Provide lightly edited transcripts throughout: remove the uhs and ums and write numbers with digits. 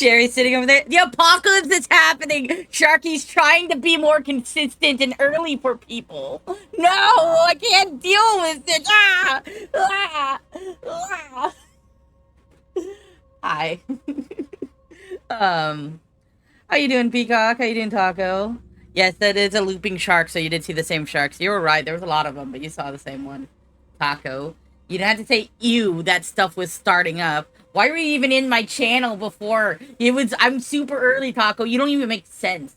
Jerry's sitting over there. The apocalypse is happening. Sharky's trying to be more consistent and early for people. No, I can't deal with it. Hi. How you doing, Peacock? How you doing, Taco? Yes, that is a looping shark, so you did see the same sharks. You were right. There was a lot of them, but you saw the same one. Taco. You didn't have to say, ew, that stuff was starting up. Why were you even in my channel before? I'm super early, Taco. You don't even make sense.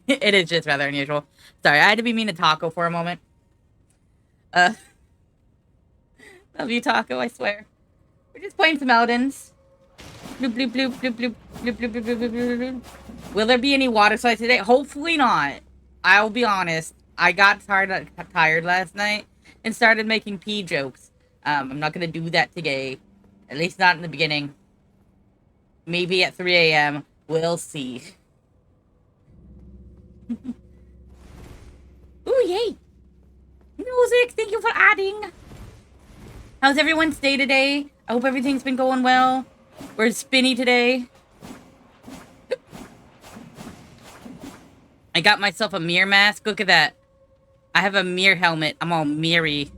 It is just rather unusual. Sorry, I had to be mean to Taco for a moment. Love you, Taco, I swear. We're just playing some Eldens. Bloop, bloop, bloop, bloop, bloop, bloop, bloop, bloop, bloop, bloop, bloop. Will there be any water slides today? Hopefully not. I'll be honest. I got tired last night and started making pee jokes. I'm not going to do that today. At least not in the beginning. Maybe at 3 a.m. We'll see. Ooh, yay! Music, thank you for adding. How's everyone's day today? I hope everything's been going well. We're spinny today. I got myself a mirror mask. Look at that. I have a mirror helmet. I'm all mirry.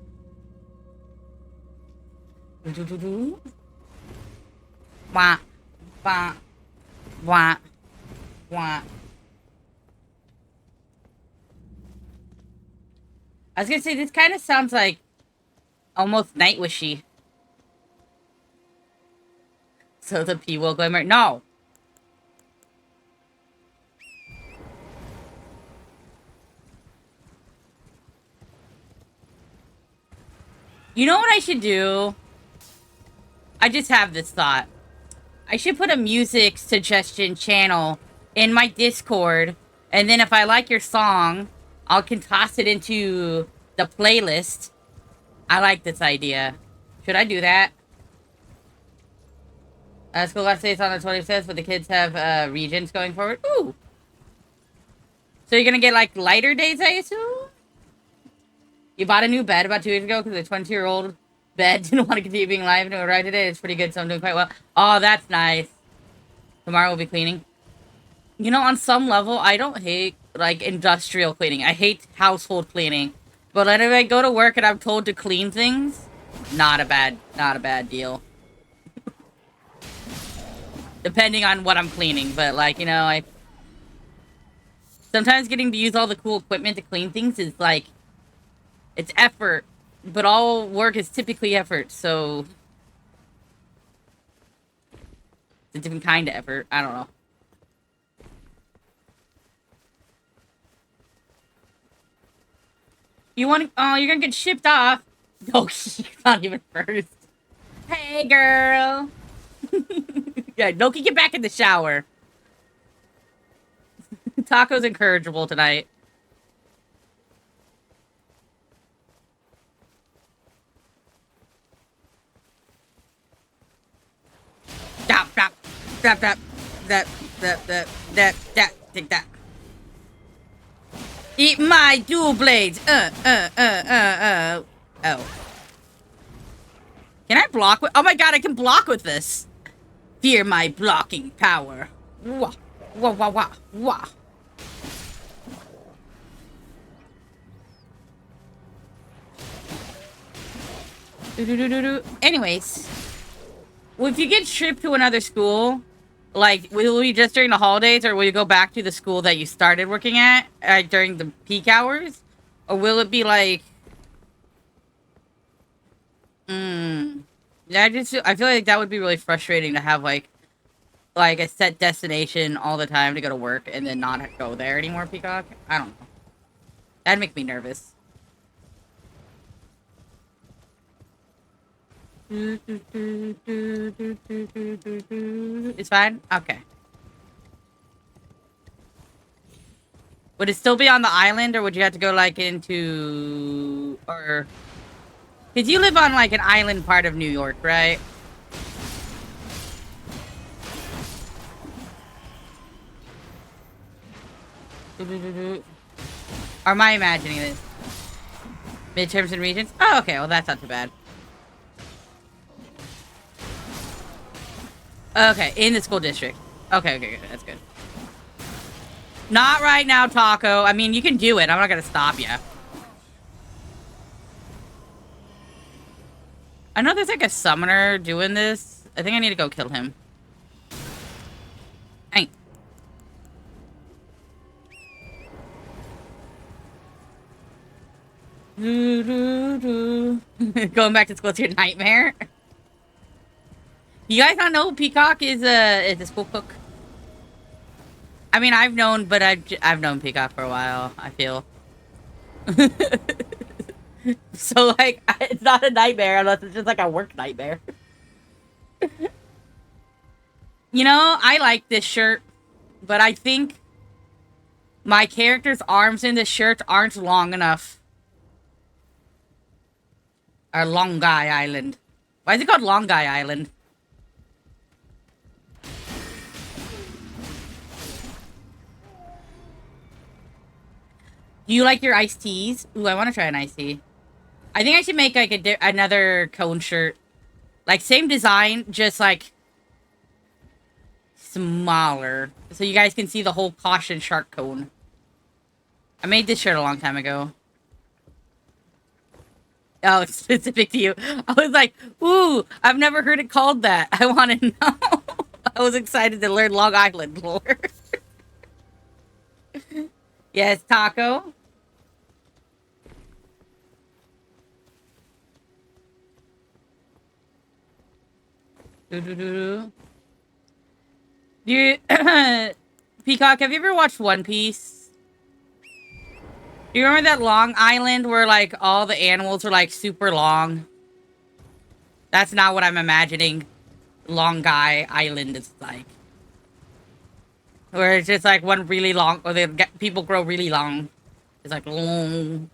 Wah. Wah. Wah. Wah. I was gonna say, this kind of sounds like almost Nightwishy. So the P will glimmer. No! You know what I should do? I just have this thought. I should put a music suggestion channel in my Discord, and then if I like your song, I can toss it into the playlist. I like this idea. Should I do that? School last day is on the 25th, but the kids have regions going forward. Ooh! So you're gonna get, like, lighter days, I assume? You bought a new bed about 2 years ago because the 20-year-old bed didn't want to continue being live and it arrived today. It's pretty good, so I'm doing quite well. Oh, that's nice. Tomorrow we'll be cleaning. You know, on some level, I don't hate, like, industrial cleaning. I hate household cleaning. But if I go to work and I'm told to clean things, not a bad deal. Depending on what I'm cleaning, but, like, you know, sometimes getting to use all the cool equipment to clean things is, like, it's effort, but all work is typically effort, so it's a different kind of effort. I don't know. You want to, oh, you're gonna get shipped off. Oh, you're not even first. Hey, girl. Yeah, Noki, get back in the shower. Taco's incorrigible tonight. Take that. Eat my dual blades. Oh. Can I block with? Oh my god, I can block with this. Fear my blocking power. Wah, wah, wah, wah, wah. Anyways, well, if you get shipped to another school, like, will it be just during the holidays, or will you go back to the school that you started working at during the peak hours, or will it be like? Yeah, I feel like that would be really frustrating to have like a set destination all the time to go to work and then not go there anymore, Peacock. I don't know. That'd make me nervous. It's fine? Okay. Would it still be on the island, or would you have to go, like, into... or... Because you live on, like, an island part of New York, right? Or am I imagining this? Midterms and regions? Oh, okay. Well, that's not too bad. Okay, in the school district. Okay, okay, good. That's good. Not right now, Taco. I mean, you can do it. I'm not gonna stop you. I know there's like a summoner doing this. I think I need to go kill him. Hey. Going back to school to your nightmare. You guys not know Peacock is a school cook? I mean, I've known, but I've known Peacock for a while, I feel. So, like, it's not a nightmare unless it's just like a work nightmare. You know, I like this shirt, but I think my character's arms in this shirt aren't long enough. Or Long Guy Island. Why is it called Long Guy Island? Do you like your iced teas? Ooh, I want to try an iced tea. I think I should make like another cone shirt. Like same design, just like smaller. So you guys can see the whole caution shark cone. I made this shirt a long time ago. Oh, it's specific to you. I was like, ooh, I've never heard it called that. I want to know. I was excited to learn Long Island lore. Yes, Taco. Do you Peacock, have you ever watched One Piece? Do you remember that Long Island where like all the animals are like super long? That's not what I'm imagining Long Guy Island is like. Where it's just like one really long, or people grow really long. It's like long.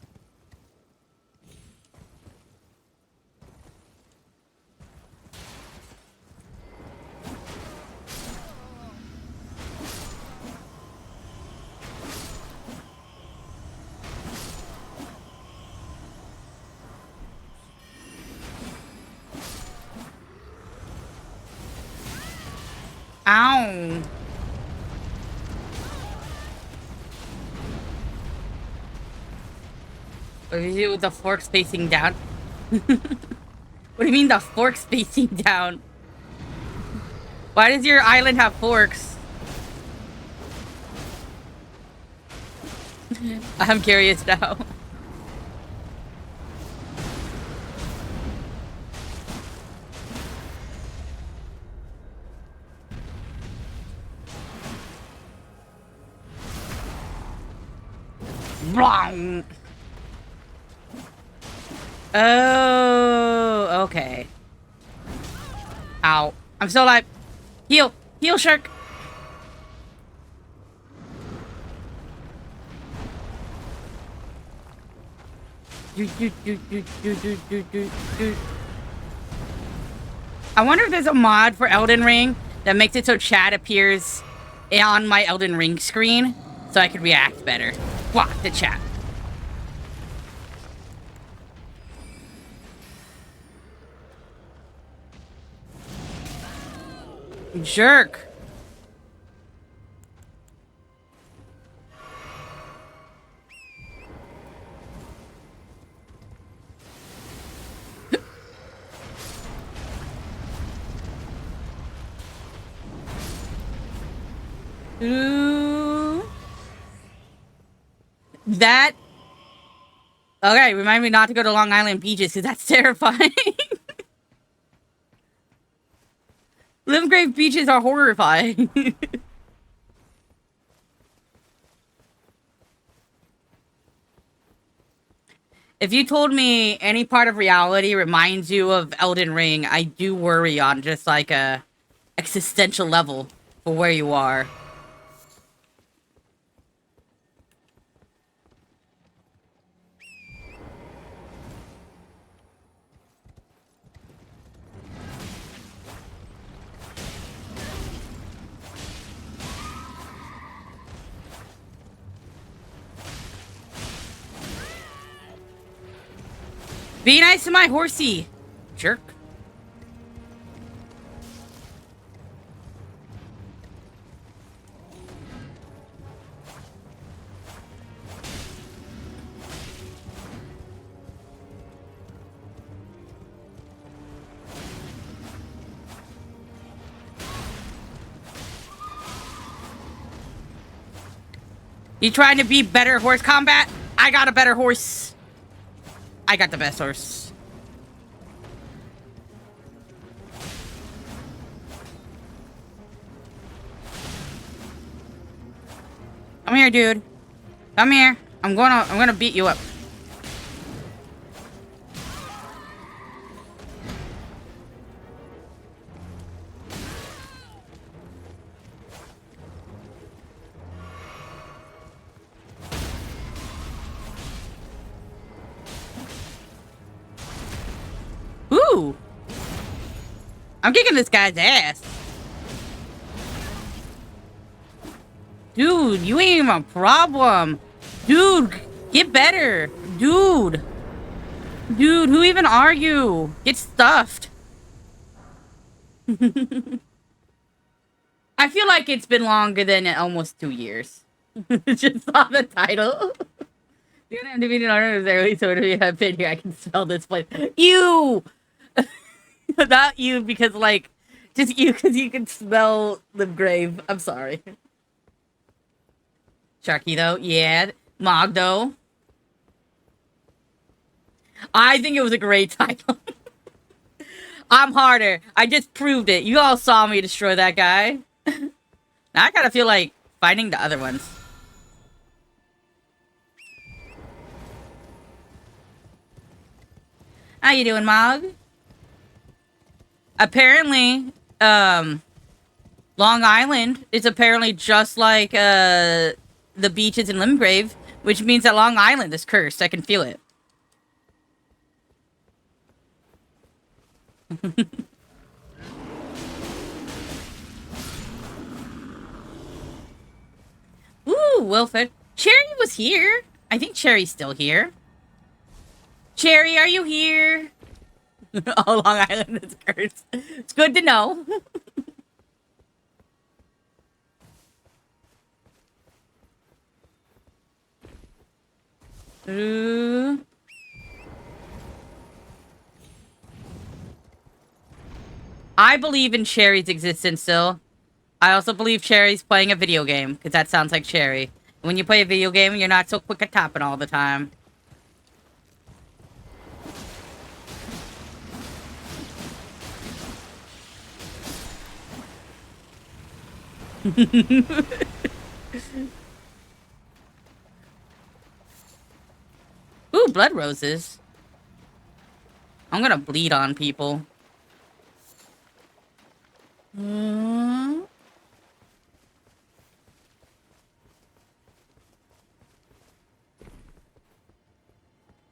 Ow. What do you do with the forks facing down? What do you mean the forks facing down? Why does your island have forks? I'm curious now. Wrong. Oh, okay. Ow. I'm still alive. Heal. Heal, shark. I wonder if there's a mod for Elden Ring that makes it so chat appears on my Elden Ring screen so I could react better. Block the chat. Jerk. That... Okay, remind me not to go to Long Island beaches, because that's terrifying. Limgrave beaches are horrifying. If you told me any part of reality reminds you of Elden Ring, I do worry on just like a existential level for where you are. Be nice to my horsey, jerk. You trying to be better horse combat? I got a better horse. I got the best horse. Come here, dude. Come here. I'm gonna beat you up. Ooh. I'm kicking this guy's ass. Dude, you ain't even a problem. Dude, get better. Dude. Dude, who even are you? Get stuffed. I feel like it's been longer than almost 2 years. Just saw the title. You're gonna have to be an artist early, so if you have been here, I can smell this place. You! Not you, because, like, just you, because you can smell the grave. I'm sorry. Sharky, though. Yeah. Mog, though. I think it was a great title. I'm harder. I just proved it. You all saw me destroy that guy. Now I kind of feel like finding the other ones. How you doing, Mog? Apparently, Long Island is apparently just like, the beaches in Limgrave, which means that Long Island is cursed. I can feel it. Ooh, Wilfred. Cherry was here. I think Cherry's still here. Cherry, are you here? Oh, Long Island is cursed. It's good to know. I believe in Cherry's existence still. I also believe Cherry's playing a video game, because that sounds like Cherry. When you play a video game, you're not so quick at tapping all the time. Ooh, blood roses. I'm gonna bleed on people.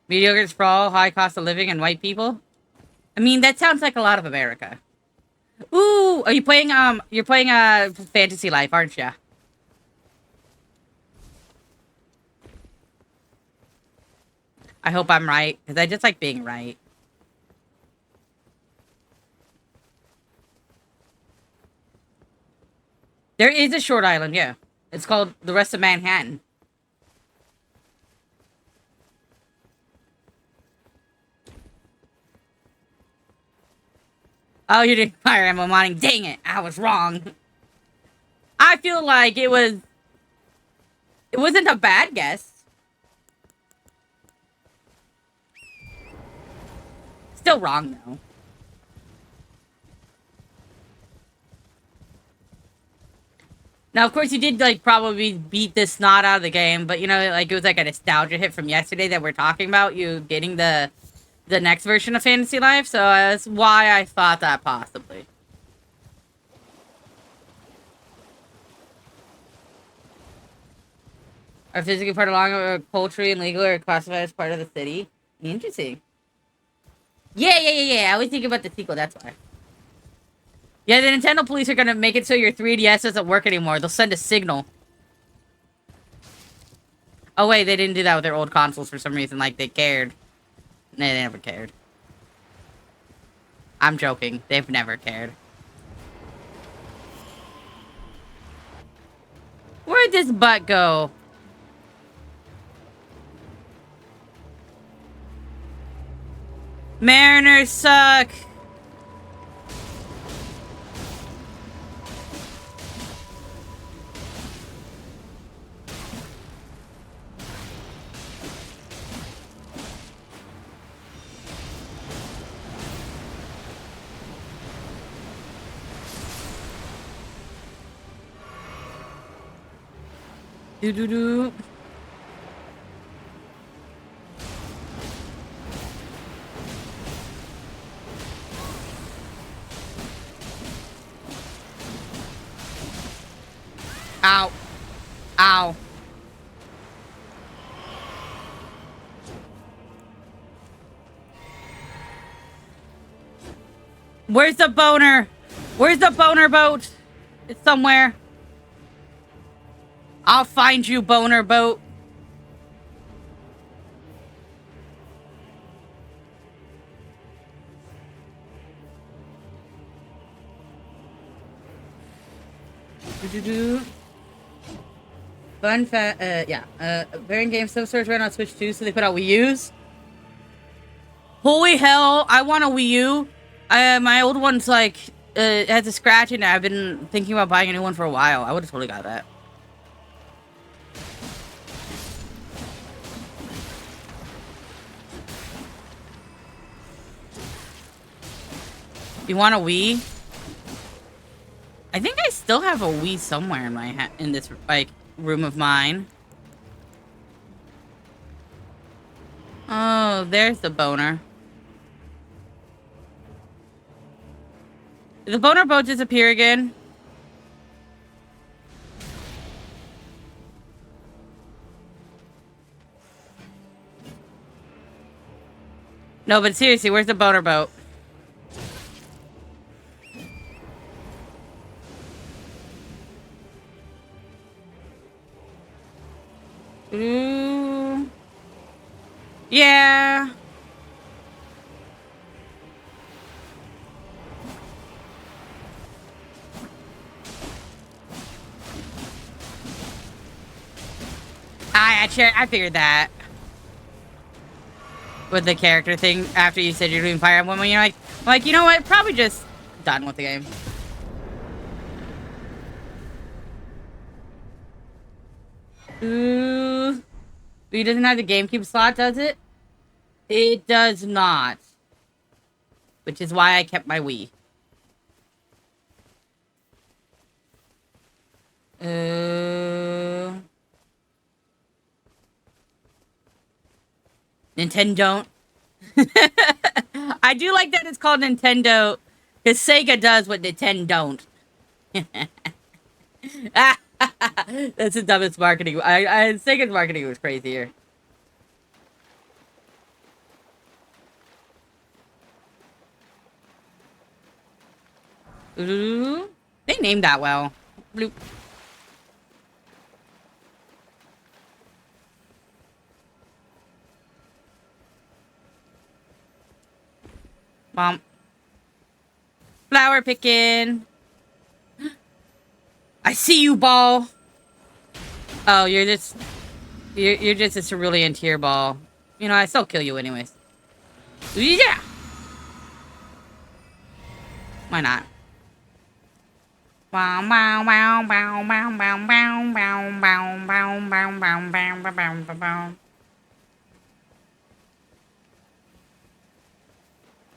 Mediocre sprawl, high cost of living, and white people? I mean, that sounds like a lot of America. Ooh, are you playing, you're playing, Fantasy Life, aren't ya? I hope I'm right, because I just like being right. There is a short island, yeah. It's called the rest of Manhattan. Oh, you didn't fire Emma Mining. Dang it, I was wrong. I feel like it wasn't a bad guess. Still wrong, though. Now, of course, you did, like, probably beat the snot out of the game, but, you know, like, it was, like, a nostalgia hit from yesterday that we're talking about, you getting the next version of Fantasy Life, so that's why I thought that possibly. Are physically part of long poultry and legal are classified as part of the city? Interesting. Yeah. I was thinking about the sequel, that's why. Yeah, the Nintendo police are gonna make it so your 3DS doesn't work anymore. They'll send a signal. Oh, wait, they didn't do that with their old consoles for some reason. Like, they cared. They never cared. I'm joking. They've never cared. Where'd this butt go? Mariners suck. Do do do. Ow. Ow. Where's the boner? Where's the boner boat? It's somewhere. I'll find you, boner boat. Do-do-do. Fun fact, Variant Games Substores ran on Switch too, so they put out Wii U's. Holy hell, I want a Wii U. My old one's like, has a scratch in it. I've been thinking about buying a new one for a while. I would have totally got that. You want a Wii? I think I still have a Wii somewhere in my in this like room of mine. Oh, there's the boner. Did the boner boat disappear again? No, but seriously, where's the boner boat? Ooh. Yeah. I figured that. With the character thing, after you said you're doing Fire Emblem, you're like, you know what? Probably just done with the game. Ooh. He doesn't have the GameCube slot, does it? It does not. Which is why I kept my Wii. Nintendo. I do like that it's called Nintendo, because Sega does what Nintendo don't. That's the dumbest marketing. Sega's marketing was crazy here. Ooh, they named that well. Bloop. Mom. Flower picking. I see you, ball. Oh, you're just a cerulean tier ball. You know, I still kill you anyways. Yeah. Why not? Wow, wow, wow, wow, wow, wow, wow, wow, wow, wow, wow, wow, wow, wow, wow.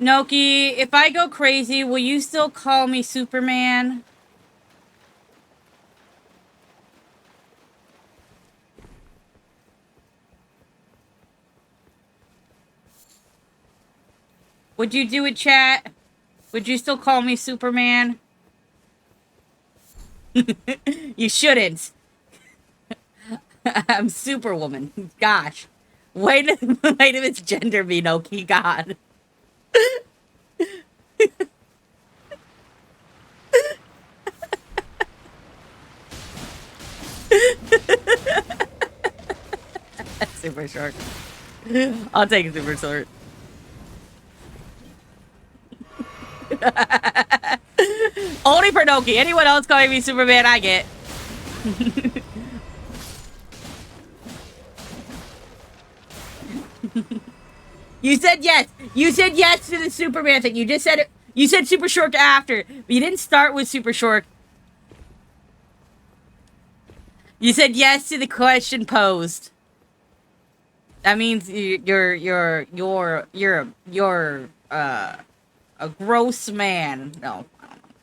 Noki, if I go crazy, will you still call me Superman? Would you do it, chat? Would you still call me Superman? You shouldn't. I'm Superwoman. Gosh. Wait to misgender me, Noki. God. Super short. I'll take a super short. Only for Noki. Anyone else calling me Superman, I get. You said yes. You said yes to the Superman thing. You just said it. You said Super Short after. But you didn't start with Super Short. You said yes to the question posed. That means you're a gross man. No, I don't know.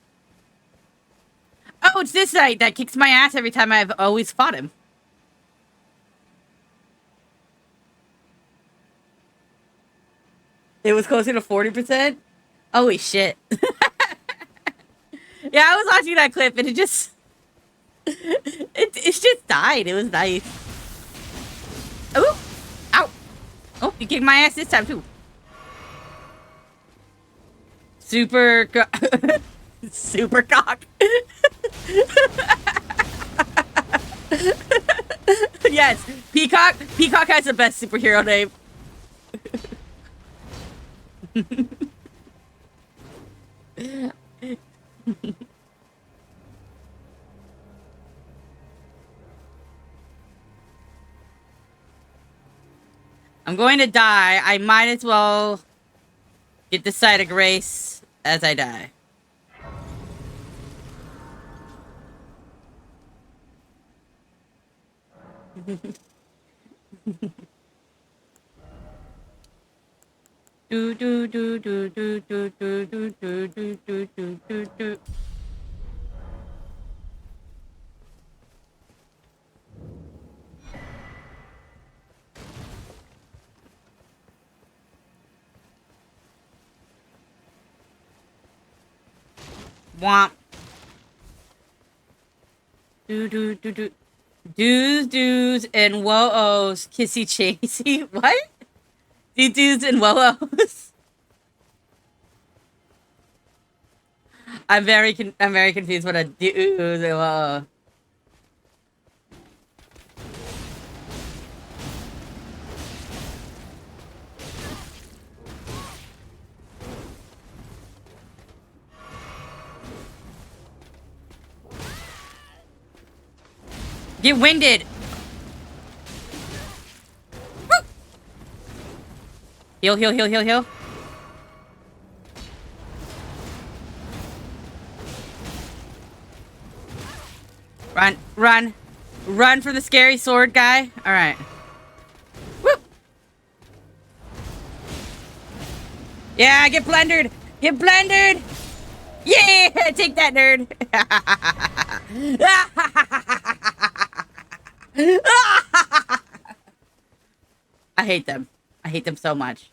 Oh, it's this night that kicks my ass every time I've always fought him. It was closer to 40%. Holy shit. Yeah, I was watching that clip and it just it just died. It was nice. Oh, ow. Oh, you kicked my ass this time too. Super super cock. Yes, Peacock. Peacock has the best superhero name. I'm going to die. I might as well get the side of grace as I die. Do do do do do do do do do do do do do. Womp. Do do do do. Doos and whoa-ohs. Kissy chasey. What? Doos and whoa-ohs. I'm very confused what a doos and whoa-oh. Get winded. Woo! Heal, heal, heal, heal, heal. Run, run. Run from the scary sword guy. Alright. Woo! Yeah, get blendered. Get blendered. Yeah, take that, nerd. I hate them. I hate them so much.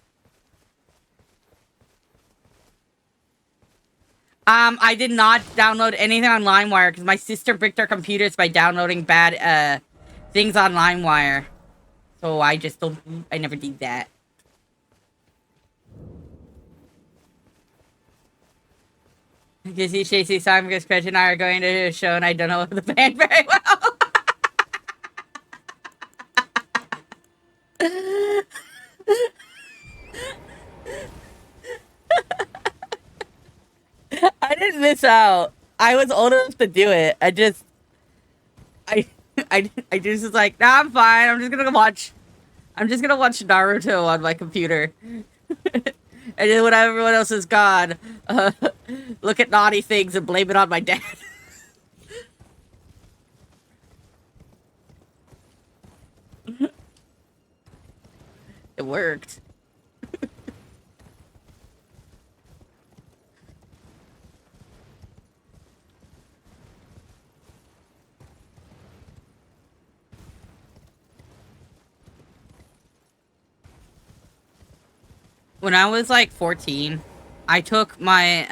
I did not download anything on LimeWire because my sister bricked our computers by downloading bad, things on LimeWire. So I just don't, I never did that. Disney Chasey song because Craig and I are going to a show and I don't know the band very well. I didn't miss out. I was old enough to do it. I just was like, nah, I'm fine. I'm just gonna watch Naruto on my computer. And then when everyone else is gone, look at naughty things and blame it on my dad. It worked. When I was like 14, I took my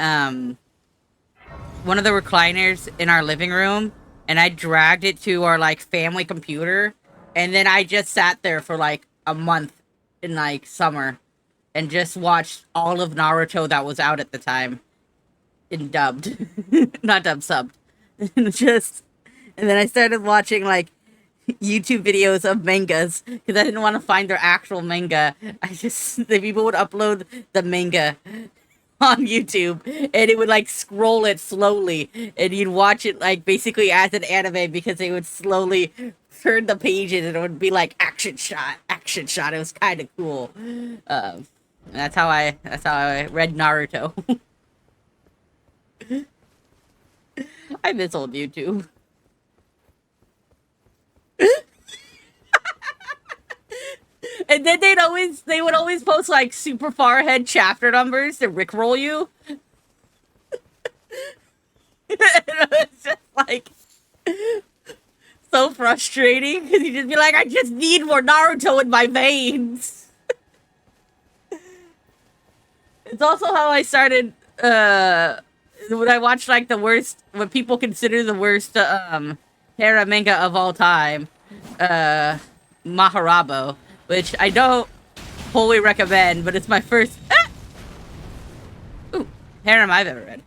one of the recliners in our living room and I dragged it to our like family computer, and then I just sat there for like a month in like summer and just watched all of Naruto that was out at the time in dubbed. Not dubbed, subbed. Just, and then I started watching like YouTube videos of mangas because I didn't want to find their actual manga. The people would upload the manga on YouTube and it would like scroll it slowly and you'd watch it like basically as an anime because they would slowly turn the pages and it would be like action shot, action shot. It was kind of cool. That's how I read Naruto. I miss old YouTube. And then they would always post like super far ahead chapter numbers to rickroll you. It was just like so frustrating because you just be like, I just need more Naruto in my veins. It's also how I started when I watched like the worst, what people consider the worst Hera manga of all time, uh Maharabo, which I don't wholly recommend, but it's my first ooh, harem I've ever read.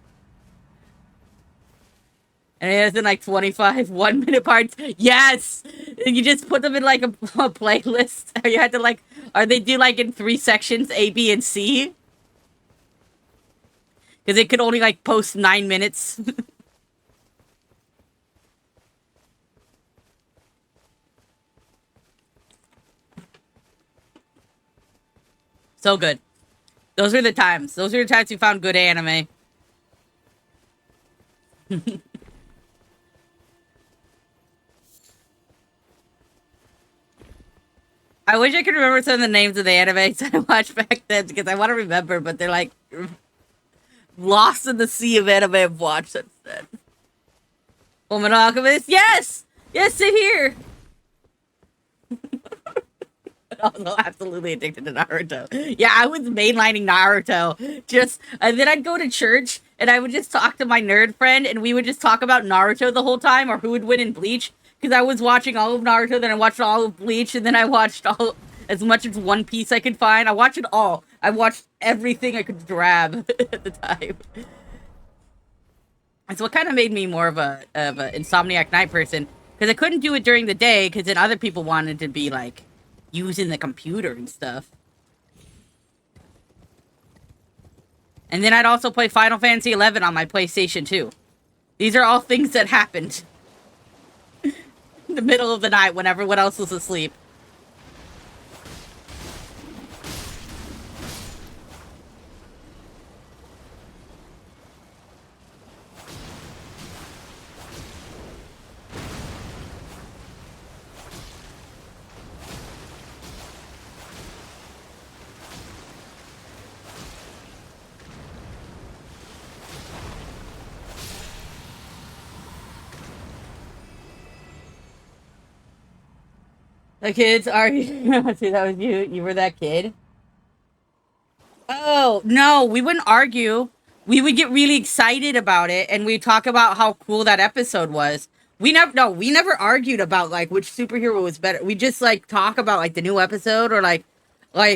And it has in like 25 1-minute parts. Yes! You just put them in like a playlist. Or you had to like, or they do like in 3 sections, A, B, and C. Because it could only like post 9 minutes. So good. Those were the times. Those were the times you found good anime. I wish I could remember some of the names of the animes I watched back then because I want to remember, but they're like lost in the sea of anime I've watched since then. Fullmetal Alchemist, yes! Yes, sit here! Also absolutely addicted to Naruto. Yeah, I was mainlining Naruto. And then I'd go to church and I would just talk to my nerd friend and we would just talk about Naruto the whole time or who would win in Bleach. Because I was watching all of Naruto, then I watched all of Bleach, and then I watched all as much as One Piece I could find. I watched it all. I watched everything I could grab at the time. That's what kind of made me more of a insomniac night person. Because I couldn't do it during the day, because then other people wanted to be like using the computer and stuff. And then I'd also play Final Fantasy XI on my PlayStation 2. These are all things that happened in the middle of the night when everyone else was asleep. The kids are see that was you. You were that kid. Oh no, we wouldn't argue. We would get really excited about it, and we'd talk about how cool that episode was. We never argued about like which superhero was better. We just like talk about like the new episode or like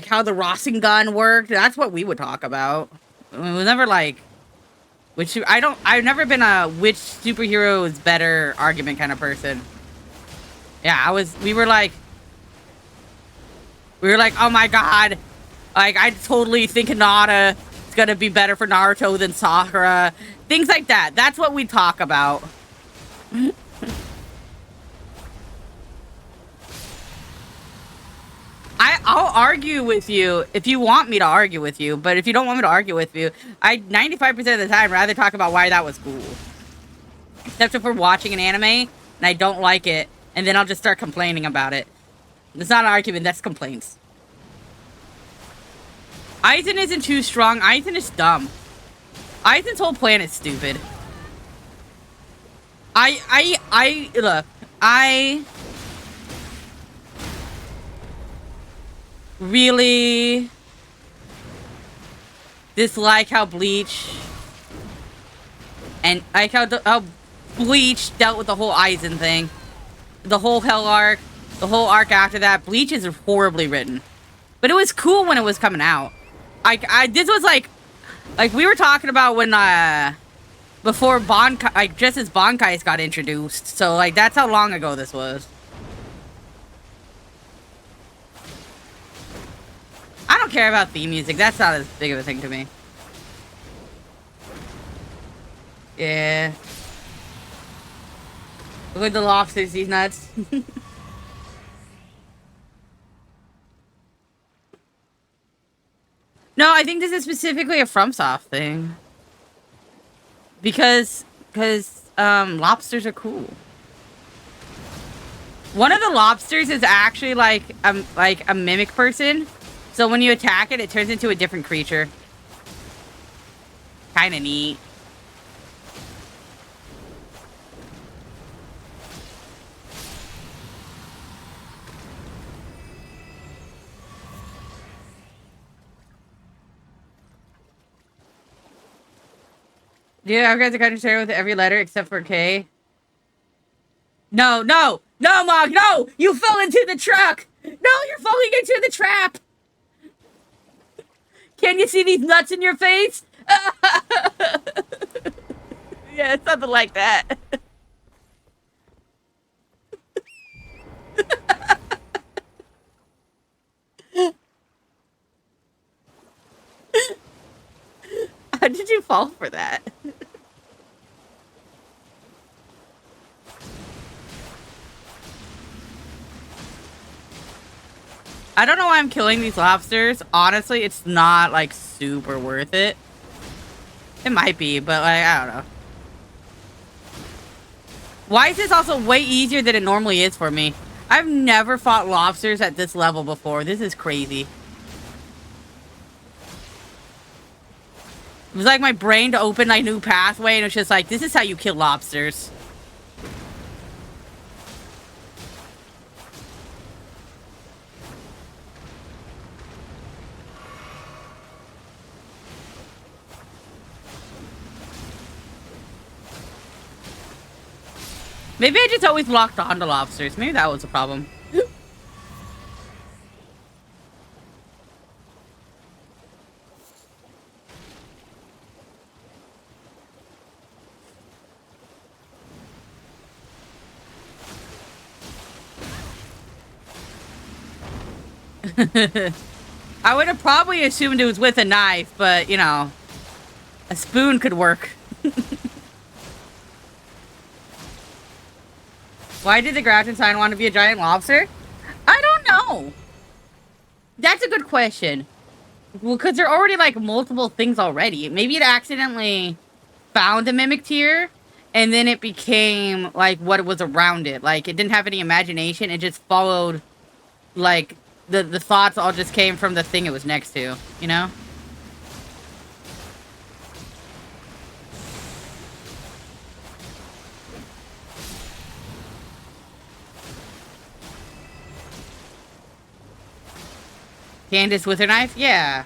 how the Rasengan worked. That's what we would talk about. It was never like which I've never been a which superhero is better argument kind of person. Yeah, we were like, oh my god, like I totally think Hinata is gonna be better for Naruto than Sakura. Things like that. That's what we talk about. I'll argue with you if you want me to argue with you, but if you don't want me to argue with you, I 95% of the time rather talk about why that was cool. Except if we're watching an anime and I don't like it, and then I'll just start complaining about it. It's not an argument, that's complaints. Aizen isn't too strong. Aizen is dumb. Aizen's whole plan is stupid. Look, I really dislike how Bleach and like how Bleach dealt with the whole Aizen thing. The whole Hell arc, the whole arc after that. Bleach is horribly written. But it was cool when it was coming out. This was like we were talking about when, before Bankai, like, just as Bankais got introduced. So, like, that's how long ago this was. I don't care about theme music. That's not as big of a thing to me. Yeah. Look at the lobsters, these nuts. No, I think this is specifically a FromSoft thing. Because lobsters are cool. One of the lobsters is actually like a mimic person. So when you attack it, it turns into a different creature. Kinda neat. Do you have guys a country share with every letter except for K? No, no, no, Mog, no! You fell into the truck! No, you're falling into the trap! Can you see these nuts in your face? Yeah, it's something like that. How did you fall for that? I don't know why I'm killing these lobsters. Honestly, it's not, like, super worth it. It might be, but, like, I don't know. Why is this also way easier than it normally is for me? I've never fought lobsters at this level before. This is crazy. It was like my brain to open like a new pathway, and it's just like, this is how you kill lobsters. Maybe I just always locked onto lobsters. Maybe that was the problem. I would have probably assumed it was with a knife, but, you know, a spoon could work. Why did the Grouch sign want to be a giant lobster? I don't know. That's a good question. Well, because there are already, like, multiple things already. Maybe it accidentally found a mimic tier, and then it became, like, what was around it. Like, it didn't have any imagination. It just followed, like, the thoughts all just came from the thing it was next to, you know? Candace with her knife? Yeah.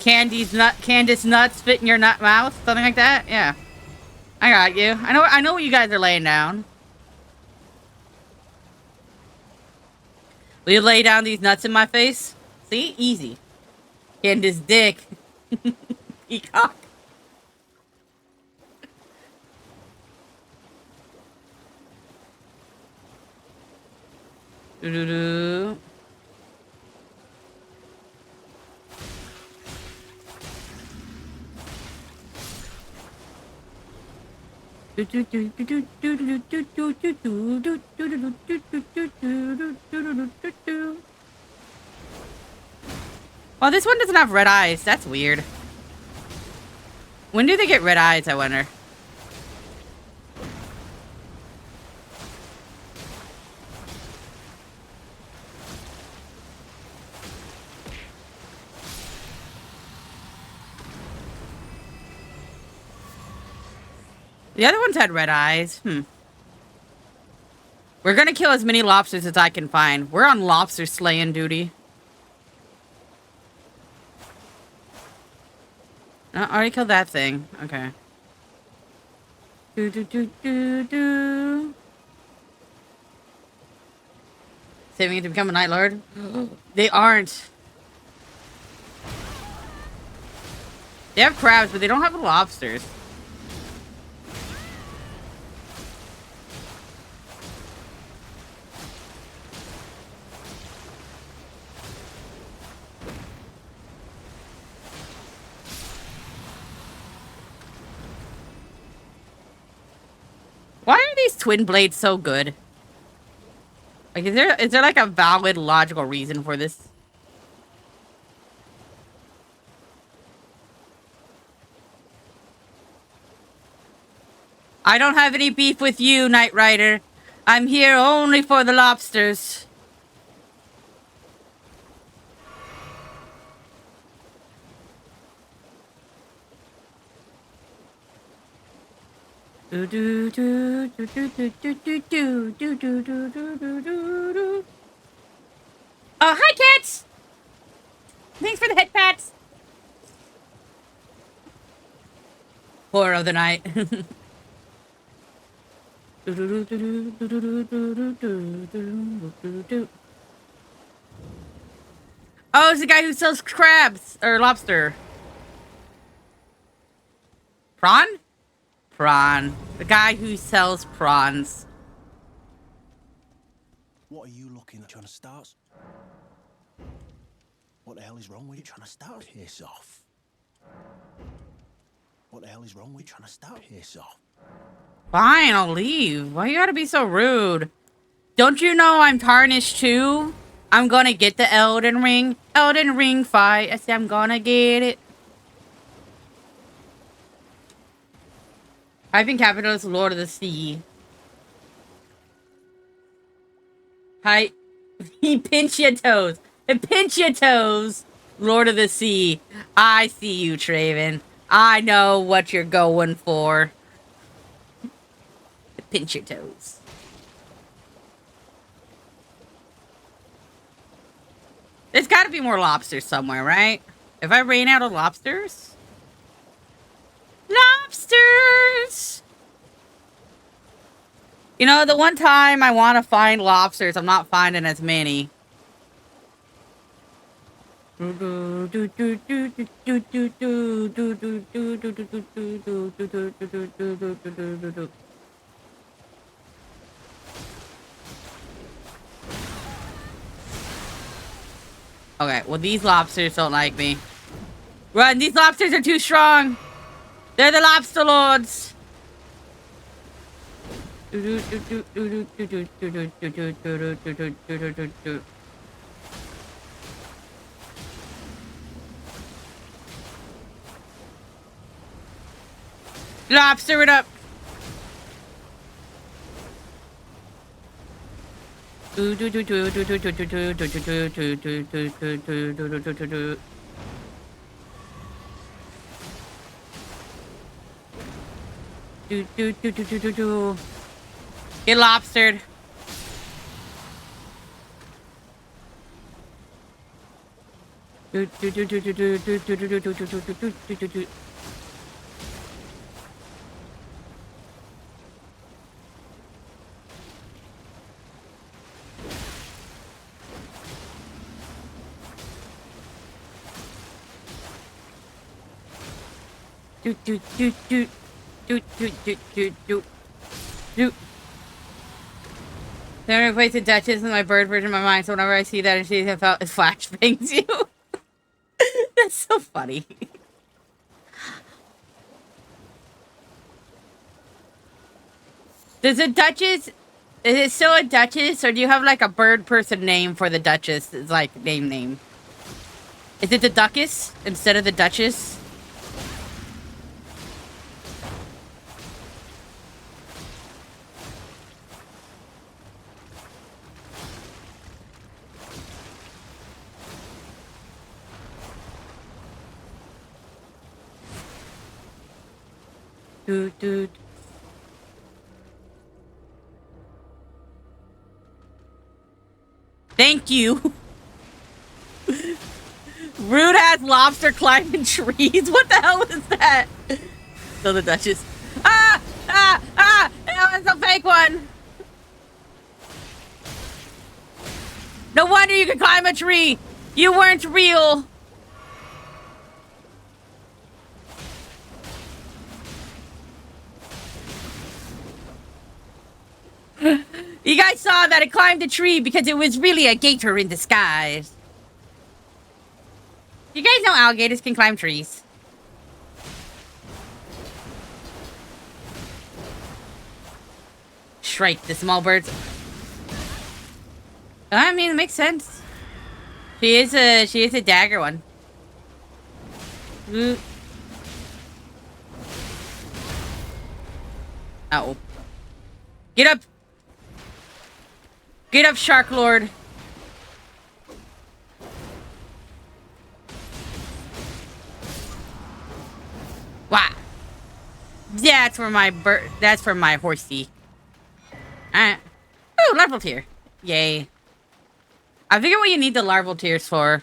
Candace nuts fit in your nut mouth? Something like that? Yeah. I got you. I know what you guys are laying down. Will you lay down these nuts in my face? See? Easy. Candace dick. Peacock. Doo-doo-doo. Well, this one doesn't have red eyes. That's weird. When do they get red eyes, I wonder? The other ones had red eyes. We're gonna kill as many lobsters as I can find. We're on lobster slaying duty. I already killed that thing. Okay. Do. Saving it to become a Night Lord? They aren't. They have crabs, but they don't have lobsters. Why are these twin blades so good? Like, is there like a valid logical reason for this? I don't have any beef with you, Knight Rider. I'm here only for the lobsters. Oh, hi, cats! Thanks for the head pats. Horror of the night. Oh, it's the guy who sells crabs or lobster. Prawn? Prawn. The guy who sells prawns. What are you looking at? Trying to start? What the hell is wrong with you? Trying to start? Piss off. What the hell is wrong with you? Trying to start? Piss off. Fine, I'll leave. Why you gotta be so rude? Don't you know I'm tarnished too? I'm gonna get the Elden Ring. Elden Ring fight. I said I'm gonna get it. Hyping Capitalist Lord of the Sea. Hi. He pinch your toes. Pinch your toes. Lord of the Sea. I see you, Traven. I know what you're going for. Pinch your toes. There's gotta be more lobsters somewhere, right? If I ran out of lobsters? Lobsters! You know, the one time I want to find lobsters, I'm not finding as many. Okay, well, these lobsters don't like me. Run, these lobsters are too strong. They're the lobster lords. Lobster it up. Get lobstered. Then I replace the Duchess with my bird version in my mind, so whenever I see that and she felt it flashbangs you. That's so funny. Does a Duchess, is it still a Duchess, or do you have like a bird person name for the Duchess? It's like name. Is it the Duchess instead of the Duchess? Dude. Thank you. Rude ass lobster climbing trees. What the hell is that? So the Duchess. Ah! That was a fake one. No wonder you could climb a tree. You weren't real. You guys saw that it climbed a tree because it was really a gator in disguise. You guys know alligators can climb trees. Shrike the small birds. I mean, it makes sense. She is a dagger one. Uh-oh. Get up! Get up, Shark Lord! Wow. That's for my that's for my horsey. Alright. Ooh, larval tier. Yay. I figure what you need the larval tiers for.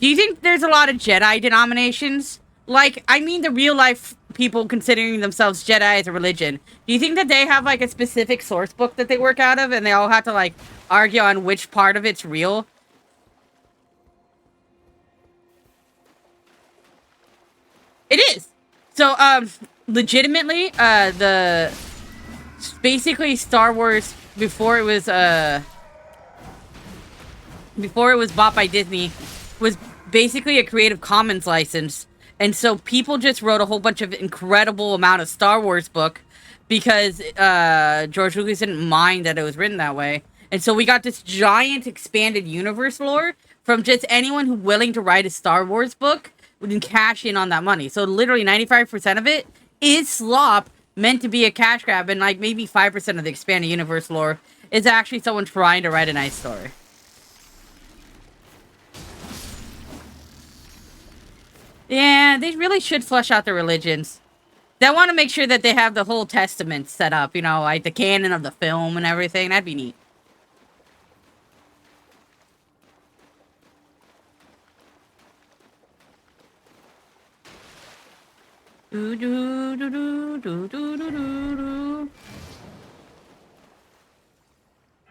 Do you think there's a lot of Jedi denominations? Like, I mean the real life people considering themselves Jedi as a religion. Do you think that they have, like, a specific source book that they work out of and they all have to, like, argue on which part of it's real? It is. So, legitimately, basically Star Wars before it was bought by Disney was basically a Creative Commons license. And so people just wrote a whole bunch of incredible amount of Star Wars book because George Lucas didn't mind that it was written that way. And so we got this giant expanded universe lore from just anyone who's willing to write a Star Wars book and cash in on that money. So literally 95% of it is slop meant to be a cash grab, and like maybe 5% of the expanded universe lore is actually someone trying to write a nice story. Yeah, they really should flesh out their religions. They want to make sure that they have the whole testament set up, you know, like the canon of the film and everything. That'd be neat. Do do do do do do do do.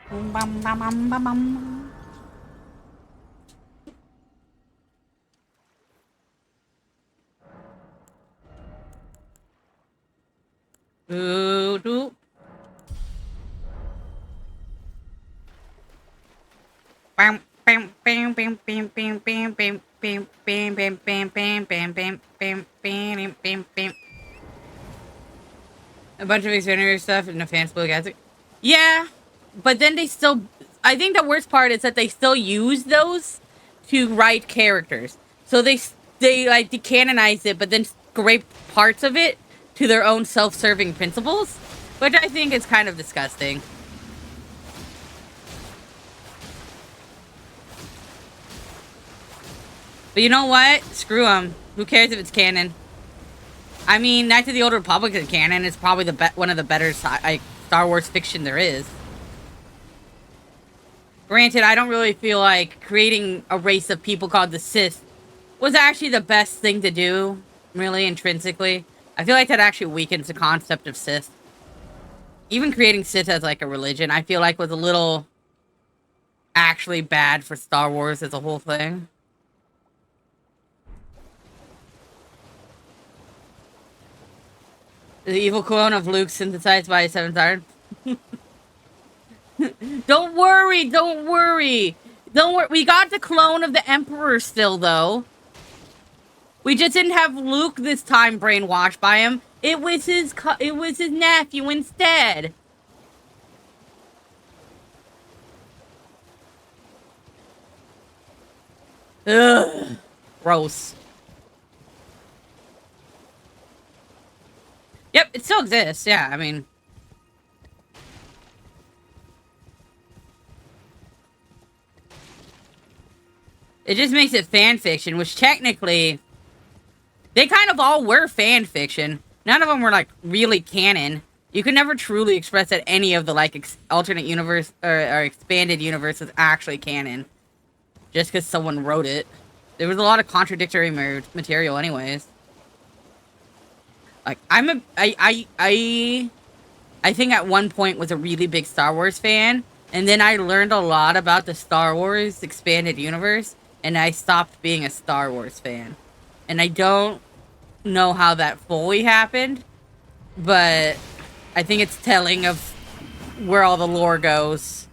Bum bum bum bum bum bum. Do do. Bam bam bam bam bam bam bam bam bam bam bam bam bam bam bam bam bam bam bam. A bunch of Xfinity stuff and a fans book. Yeah, but then they still. I think the worst part is that they still use those to write characters. So they like decanonize it, but then scrape parts of it to their own self-serving principles, which I think is kind of disgusting. But you know what? Screw them. Who cares if it's canon? I mean, Knights of the Old Republic is canon. It's probably one of the better Star Wars fiction there is. Granted, I don't really feel like creating a race of people called the Sith was actually the best thing to do, really, intrinsically. I feel like that actually weakens the concept of Sith. Even creating Sith as, like, a religion, I feel like was a little actually bad for Star Wars as a whole thing. The evil clone of Luke synthesized by a seventh art. Don't worry, don't worry. Don't worry. We got the clone of the Emperor still, though. We just didn't have Luke this time brainwashed by him. It was his nephew instead. Ugh. Gross. Yep, it still exists. Yeah, I mean. It just makes it fan fiction, which technically, they kind of all were fan fiction. None of them were, like, really canon. You could never truly express that any of the, like, alternate universe or expanded universe is actually canon. Just because someone wrote it. There was a lot of contradictory material anyways. Like, I think at one point was a really big Star Wars fan, and then I learned a lot about the Star Wars expanded universe, and I stopped being a Star Wars fan. And I don't know how that fully happened, but I think it's telling of where all the lore goes.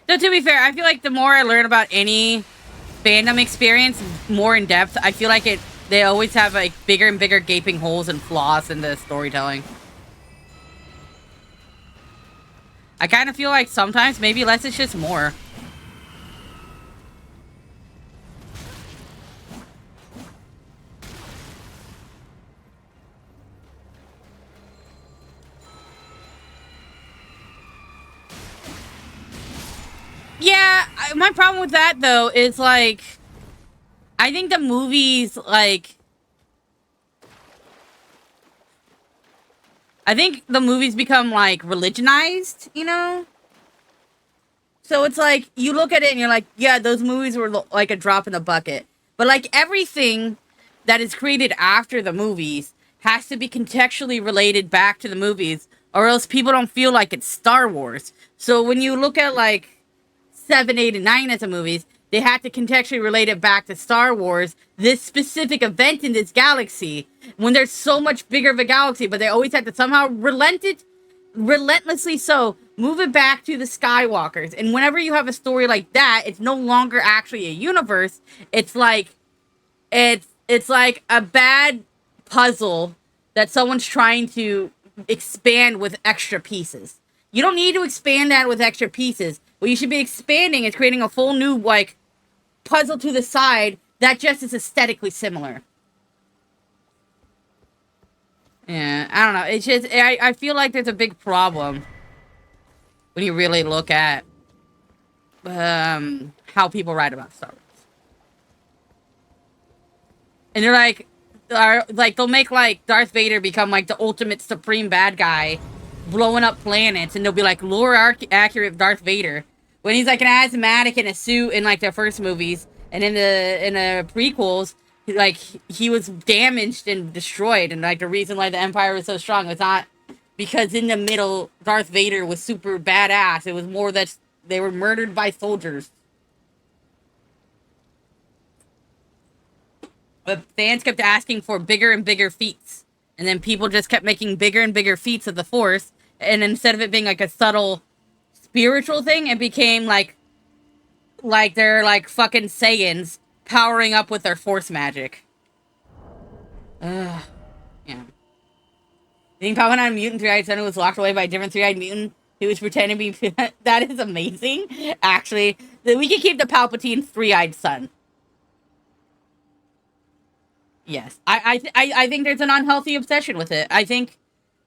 Though, to be fair, I feel like the more I learn about any fandom experience more in depth, I feel like they always have like bigger and bigger gaping holes and flaws in the storytelling. I kind of feel like sometimes maybe less is just more. Yeah, my problem with that though is like, I think the movies like, I think the movies become like religionized, you know? So it's like you look at it and you're like, yeah, those movies were like a drop in the bucket. But like everything that is created after the movies has to be contextually related back to the movies, or else people don't feel like it's Star Wars. So when you look at like 7, 8, and 9 as a movies, they had to contextually relate it back to Star Wars, this specific event in this galaxy, when there's so much bigger of a galaxy, but they always had to somehow relentlessly so, move it back to the Skywalkers. And whenever you have a story like that, it's no longer actually a universe. It's like it's like a bad puzzle that someone's trying to expand with extra pieces. You don't need to expand that with extra pieces. What you should be expanding is creating a full new like puzzle to the side that just is aesthetically similar. Yeah, I don't know. It's just I feel like there's a big problem when you really look at how people write about Star Wars. And they're like, they'll make like Darth Vader become like the ultimate supreme bad guy, blowing up planets, and they'll be like lore accurate Darth Vader when he's like an asthmatic in a suit in like the first movies, and in the prequels, like he was damaged and destroyed, and like the reason why the Empire was so strong was not because in the middle Darth Vader was super badass. It was more that they were murdered by soldiers. But fans kept asking for bigger and bigger feats. And then people just kept making bigger and bigger feats of the Force. And instead of it being like a subtle spiritual thing, it became like they're like fucking Saiyans powering up with their Force magic. Ugh. Yeah. I think Palpatine Mutant Three-Eyed Son was locked away by a different Three-Eyed Mutant who was pretending to be... That is amazing, actually. We can keep the Palpatine Three-Eyed Son. Yes. I think there's an unhealthy obsession with it. I think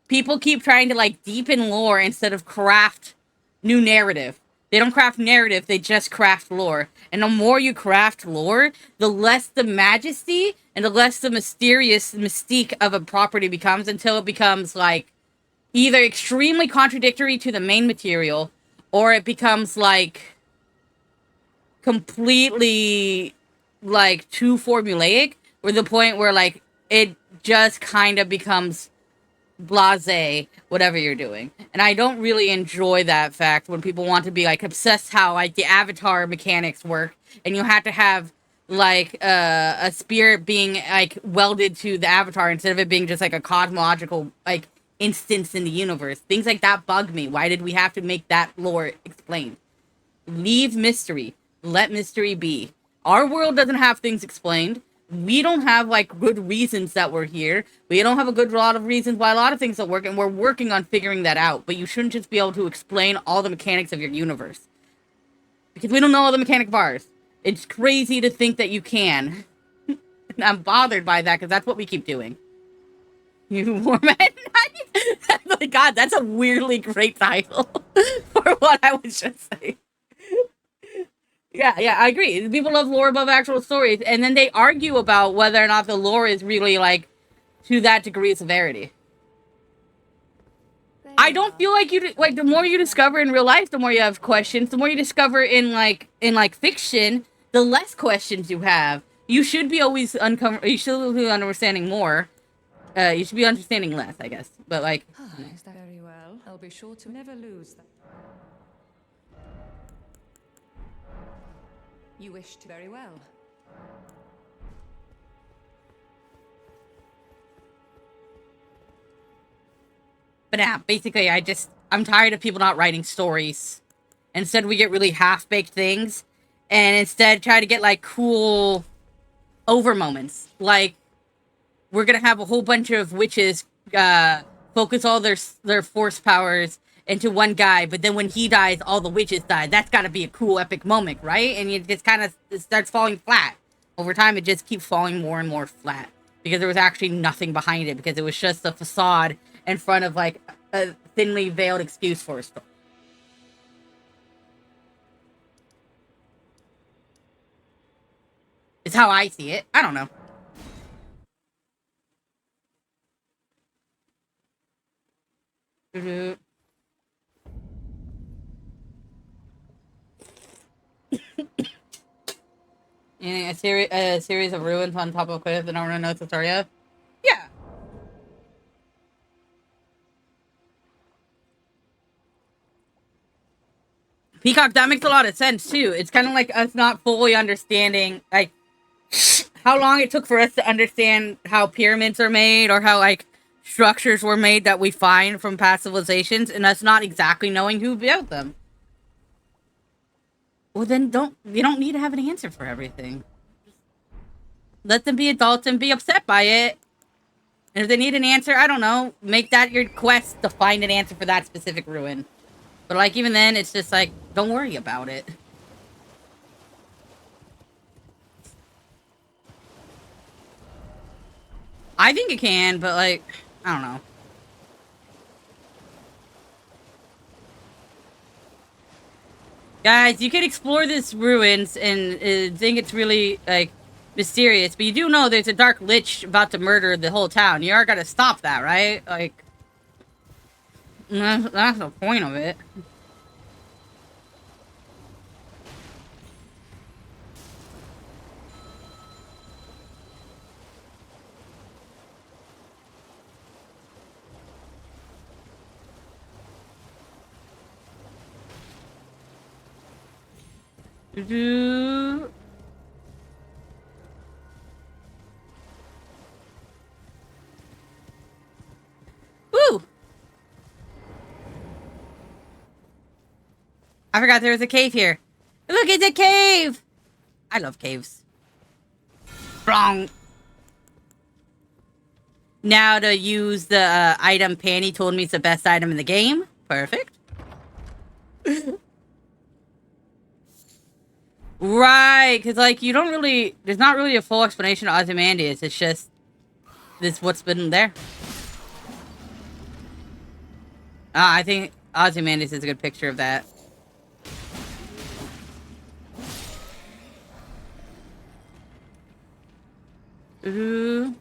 people keep trying to, like, deepen lore instead of craft new narrative. They don't craft narrative, they just craft lore. And the more you craft lore, the less the majesty and the less the mysterious mystique of a property becomes until it becomes, like, either extremely contradictory to the main material or it becomes, like, completely, like, too formulaic, or the point where, like, it just kind of becomes blase, whatever you're doing. And I don't really enjoy that fact when people want to be, like, obsessed how, like, the Avatar mechanics work, and you have to have, like, a spirit being, like, welded to the Avatar instead of it being just, like, a cosmological, like, instance in the universe. Things like that bug me. Why did we have to make that lore explained? Leave mystery. Let mystery be. Our world doesn't have things explained. We don't have, like, good reasons that we're here. We don't have a good lot of reasons why a lot of things don't work, and we're working on figuring that out. But you shouldn't just be able to explain all the mechanics of your universe. Because we don't know all the mechanic of ours. It's crazy to think that you can. And I'm bothered by that, because that's what we keep doing. You warm at night? Oh my god, that's a weirdly great title for what I was just saying. Yeah, I agree. People love lore above actual stories, and then they argue about whether or not the lore is really, like, to that degree of severity. I don't feel like like, the more you discover in real life, the more you have questions. The more you discover in fiction, the less questions you have. You should be always you should be understanding more. You should be understanding less, I guess. But, like... Is that very well? I'll be sure to never lose that. You wish to very well. But yeah, basically, I'm tired of people not writing stories. Instead, we get really half-baked things, and instead try to get, like, cool over moments. Like, we're gonna have a whole bunch of witches focus all their force powers into one guy, but then when he dies, all the witches die. That's gotta be a cool, epic moment, right? And it just kind of starts falling flat. Over time, it just keeps falling more and more flat. Because there was actually nothing behind it, because it was just a facade in front of, like, a thinly veiled excuse for a story. It's how I see it. I don't know. You know, a series of ruins on top of a cliff that no one knows the story of? Yeah. Peacock, that makes a lot of sense too. It's kind of like us not fully understanding, like, how long it took for us to understand how pyramids are made or how, like, structures were made that we find from past civilizations, and us not exactly knowing who built them. Well, then you don't need to have an answer for everything. Let them be adults and be upset by it. And if they need an answer, I don't know, make that your quest to find an answer for that specific ruin. But, like, even then, it's just like, don't worry about it. I think it can, but, like, I don't know. Guys, you can explore this ruins and think it's really, like, mysterious, but you do know there's a dark lich about to murder the whole town. You are gonna stop that, right? Like, that's the point of it. Woo! I forgot there was a cave here. Look, it's a cave! I love caves. Wrong. Now to use the item Panny told me is the best item in the game. Perfect. Right, because, like, you don't really... There's not really a full explanation of Ozymandias. It's just... This what's been there. I think Ozymandias is a good picture of that. Ooh.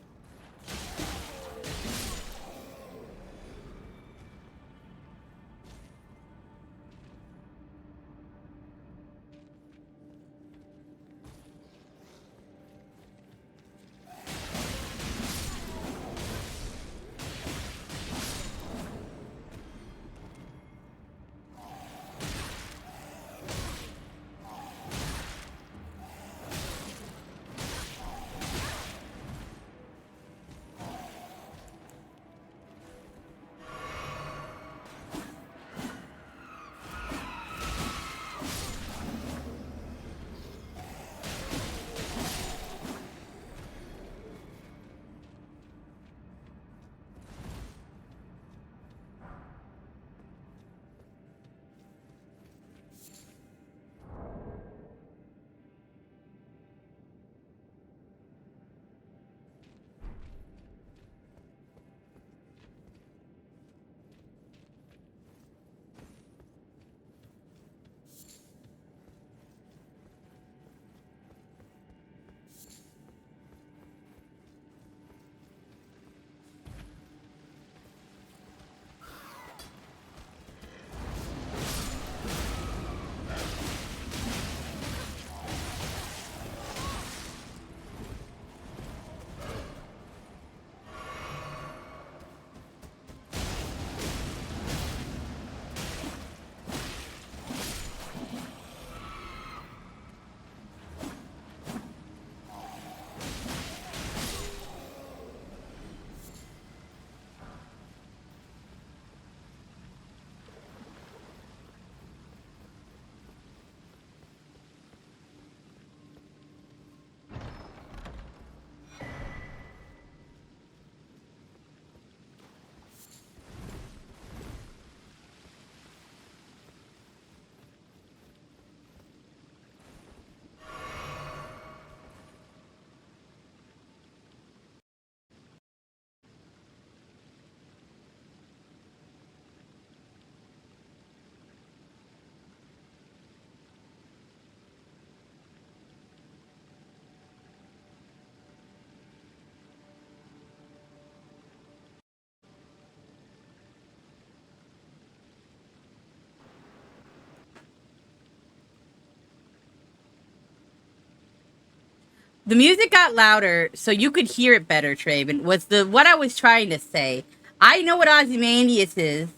The music got louder so you could hear it better, Traven, was what I was trying to say. I know what Ozymandias is.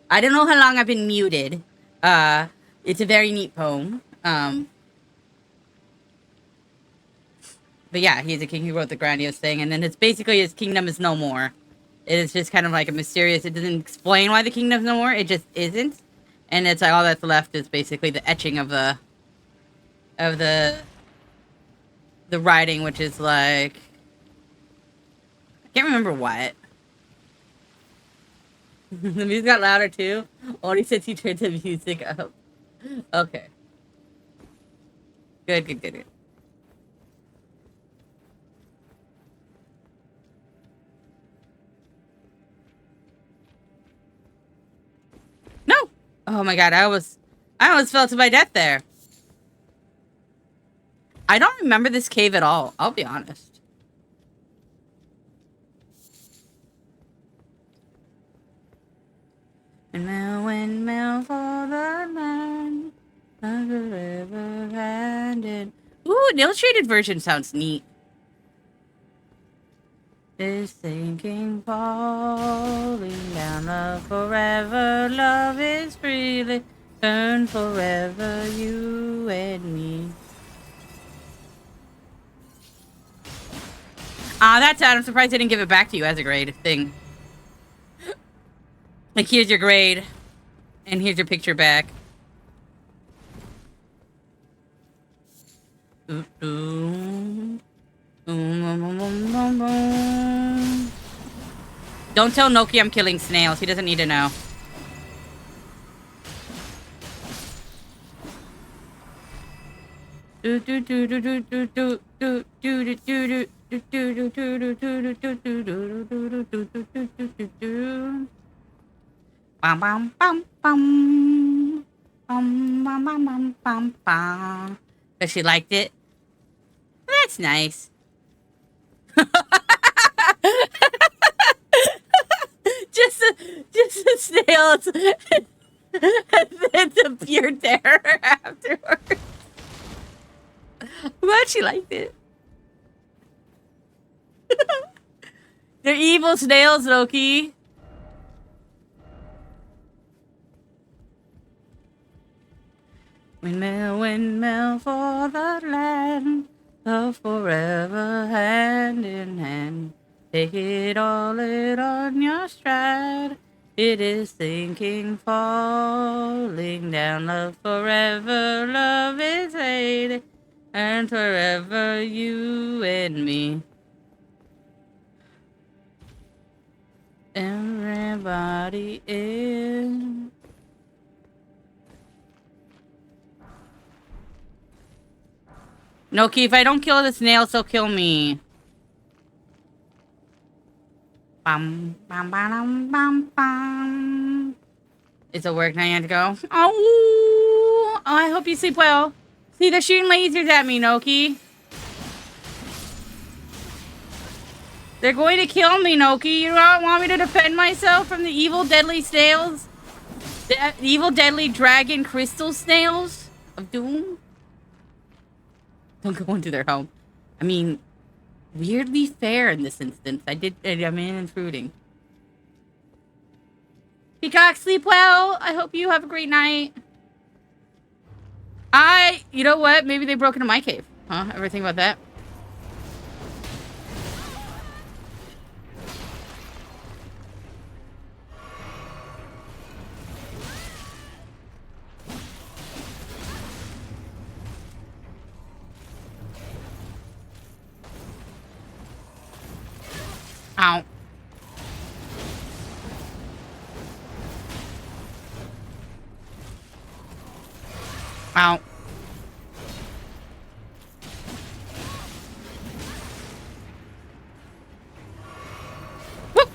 I don't know how long I've been muted. It's a very neat poem. But yeah, he's a king who wrote the grandiose thing, and then it's basically his kingdom is no more. It is just kind of like a mysterious, it doesn't explain why the kingdom's no more, it just isn't. And it's like all that's left is basically the etching of the writing, which is like, I can't remember what. The music got louder too. Only since he turned the music up. Okay. Good. No! Oh my god, I almost fell to my death there. I don't remember this cave at all, I'll be honest. And windmill for the land of the river landed. Ooh, an illustrated version sounds neat. This sinking, falling down, love forever, love is freely earned forever, you and me. Ah, that's sad. I'm surprised I didn't give it back to you as a grade thing. Like, here's your grade, and here's your picture back. Don't tell Noki I'm killing snails. He doesn't need to know. Bum bum bum bum. Bum bum bum bum bum bum. Does she liked it? That's nice. just the snails and then the pure terror afterwards. I'm glad she liked it. They're evil snails, Loki. Windmill, windmill for the land of forever, hand in hand. Take it all it on your stride. It is sinking, falling down. Love forever, love is fading, and forever you and me. Everybody in. Noki, if I don't kill the snails, they'll kill me. Bum, bum, bum, bum, bum. It's a work, now you have to go. Oh, I hope you sleep well. See, they're shooting lasers at me, Noki. They're going to kill me, Noki. You don't want me to defend myself from the evil, deadly snails? The evil, deadly dragon crystal snails of doom? Don't go into their home. I mean, weirdly fair in this instance. I'm intruding. Peacock, sleep well. I hope you have a great night. You know what? Maybe they broke into my cave. Huh? Ever think about that? Ow. Ow. Whoop.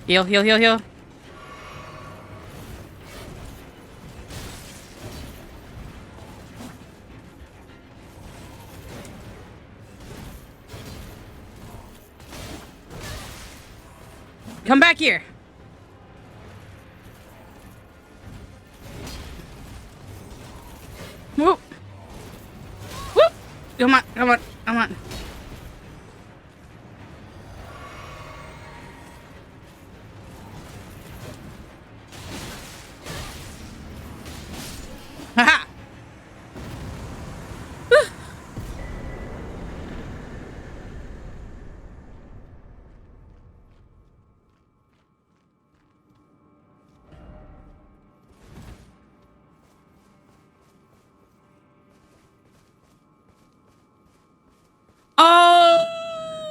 Heal, heal, heal, heal. Come back here. Whoop. Whoop. Come on, come on, come on. Haha.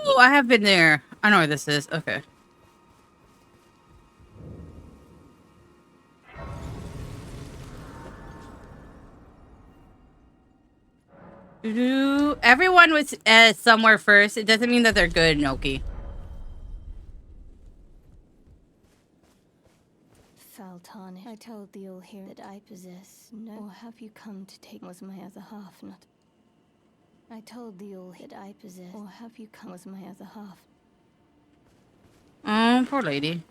Oh, I have been there. I know where this is. Okay. Everyone was somewhere first. It doesn't mean that they're good, Noki. Faltani, I told the all here that I possess no. Or have you come to take was my other half, not? I told the all that I possess. Or have you come was my other half? Oh, poor lady.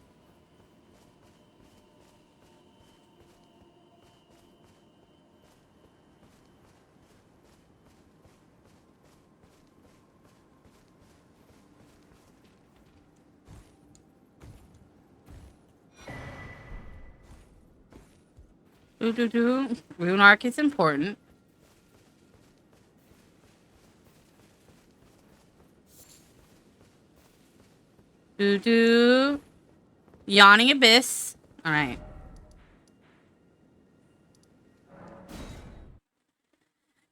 Rune Arc is important. Yawning Abyss. Alright.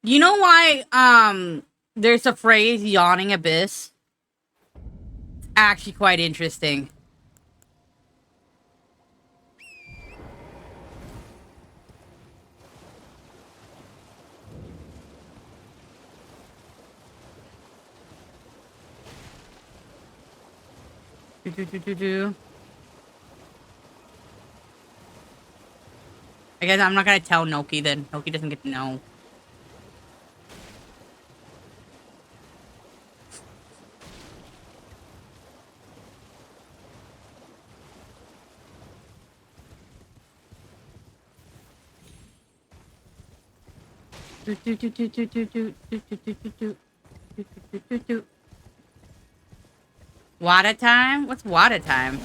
You know why, there's a phrase, Yawning Abyss? It's actually quite interesting. I guess I'm not gonna tell Noki then. Noki doesn't get to know. Water time? What's water time?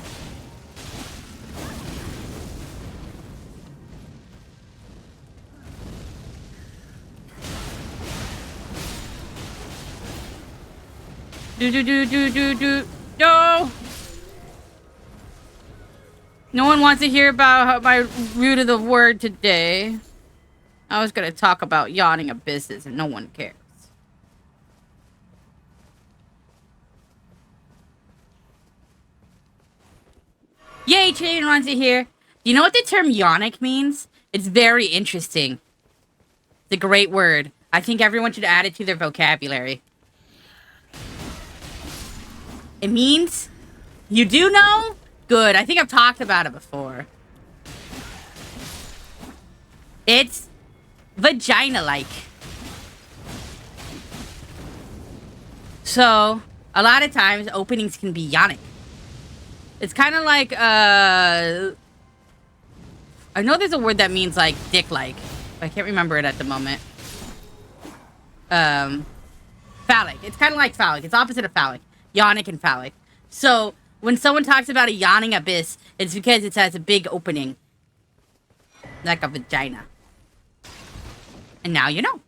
No! No one wants to hear about my root of the word today. I was gonna talk about yawning abysses and no one cares. Yay, Chain wants to hear. Do you know what the term yawnic means? It's very interesting. It's a great word. I think everyone should add it to their vocabulary. It means... You do know? Good. I think I've talked about it before. It's vagina-like. So, a lot of times, openings can be yawning. It's kind of like, I know there's a word that means, like, dick-like. I can't remember it at the moment. Phallic. It's kind of like phallic. It's opposite of phallic. Yawnic and phallic. So, when someone talks about a yawning abyss, it's because it has a big opening. Like a vagina. And now you know.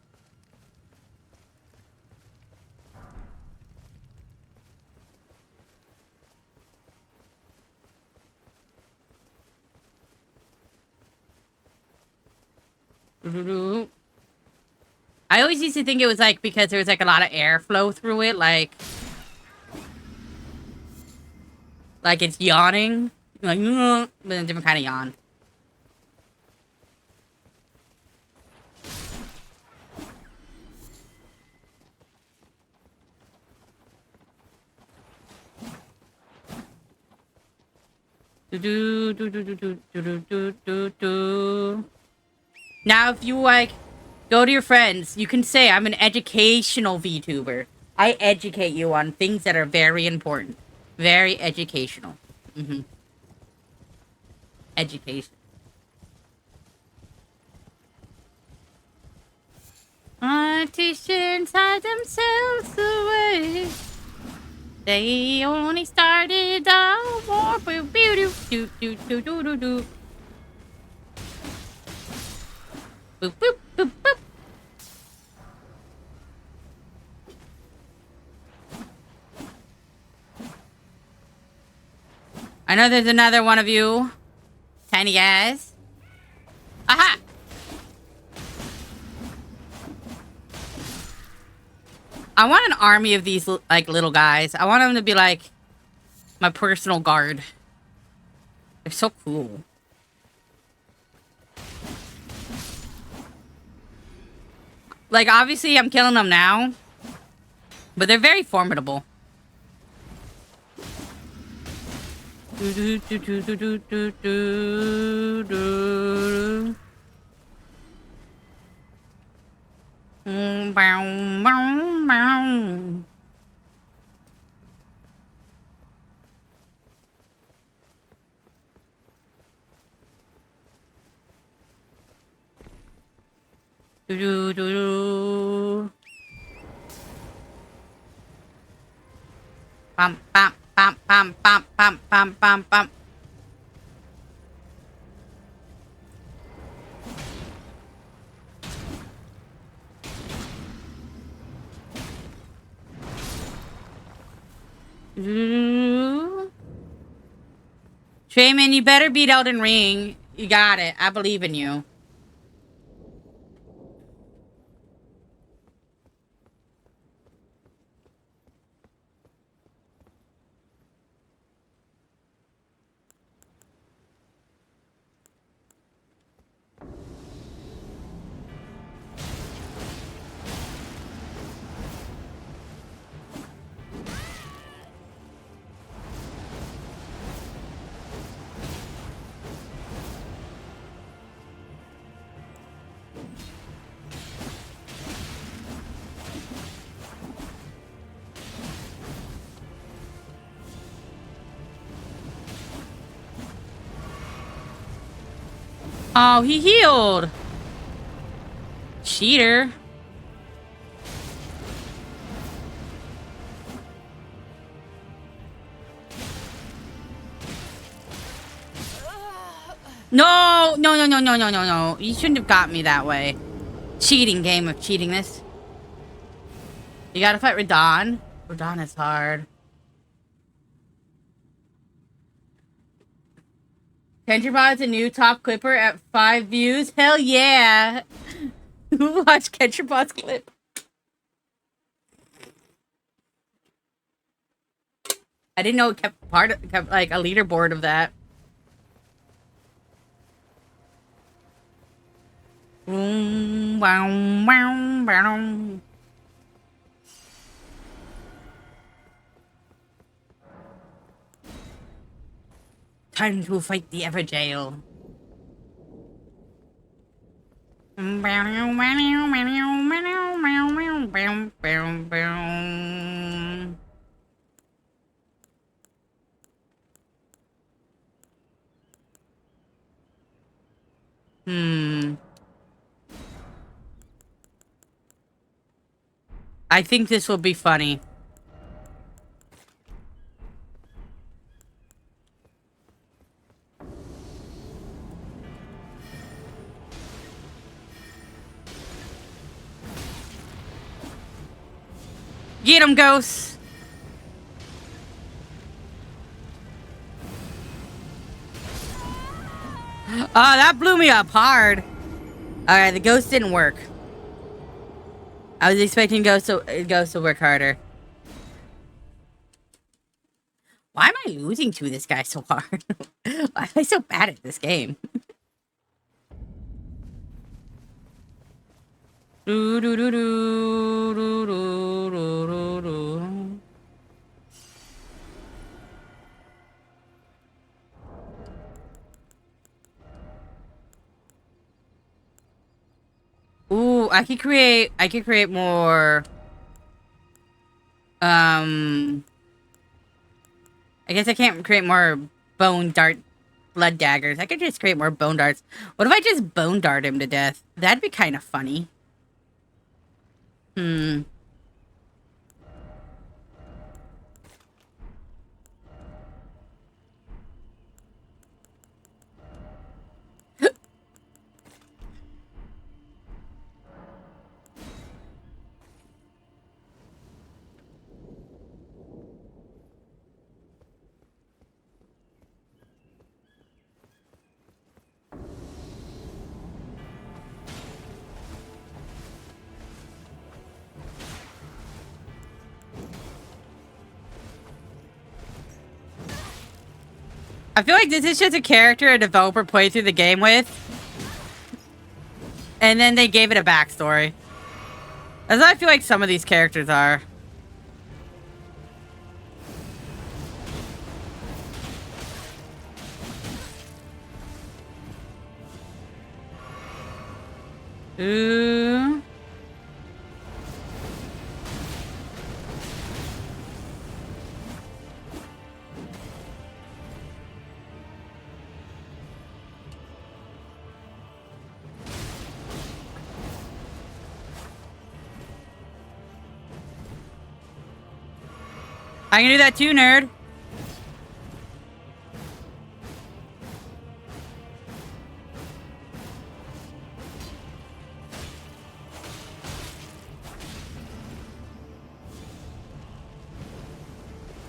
I always used to think it was like because there was like a lot of airflow through it, like it's yawning, like but a different kind of yawn. Now, if you like go to your friends, you can say I'm an educational VTuber. I educate you on things that are very important, very educational. Mm-hmm. Education. Artisans hide themselves away. They only started the war for beauty. Do do do do do do. Boop boop boop boop. I know there's another one of you, tiny guys. Aha! I want an army of these like little guys. I want them to be like my personal guard. They're so cool. Like obviously I'm killing them now, but they're very formidable. Do, do, do, do, do, do, do, do, do. Bow, bow, bow. Do, do, do, do. Bum, bum, bum, bum, bum, bum, bum, bum, bum. Trayman, you better beat Elden Ring. You got it. I believe in you. Oh, he healed. Cheater. No, no, no, no, no, no, no, no. You shouldn't have got me that way. Cheating game of cheatingness. You gotta fight Radon. Radon is hard. KentraBot's a new top clipper at 5 views. Hell yeah. Who watched KentraBot's clip? I didn't know it kept like a leaderboard of that. Wow, wow, wow. Time to fight the Everjail. I think this will be funny. Get him, Ghost! Oh, that blew me up hard. Alright, the ghost didn't work. I was expecting Ghost to work harder. Why am I losing to this guy so hard? Why am I so bad at this game? Do, do, do, do, do, do, do, do. Ooh, I could create more. I guess I can't create more bone dart blood daggers. I could just create more bone darts. What if I just bone dart him to death? That'd be kind of funny. Hmm. I feel like this is just a character a developer played through the game with. And then they gave it a backstory. That's what I feel like some of these characters are. Ooh. I can do that too, nerd.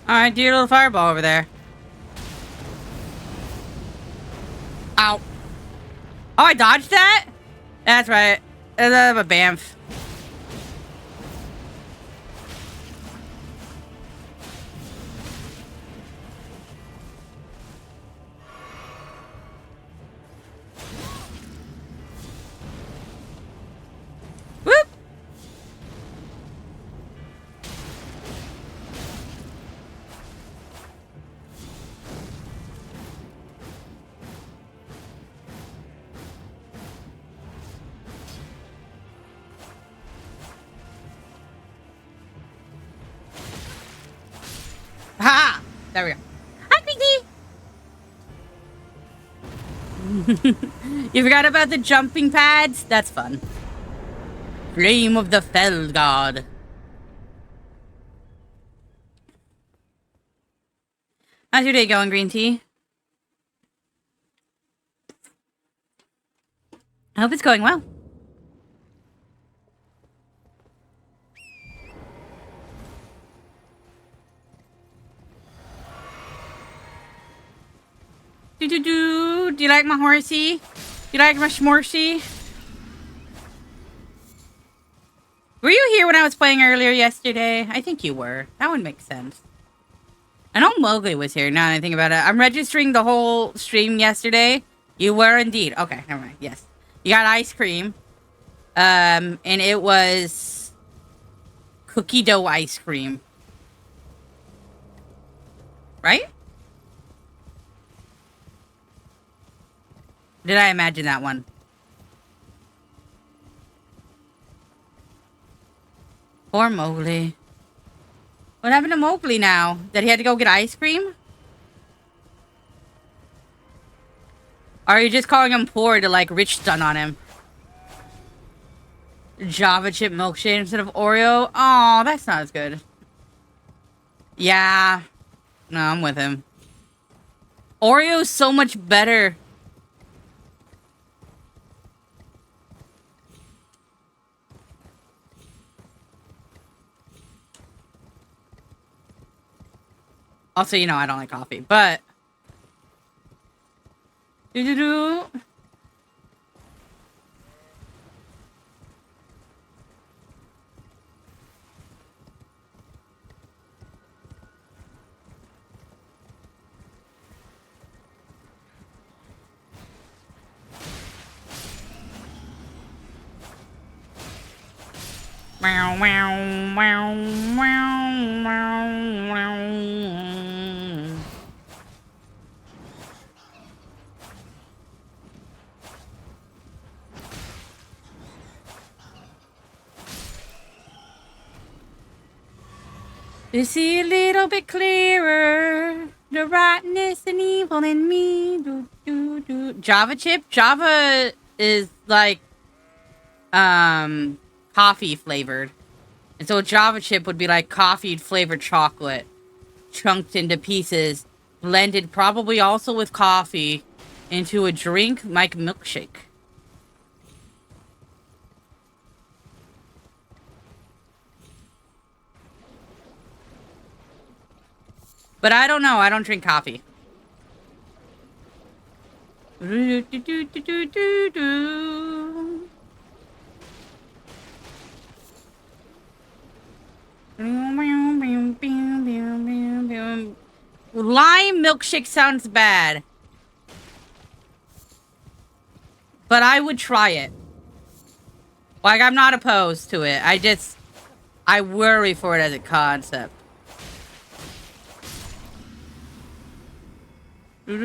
Alright, do your little fireball over there. Ow. Oh, I dodged that? That's right. I'm a bamf. Whoop! Ha! There we go. Hi, Quincy! You forgot about the jumping pads? That's fun. Flame of the Fell God. How's your day going, Green Tea? I hope it's going well. Do you like my horsey? Do you like my schmorsey? Were you here when I was playing earlier yesterday? I think you were. That would make sense. I know Mowgli was here, now that I think about it. I'm registering the whole stream yesterday. You were indeed. Okay, never mind. Yes. You got ice cream. And it was cookie dough ice cream. Right? Did I imagine that one? Poor Mowgli. What happened to Mowgli now? That he had to go get ice cream? Or are you just calling him poor to like rich stun on him? Java chip milkshake instead of Oreo? Oh, that's not as good. Yeah. No, I'm with him. Oreo's so much better. Also, you know, I don't like coffee, but... Do-do-do. Meow, meow, meow, meow, meow, meow. You see a little bit clearer. The rottenness and evil in me. Do, do, do. Java chip? Java is like coffee flavored. And so a Java chip would be like coffee flavored chocolate, chunked into pieces, blended probably also with coffee into a drink like milkshake. But I don't know. I don't drink coffee. Do, do, do, do, do, do, do. Lime milkshake sounds bad. But I would try it. Like, I'm not opposed to it. I worry for it as a concept. Do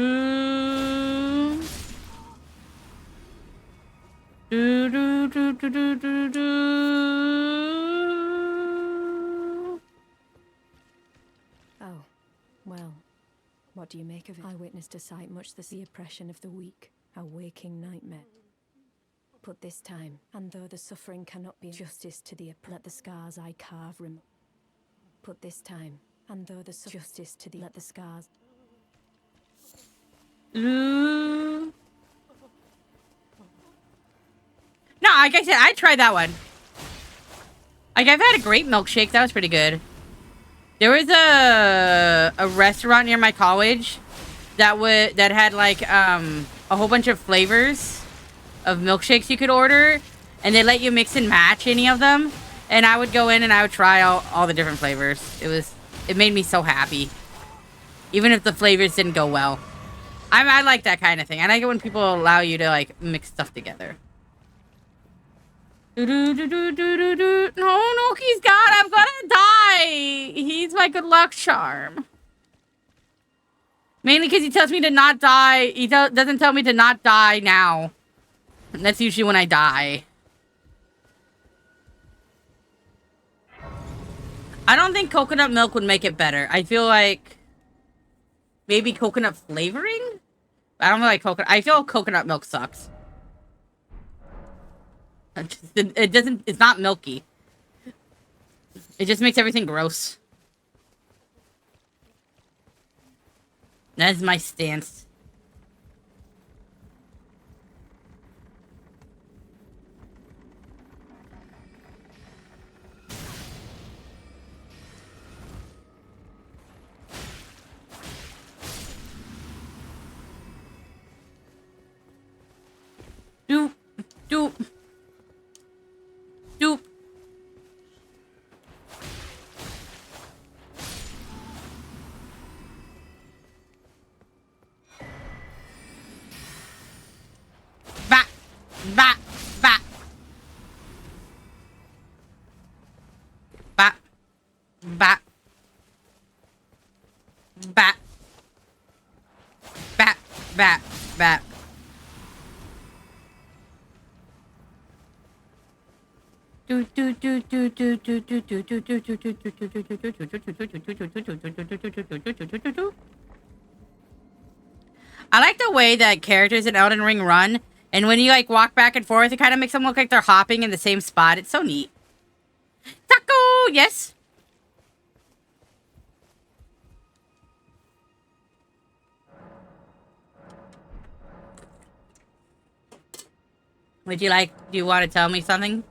do do do do do do do. Oh, well, what do you make of it? I witnessed a sight much the oppression of the weak, a waking nightmare. But this time, and though the suffering cannot be justice to the let the scars I carve But this time, and though the justice to the let the scars. No, like I said, I tried that one. Like, I've had a great milkshake. That was pretty good. There was a restaurant near my college that had like a whole bunch of flavors of milkshakes you could order, and they let you mix and match any of them. And I would go in and I would try all the different flavors. It made me so happy, even if the flavors didn't go well. I like that kind of thing. I like it when people allow you to like mix stuff together. No, Noki's God, I'm gonna die. He's my good luck charm. Mainly because he tells me to not die. He doesn't tell me to not die now. And that's usually when I die. I don't think coconut milk would make it better. I feel like maybe coconut flavoring? I don't like coconut. I feel coconut milk sucks. It's not milky. It just makes everything gross. That is my stance. Doop, doop, doop. Bat, bat, bat. Bat, bat. Bat. Bat, bat, bat. I like the way that characters in Elden Ring run, and when you like walk back and forth, it kind of makes them look like they're hopping in the same spot. It's so neat. Taco, yes. Do you want to tell me something?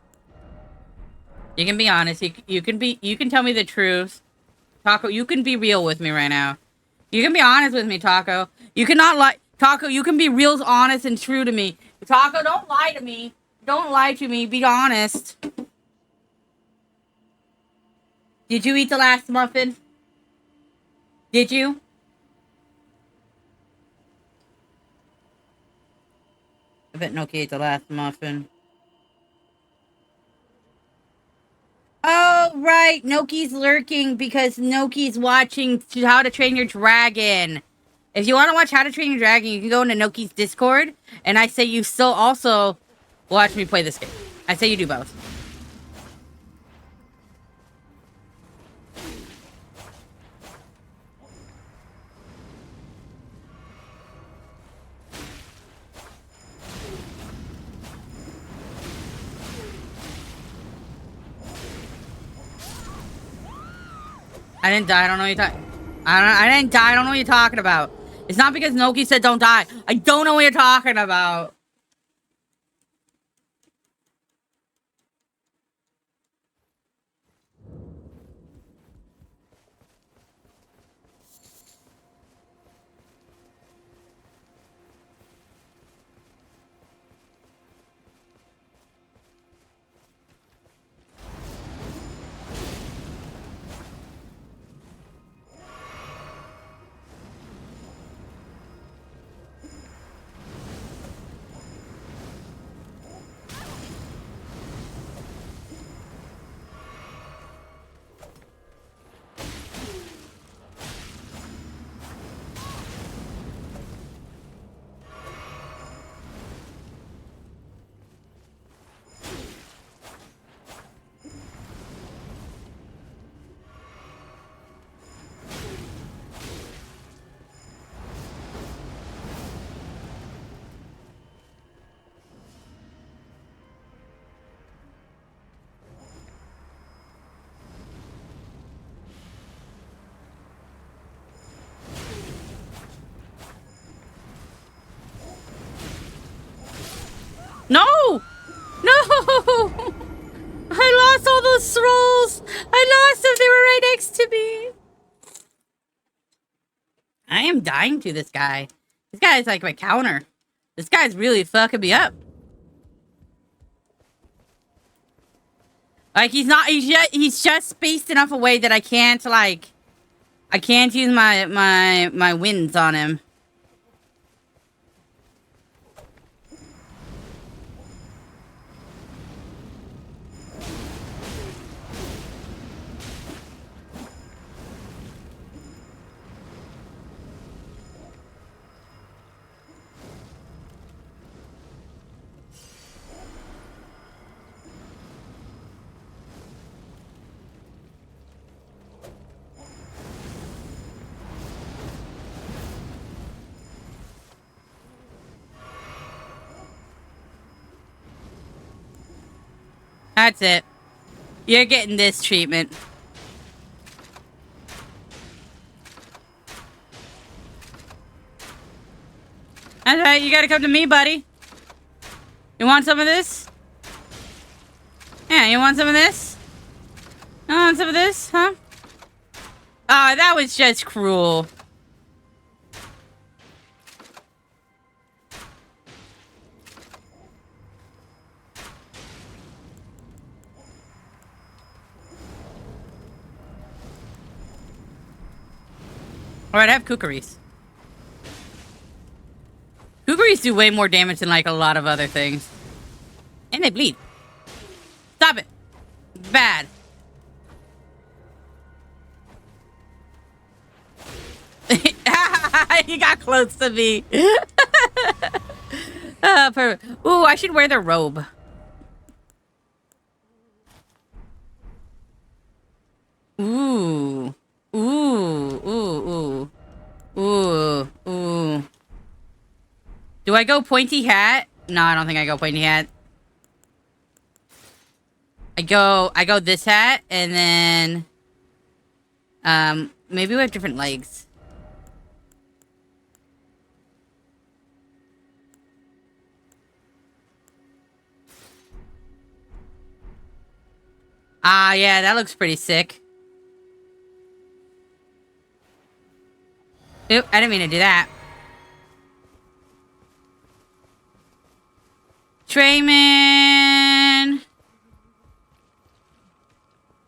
You can be honest. You can tell me the truth. Taco, you can be real with me right now. You can be honest with me, Taco. You cannot lie. Taco, you can be real honest and true to me. Taco, don't lie to me. Don't lie to me. Be honest. Did you eat the last muffin? Did you? I bet Noki ate the last muffin. Oh, right. Noki's lurking because Noki's watching How to Train Your Dragon. If you want to watch How to Train Your Dragon, you can go into Noki's Discord. And I say you still also watch me play this game. I say you do both. I didn't die. I don't know what you're talking. I didn't die. I don't know what you're talking about. It's not because Noki said don't die. I don't know what you're talking about. No! No! I lost all those scrolls! I lost them! They were right next to me! I am dying to this guy. This guy's like my counter. This guy's really fucking me up. Like, he's just spaced enough away that I can't, like... I can't use my winds on him. That's it. You're getting this treatment. That's right, you gotta come to me, buddy. You want some of this? Yeah, you want some of this? You want some of this, huh? Ah, that was just cruel. Alright, I have kookaries. Kookaries do way more damage than, like, a lot of other things. And they bleed. Stop it. Bad. He got close to me. Perfect. Ooh, I should wear the robe. Ooh. Ooh. Ooh. Ooh. Ooh. Ooh. Do I go pointy hat? No, I don't think I go pointy hat. I go this hat, and then... maybe we have different legs. Ah, yeah, that looks pretty sick. Oop, I didn't mean to do that. Trayman!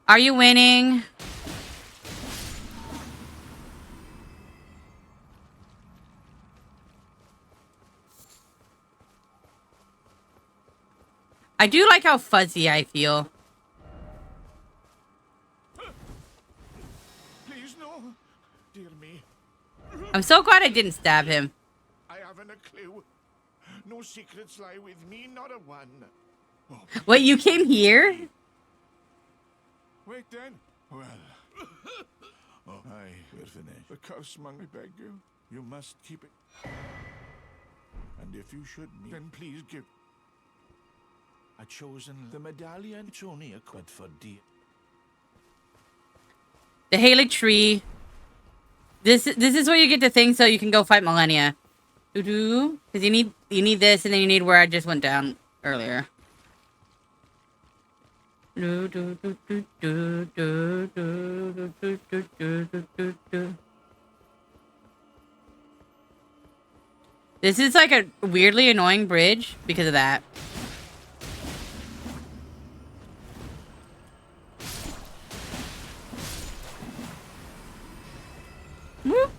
Are you winning? I do like how fuzzy I feel. Please, no. Dear me. I'm so glad I didn't stab him. I haven't a clue. No secrets lie with me, not a one. Oh, What, you came here? wait then. Well. Oh, we're finished. The curse among, I beg you. You must keep it. And if you should need, then please give. I've chosen the medallion. It's only a quid for dear. The Haley tree. This is where you get the thing so you can go fight Millennia. Because you need this and then you need where I just went down earlier. This is like a weirdly annoying bridge because of that. Whoop.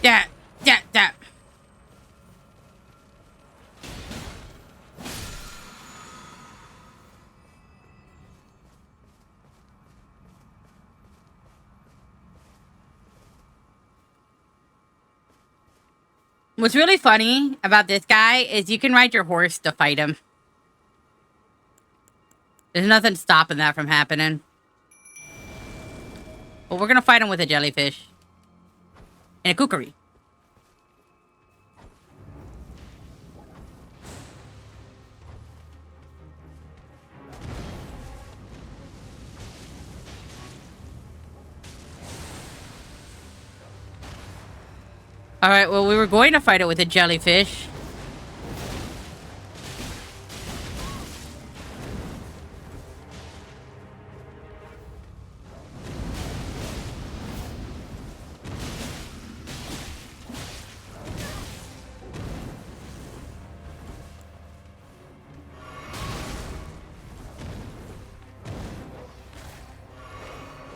Yeah. What's really funny about this guy is you can ride your horse to fight him. There's nothing stopping that from happening. But we're gonna fight him with a jellyfish. And a kukri. Alright, well, we were going to fight it with a jellyfish.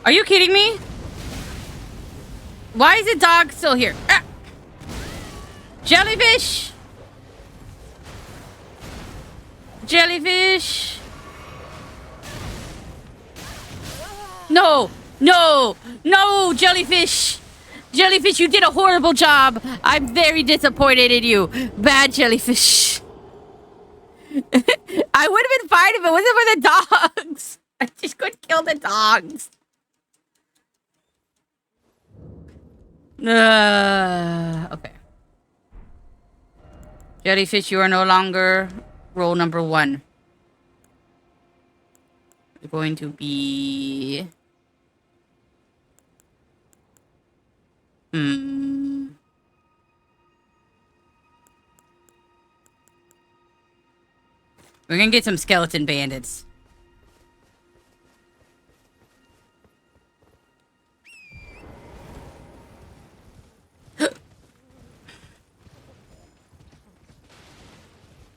Are you kidding me? Why is the dog still here? Ah! Jellyfish! Jellyfish! No! No! No, jellyfish! Jellyfish, you did a horrible job! I'm very disappointed in you! Bad jellyfish! I would have been fine if it wasn't for the dogs! I just couldn't kill the dogs. Okay. Jellyfish, you are no longer role number 1. You're going to be... We're gonna get some skeleton bandits.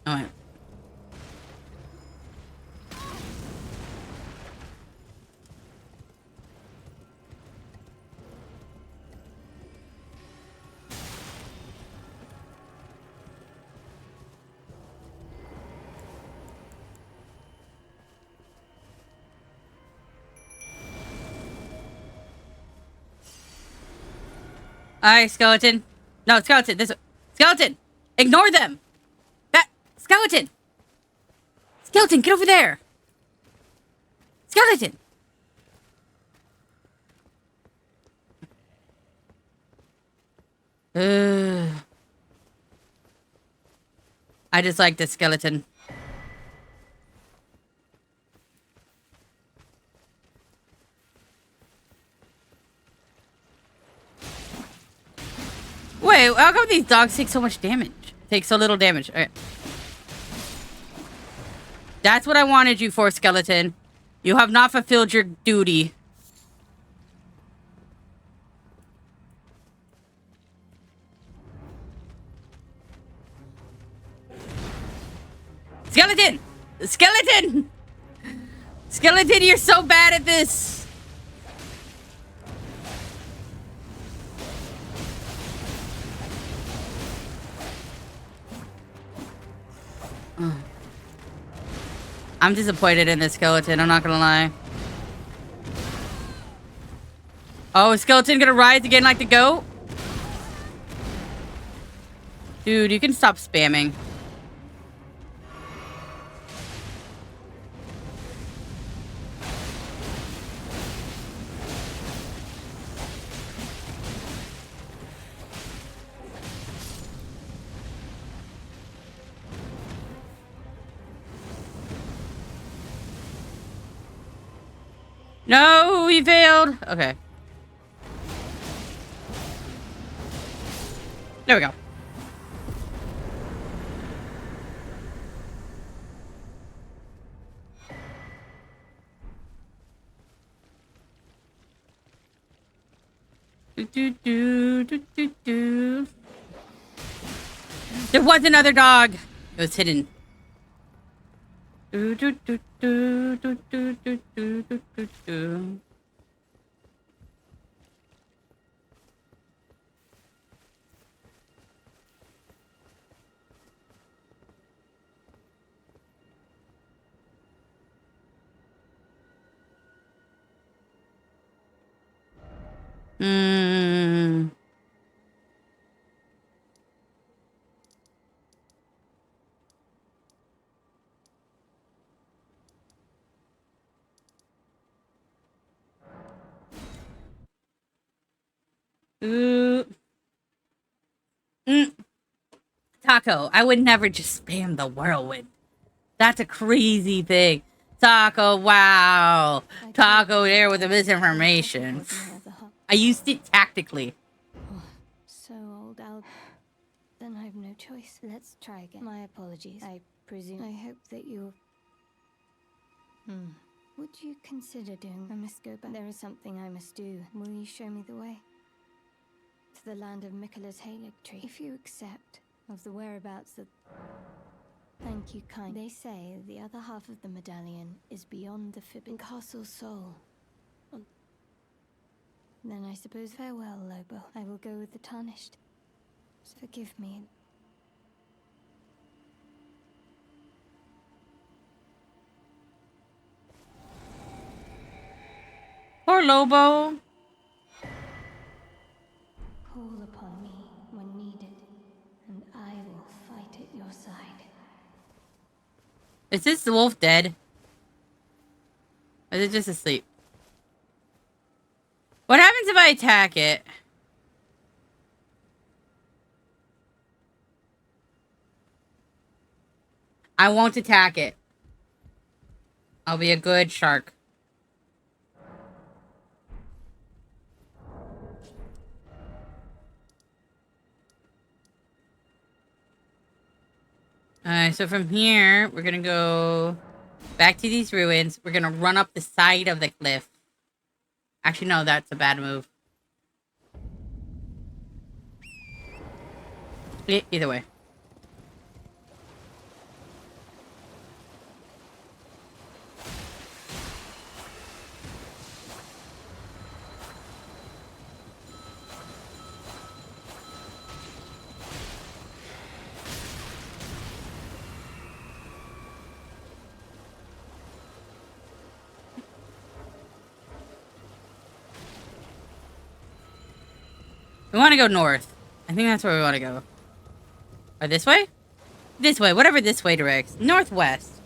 Alright. Alright, skeleton. No, skeleton. This skeleton. Ignore them. That skeleton. Skeleton, get over there. Skeleton. I just like the skeleton. Wait, how come these dogs take so much damage? Take so little damage. All right. That's what I wanted you for, skeleton. You have not fulfilled your duty. Skeleton! Skeleton! Skeleton, you're so bad at this! I'm disappointed in this skeleton, I'm not gonna lie. Oh, is skeleton gonna rise again like the goat? Dude, you can stop spamming. No, we failed. Okay. There we go. There was another dog. It was hidden. Mm. Ooh. Mm. Taco, I would never just spam the whirlwind. That's a crazy thing. Taco, wow. Taco there with the misinformation. I used it tactically. Oh, so old, then I've no choice. Let's try again. My apologies. I presume. I hope that you're. Would you consider doing? I must go back. There is something I must do. Will you show me the way? To the land of Mikkela's Halig tree. If you accept of the whereabouts of. Thank you, kind. They say the other half of the medallion is beyond the Forbidden Castle soul. Then I suppose farewell, Lobo. I will go with the tarnished. Forgive me. Poor Lobo. Call upon me when needed, and I will fight at your side. Is this wolf dead? Or is it just asleep? What happens if I attack it? I won't attack it. I'll be a good shark. Alright, so from here, we're gonna go back to these ruins. We're gonna run up the side of the cliff. Actually, no, that's a bad move. Either way. We want to go north. I think that's where we want to go. Or this way? This way. Whatever this way directs. Northwest.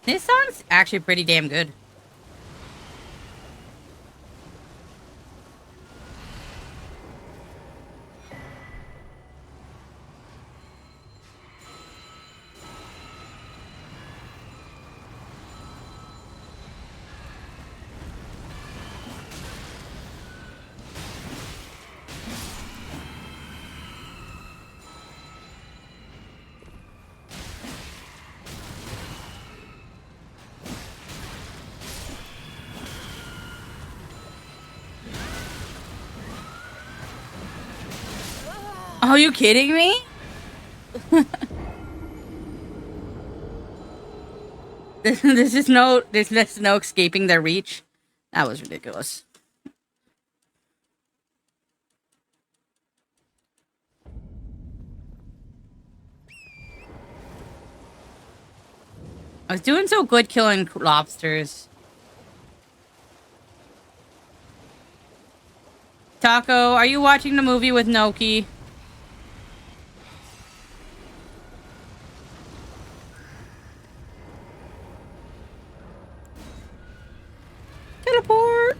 This song's actually pretty damn good. Are you kidding me? there's no escaping their reach. That was ridiculous. I was doing so good killing lobsters. Taco, are you watching the movie with Noki? Teleport!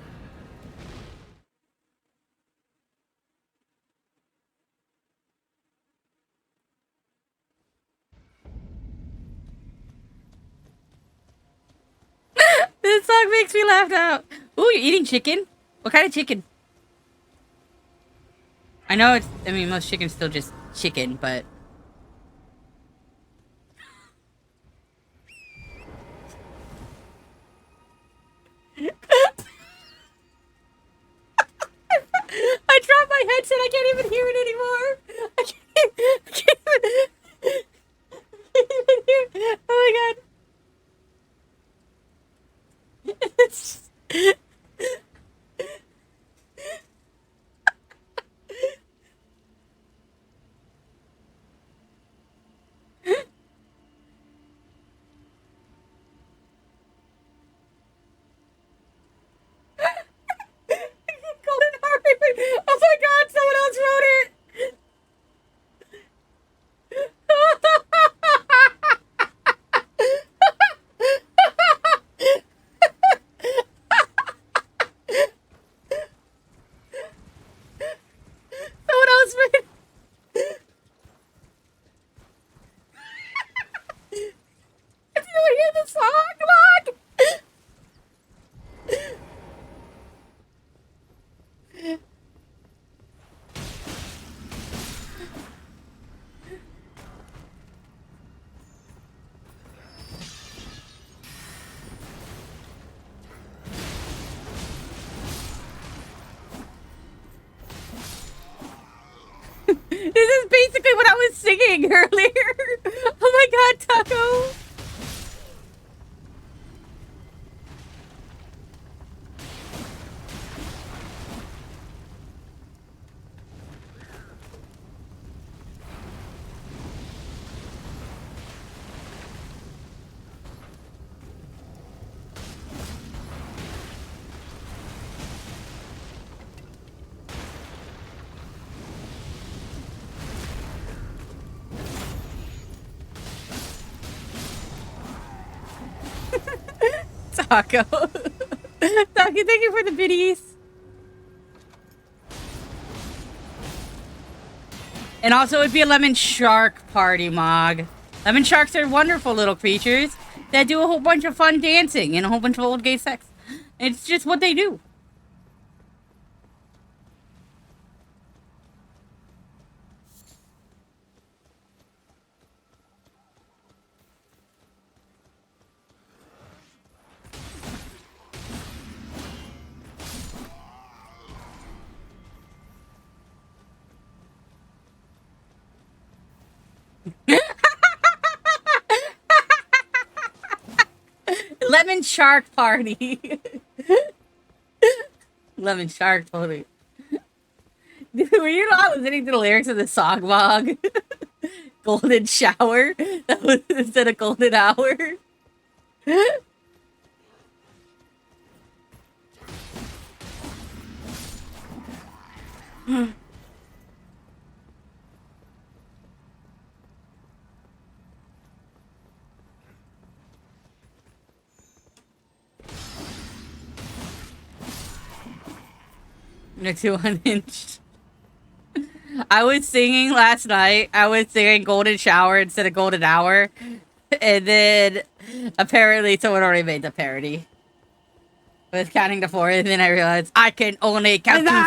makes me laugh out. Ooh, you're eating chicken? What kind of chicken? I know it's, I mean, most chicken's still just chicken, but... I dropped my headset, I can't even hear it anymore! I can't even hear. Oh my god. It's just... Golden Harvey. Oh my god, someone else wrote it! Someone else wrote it. If you hear the song, look! This is basically what I was singing earlier. Oh my god, Taco. Taco. Taco, thank you for the biddies. And also, it'd be a lemon shark party, Mog. Lemon sharks are wonderful little creatures that do a whole bunch of fun dancing and a whole bunch of old gay sex. It's just what they do. Lemon shark party. Lemon shark party. Dude, were you not listening to the lyrics of the song, Mog? Golden shower? That was instead of golden hour? Next to unhinged. I was singing last night. I was singing golden shower instead of golden hour. And then apparently someone already made the parody. I was counting to 4 and then I realized I can only count to 4.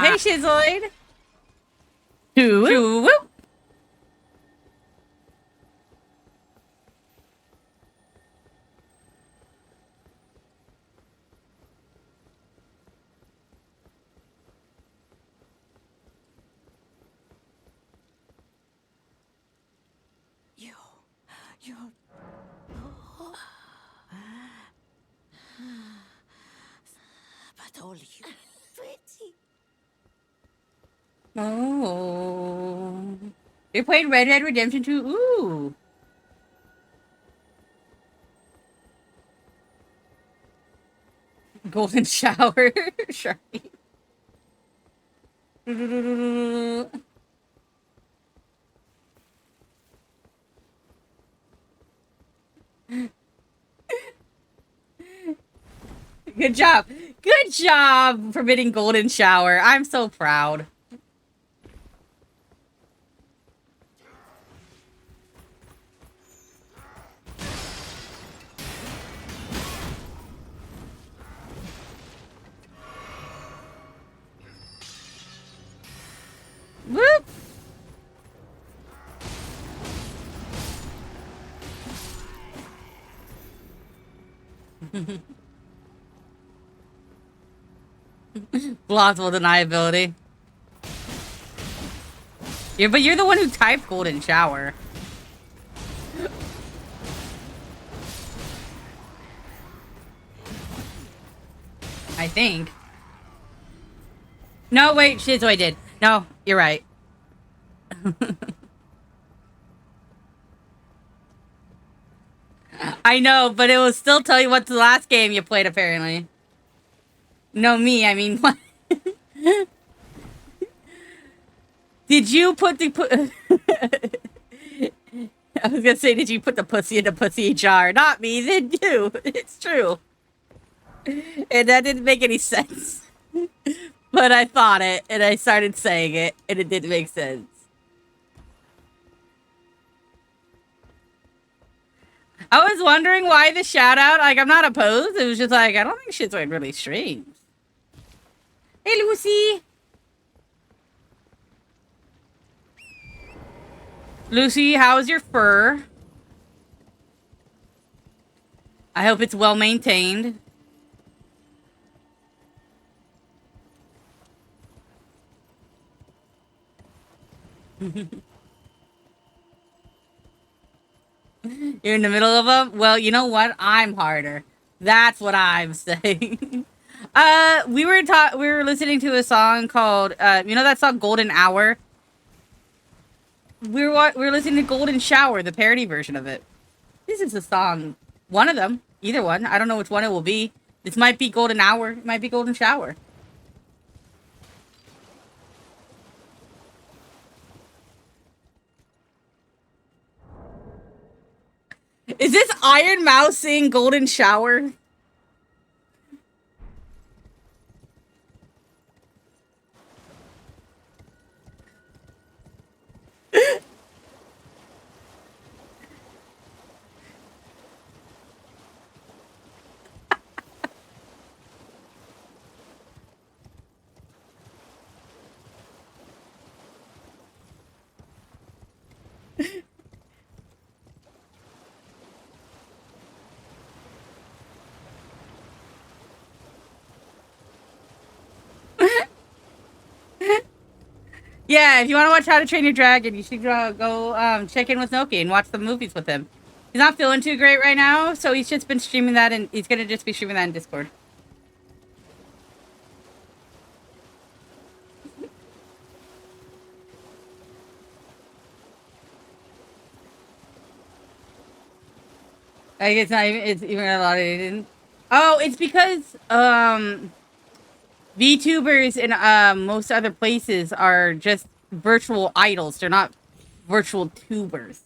Hey, Shizoid. 2. But only you. Pretty. Oh. You're playing Red Dead Redemption 2? Ooh. Golden shower. Sharpie. Good job. Good job forbidding golden shower. I'm so proud. Plausible deniability. Yeah, but you're the one who typed golden shower. I think. No, wait, Shizu, I did. No, you're right. I know, but it will still tell you what's the last game you played, apparently. No, me, I mean, what? Did you put the... I was gonna say, did you put the pussy in the pussy jar? Not me, then you. It's true. And that didn't make any sense. But I thought it, and I started saying it, and it didn't make sense. I was wondering why the shout out. Like, I'm not opposed. It was just like, I don't think shit's like really strange. Hey, Lucy. Lucy, how's your fur? I hope it's well maintained. You're in the middle of them? Well, you know what? I'm harder. That's what I'm saying. We were listening to a song called you know that song Golden Hour? We were listening to Golden Shower, the parody version of it. This is a song. One of them. Either one. I don't know which one it will be. This might be Golden Hour. It might be Golden Shower. Is this Iron Mouse saying Golden Shower? Yeah, if you want to watch How to Train Your Dragon, you should go check in with Noki and watch the movies with him. He's not feeling too great right now, so he's just been streaming that, and he's gonna just be streaming that in Discord. Like it's even a lot of Oh, it's because VTubers in most other places are just virtual idols. They're not virtual tubers.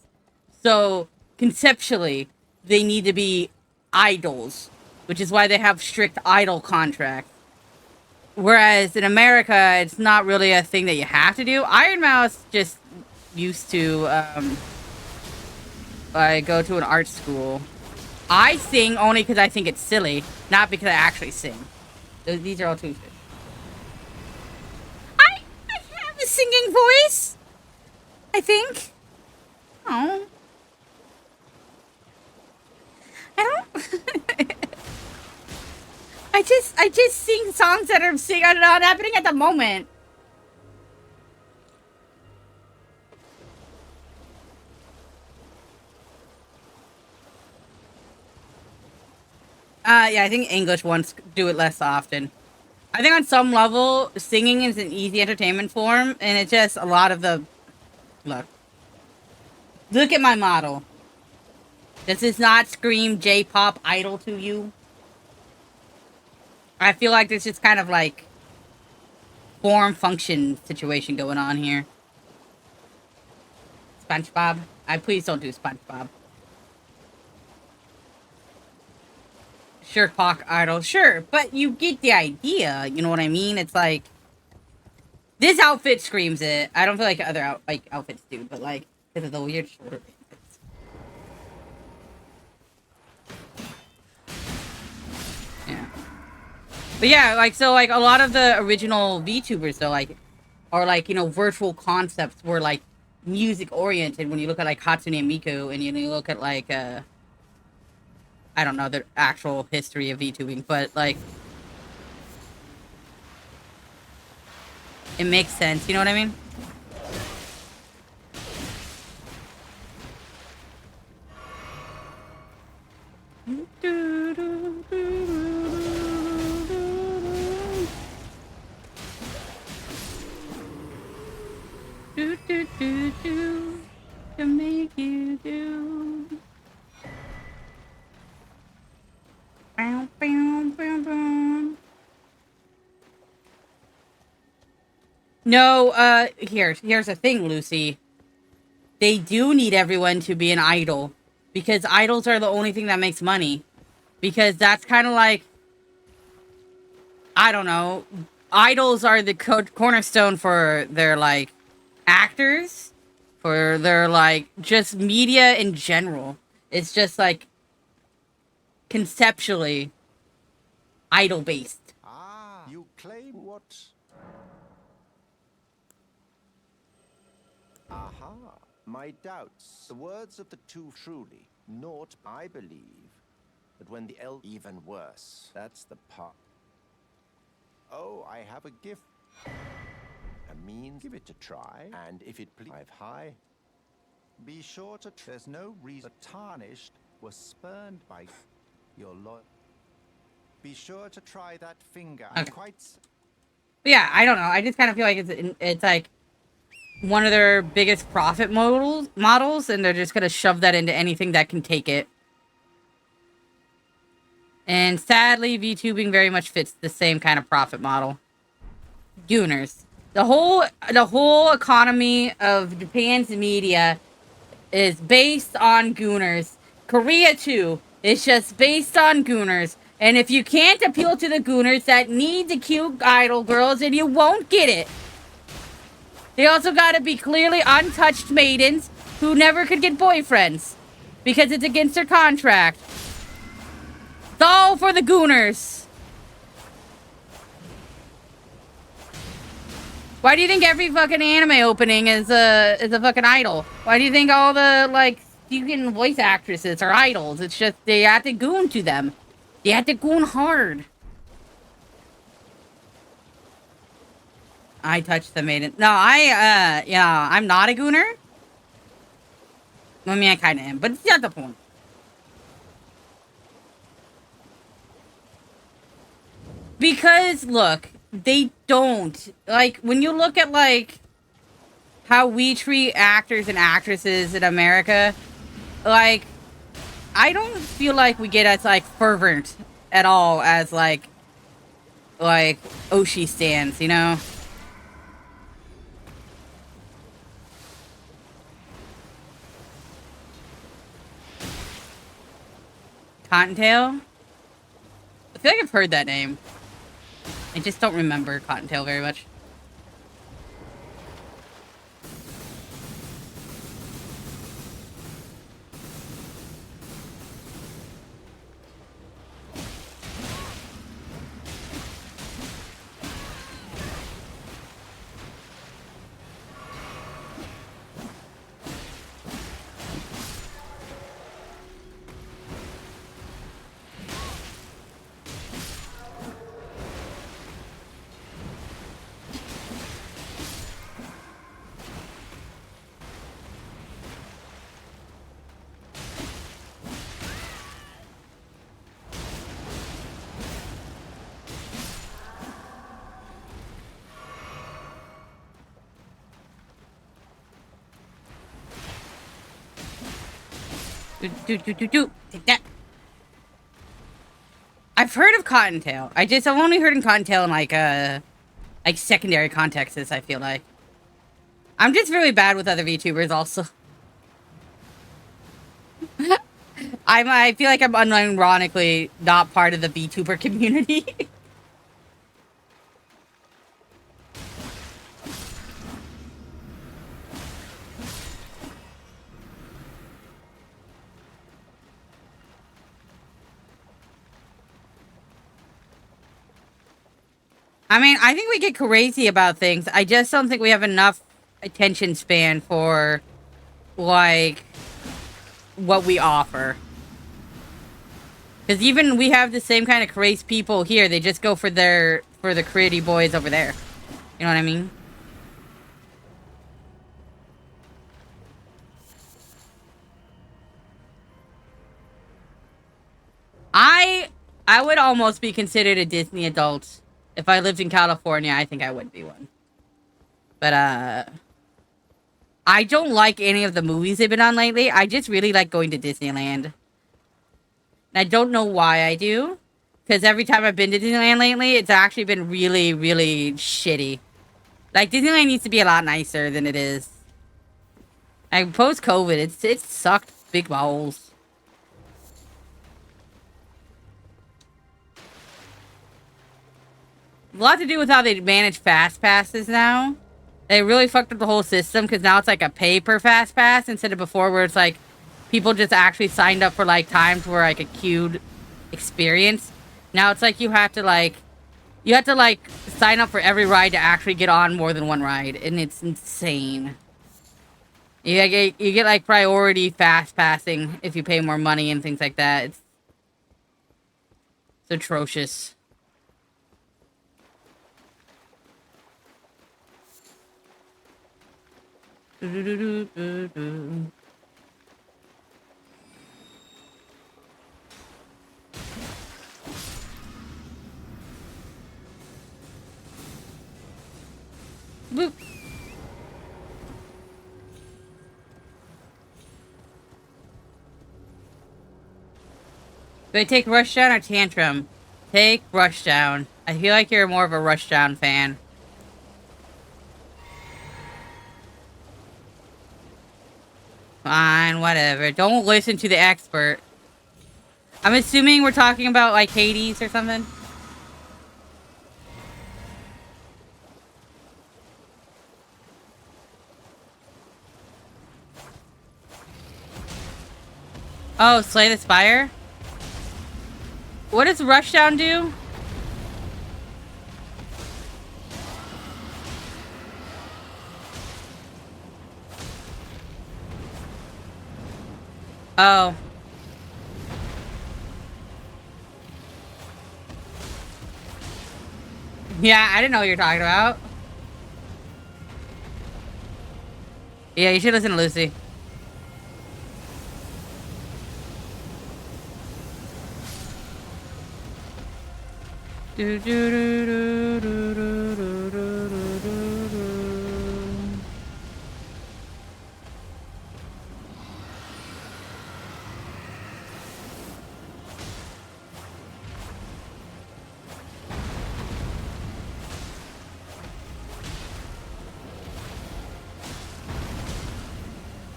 So conceptually, they need to be idols, which is why they have strict idol contracts. Whereas in America, it's not really a thing that you have to do. Iron Mouse just used to go to an art school. I sing only because I think it's silly, not because I actually sing. These are all two. I have a singing voice, I think. Oh. I don't... I just sing songs that are not happening at the moment. Yeah, I think English ones do it less often. I think on some level, singing is an easy entertainment form, and it's just a lot of the... Look at my model. Does this not scream J-pop idol to you? I feel like there's just kind of like form-function situation going on here. SpongeBob? Please don't do SpongeBob. Shirtpock idol. Sure, but you get the idea. You know what I mean? It's like... This outfit screams it. I don't feel like other outfits do, but like, because of the weird shoulder bands. Yeah. But yeah, like, so, like, a lot of the original VTubers, though, like, are, like, you know, virtual concepts were, like, music-oriented when you look at, like, Hatsune Miku, and you look at, like, I don't know the actual history of VTubing, but like it makes sense. You know what I mean? To make you do. Bow, bow, bow, bow. No, here's the thing, Lucy. They do need everyone to be an idol. Because idols are the only thing that makes money. Because that's kind of like, I don't know, idols are the cornerstone for their, like, actors. For their, like, just media in general. It's just, like, conceptually idol-based. Ah, you claim what? Aha, my doubts. The words of the two truly, naught I believe. But when the even worse, that's the part. Oh, I have a gift. A means, give it a try, and if it please, high. Be sure to. There's no reason. Tarnished was spurned by your Lord. Be sure to try that finger. Okay. I'm quite. But yeah, I don't know. I just kind of feel like it's like one of their biggest profit models, and they're just gonna shove that into anything that can take it. And sadly, VTubing very much fits the same kind of profit model. Gooners. The whole economy of Japan's media is based on gooners. Korea too. It's just based on gooners. And if you can't appeal to the gooners that need the cute idol girls, then you won't get it. They also gotta be clearly untouched maidens who never could get boyfriends. Because it's against their contract. It's all for the gooners. Why do you think every fucking anime opening is a fucking idol? Why do you think all the, like, fucking voice actresses are idols? It's just they have to goon to them. They have to goon hard. I touched the maiden. No, yeah, I'm not a gooner. I mean, I kind of am, but it's not the point. Because, look, they don't. Like, when you look at, like, how we treat actors and actresses in America, like, I don't feel like we get as, like, fervent at all as, like Oshi stands, you know? Cottontail? I feel like I've heard that name. I just don't remember Cottontail very much. Take that. I've heard of Cottontail. I've only heard in Cottontail in like secondary contexts, I feel like. I'm just really bad with other VTubers also. I feel like I'm unironically not part of the VTuber community. I mean, I think we get crazy about things. I just don't think we have enough attention span for, like, what we offer. Because even we have the same kind of crazy people here. They just go for the pretty boys over there. You know what I mean? I would almost be considered a Disney adult. If I lived in California, I think I would be one. But, I don't like any of the movies they've been on lately. I just really like going to Disneyland. And I don't know why I do. Because every time I've been to Disneyland lately, it's actually been really, really shitty. Like, Disneyland needs to be a lot nicer than it is. Like, post-COVID, it's sucked big balls. A lot to do with how they manage fast passes now. They really fucked up the whole system because now it's like a pay per fast pass instead of before where it's like people just actually signed up for like times for like a queued experience. Now it's like you have to like sign up for every ride to actually get on more than one ride, and it's insane. You get like priority fast passing if you pay more money and things like that. It's atrocious. Boop. Do I take Rushdown or Tantrum? Take Rushdown. I feel like you're more of a Rushdown fan. Fine, whatever. Don't listen to the expert. I'm assuming we're talking about like Hades or something. Oh, Slay the Spire? What does Rushdown do? Oh. Yeah, I didn't know what you're talking about. Yeah, you should listen to Lucy. Do, do, do, do, do, do, do, do, do, do.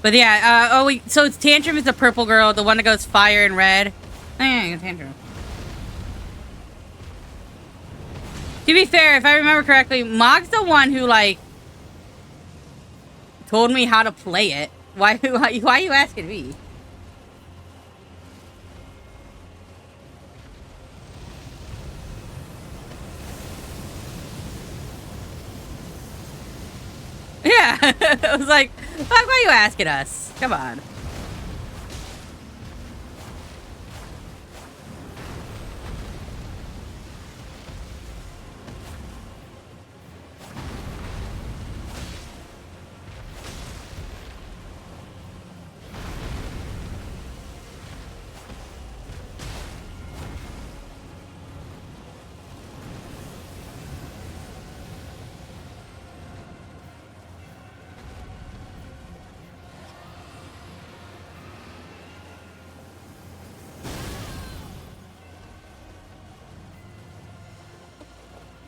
But yeah, so it's Tantrum is the purple girl, the one that goes fire and red. Oh yeah, Tantrum. To be fair, if I remember correctly, Mog's the one who, like, told me how to play it. Why are you asking me? Yeah, I was like, why are you asking us? Come on.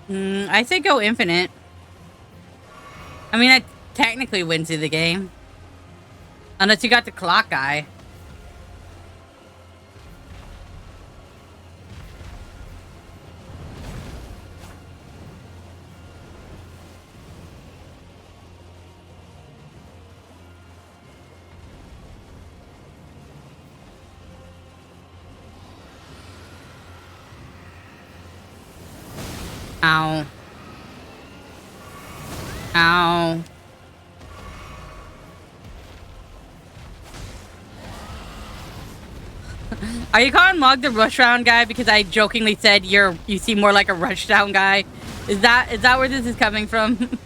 I say go infinite. I mean, that technically wins you the game. Unless you got the clock guy. Ow. Ow. Are you calling Mog the Rushdown guy because I jokingly said you seem more like a Rushdown guy? Is that where this is coming from?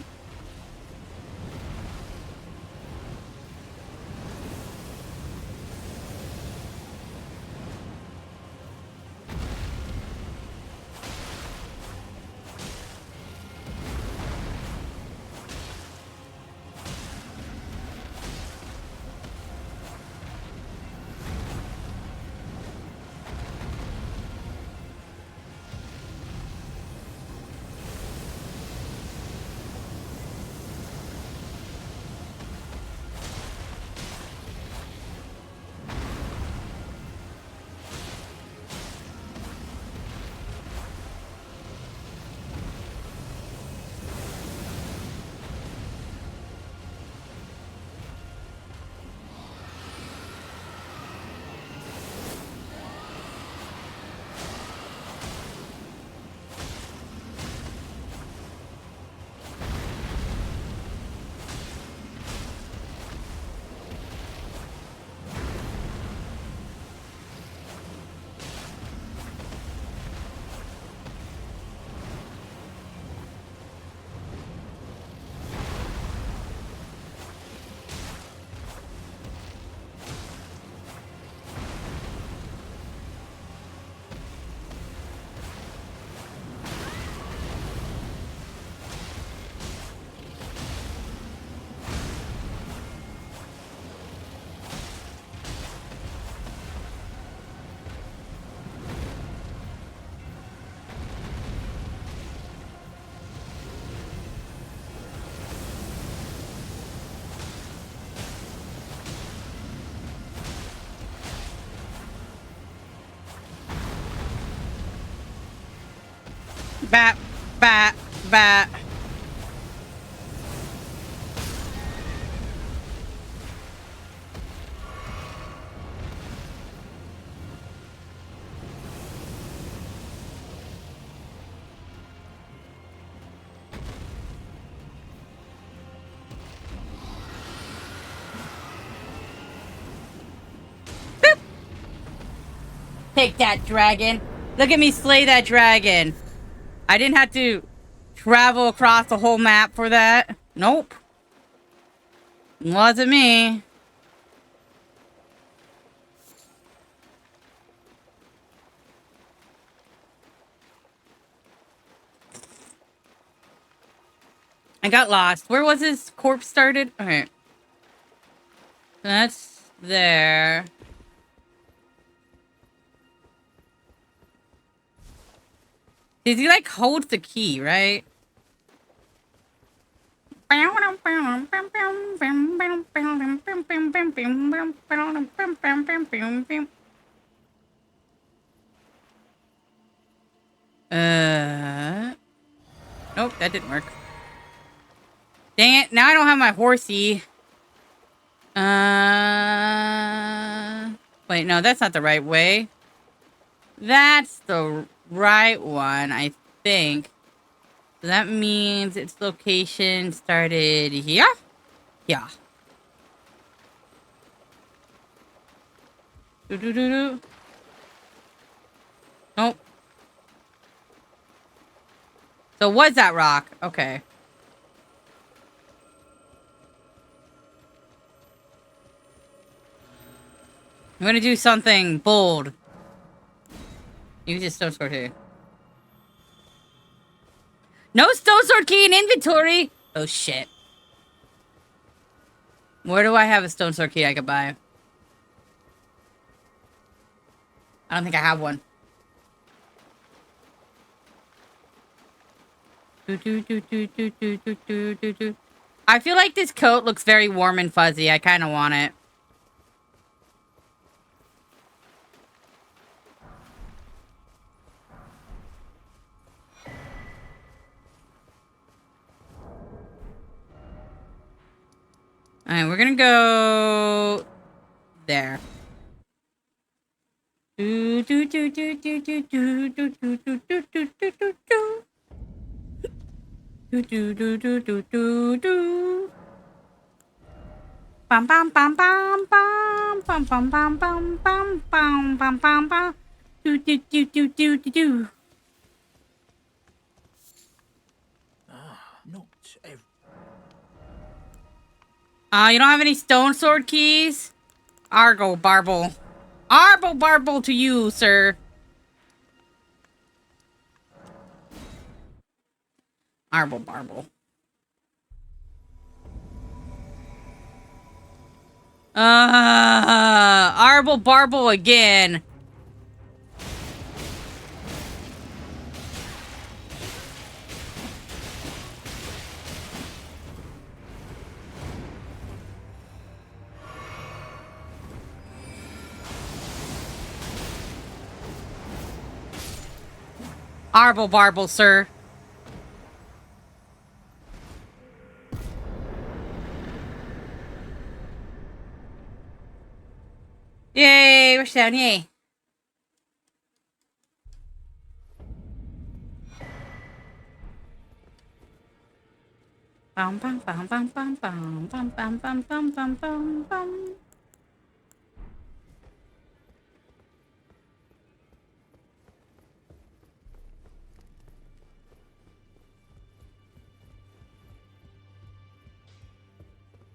Bat, bat, bat. Take that, dragon. Look at me slay that dragon. I didn't have to travel across the whole map for that. Nope. Wasn't me. I got lost. Where was his corpse started? Okay. That's there. Does he like hold the key, right? Nope, that didn't work. Dang it, now I don't have my horsey. Wait, no, that's not the right way. That's the right one, I think. So that means its location started here? Yeah. Do-do-do-do. Nope. So was that rock? Okay. I'm gonna do something bold. Use your stone sword here. No stone sword key in inventory! Oh shit. Where do I have a stone sword key I could buy? I don't think I have one. I feel like this coat looks very warm and fuzzy. I kind of want it. Alright, we're gonna go there. Bum bum bum bum bum bum bum bum bum bum bum bum bum bum. Do do do do do do do. Not You don't have any stone sword keys? Argo barble. Arbo barble to you, sir. Arble barble. Arble barble again. Arble barble, sir. Yay, we're down, yay. Bum bum bum bum bum bum bum bum bum bum bum bum bum.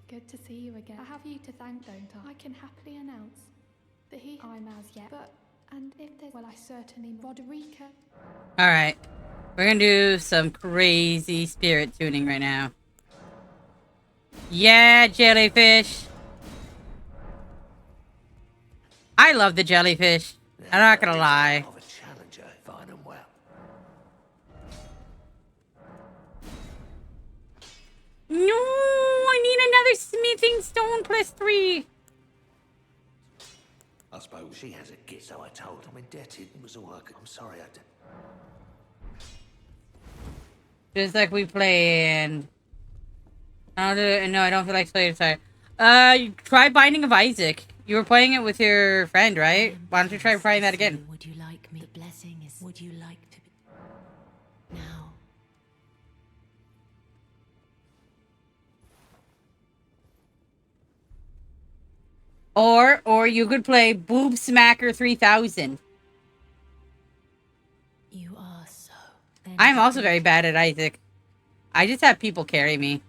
Good to see you again. I have you to thank, don't I? I can happily announce that I'm as yet. But, and if there's, well, I certainly, Roderica. Alright. We're gonna do some crazy spirit tuning right now. Yeah, jellyfish. I love the jellyfish. I'm not gonna lie. of a challenger, fine and well. No, I need another smithing stone +3. I suppose she has a gift, so I told I'm indebted. It was all I could. I'm sorry I did. Just like we planned. I don't feel like playing. Sorry. Try Binding of Isaac. You were playing it with your friend, right? Why don't you try trying that again? Would you like me? The blessing is. Would you like to be? Now. Or you could play Boob Smacker 3000. You are so. Then I'm also very bad at Isaac. I just have people carry me.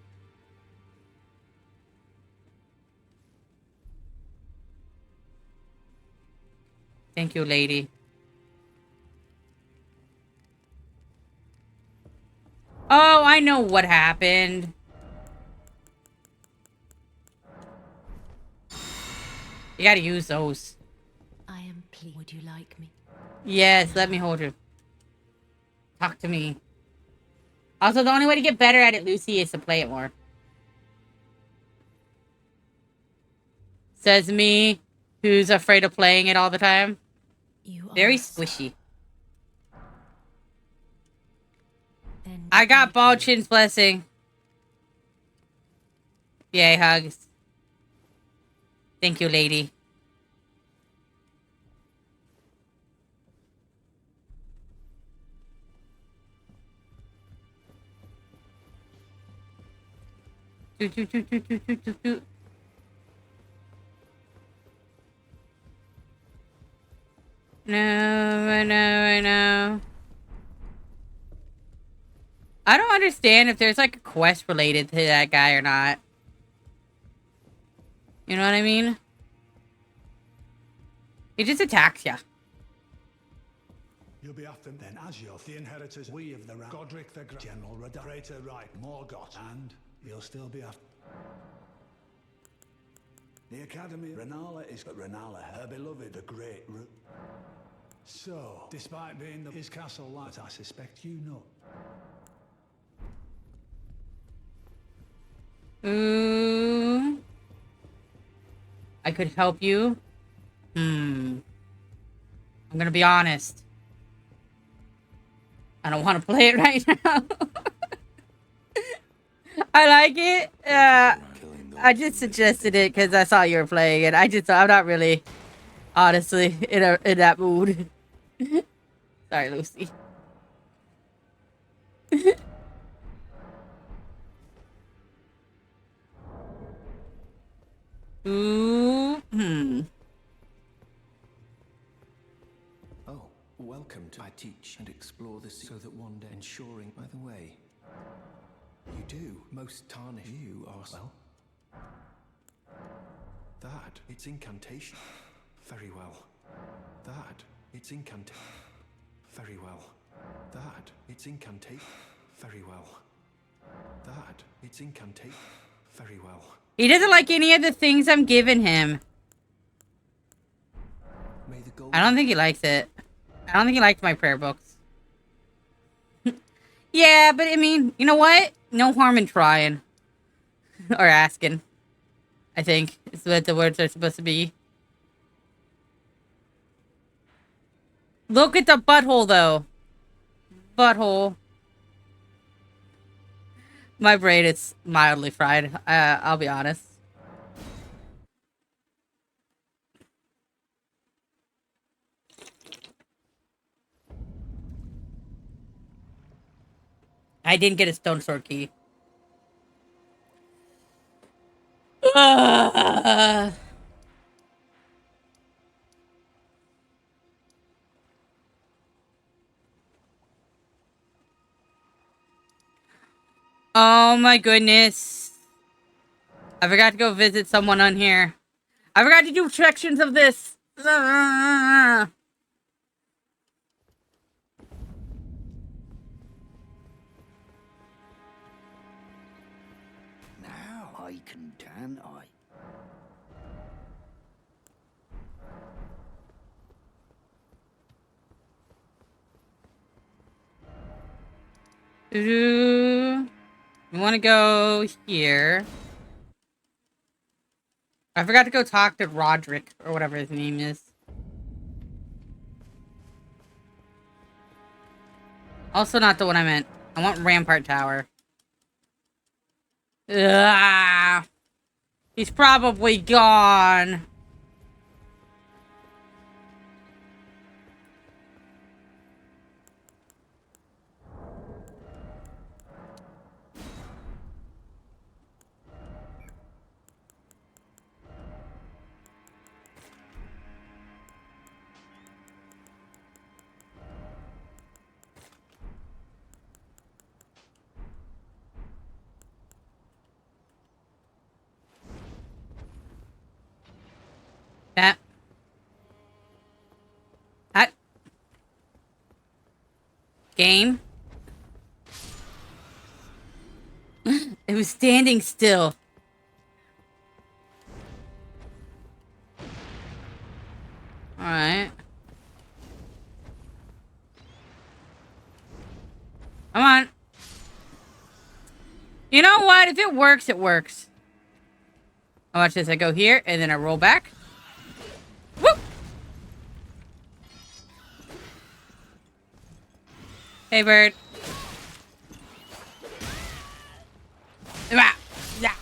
Thank you, lady. Oh, I know what happened. You gotta use those. I am pleased. Would you like me? Yes, let me hold you. Talk to me. Also, the only way to get better at it, Lucy, is to play it more. Says me, who's afraid of playing it all the time. You Very are squishy. Then I got thank you. Balchin's blessing. Yay, hugs. Thank you, lady. Do, do, do, do, do, do, do, do. No, I know. I don't understand if there's like a quest related to that guy or not. You know what I mean? He just attacks ya. You'll be after them then, as you're the inheritors, we of the Godric the General Redactor Right, Morgoth, and you'll still be after. The Academy, Renala is but Renala, her beloved, the Great Root. So, despite being his castle light, I suspect you know. Ooh. I could help you. I'm gonna be honest. I don't want to play it right now. I like it. I just suggested it because I saw you were playing it. I'm not really, honestly, in that mood. Sorry, Lucy. Ooh. Oh, welcome to I teach and explore the sea so that one day ensuring. By the way, you do most tarnish. You are well. That it's incantation. Very well. That it's incantation. Very well. That it's incantation. Very well. That it's incantation. Very well. He doesn't like any of the things I'm giving him. May the gold I don't think he likes it. I don't think he likes my prayer books. Yeah, but I mean, you know what? No harm in trying. Or asking. I think is what the words are supposed to be. Look at the butthole, though. Butthole. My brain is mildly fried. I'll be honest. I didn't get a stone sword key. Oh my goodness. I forgot to go visit someone on here. I forgot to do sections of this. Now I can I? You want to go here. I forgot to go talk to Roderick, or whatever his name is. Also not the one I meant. I want Rampart Tower. Ugh. He's probably gone. That. That. Game. It was standing still. Alright. Come on. You know what? If it works, it works. I watch this. I go here, and then I roll back. Whoop! Hey, bird. Ah, yeah.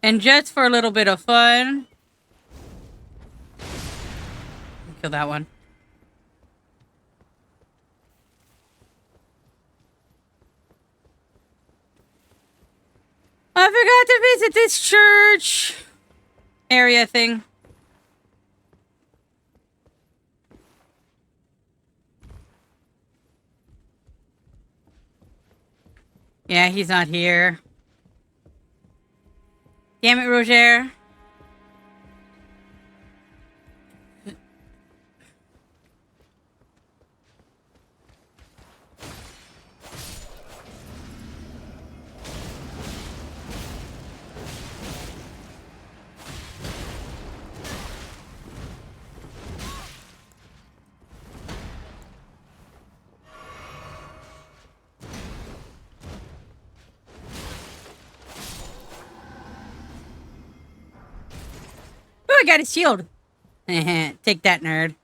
And just for a little bit of fun, kill that one. I forgot to visit this church area thing. Yeah, he's not here. Damn it, Roger. Oh, I got his shield. Take that, nerd.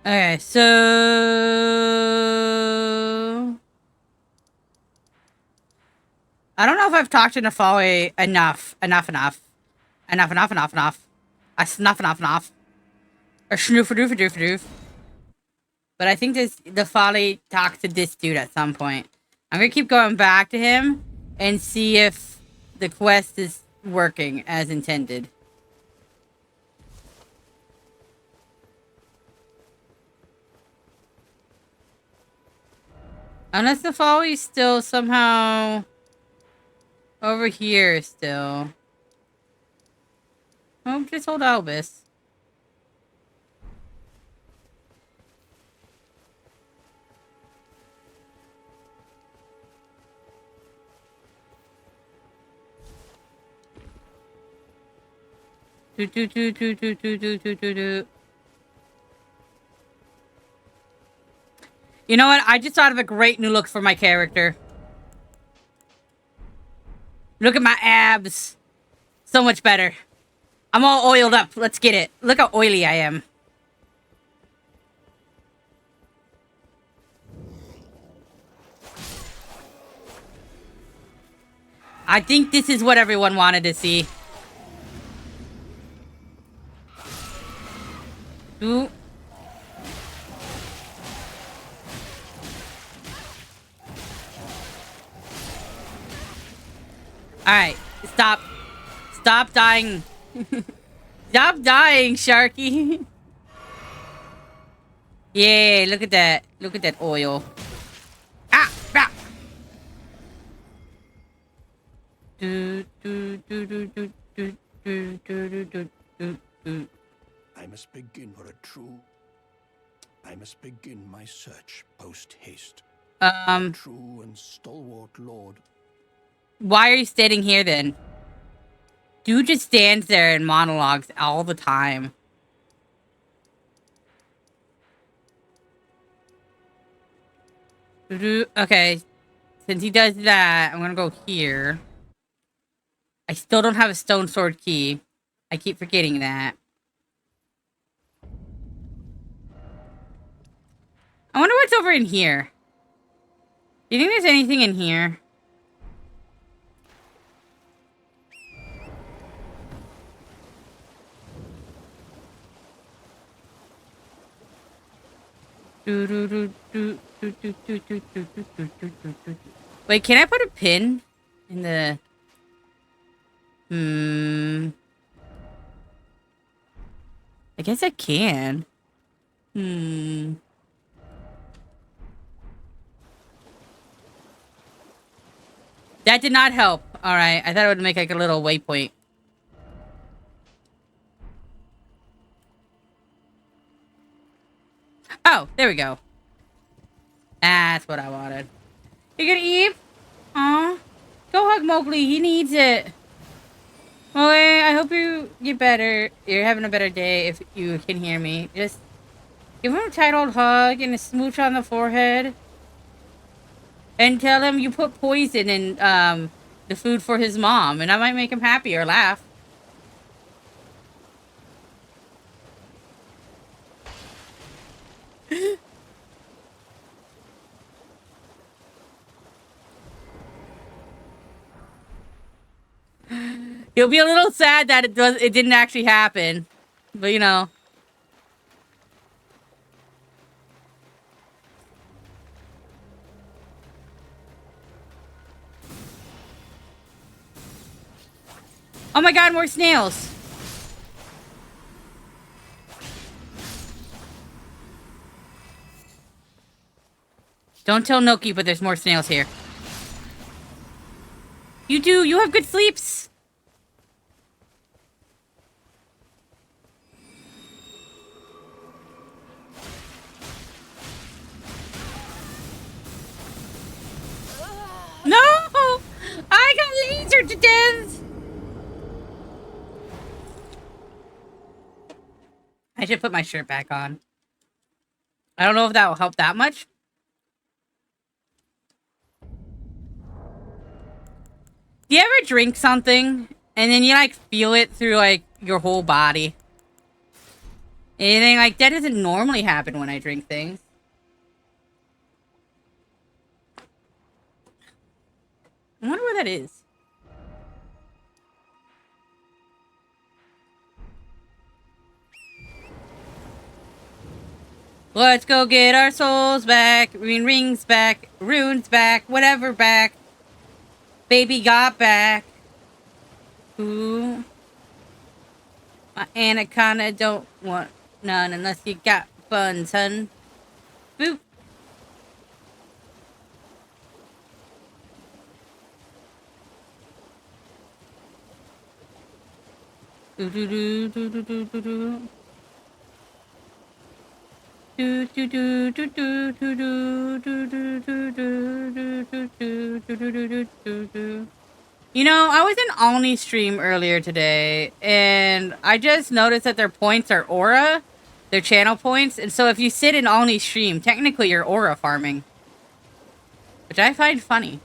Okay, so I don't know if I've talked to Nafali enough. A snuff off off. Or snoof doof doof doof. But I think the folly talks to this dude at some point. I'm gonna keep going back to him and see if the quest is working as intended. Unless the folly's still somehow over here still. Oh, just hold Albus. You know what? I just thought of a great new look for my character. Look at my abs. So much better. I'm all oiled up. Let's get it. Look how oily I am. I think this is what everyone wanted to see. Ooh. Alright, stop. Stop dying. Stop dying, Sharky. Yay, look at that. Look at that oil. Ah! Ah! I must begin for a true. I must begin my search post haste. True and stalwart lord. Why are you standing here then? Dude just stands there and monologues all the time. Okay, since he does that, I'm gonna go here. I still don't have a stone sword key. I keep forgetting that. I wonder what's over in here. Do you think there's anything in here? Wait, can I put a pin in the... I guess I can. That did not help. Alright, I thought it would make like a little waypoint. Oh, there we go. That's what I wanted. You gonna eat? Aw. Go hug Mowgli. He needs it. Mowgli, I hope you get better. You're having a better day if you can hear me. Just give him a tight old hug and a smooch on the forehead. And tell him you put poison in the food for his mom. And that might make him happy or laugh. He'll be a little sad that it didn't actually happen. But you know. Oh my god, more snails. Don't tell Noki, but there's more snails here. You do. You have good sleeps. No! I got lasered to death! I should put my shirt back on. I don't know if that will help that much. Do you ever drink something and then you like feel it through like your whole body? Anything like that doesn't normally happen when I drink things. I wonder where that is. Let's go get our souls back. Rings back. Runes back. Whatever back. Baby got back. Ooh. My anaconda don't want none unless you got fun, son. Boop. Do do do do do do do do. Do do do do do do do do do do do do do do do. You know, I was in Alni's stream earlier today, and I just noticed that their points are aura, their channel points, and so if you sit in Alni's stream, technically you're aura farming, which I find funny.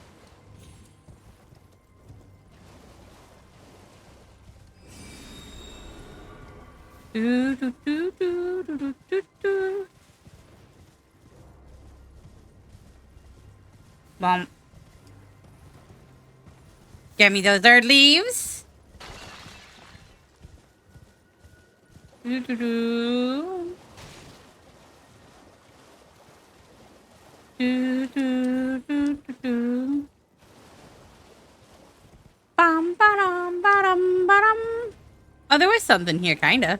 Do do do do do do do. Bum. Get me those third leaves. Do do do. Do do do do do. Bum ba-dum ba-dum ba-dum. Oh, there was something here, kinda.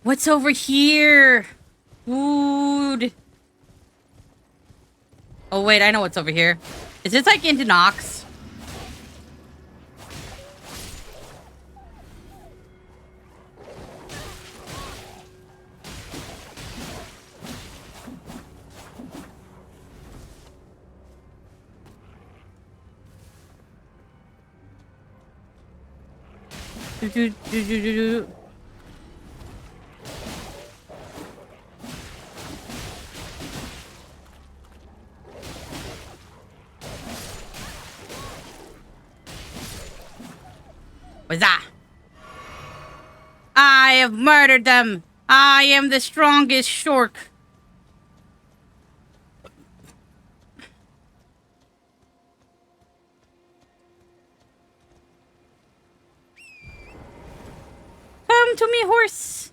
What's over here? Food. Oh, wait, I know what's over here. Is this like into Nox? Do, do, do, do, do, do. What's that? I have murdered them. I am the strongest shork. Come to me, horse.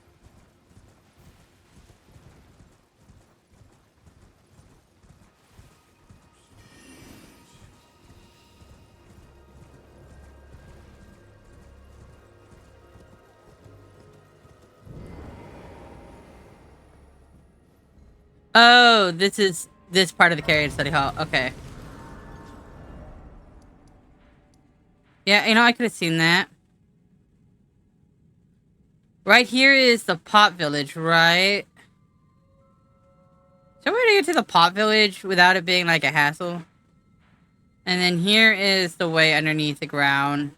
Oh, this is this part of the Carrion Study Hall. Okay. Yeah, you know, I could have seen that. Right here is the Pot Village, right? Is there a way to get to the Pot Village without it being like a hassle? And then here is the way underneath the ground.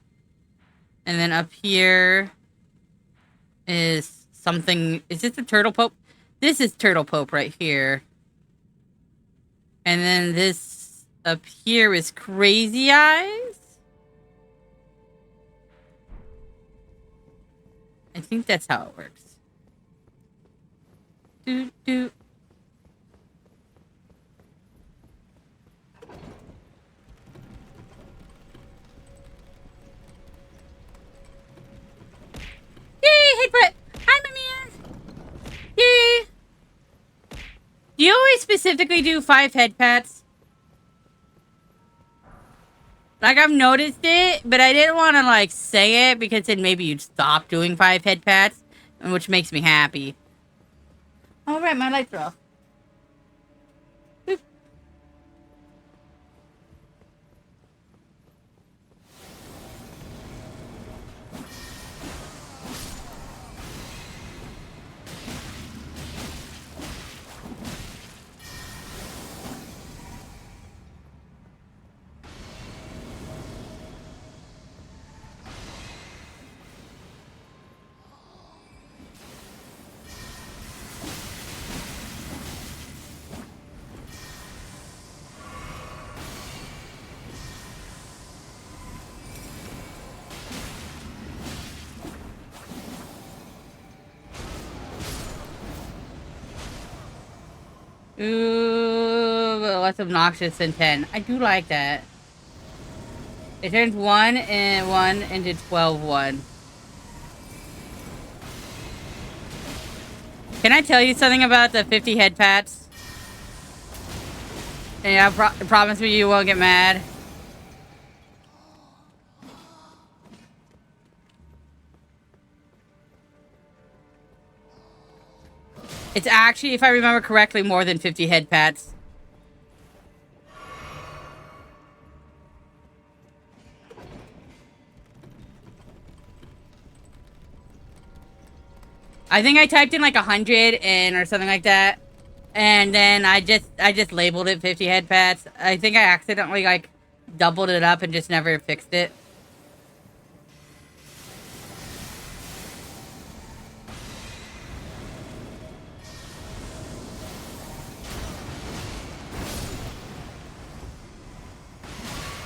And then up here is something. Is this the Turtle Pope? This is Turtle Pope right here. And then this up here is Crazy Eyes. I think that's how it works. Do do. Yay, Headbutt! Hi, Mamiya! Yay! Do you always specifically do 5 head pats? Like, I've noticed it, but I didn't want to, like, say it because then maybe you'd stop doing 5 head pats, which makes me happy. Alright, my lights are off. Boop. Ooh, less obnoxious than 10. I do like that. It turns 1 and 1 into 12 1. Can I tell you something about the 50 head pats? And I promise me you won't get mad. It's actually, if I remember correctly, more than 50 head pats. I think I typed in like 100 and or something like that. And then I just labeled it 50 head pats. I think I accidentally like doubled it up and just never fixed it.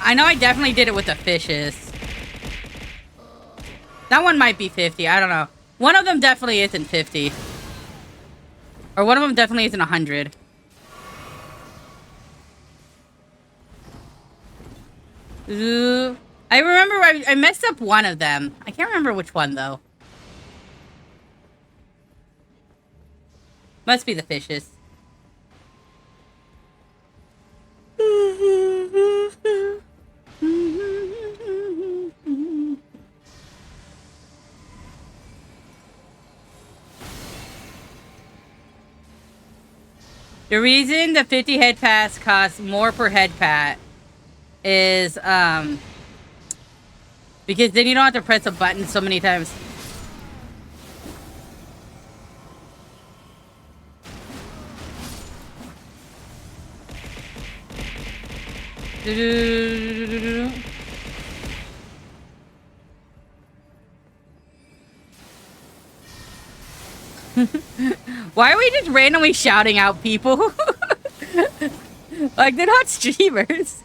I know I definitely did it with the fishes. That one might be 50. I don't know. One of them definitely isn't 50. Or one of them definitely isn't 100. Ooh. I remember I messed up one of them. I can't remember which one, though. Must be the fishes. The reason the 50 head pass costs more per head pat is because then you don't have to press a button so many times. Why are we just randomly shouting out people? Like, they're not streamers.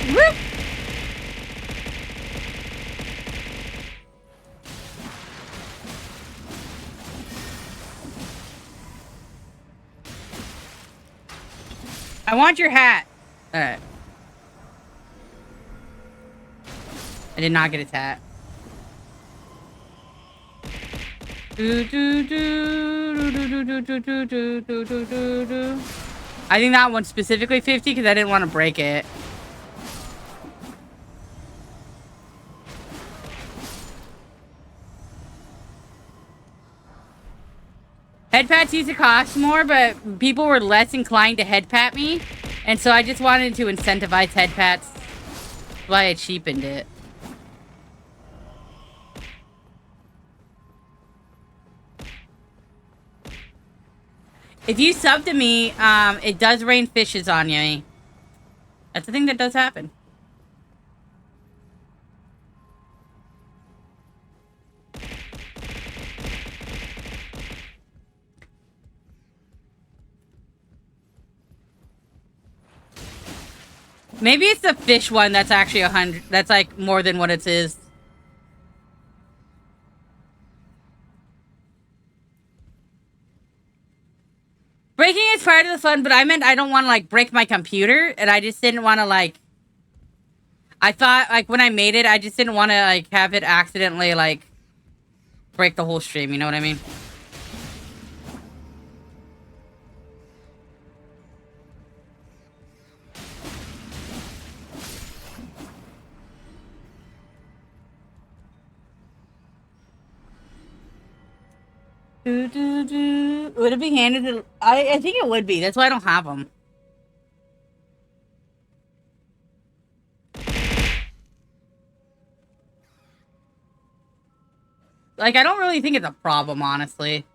Whoop. I want your hat. Alright. I did not get his hat. I think that one's specifically 50 because I didn't want to break it. Head pats used to cost more, but people were less inclined to head pat me. And so I just wanted to incentivize head pats. That's why I cheapened it. If you sub to me, it does rain fishes on you. That's the thing that does happen. Maybe it's the fish one that's actually 100. That's like more than what it is. Breaking is part of the fun, but I meant I don't want to like break my computer, and I just didn't want to like. I thought like when I made it, I just didn't want to like have it accidentally like break the whole stream. You know what I mean? Would it be handed to... I think it would be. That's why I don't have them. Like, I don't really think it's a problem, honestly.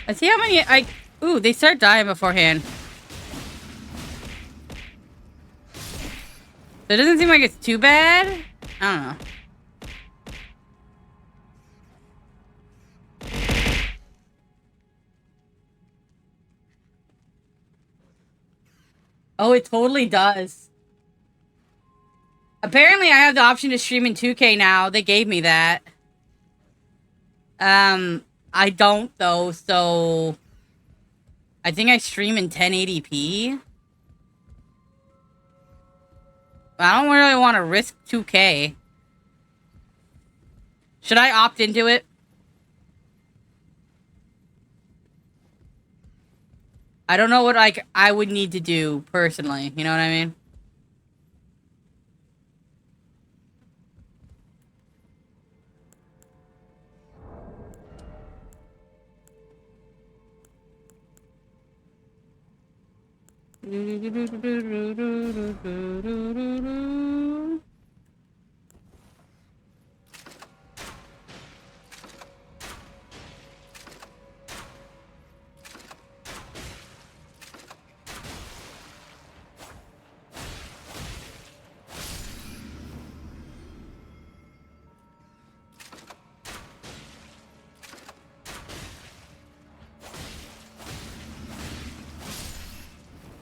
Let's see how many ooh, they start dying beforehand. So it doesn't seem like it's too bad. I don't know. Oh, it totally does. Apparently, I have the option to stream in 2K now. They gave me that. I don't, though, so... I think I stream in 1080p. I don't really want to risk 2K. Should I opt into it? I don't know what, like, I would need to do, personally. You know what I mean?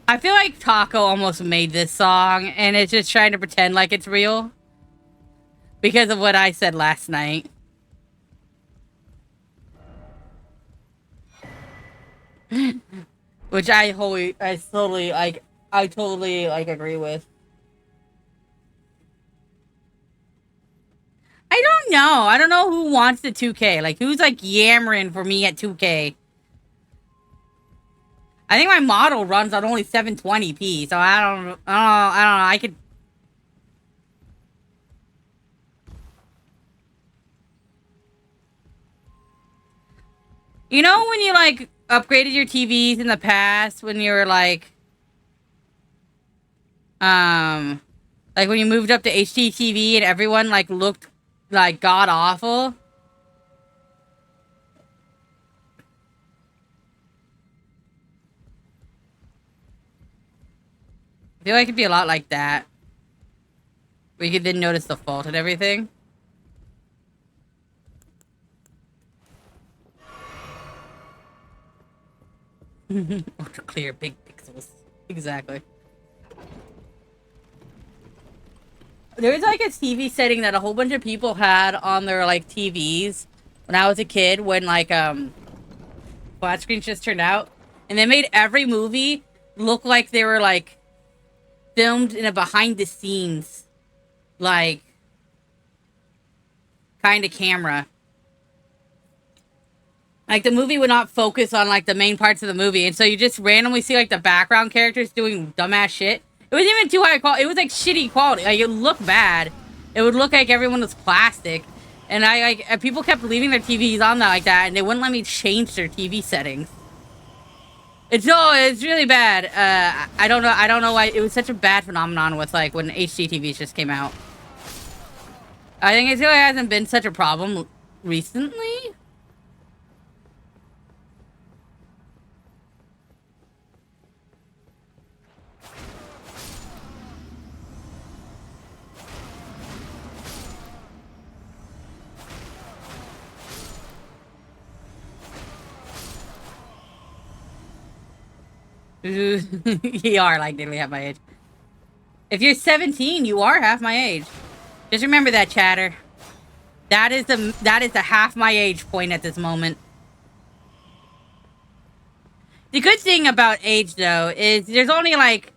I feel like Taco almost made this song, and it's just trying to pretend like it's real. Because of what I said last night. Which I totally, agree with. I don't know. I don't know who wants the 2K. Like, who's, like, yammering for me at 2K? I think my model runs on only 720p, so I don't know. I could... You know when you, like, upgraded your TVs in the past, when you were, like, when you moved up to HD TV and everyone, like, looked, like, god-awful? I feel like it'd be a lot like that. Where you could then notice the fault and everything. Ultra clear, big pixels. Exactly. There's like a TV setting that a whole bunch of people had on their like TVs when I was a kid, when like flat screens just turned out, and they made every movie look like they were like filmed in a behind the scenes like kind of camera. Like, the movie would not focus on, like, the main parts of the movie. And so you just randomly see, like, the background characters doing dumbass shit. It wasn't even too high quality. It was, like, shitty quality. Like, it looked bad. It would look like everyone was plastic. And people kept leaving their TVs on that like that, and they wouldn't let me change their TV settings. It's really bad. I don't know why. It was such a bad phenomenon with, like, when HD TVs just came out. I think it really hasn't been such a problem recently. You are like nearly half my age. If you're 17, you are half my age. Just remember that, chatter. That is the half my age point at this moment. The good thing about age, though, is there's only like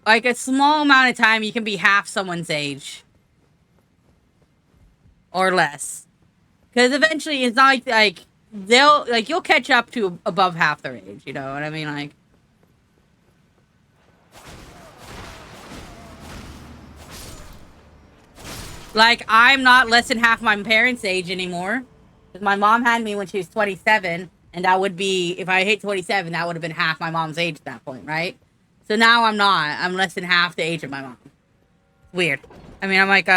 a small amount of time you can be half someone's age. Or less. Because eventually it's not like you'll catch up to above half their age, you know what I mean? Like, I'm not less than half my parents' age anymore. Because my mom had me when she was 27, and that would be, if I hit 27, that would have been half my mom's age at that point, right? So now I'm not. I'm less than half the age of my mom. Weird. I mean, I'm like,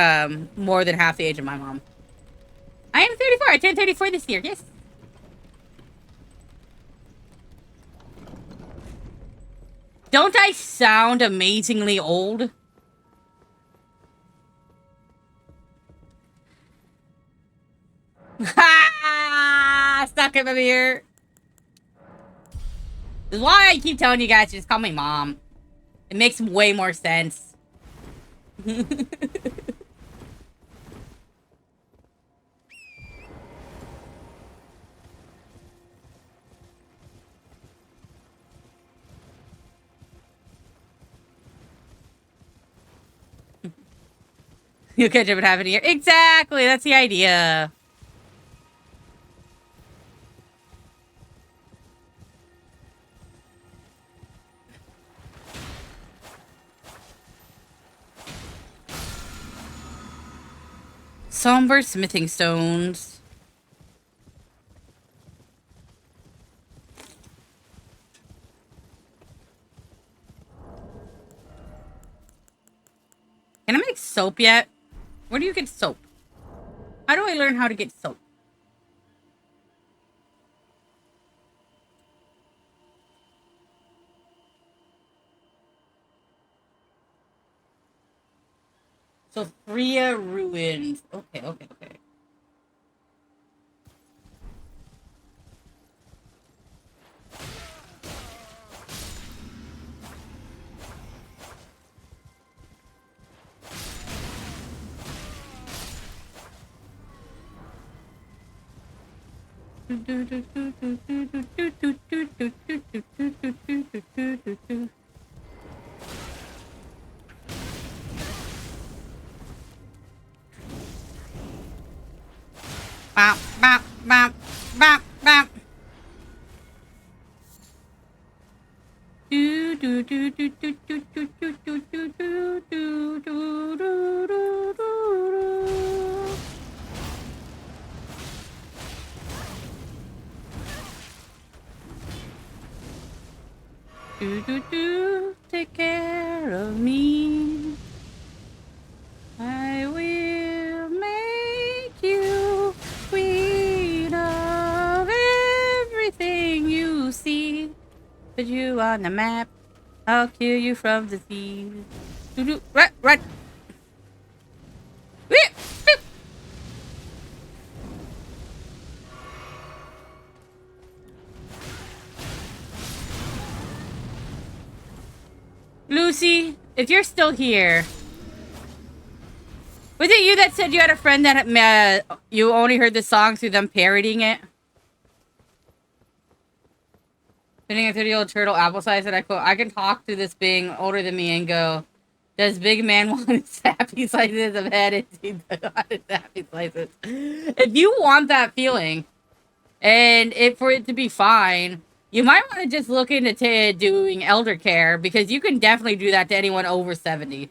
more than half the age of my mom. I am 34. I turned 34 this year, yes. Don't I sound amazingly old? Ha! Stuck him here. This is why I keep telling you guys to just call me mom. It makes way more sense. You'll catch up and have it here. Exactly, that's the idea. Somber smithing stones. Can I make soap yet? Where do you get soap? How do I learn how to get soap? Sophia Ruins. Okay. Bop, bop, bop, bop, bop. Do do do do do do do do do do do do do do do. Do do do, take care of me. I will make you queen of everything you see. Put you on the map. I'll kill you from the sea. Do do, run, run. Lucy, if you're still here, was it you that said you had a friend that you only heard the song through them parodying it? Sitting a 30-year-old turtle apple size, and I quote, I can talk to this being older than me and go, does big man want his happy slices of head and his happy slices? If you want that feeling, and for it to be fine, you might want to just look into doing elder care, because you can definitely do that to anyone over 70.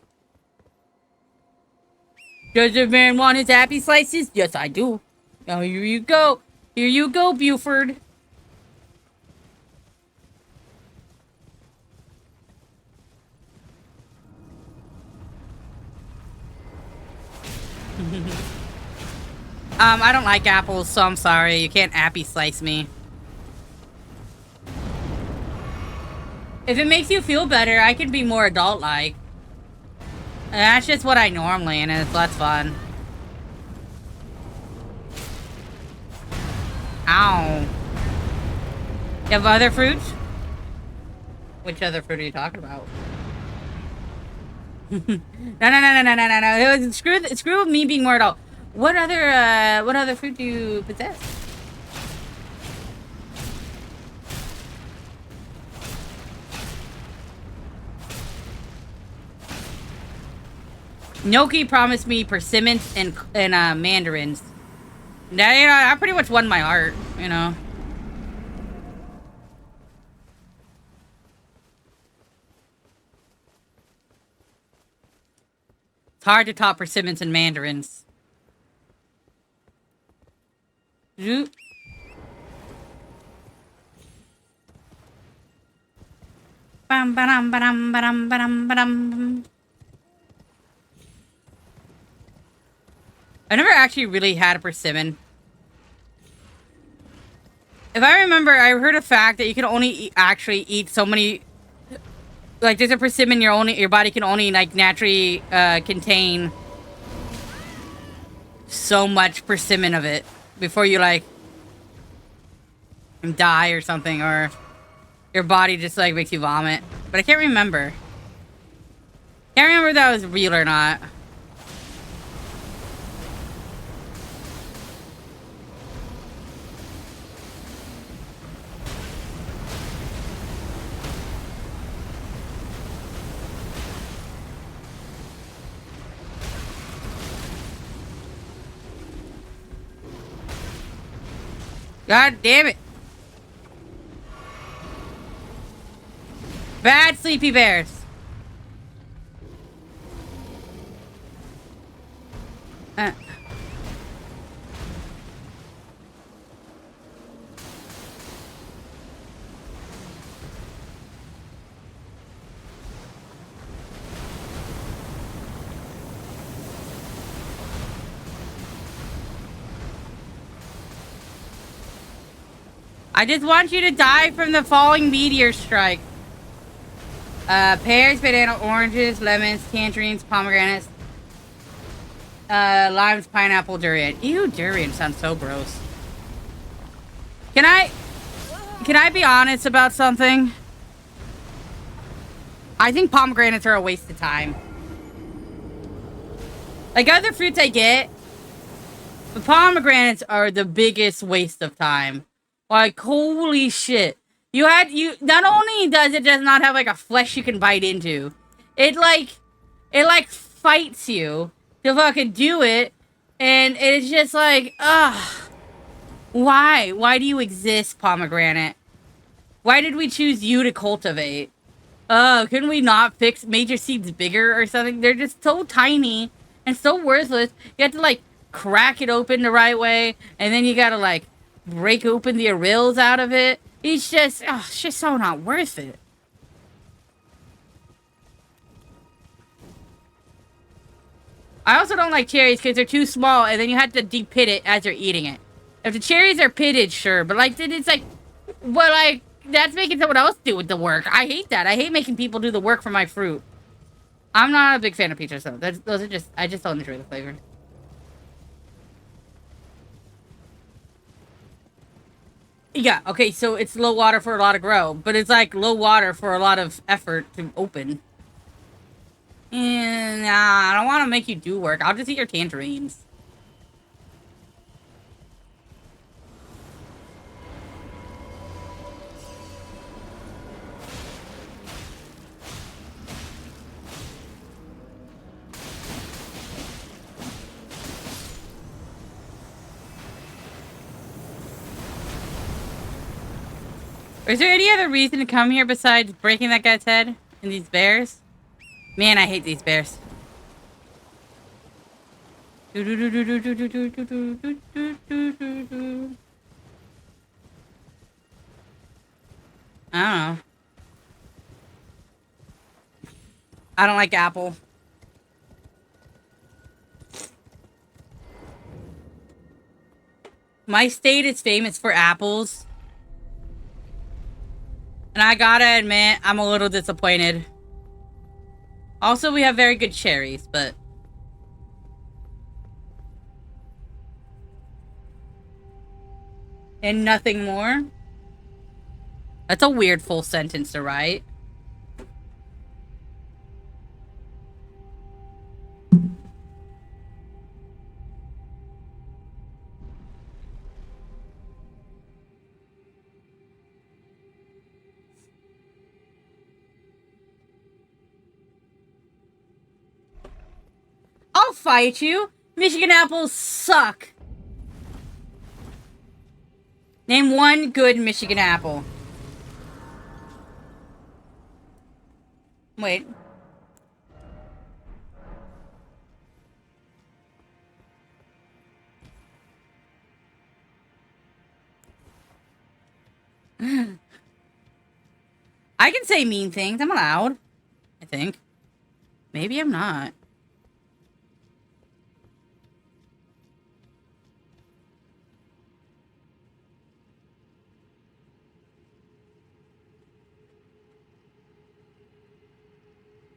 Does the man want his happy slices? Yes, I do. Oh, here you go. Here you go, Buford. I don't like apples, so I'm sorry. You can't appy slice me. If it makes you feel better, I can be more adult-like. That's just what I normally am, and that's fun. Ow. You have other fruits? Which other fruit are you talking about? No. Screw me being more adult. What other fruit do you possess? Gnocchi promised me persimmons and mandarins. Now, you know, I pretty much won my heart, you know. It's hard to top persimmons and mandarins. Zoop. Bam, ba-dum, ba-dum, ba-dum, ba-dum, ba-dum. I never actually really had a persimmon. If I remember, I heard a fact that you can only actually eat so many Like, there's a persimmon your body can only, like, naturally contain so much persimmon of it before you, like, die or something, or your body just, like, makes you vomit. But I can't remember. Can't remember if that was real or not. God damn it. Bad sleepy bears. I just want you to die from the falling meteor strike. Pears, banana, oranges, lemons, tangerines, pomegranates, limes, pineapple, durian. Ew, durian sounds so gross. Can I be honest about something? I think pomegranates are a waste of time. Like, other fruits I get, but pomegranates are the biggest waste of time. Like, holy shit. Not only does it does not have, like, a flesh you can bite into, it fights you to fucking do it, and it's just like, ugh. Why? Why do you exist, pomegranate? Why did we choose you to cultivate? Couldn't we not make your seeds bigger or something? They're just so tiny and so worthless. You have to, like, crack it open the right way, and then you gotta, like, break open the arills out of it. It's just so not worth it. I also don't like cherries because they're too small, and then you have to de-pit it as you're eating it. If the cherries are pitted, sure, but, like, it's like, well, like, that's making someone else do the work. I hate that. I hate making people do the work for my fruit. I'm not a big fan of peaches, though. Those are just, I just don't enjoy the flavor. Yeah, okay, so it's low water for a lot of grow, but it's like low water for a lot of effort to open. And nah, I don't want to make you do work. I'll just eat your tangerines. Is there any other reason to come here besides breaking that guy's head and these bears? Man, I hate these bears. I don't know. I don't like apple. My state is famous for apples. And I gotta admit, I'm a little disappointed. Also, we have very good cherries, but... and nothing more? That's a weird full sentence to write. I'll fight you. Michigan apples suck. Name one good Michigan apple. Wait. I can say mean things. I'm allowed. I think. Maybe I'm not.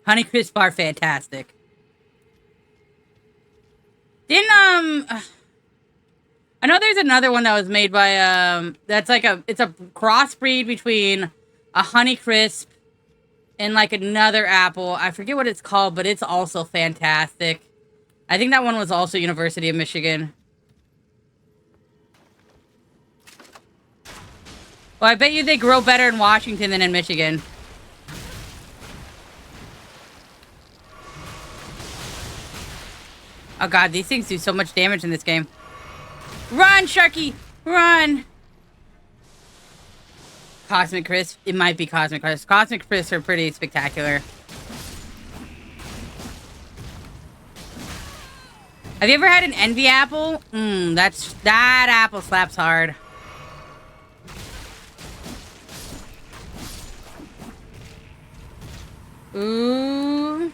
Honeycrisp are fantastic. Didn't, I know there's another one that was made by, that's like it's a crossbreed between a Honeycrisp and like another apple. I forget what it's called, but it's also fantastic. I think that one was also University of Michigan. Well, I bet you they grow better in Washington than in Michigan. Oh god, these things do so much damage in this game. Run, Sharky! Run! Cosmic Crisp. It might be Cosmic Crisp. Cosmic Crisps are pretty spectacular. Have you ever had an Envy apple? That apple slaps hard. Ooh.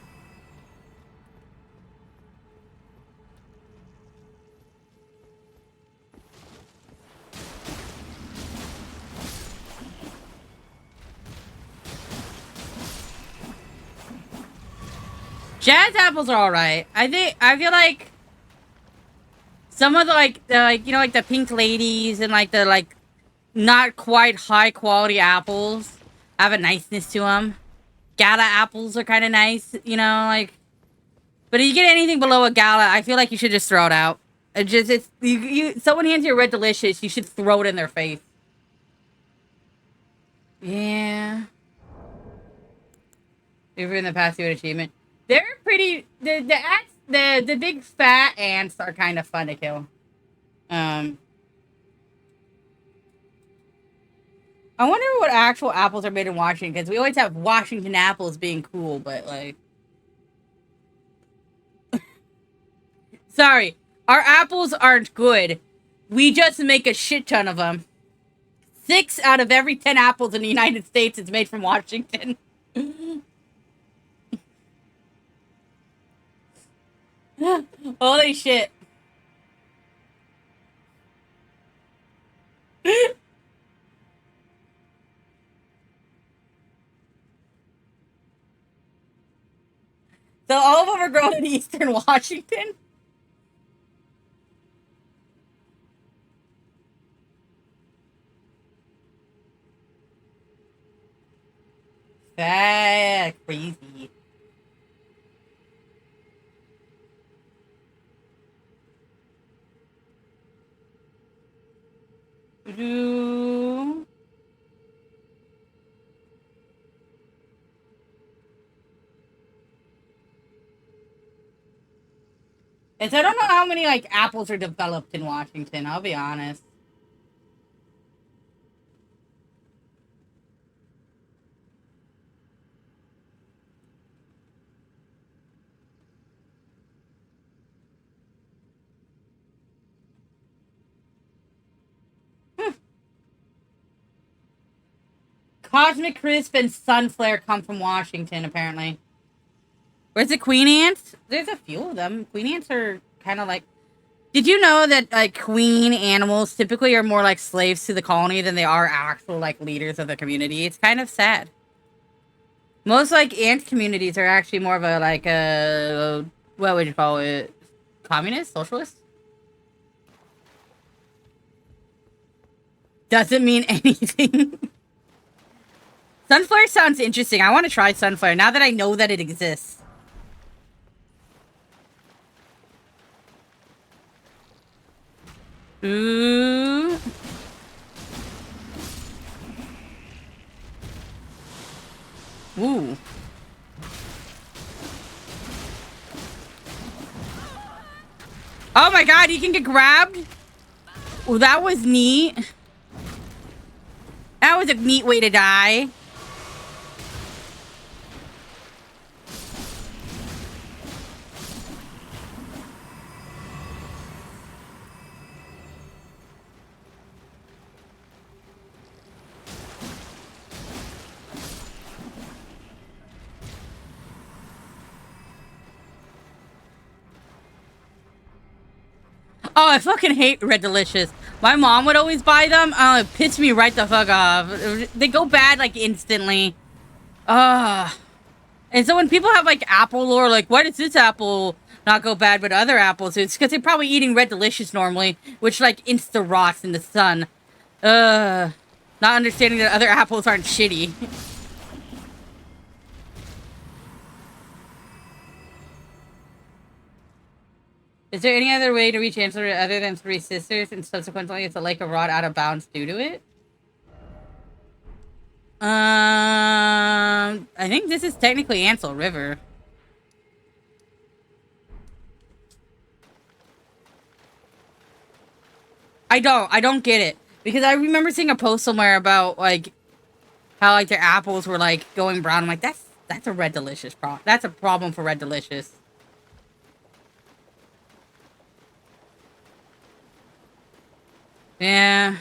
Jazz apples are alright. I feel like some of the like the pink ladies and like the not quite high quality apples have a niceness to them. Gala apples are kind of nice, you know, like. But if you get anything below a gala, I feel like you should just throw it out. Someone hands you a Red Delicious, you should throw it in their face. Yeah. If in the past you an achievement. They're pretty. The big fat ants are kind of fun to kill. I wonder what actual apples are made in Washington, because we always have Washington apples being cool, but like. Sorry, our apples aren't good. We just make a shit ton of them. 6 out of every 10 apples in the United States is made from Washington. Holy shit. So all of them are grown in Eastern Washington? That's crazy. And so I don't know how many like apples are developed in Washington, I'll be honest. Cosmic Crisp and Sunflare come from Washington, apparently. Where's the queen ants? There's a few of them. Queen ants are kind of like... Did you know that, like, queen animals typically are more like slaves to the colony than they are actual, like, leaders of the community? It's kind of sad. Most, like, ant communities are actually more of a, like, what would you call it? Communist? Socialist? Doesn't mean anything. Sunflare sounds interesting. I want to try Sunflare now that I know that it exists. Ooh. Ooh. Oh my god, you can get grabbed? Oh, that was neat. That was a neat way to die. Oh, I fucking hate Red Delicious. My mom would always buy them. Oh, it pissed me right the fuck off. They go bad, like, instantly. Ugh. And so when people have like apple lore, like why does this apple not go bad but other apples? It's because they're probably eating Red Delicious normally, which like insta rots in the sun. Not understanding that other apples aren't shitty. Is there any other way to reach Answer other than Three Sisters and subsequently it's a Lake of Rod out of bounds due to it? I think this is technically Ansel River. I don't get it. Because I remember seeing a post somewhere about, like, how, like, their apples were, like, going brown. I'm like, that's a Red Delicious problem. That's a problem for Red Delicious. Yeah.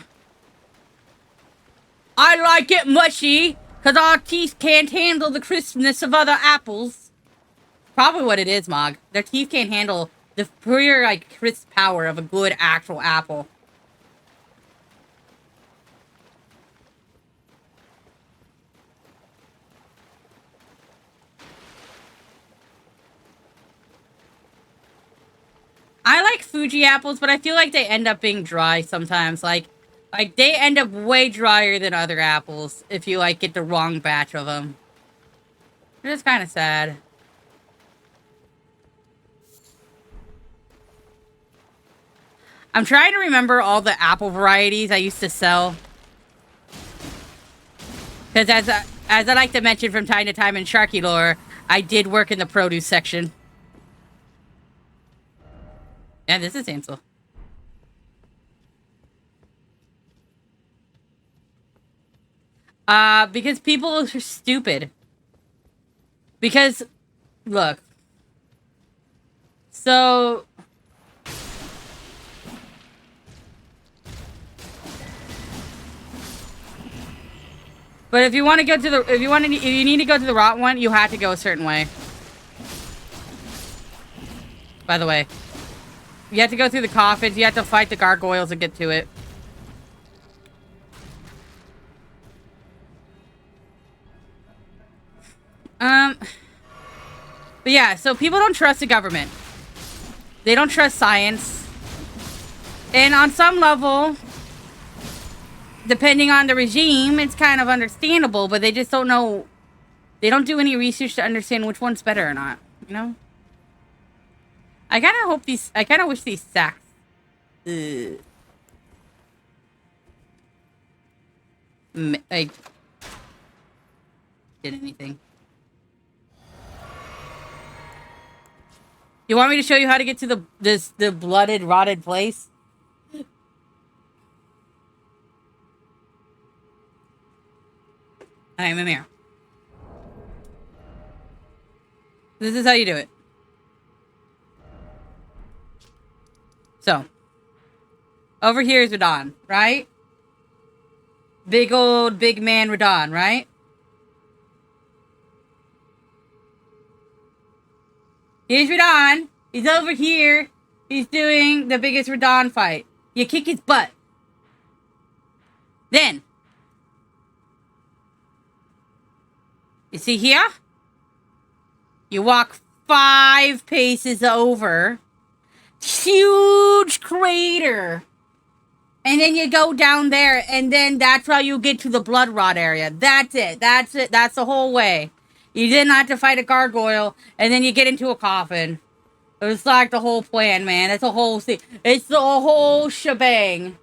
I like it mushy, because our teeth can't handle the crispness of other apples. Probably what it is, Mog. Their teeth can't handle the pure, like, crisp power of a good actual apple. I like Fuji apples, but I feel like they end up being dry sometimes. Like they end up way drier than other apples if you, like, get the wrong batch of them. It's kind of sad. I'm trying to remember all the apple varieties I used to sell. Because as I like to mention from time to time in Sharky lore, I did work in the produce section. Yeah, this is Ansel. Because people are stupid. Because, look. So... But if you want to go to the, if you need to go to the rot one, you have to go a certain way. By the way. You have to go through the coffins, you have to fight the gargoyles and get to it. But yeah, so people don't trust the government. They don't trust science. And on some level, depending on the regime, it's kind of understandable, but they just don't know. They don't do any research to understand which one's better or not, you know? I kind of wish these sacks. Like, did anything. You want me to show you how to get to the blooded, rotted place? Alright, I'm here. This is how you do it. So, over here is Radon, right? Big old, big man Radon, right? Here's Radon. He's over here. He's doing the biggest Radon fight. You kick his butt. Then, you see here? You walk 5 paces over. Huge crater. And then you go down there, and then that's how you get to the blood rot area. That's it. That's it. That's the whole way. You didn't have to fight a gargoyle, and then you get into a coffin. It's like the whole plan, man. It's a whole thing. It's the whole shebang.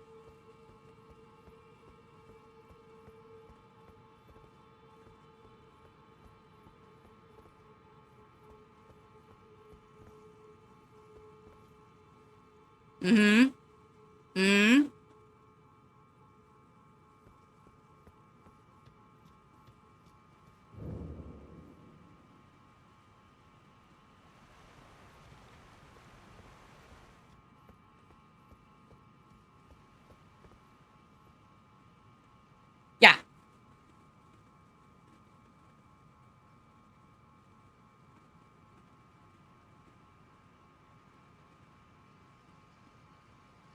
Mm-hmm. Mm-hmm. Yeah.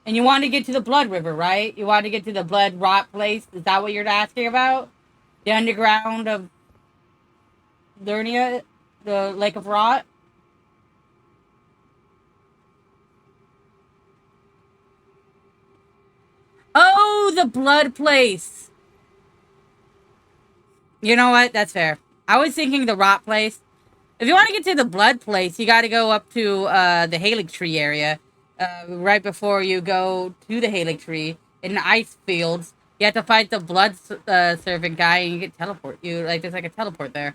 And you want to get to the Blood River, right? You want to get to the Blood Rot place? Is that what you're asking about? The underground of Lernia? The Lake of Rot. Oh, the blood place. You know what? That's fair. I was thinking the rot place. If you want to get to the blood place, you got to go up to the Halig Tree area. Right before you go to the Halig Tree in the ice fields, you have to fight the blood servant guy, and you get teleport. There's like a teleport there.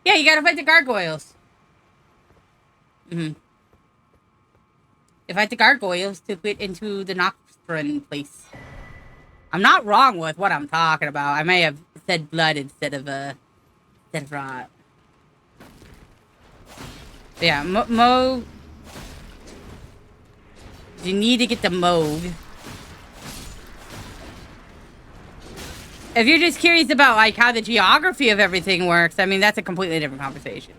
Yeah, you gotta fight the gargoyles. You fight the gargoyles to get into the Nocturne place. I'm not wrong with what I'm talking about. I may have said blood instead of rot. Yeah, Moog. You need to get the Moog. If you're just curious about like how the geography of everything works, I mean that's a completely different conversation.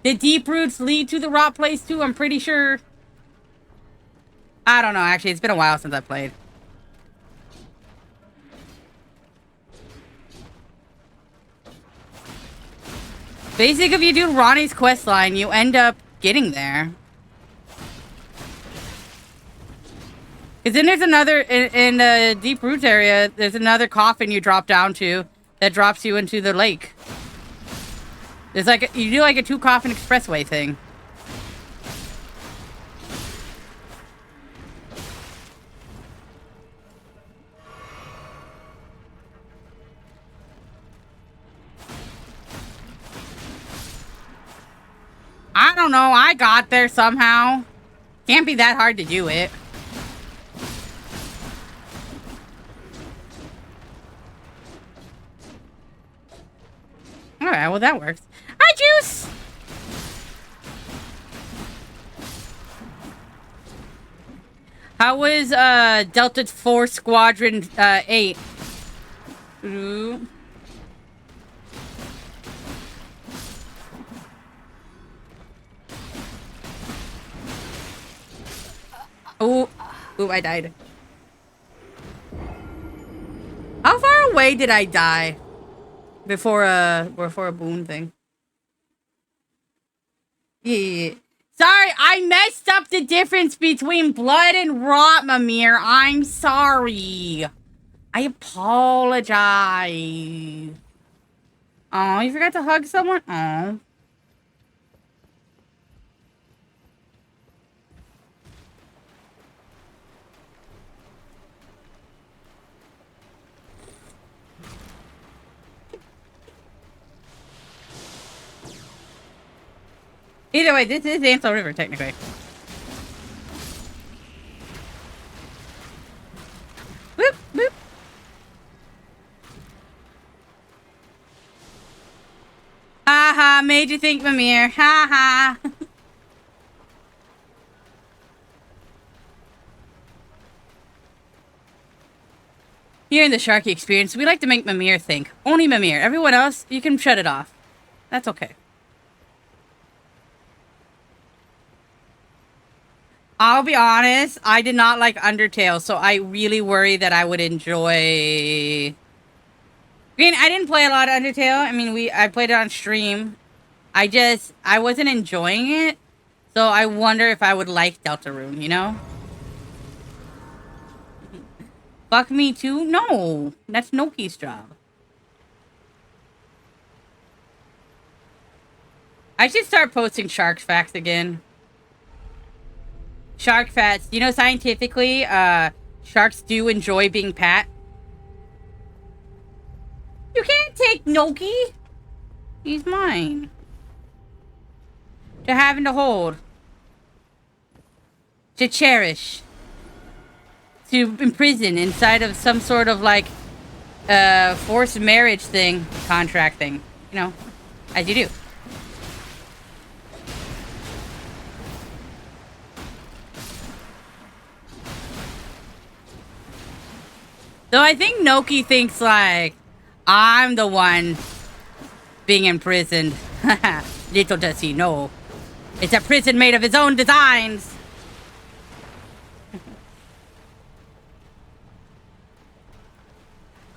The deep roots lead to the rot place too, I'm pretty sure. I don't know, actually, it's been a while since I played. Basically, if you do Ronnie's quest line, you end up getting there. Because then there's another, in the deep roots area, there's another coffin you drop down to that drops you into the lake. There's like, you do like a 2-coffin expressway thing. I don't know, I got there somehow. Can't be that hard to do it. Alright, well that works. Hi, Juice! How was, Delta Force Squadron, 8? Ooh. Ooh. Ooh, I died. How far away did I die? Before a boon thing. Yeah. Sorry, I messed up the difference between blood and rot, Mimir. I'm sorry. I apologize. Oh, you forgot to hug someone? Oh. Either way, this is Ansel River, technically. Boop, boop. Ha ha, made you think, Mimir. Ha ha. Here in the Sharky experience, we like to make Mimir think. Only Mimir. Everyone else, you can shut it off. That's okay. I'll be honest, I did not like Undertale, so I really worry that I would enjoy... I mean, I didn't play a lot of Undertale. I mean, I played it on stream. I wasn't enjoying it. So I wonder if I would like Deltarune, you know? Fuck me too? No, that's Noki's job. I should start posting shark facts again. Shark facts. You know, scientifically, sharks do enjoy being pat. You can't take Noki. He's mine. To have and to hold. To cherish. To imprison inside of some sort of, like, forced marriage thing. Contract thing. You know, as you do. Though I think Noki thinks, like, I'm the one being imprisoned. Little does he know. It's a prison made of his own designs.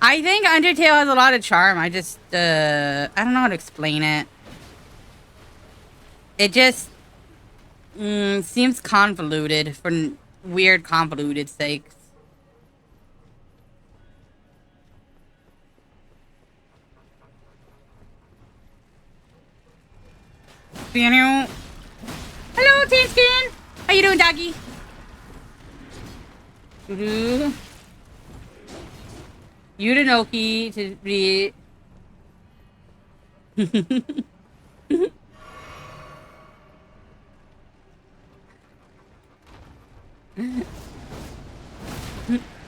I think Undertale has a lot of charm. I just, I don't know how to explain it. It just seems convoluted for weird convoluted sakes. Hello, Tanskin. How you doing, doggy? Udinoki to be.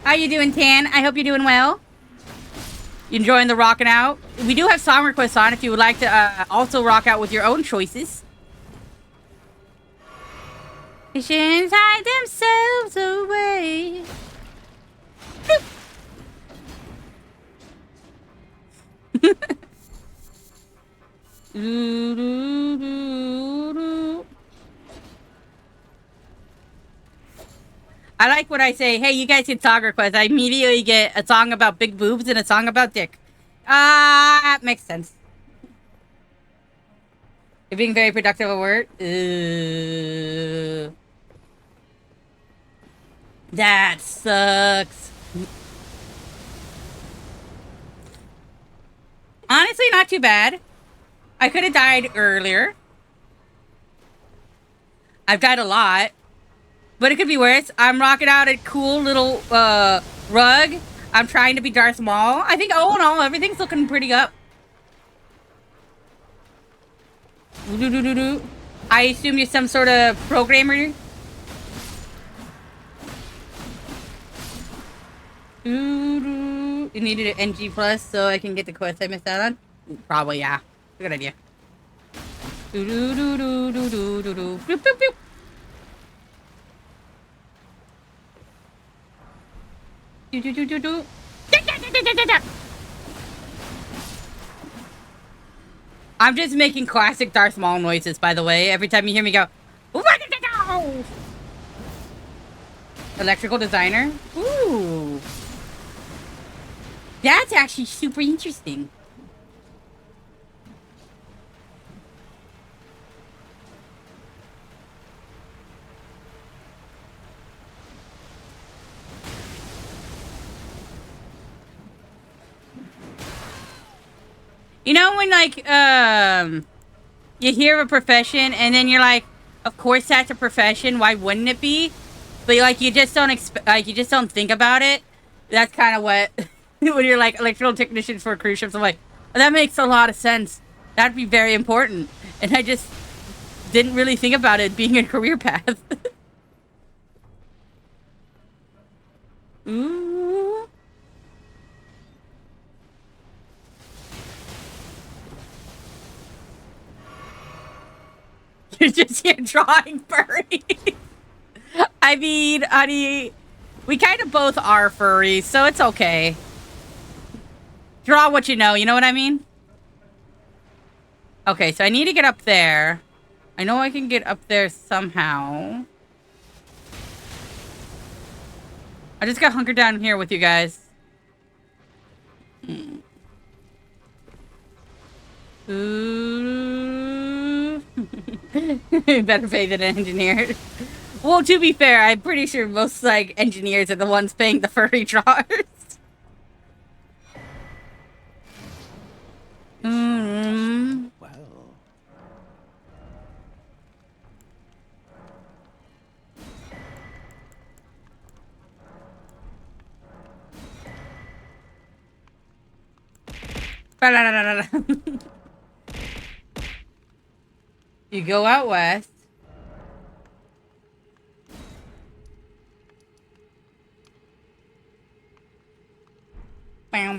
How you doing, Tan? I hope you're doing well. You enjoying the rocking out? We do have song requests on if you would like to also rock out with your own choices. Visions hide themselves away. I like when I say, hey, you guys get song requests. I immediately get a song about big boobs and a song about dick. That makes sense. You're being very productive at work. That sucks. Honestly, not too bad. I could have died earlier. I've died a lot. But it could be worse. I'm rocking out a cool little rug. I'm trying to be Darth Maul. I think, all in all, everything's looking pretty up. I assume you're some sort of programmer. You needed an NG plus so I can get the quest I missed out on? Probably, yeah. Good idea. Boop, boop, boop. I'm just making classic Darth Maul noises, by the way. Every time you hear me go, electrical designer. Ooh, that's actually super interesting. You know when, like, you hear of a profession and then you're like, of course that's a profession, why wouldn't it be? But, like, you just don't you just don't think about it. That's kind of what, when you're like, electrical technician for cruise ships, I'm like, oh, that makes a lot of sense. That'd be very important. And I just didn't really think about it being a career path. Ooh. You're just here drawing furries. I mean, honey, we kind of both are furries, so it's okay. Draw what you know what I mean? Okay, so I need to get up there. I know I can get up there somehow. I just got hunkered down here with you guys. Ooh. Better pay than an engineer. Well, to be fair, I'm pretty sure most, like, engineers are the ones paying the furry drawers. Well. You go out west. Yeah,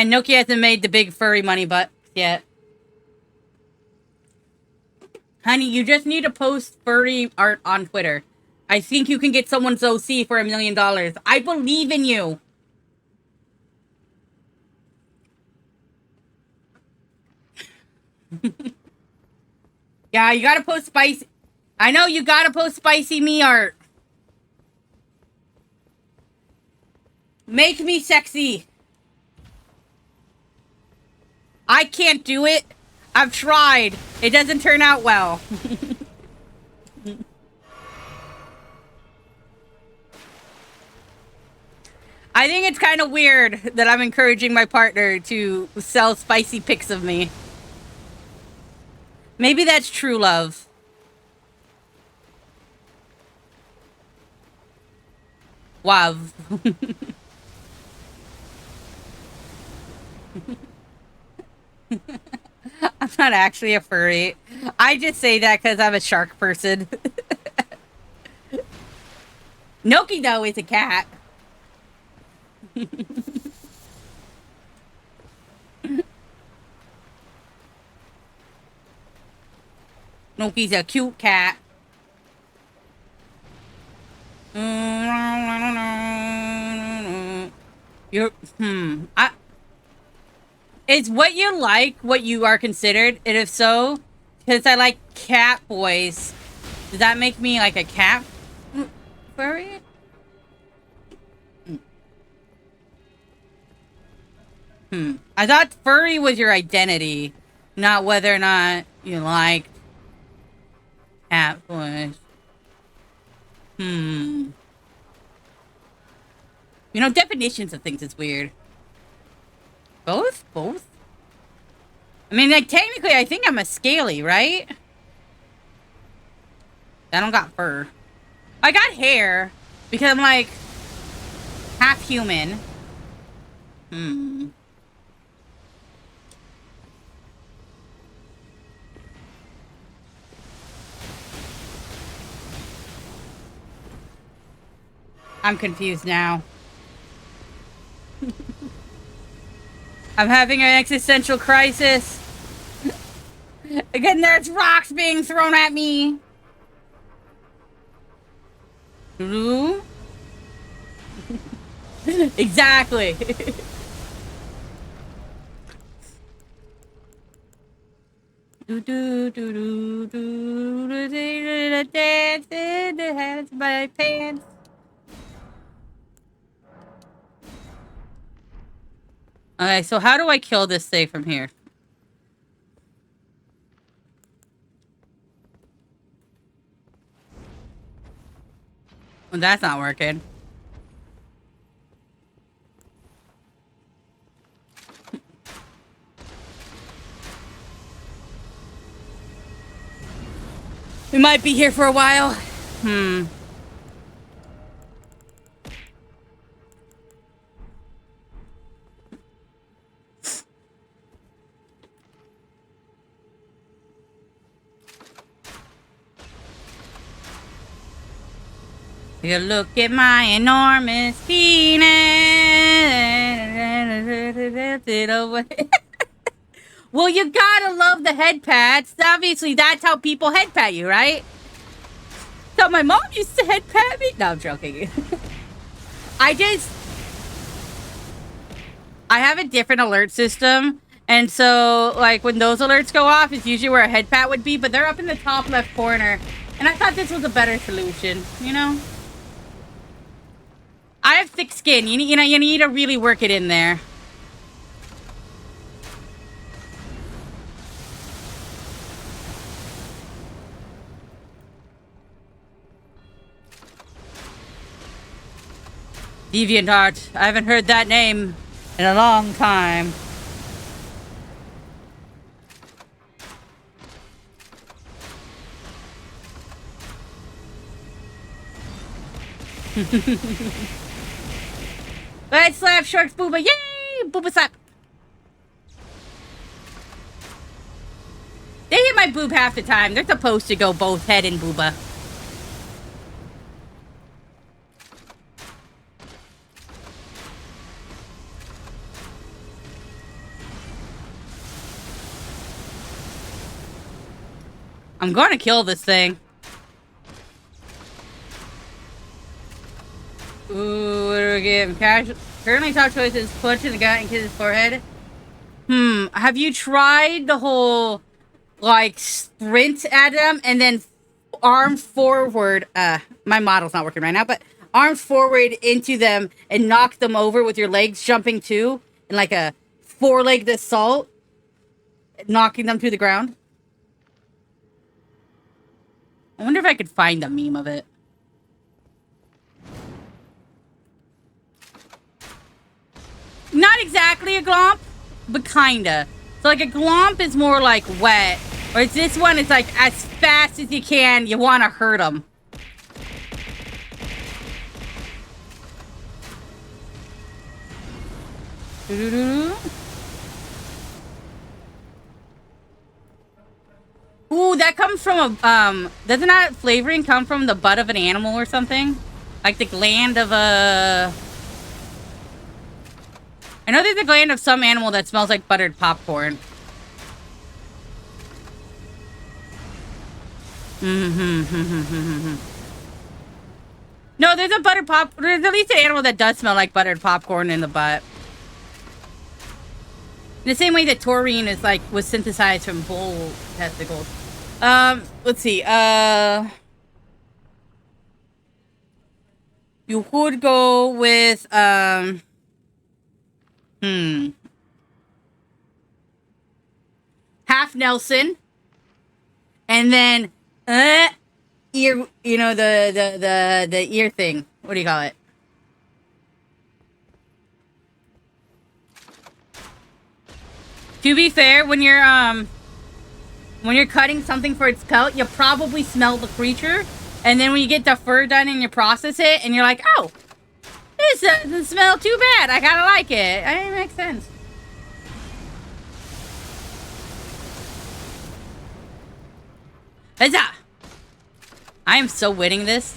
Nokia hasn't made the big furry money butt yet. Honey, you just need to post furry art on Twitter. I think you can get someone's OC for $1 million. I believe in you. Yeah, you gotta post spicy. I know you gotta post spicy me art. Make me sexy. I can't do it. I've tried. It doesn't turn out well. I think it's kind of weird that I'm encouraging my partner to sell spicy pics of me. Maybe that's true love. Wow. I'm not actually a furry. I just say that because I'm a shark person. Noki, though, is a cat. Noki's a cute cat. You're, is what you like what you are considered? And if so, because I like cat boys, does that make me like a cat furry? I thought furry was your identity, not whether or not you liked cat boys. You know, definitions of things is weird. Both? Both? I mean, like, technically, I think I'm a scaly, right? I don't got fur. I got hair, because I'm, like, half human. I'm confused now. I'm having an existential crisis. Again, there's rocks being thrown at me. Exactly. Dance in the hands of my pants. Okay, so how do I kill this thing from here? Well, that's not working. We might be here for a while. You look at my enormous penis. Well, you gotta love the head pats. Obviously, that's how people head pat you, right? So my mom used to head pat me. No, I'm joking. I have a different alert system. And so, like, when those alerts go off, it's usually where a head pat would be. But they're up in the top left corner. And I thought this was a better solution, you know? I have thick skin. You need to really work it in there. DeviantArt. I haven't heard that name in a long time. Let's slap Shark's booba. Yay! Booba slap. They hit my boob half the time. They're supposed to go both head and booba. I'm gonna kill this thing. Ooh, what do we give? Currently top choice is punch in the gut and kiss his forehead. Have you tried the whole, like, sprint at them and then arm forward? My model's not working right now, but arm forward into them and knock them over with your legs jumping too, in like a four-legged assault, knocking them to the ground. I wonder if I could find a meme of it. Not exactly a glomp, but kinda. So like a glomp is more like wet, whereas this one is like as fast as you can, you want to hurt them. Ooh, that comes from a, doesn't that flavoring come from the butt of an animal or something? Like the gland of a... I know there's a gland of some animal that smells like buttered popcorn. No, there's there's at least an animal that does smell like buttered popcorn in the butt. In the same way that taurine is like, was synthesized from bull testicles. Let's see, you could go with, Half Nelson. And then, ear, you know, the ear thing. What do you call it? To be fair, when you're cutting something for its pelt, you probably smell the creature. And then when you get the fur done and you process it, and you're like, oh, this doesn't smell too bad. I kind of like it. It makes sense. Huzzah! I am so winning this.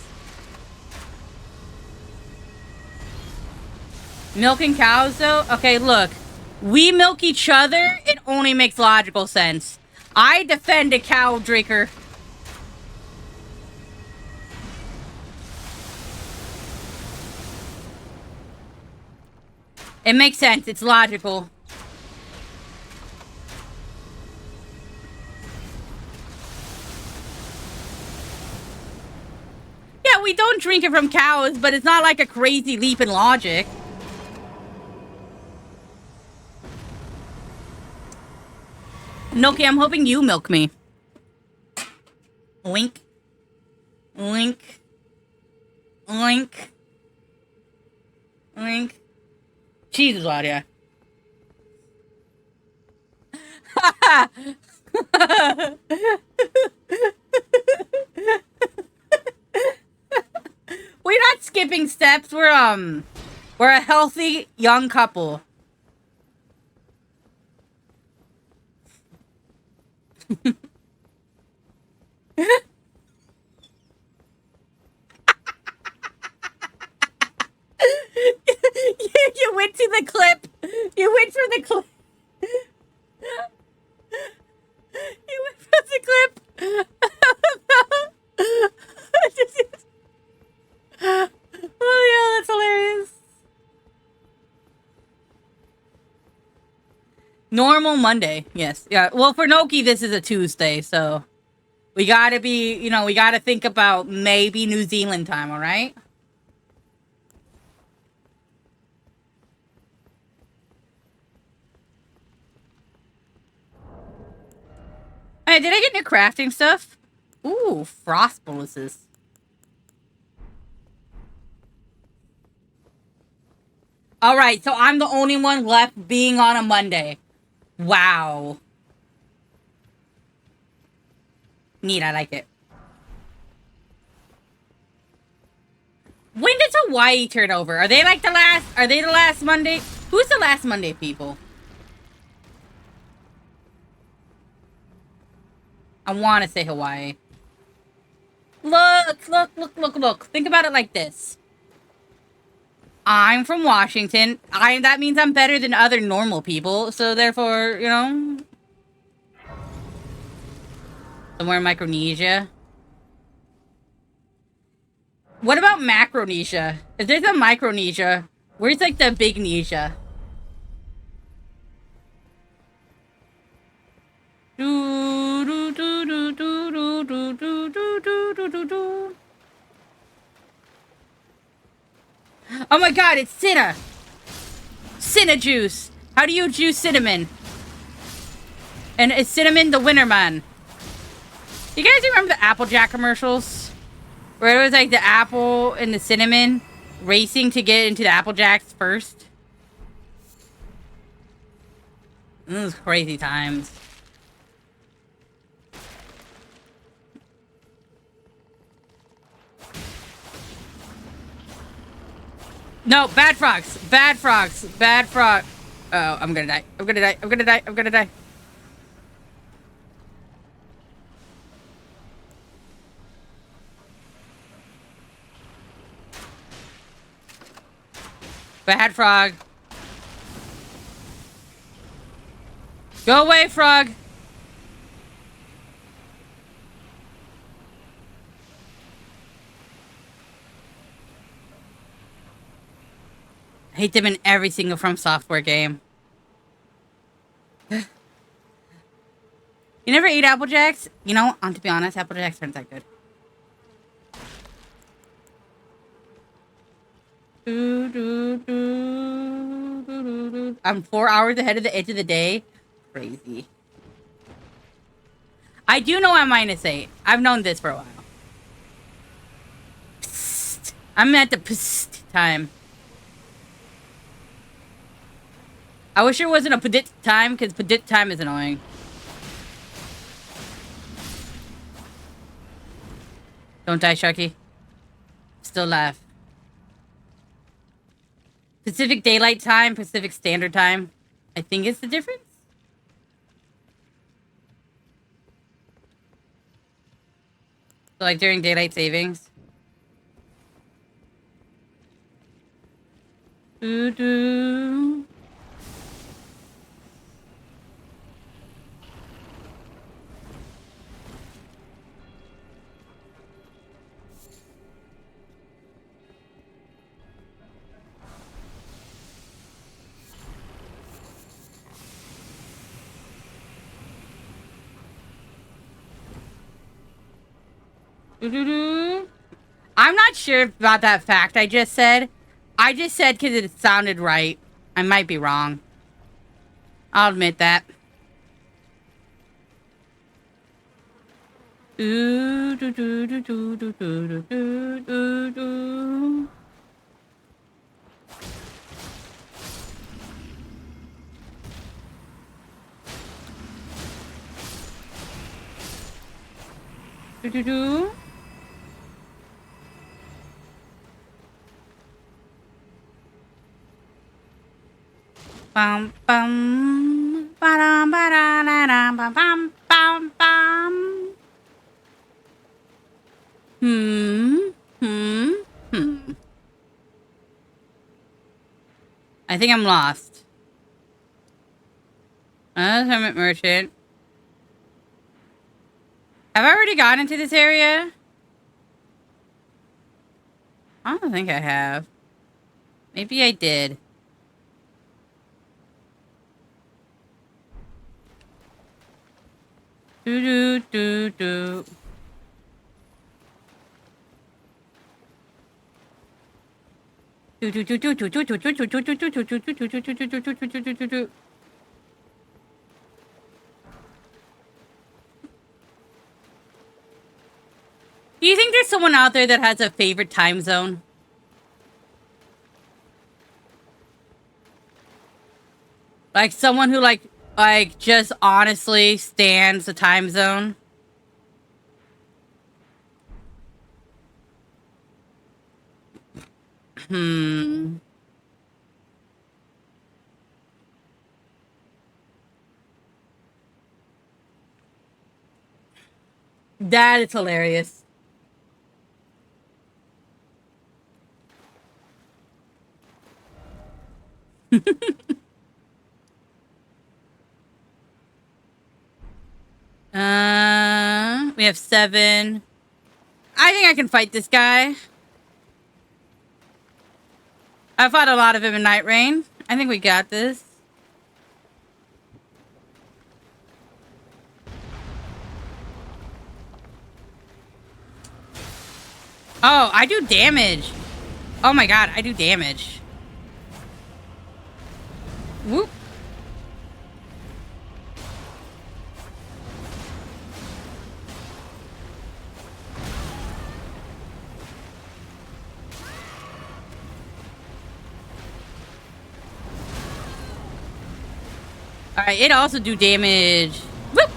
Milking cows, though? Okay, look. We milk each other. It only makes logical sense. I defend a cow drinker. It makes sense. It's logical. Yeah, we don't drink it from cows, but it's not like a crazy leap in logic. Noki, I'm hoping you milk me. Link. Link. Link. Link. Jesus, Audia. We're not skipping steps. We're a healthy young couple. You went to the clip. You went for the clip. You went for the clip. Oh yeah, that's hilarious. Normal Monday, yes. Yeah, well, for Noki, this is a Tuesday, so we gotta be, you know, we gotta think about maybe New Zealand time, all right? Hey, did I get new crafting stuff? Ooh, frost boluses. All right, so I'm the only one left being on a Monday. Wow. Neat, I like it. When does Hawaii turn over? Are they like the last Monday? Who's the last Monday people? I want to say Hawaii. Look. Think about it like this. I'm from Washington. That means I'm better than other normal people. So therefore, you know, somewhere in Micronesia. What about Macronesia? If there's a Micronesia, where's like the big Nesia? Oh my god, it's Cinna! Cinna juice! How do you juice cinnamon? And is Cinnamon the winner man? You guys remember the Applejack commercials? Where it was like the apple and the cinnamon racing to get into the Applejacks first? Those crazy times. No, bad frogs. Bad frogs. Bad frog. Oh, I'm gonna die. I'm gonna die. I'm gonna die. I'm gonna die. Bad frog. Go away, frog. I hate them in every single From Software game. You never ate Apple Jacks? You know, to be honest, Apple Jacks aren't that good. I'm 4 hours ahead of the edge of the day. Crazy. I do know I'm -8. I've known this for a while. Psst. I'm at the psst time. I wish there wasn't a pedit time, because pedit time is annoying. Don't die, Sharky. Still alive. Pacific Daylight Time, Pacific Standard Time. I think it's the difference. So like during daylight savings. Doo-doo. I'm not sure about that fact I just said. I just said because it sounded right. I might be wrong. I'll admit that. Bum bum ba-dum ba-da-da-dum bum bum bum bum. I think I'm lost. Hermit merchant. Have I already gotten into this area? I don't think I have. Maybe I did. Do do do do. Do do do do do do do do do do do do do do do do do. Do you think there's someone out there that has a favorite time zone? Like someone who like just honestly stands the time zone? That is hilarious. We have 7. I think I can fight this guy. I fought a lot of him in Night Rain. I think we got this. Oh, I do damage. Oh my god, I do damage. Whoop. Alright, it also do damage. Whoop.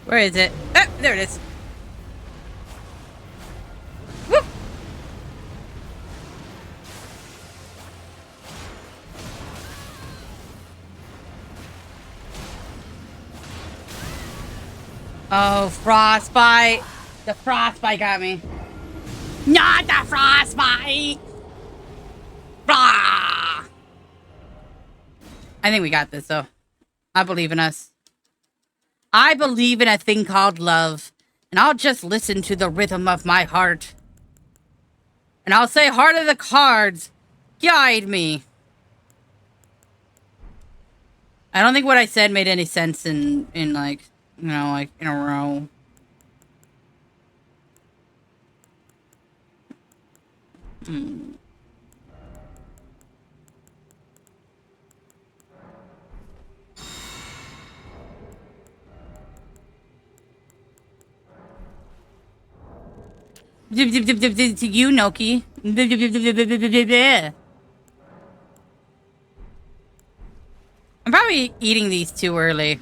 Where is it? Oh, there it is. Whoop. Oh, frostbite. The frostbite got me. Not the frostbite. Rah! I think we got this, though. I believe in us. I believe in a thing called love. And I'll just listen to the rhythm of my heart. And I'll say, heart of the cards, guide me. I don't think what I said made any sense in like, you know, like, in a row. Hmm. To you, Noki. I'm probably eating these too early.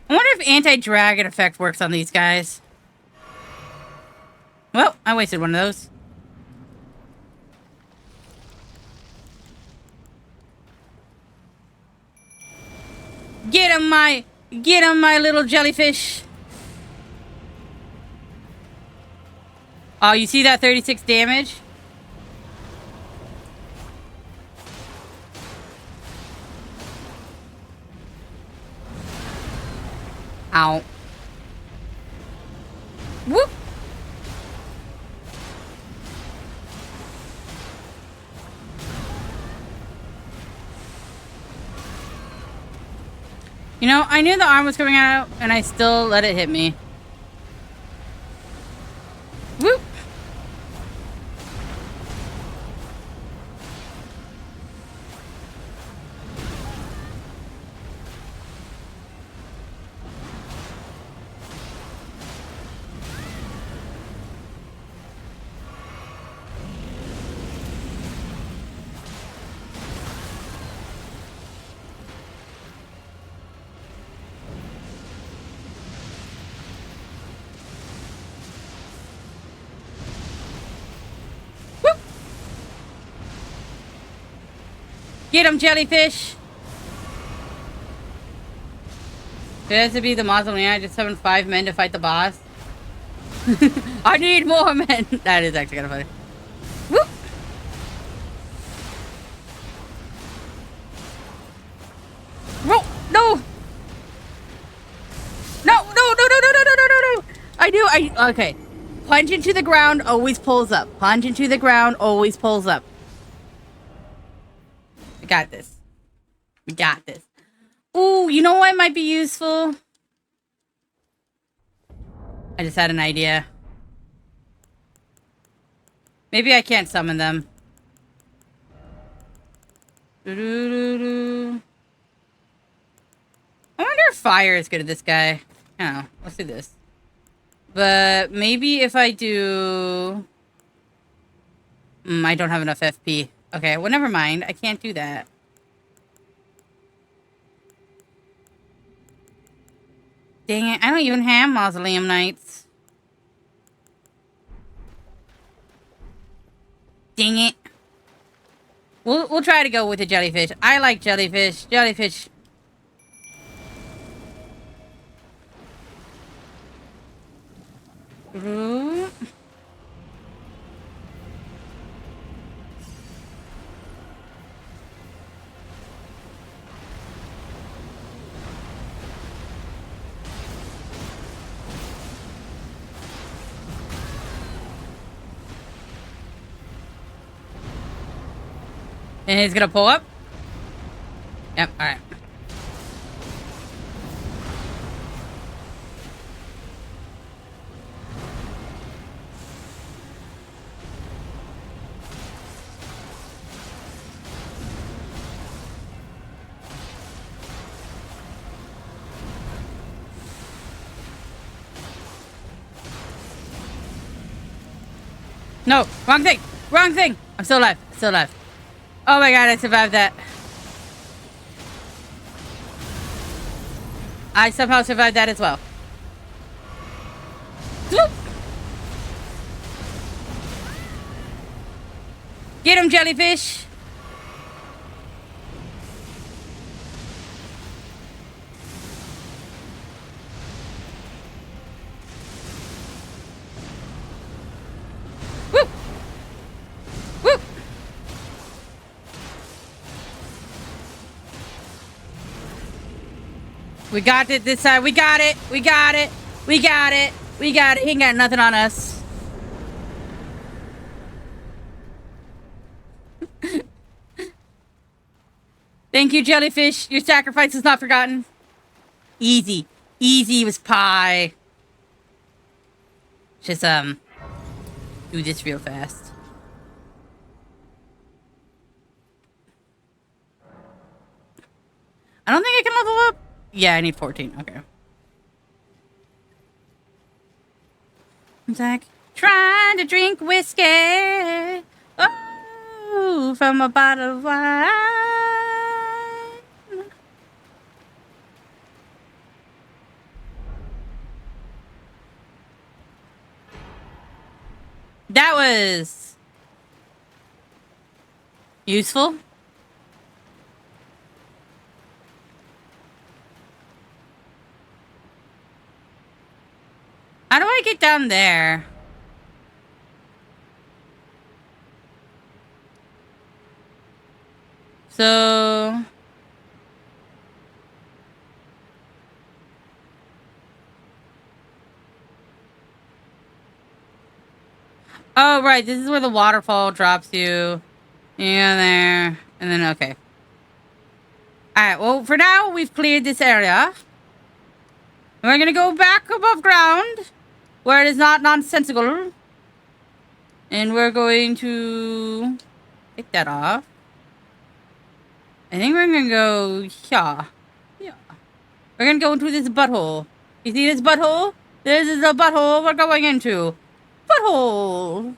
I wonder if anti-dragon effect works on these guys. Well, I wasted one of those. Get him, my little jellyfish. Oh, you see that 36 damage? Ow. Whoop. You know, I knew the arm was coming out, and I still let it hit me. Whoop. Get him, jellyfish! It has to be the mausoleum. I just summoned 5 men to fight the boss. I need more men! That is actually kind of funny. Whoop! Whoa! No! No! No! No! No! No! No! No! No! No! Okay. Punch into the ground, always pulls up. Punch into the ground, always pulls up. We got this. We got this. Ooh, you know what might be useful? I just had an idea. Maybe I can't summon them. I wonder if fire is good at this guy. I don't know. Let's do this. But maybe if I do... I don't have enough FP. Okay, well, never mind. I can't do that. Dang it, I don't even have Mausoleum Knights. Dang it. We'll try to go with the jellyfish. I like jellyfish. Jellyfish. Ooh. And he's gonna pull up? Yep, alright. No, wrong thing! Wrong thing! I'm still alive. Still alive. Oh my god, I survived that. I somehow survived that as well. Swoop! Get him, jellyfish! Woo! Woo! We got it this time. We got it. We got it. We got it. We got it. He ain't got nothing on us. Thank you, jellyfish. Your sacrifice is not forgotten. Easy. Easy was pie. Just, do this real fast. I don't think I can level up. Yeah, I need 14. Okay. It's like trying to drink whiskey. Oh, from a bottle of wine. That was useful. How do I get down there? So... Oh, right. This is where the waterfall drops you. Yeah, there. And then, okay. Alright, well, for now, we've cleared this area. We're gonna go back above ground, where it is not nonsensical. And we're going to take that off. I think we're gonna go here. Yeah. We're gonna go into this butthole. You see this butthole? This is the butthole we're going into. Butthole!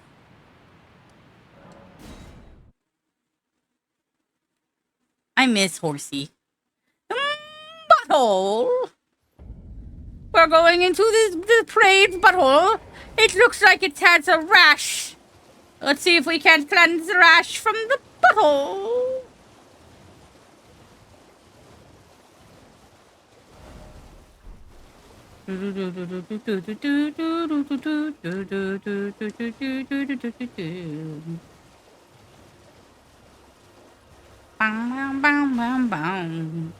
I miss Horsey. Butthole! We're going into this depraved butthole. It looks like it has a rash. Let's see if we can cleanse the rash from the butthole. Bam, bam, bam, bam.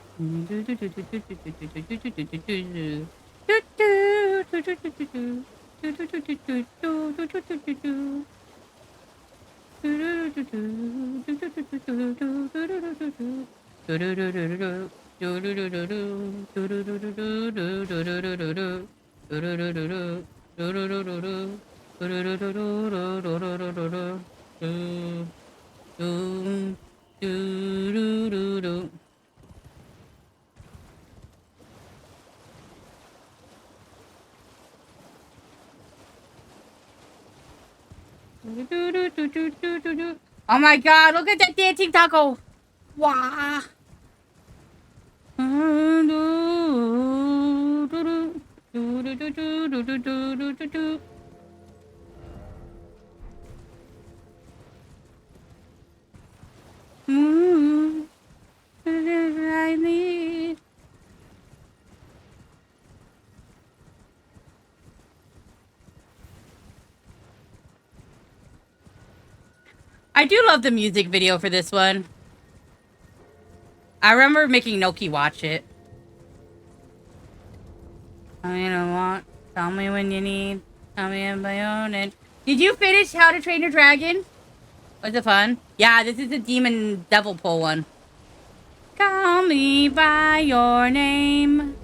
Oh my god, look at that dancing taco! Wow! I do love the music video for this one. I remember making Noki watch it. Tell me what you want. Tell me when you need. Tell me in my own. And did you finish How to Train Your Dragon? Was it fun? Yeah, this is the Demon Devil Pull one. Call me by your name.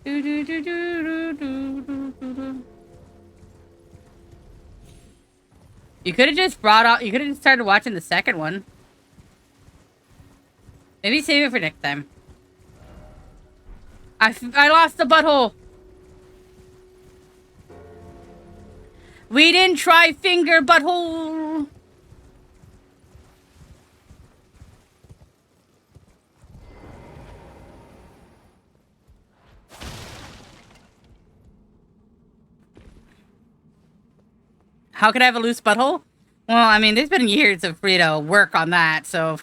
Do, do, do, do, do, do, do, do. You could have just brought out. You could have just started watching the second one. Maybe save it for next time. I lost the butthole. We didn't try finger butthole. How could I have a loose butthole? Well, I mean, there's been years of free to work on that, so.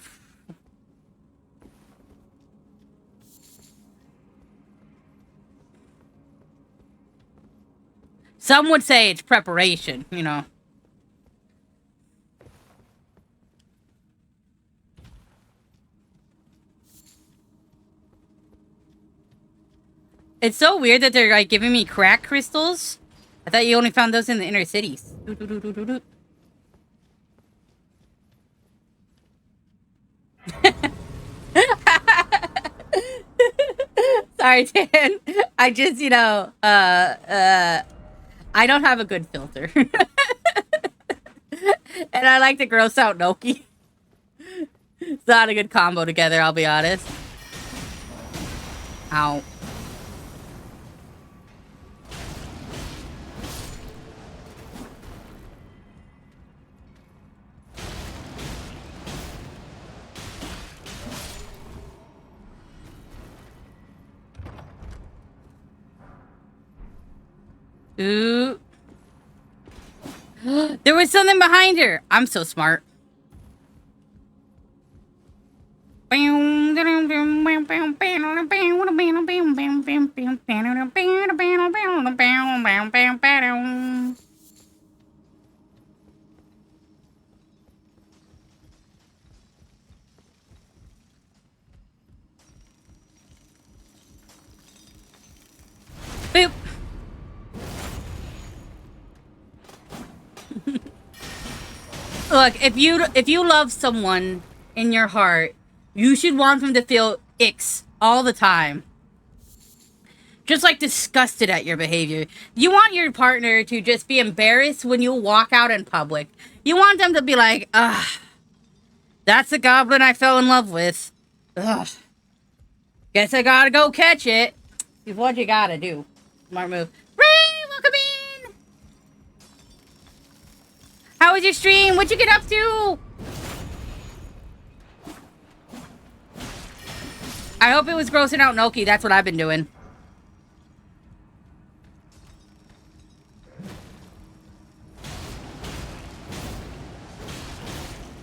Some would say it's preparation, you know. It's so weird that they're like giving me crack crystals. I thought you only found those in the inner cities. Sorry, Dan. I just, you know, I don't have a good filter. And I like to gross out Noki. It's not a good combo together, I'll be honest. Ow. Ooh. There was something behind her. I'm so smart. Boop. Look, if you love someone in your heart, you should want them to feel icks all the time. Just like disgusted at your behavior. You want your partner to just be embarrassed when you walk out in public. You want them to be like, ugh, that's the goblin I fell in love with. Ugh. Guess I gotta go catch it. Is what you gotta do. Smart move. Ray, welcome in! How was your stream? What'd you get up to? I hope it was grossing out Noki. That's what I've been doing.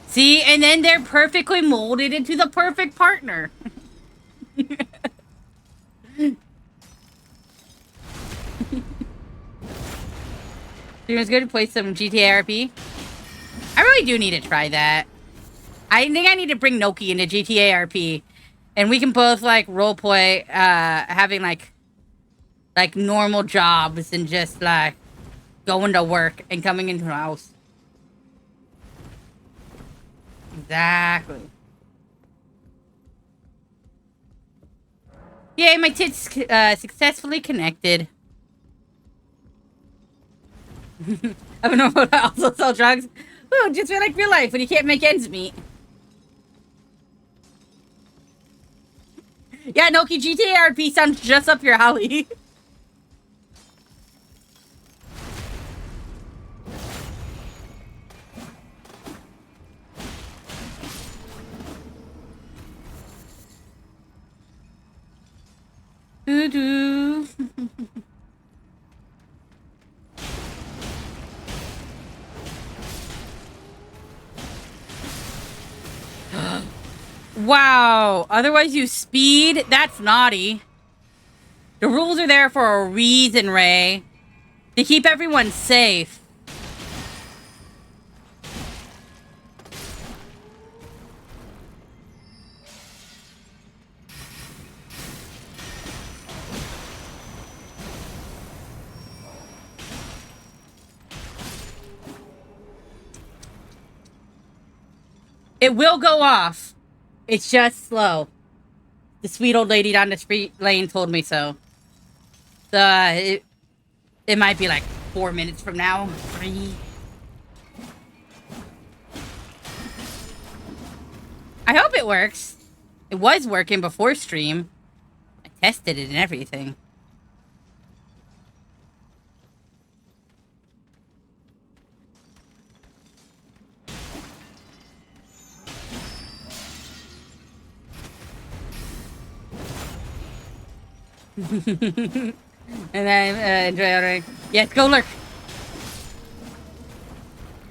See, and then they're perfectly molded into the perfect partner. It was good to play some GTA RP. I really do need to try that. I think I need to bring Noki into GTA RP. And we can both, like, roleplay, having, like, normal jobs and just, like, going to work and coming into the house. Exactly. Yay, my tits, successfully connected. I don't know if I also sell drugs. Ooh, just feel like real life when you can't make ends meet. Yeah, Noki, GTA RP sounds just up your alley. Doo-doo. Wow. Otherwise you speed? That's naughty. The rules are there for a reason, Ray. To keep everyone safe. It will go off. It's just slow. The sweet old lady down the street lane told me so. It might be like 4 minutes from now. 3. I hope it works. It was working before stream. I tested it and everything. And then enjoy Elden Ring. Yes, go lurk.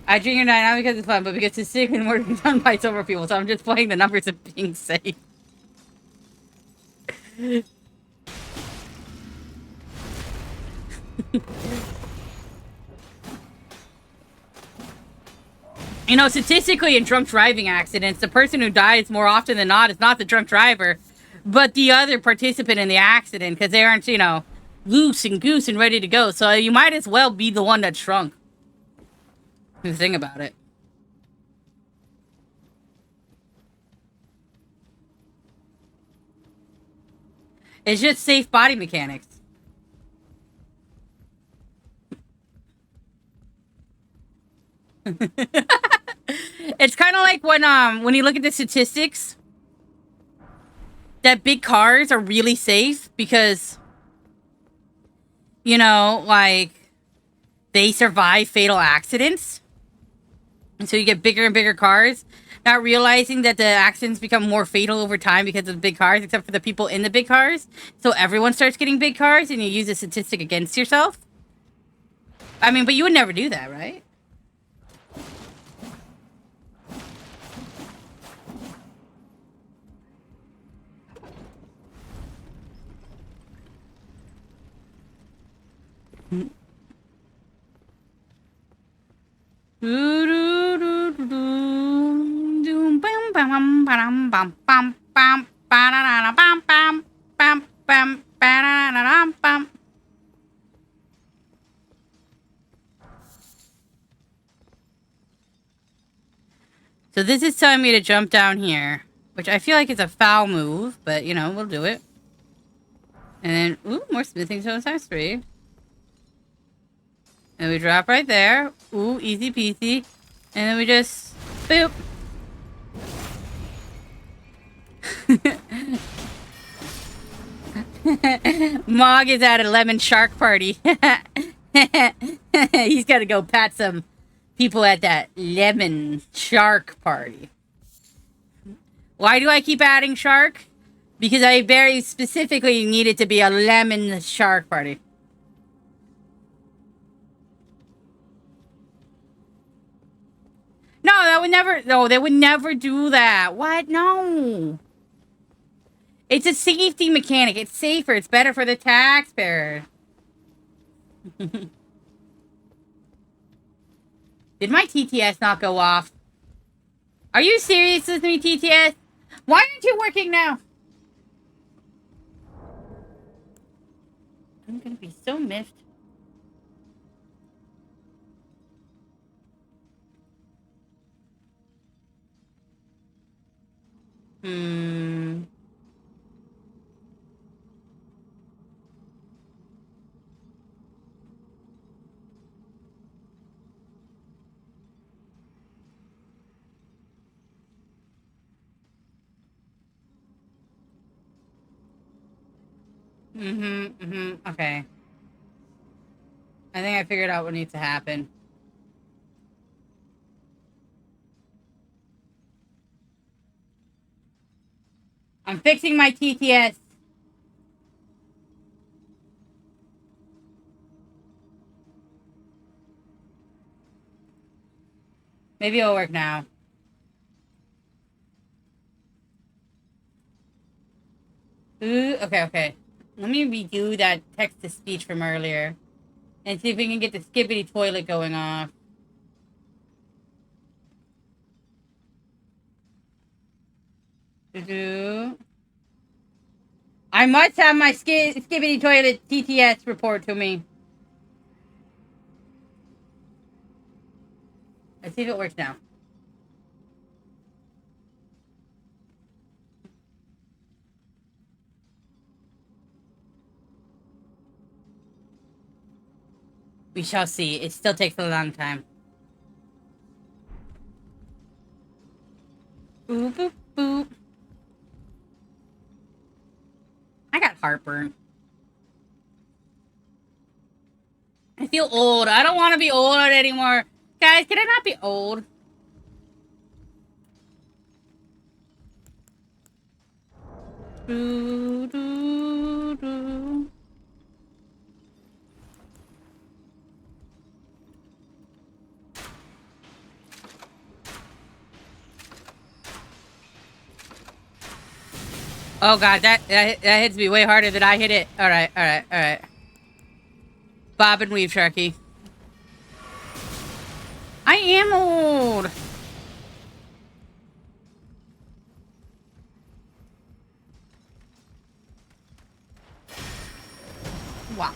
I drink your night not because it's fun, but because it's sick and working done by sober people. So I'm just playing the numbers of being safe. You know, statistically in drunk driving accidents, the person who dies more often than not is not the drunk driver, but the other participant in the accident, because they aren't, you know, loose and goose and ready to go. So you might as well be the one that's drunk. The thing about it. It's just safe body mechanics. It's kind of like when you look at the statistics, that big cars are really safe because, you know, like, they survive fatal accidents. And so you get bigger and bigger cars, not realizing that the accidents become more fatal over time because of the big cars, except for the people in the big cars. So everyone starts getting big cars and you use a statistic against yourself. I mean, but you would never do that, right? So this is telling me to jump down here, which I feel like is a foul move, but you know, we'll do it. And then, ooh, more smithing stones times 3. And we drop right there. Ooh, easy peasy. And then we just, boop. Mog is at a lemon shark party. He's got to go pat some people at that lemon shark party. Why do I keep adding shark? Because I very specifically need it to be a lemon shark party. No, that would never. No, they would never do that. What? No. It's a safety mechanic. It's safer. It's better for the taxpayer. Did my TTS not go off? Are you serious with me, TTS? Why aren't you working now? I'm gonna be so miffed. Hmm. Okay. I think I figured out what needs to happen. I'm fixing my TTS. Maybe it'll work now. Ooh, okay. Let me redo that text-to-speech from earlier. And see if we can get the skibbity toilet going off. I must have my skibbity toilet TTS report to me. Let's see if it works now. We shall see. It still takes a long time. Boop, boop, boop. I got heartburn. I feel old. I don't want to be old anymore. Guys, can I not be old? Do, do, do. Oh god, that hits me way harder than I hit it. Alright. Bob and weave, Sharky. I am old. Wow.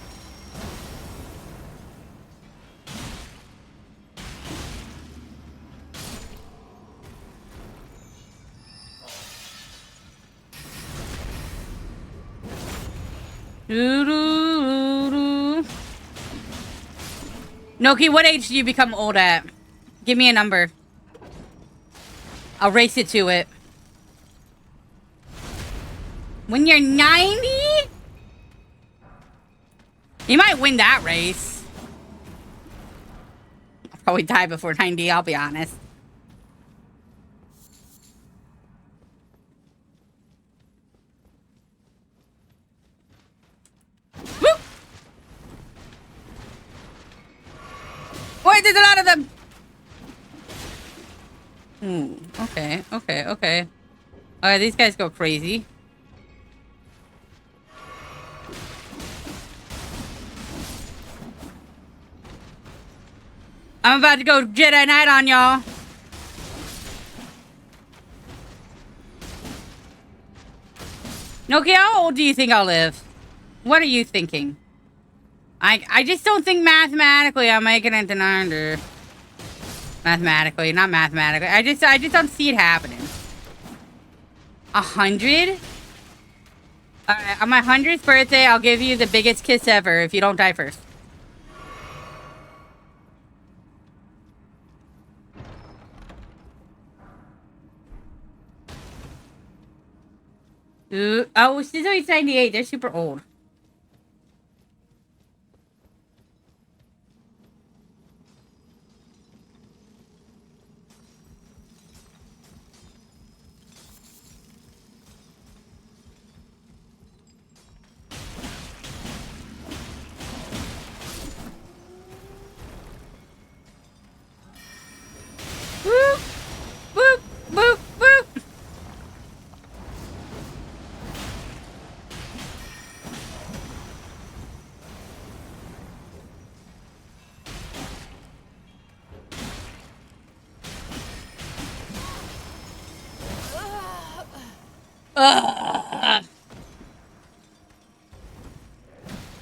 Noki, what age do you become old at? Give me a number. I'll race it to it. When you're 90? You might win that race. I'll probably die before 90, I'll be honest. Woo! Boy, there's a lot of them! Okay. Alright, these guys go crazy. I'm about to go Jedi Knight on y'all. Noki, how old do you think I'll live? What are you thinking? I just don't think mathematically I'm making it to 90. Mathematically, not mathematically. I just don't see it happening. 100? Alright, on my 100th birthday, I'll give you the biggest kiss ever if you don't die first. Ooh, oh, she's only 98. They're super old. Whoop, whoop, whoop, whoop.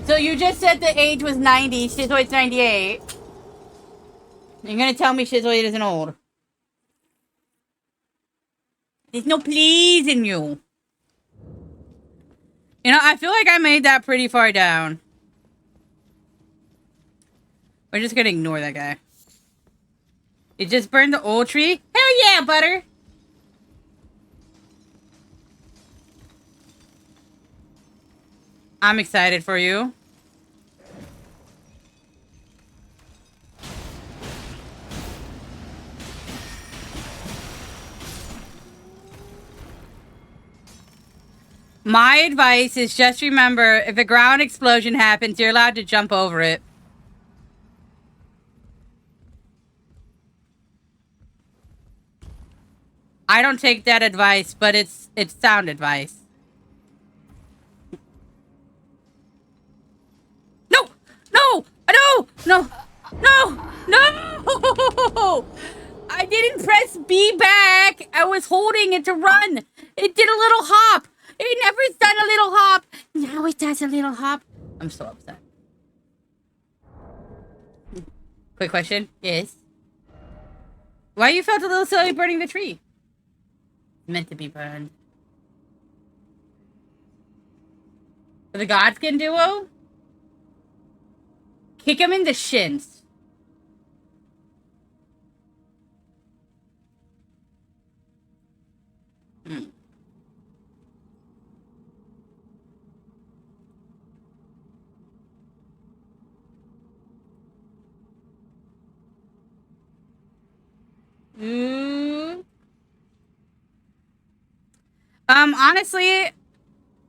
So you just said the age was 90, Shizoid's 98. You're gonna tell me Shizoid isn't old. There's no please in you. You know, I feel like I made that pretty far down. We're just gonna ignore that guy. You just burned the old tree? Hell yeah, butter! I'm excited for you. My advice is just remember, if a ground explosion happens, you're allowed to jump over it. I don't take that advice, but it's sound advice. No! No! No! No! No! No! I didn't press B back. I was holding it to run. It did a little hop. It never's done a little hop. Now it does a little hop. I'm so upset. Quick question. Yes. Why you felt a little silly burning the tree? Meant to be burned. For the Godskin duo? Kick him in the shins. Hmm. Ooh. Honestly,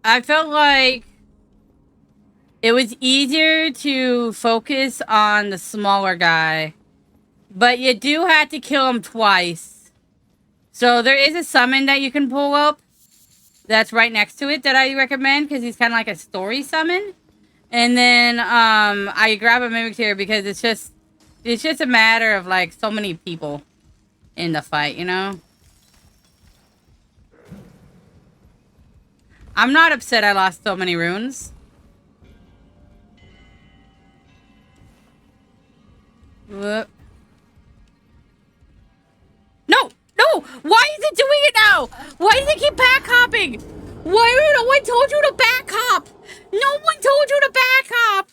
I felt like it was easier to focus on the smaller guy, but you do have to kill him twice. So there is a summon that you can pull up that's right next to it that I recommend because he's kind of like a story summon. And then I grab a mimic here because it's just a matter of like so many people in the fight, you know? I'm not upset I lost so many runes. Whoop. No! No! Why is it doing it now? Why does it keep back hopping? Why? No one told you to back hop! No one told you to back hop!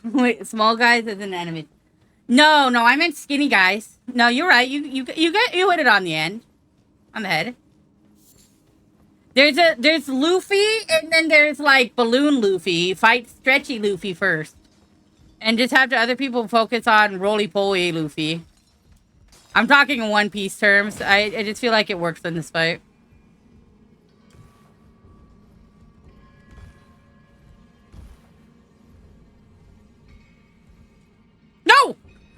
Wait, small guys as an enemy. No, I meant skinny guys. No, you're right. You hit it on the end. On the head. There's Luffy, and then there's like Balloon Luffy. Fight Stretchy Luffy first. And just have the other people focus on Roly-Poly Luffy. I'm talking in One Piece terms. I just feel like it works in this fight. No!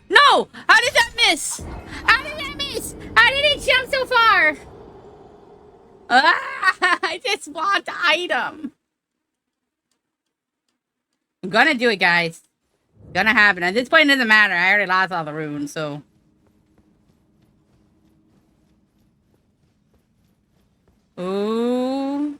No! How did that miss? How did that miss? How did it jump so far? I just want the item. I'm gonna do it, guys. It's gonna happen. At this point, it doesn't matter. I already lost all the runes, so... Ooh.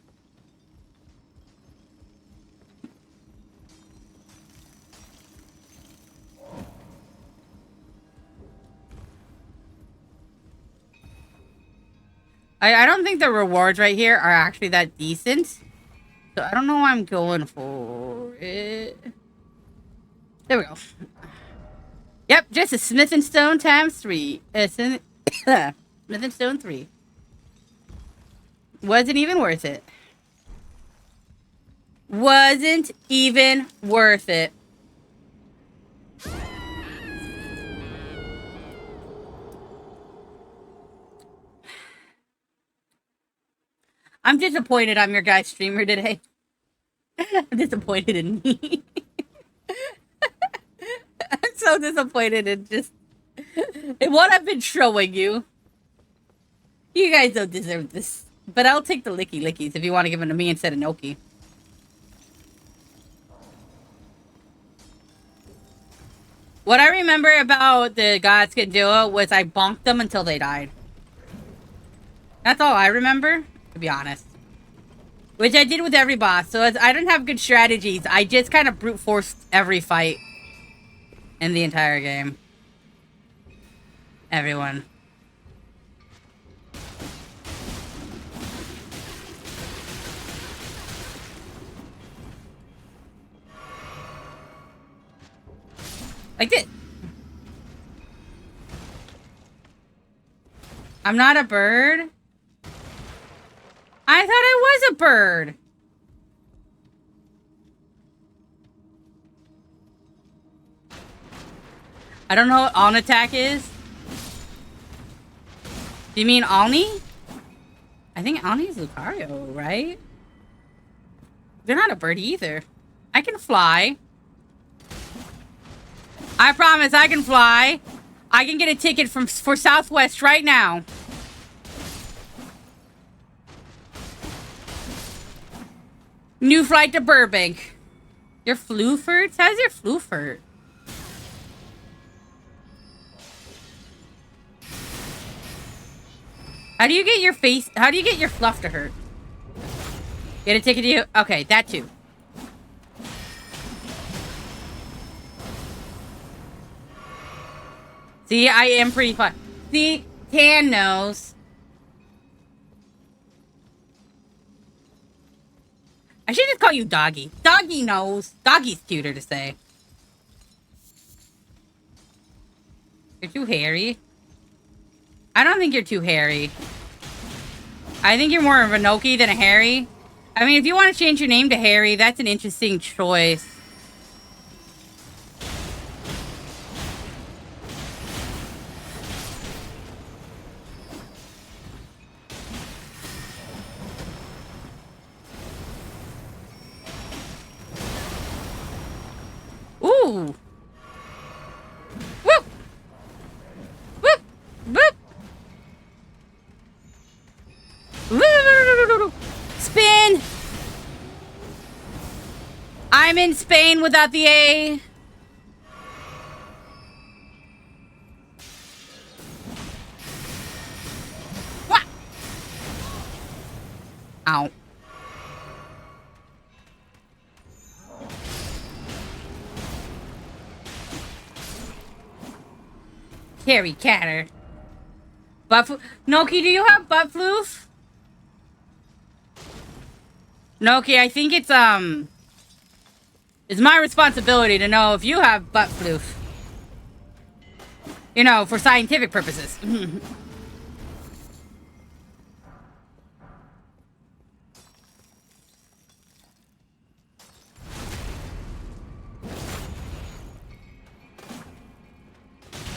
I don't think the rewards right here are actually that decent. So I don't know why I'm going for it. There we go. Yep, just a Smith and Stone times 3. Smith and Stone 3. Wasn't even worth it. Wasn't even worth it. I'm disappointed I'm your guy's streamer today. I'm disappointed in me. I'm so disappointed in what I've been showing you. You guys don't deserve this. But I'll take the licky lickies if you want to give them to me instead of Noki. What I remember about the Godskin duo was I bonked them until they died. That's all I remember, to be honest. Which I did with every boss. So I don't have good strategies. I just kind of brute forced every fight in the entire game. Everyone. Like this. I'm not a bird. I thought I was a bird. I don't know what on attack is. Do you mean Oni? I think Oni is Lucario, right? They're not a bird either. I can fly. I promise I can fly. I can get a ticket for Southwest right now. New flight to Burbank. Your Floofert? How's your Floofert? How do you get your face? How do you get your fluff to hurt? Get a ticket to you? Okay, that too. See, I am pretty fun. See, Tan knows. I should just call you Doggy. Doggy knows. Doggy's cuter to say. You're too hairy. I don't think you're too hairy. I think you're more of a Noki than a Harry. I mean, if you want to change your name to Harry, that's an interesting choice. Ooh. Whoop. Whoop. Whoop. Whoop. Spin. I'm in Spain without the A. What? Ow. Carrie Catter. Noki, do you have butt floof? Noki, I think it's my responsibility to know if you have butt floof. You know, for scientific purposes.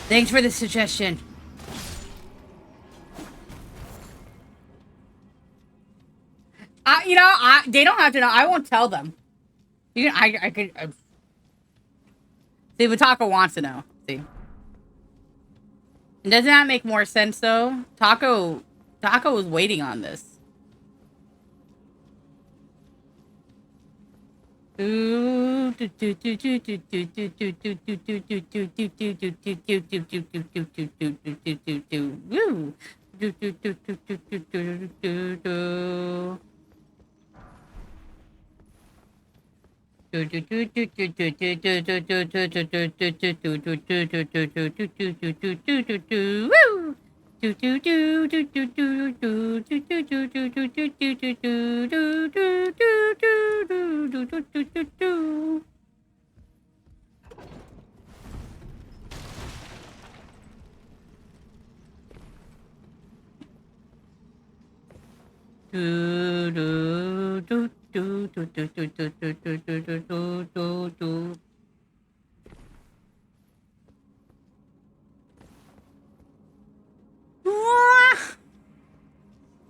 Thanks for the suggestion. They don't have to know. I won't tell them. I could. See, but Taco wants to know. See, and doesn't that make more sense though? Taco was waiting on this.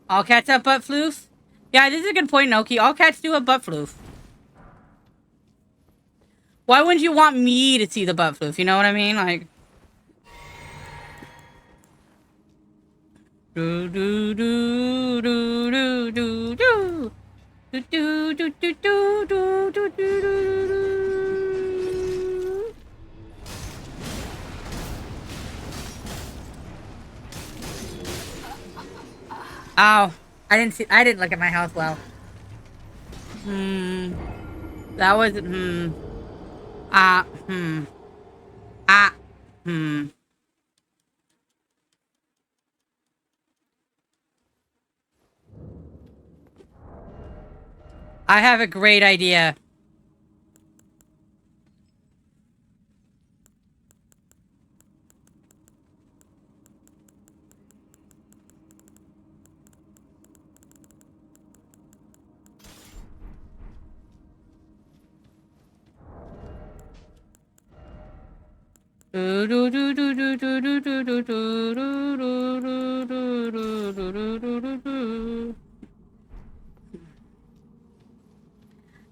All cats have butt floof? Yeah, this is a good point, Noki. All cats do have butt floof. Why wouldn't you want me to see the butt floof? You know what I mean? Like... Do do do do do do do do do do do do do do do. Ow. I didn't look at my health well. That was I have a great idea.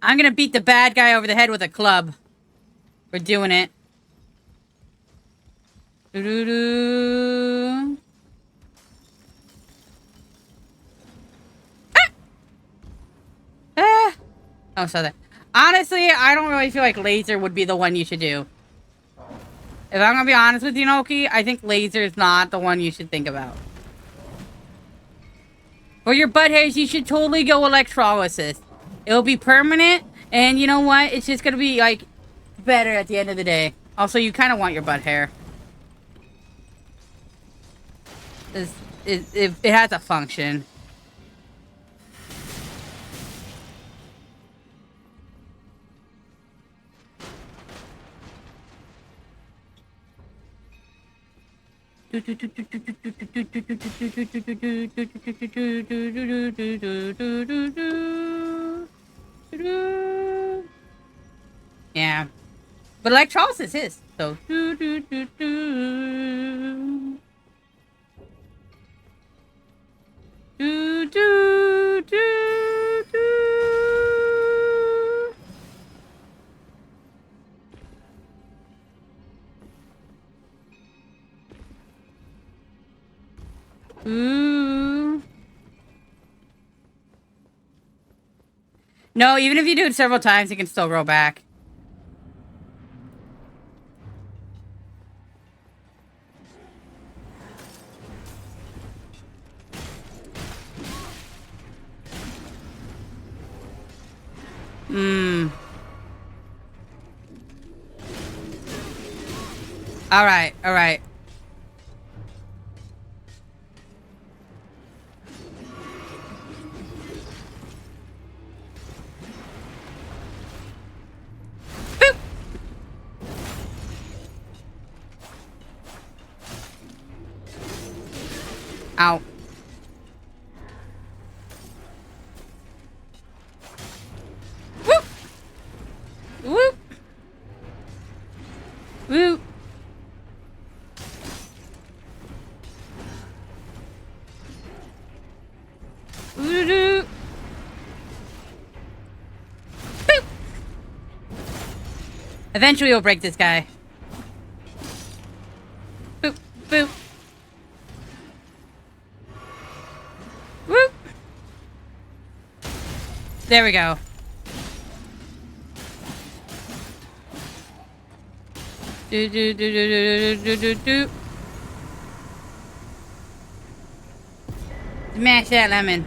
I'm gonna beat the bad guy over the head with a club. We're doing it. Ah! Ah! Oh, so that. Honestly, I don't really feel like laser would be the one you should do. If I'm gonna be honest with you, Noki, I think laser is not the one you should think about. For your butt hairs, you should totally go electrolysis. It'll be permanent, and you know what? It's just gonna be, like, better at the end of the day. Also, you kind of want your butt hair. It has a function. Yeah. But electrolysis is, so. Ooh. No, even if you do it several times, it can still grow back. Hmm. All right, all right. Boop. Ow. Whoop. Whoop. Whoop. Boop. Eventually, we'll break this guy. Boop. Boop. Whoop. There we go. Do do do do do do do do. Smash that lemon.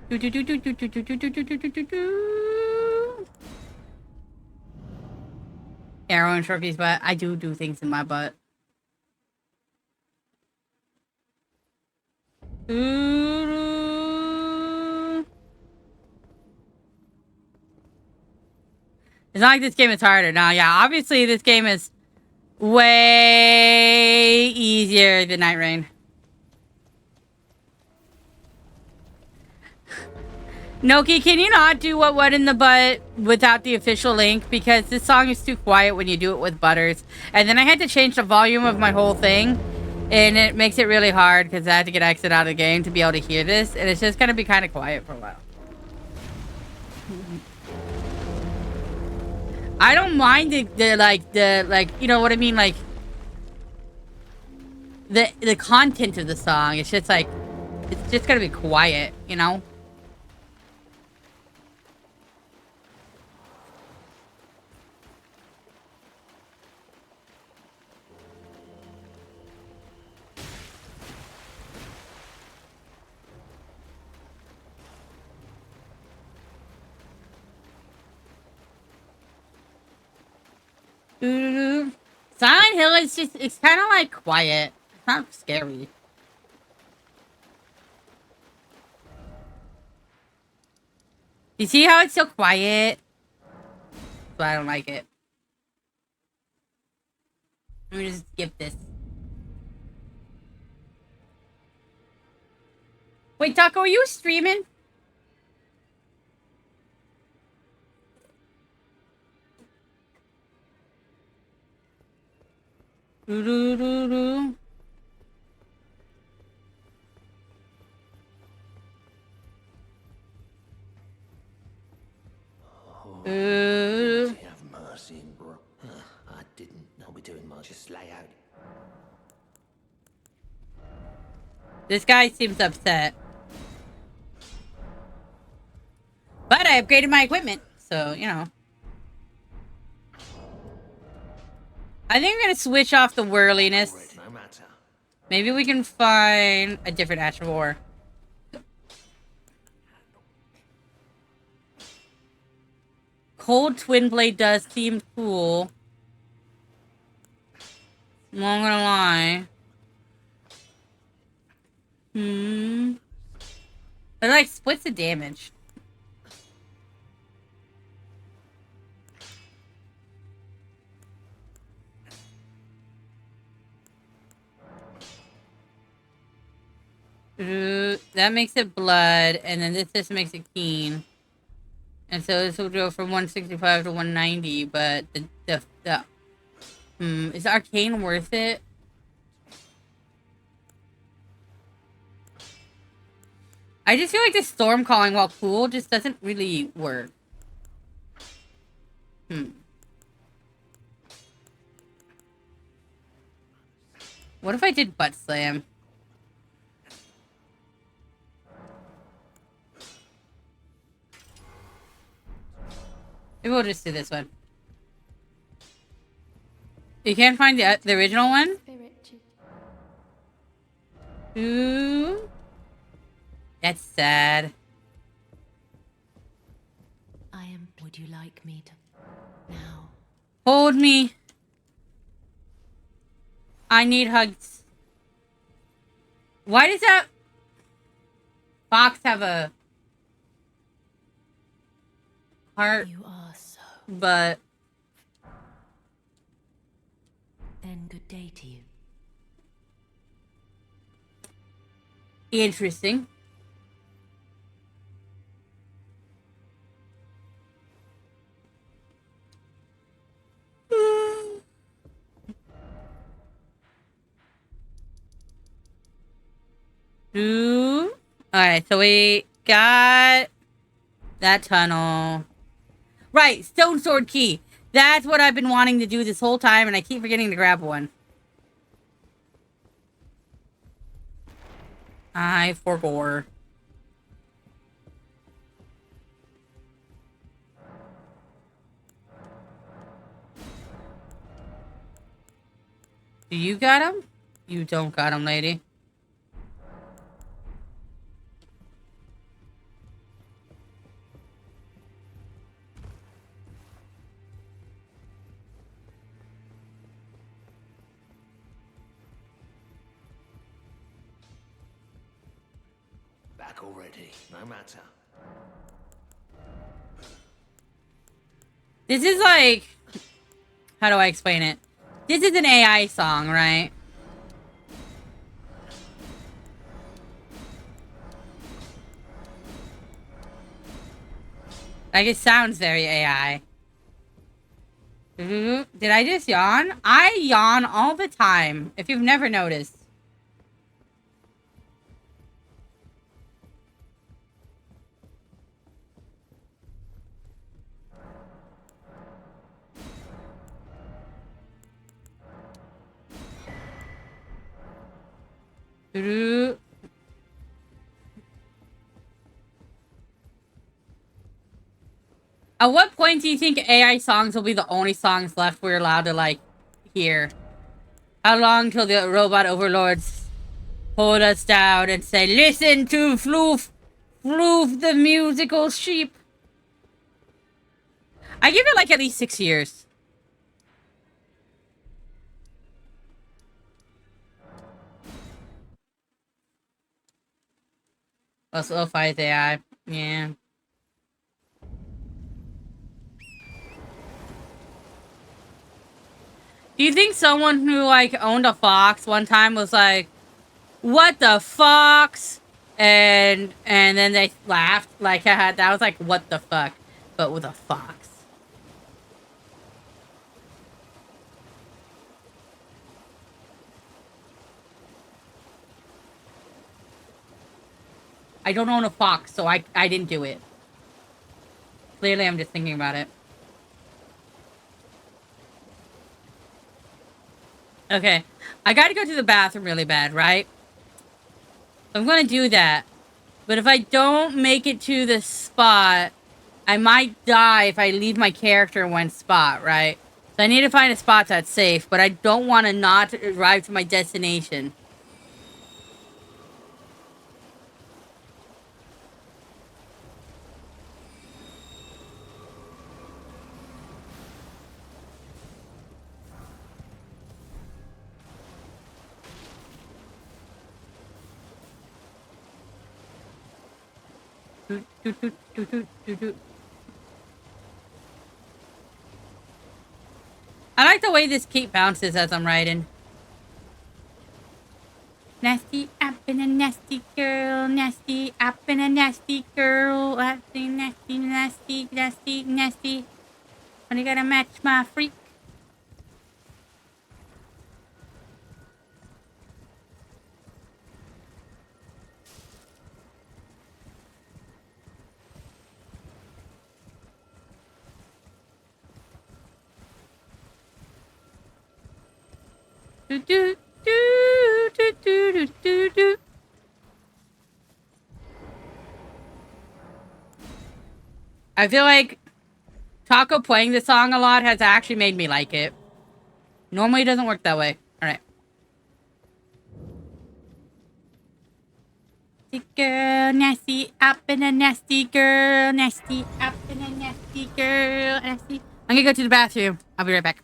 Do do do do do do do do do do do do do. Arrow and Sharpie's butt. I do things in my butt. Ooh. It's not like this game is harder. Now, yeah, obviously this game is way easier than Night Rain. Noki, can you not do what in the butt without the official link? Because this song is too quiet when you do it with Butters. And then I had to change the volume of my whole thing. And it makes it really hard because I had to get exit out of the game to be able to hear this. And it's just going to be kind of quiet for a while. I don't mind the you know what I mean? Like, the content of the song. It's just like, it's just going to be quiet, you know? Silent Hill is just, it's kind of like quiet. It's not scary. You see how it's so quiet? So I don't like it. Let me just skip this. Wait, Taco, are you streaming? Do-do-do-do. Have mercy, bro. I didn't know we're doing much. Just lay out. This guy seems upset. But I upgraded my equipment. So, you know. I think I'm gonna switch off the whirliness. No matter. Maybe we can find a different Ash of War. Cold Twin Blade does seem cool. I'm not gonna lie. It like splits the damage. That makes it blood, and then this just makes it keen. And so this will go from 165 to 190, but is arcane worth it? I just feel like the storm calling, while cool, just doesn't really work. What if I did butt slam? Maybe we'll just do this one. You can't find the original one? Ooh. That's sad. Would you like me to now? Hold me. I need hugs. Why does that fox have a heart? You are so. But then good day to you. Interesting. Alright, so we got that tunnel. Right, stone sword key. That's what I've been wanting to do this whole time, and I keep forgetting to grab one. I forgot. Do you got him? You don't got him, lady. Back already, no matter. This is like... How do I explain it? This is an AI song, right? Like, it sounds very AI. Did I just yawn? I yawn all the time, if you've never noticed. At what point do you think AI songs will be the only songs left we're allowed to, like, hear? How long till the robot overlords hold us down and say, listen to Floof, Floof the musical sheep? I give it, like, at least 6 years. Let's fight AI. Yeah. Do you think someone who, like, owned a fox one time was like, what the fox? And then they laughed. Like, that was like, what the fuck? But with a fox. I don't own a fox, so I didn't do it. Clearly, I'm just thinking about it. Okay, I gotta go to the bathroom really bad, right? I'm gonna do that. But if I don't make it to the spot, I might die if I leave my character in one spot, right? So I need to find a spot that's safe, but I don't want to not arrive to my destination. I like the way this cape bounces as I'm riding. Nasty up and a nasty girl, nasty up and a nasty girl, nasty, nasty, nasty, nasty, nasty. When you gotta match my freak. Do do do do do do do. I feel like Taco playing this song a lot has actually made me like it. Normally it doesn't work that way. Alright. Nasty girl, nasty up and a nasty girl, nasty up and a nasty girl, nasty. I'm gonna go to the bathroom. I'll be right back.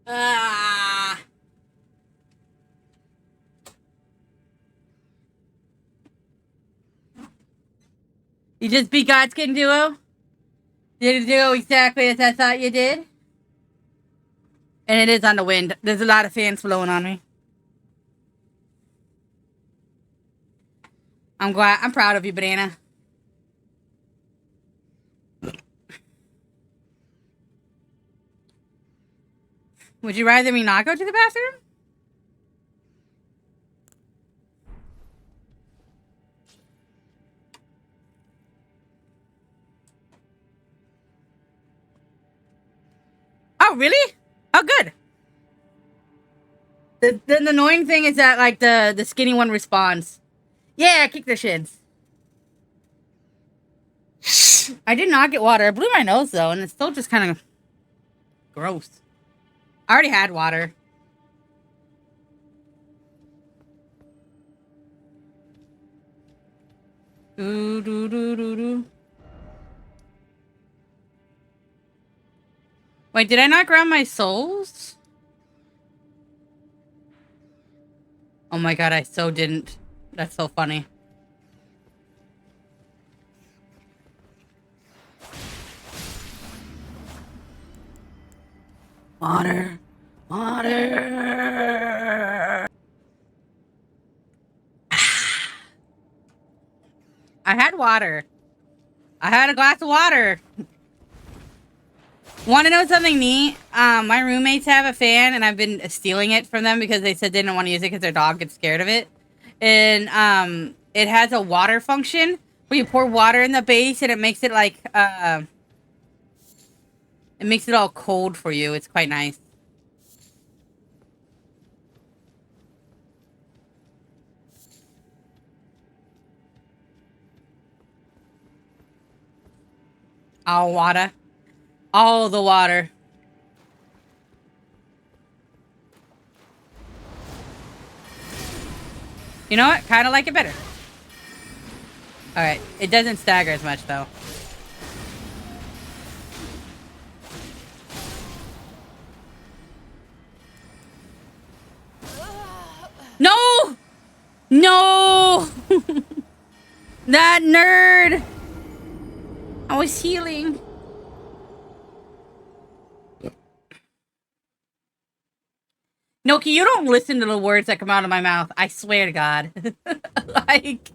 Ah. You just beat Godskin Duo? Did it do exactly as I thought you did? And it is on the wind. There's a lot of fans blowing on me. I'm proud of you, Banana. Would you rather me not go to the bathroom? Oh, really? Oh, good. The annoying thing is that, like, the skinny one responds. Yeah, kick the shins. I did not get water. I blew my nose, though, and it's still just kind of gross. I already had water. Do, do, do, do, do. Wait, did I not grab my souls? Oh my god, I so didn't. That's so funny. Water. Water. I had water. I had a glass of water. Want to know something neat? My roommates have a fan, and I've been stealing it from them because they said they didn't want to use it because their dog gets scared of it. And it has a water function where you pour water in the base, and it makes it like it makes it all cold for you. It's quite nice. All water. All the water. You know what? Kind of like it better. Alright. It doesn't stagger as much, though. No! No! That nerd! I was healing. Noki, you don't listen to the words that come out of my mouth. I swear to God. Like,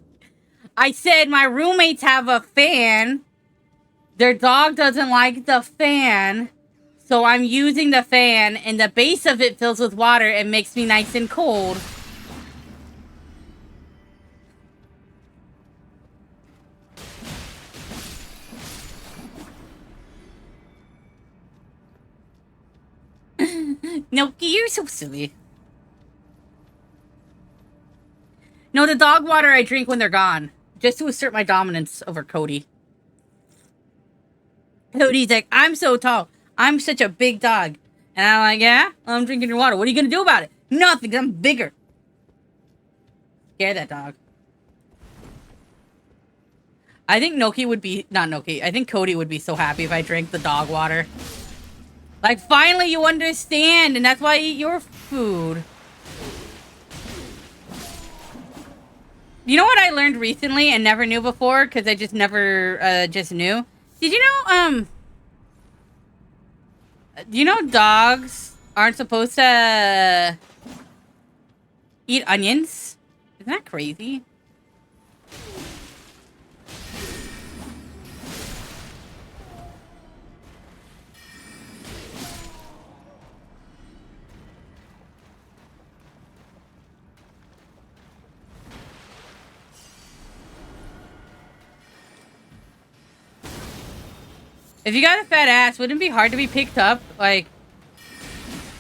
I said my roommates have a fan. Their dog doesn't like the fan. So I'm using the fan, and the base of it fills with water and makes me nice and cold. Noki, you're so silly. No, the dog water I drink when they're gone. Just to assert my dominance over Cody. Cody's like, I'm so tall. I'm such a big dog. And I'm like, yeah? I'm drinking your water. What are you going to do about it? Nothing. I'm bigger. Scare that dog. I think Noki would be... Not Noki. I think Cody would be so happy if I drank the dog water. Like, finally you understand. And that's why I eat your food. You know what I learned recently and never knew before? Because I just never just knew. Did you know, do you know dogs aren't supposed to eat onions? Isn't that crazy? If you got a fat ass, wouldn't it be hard to be picked up? Like,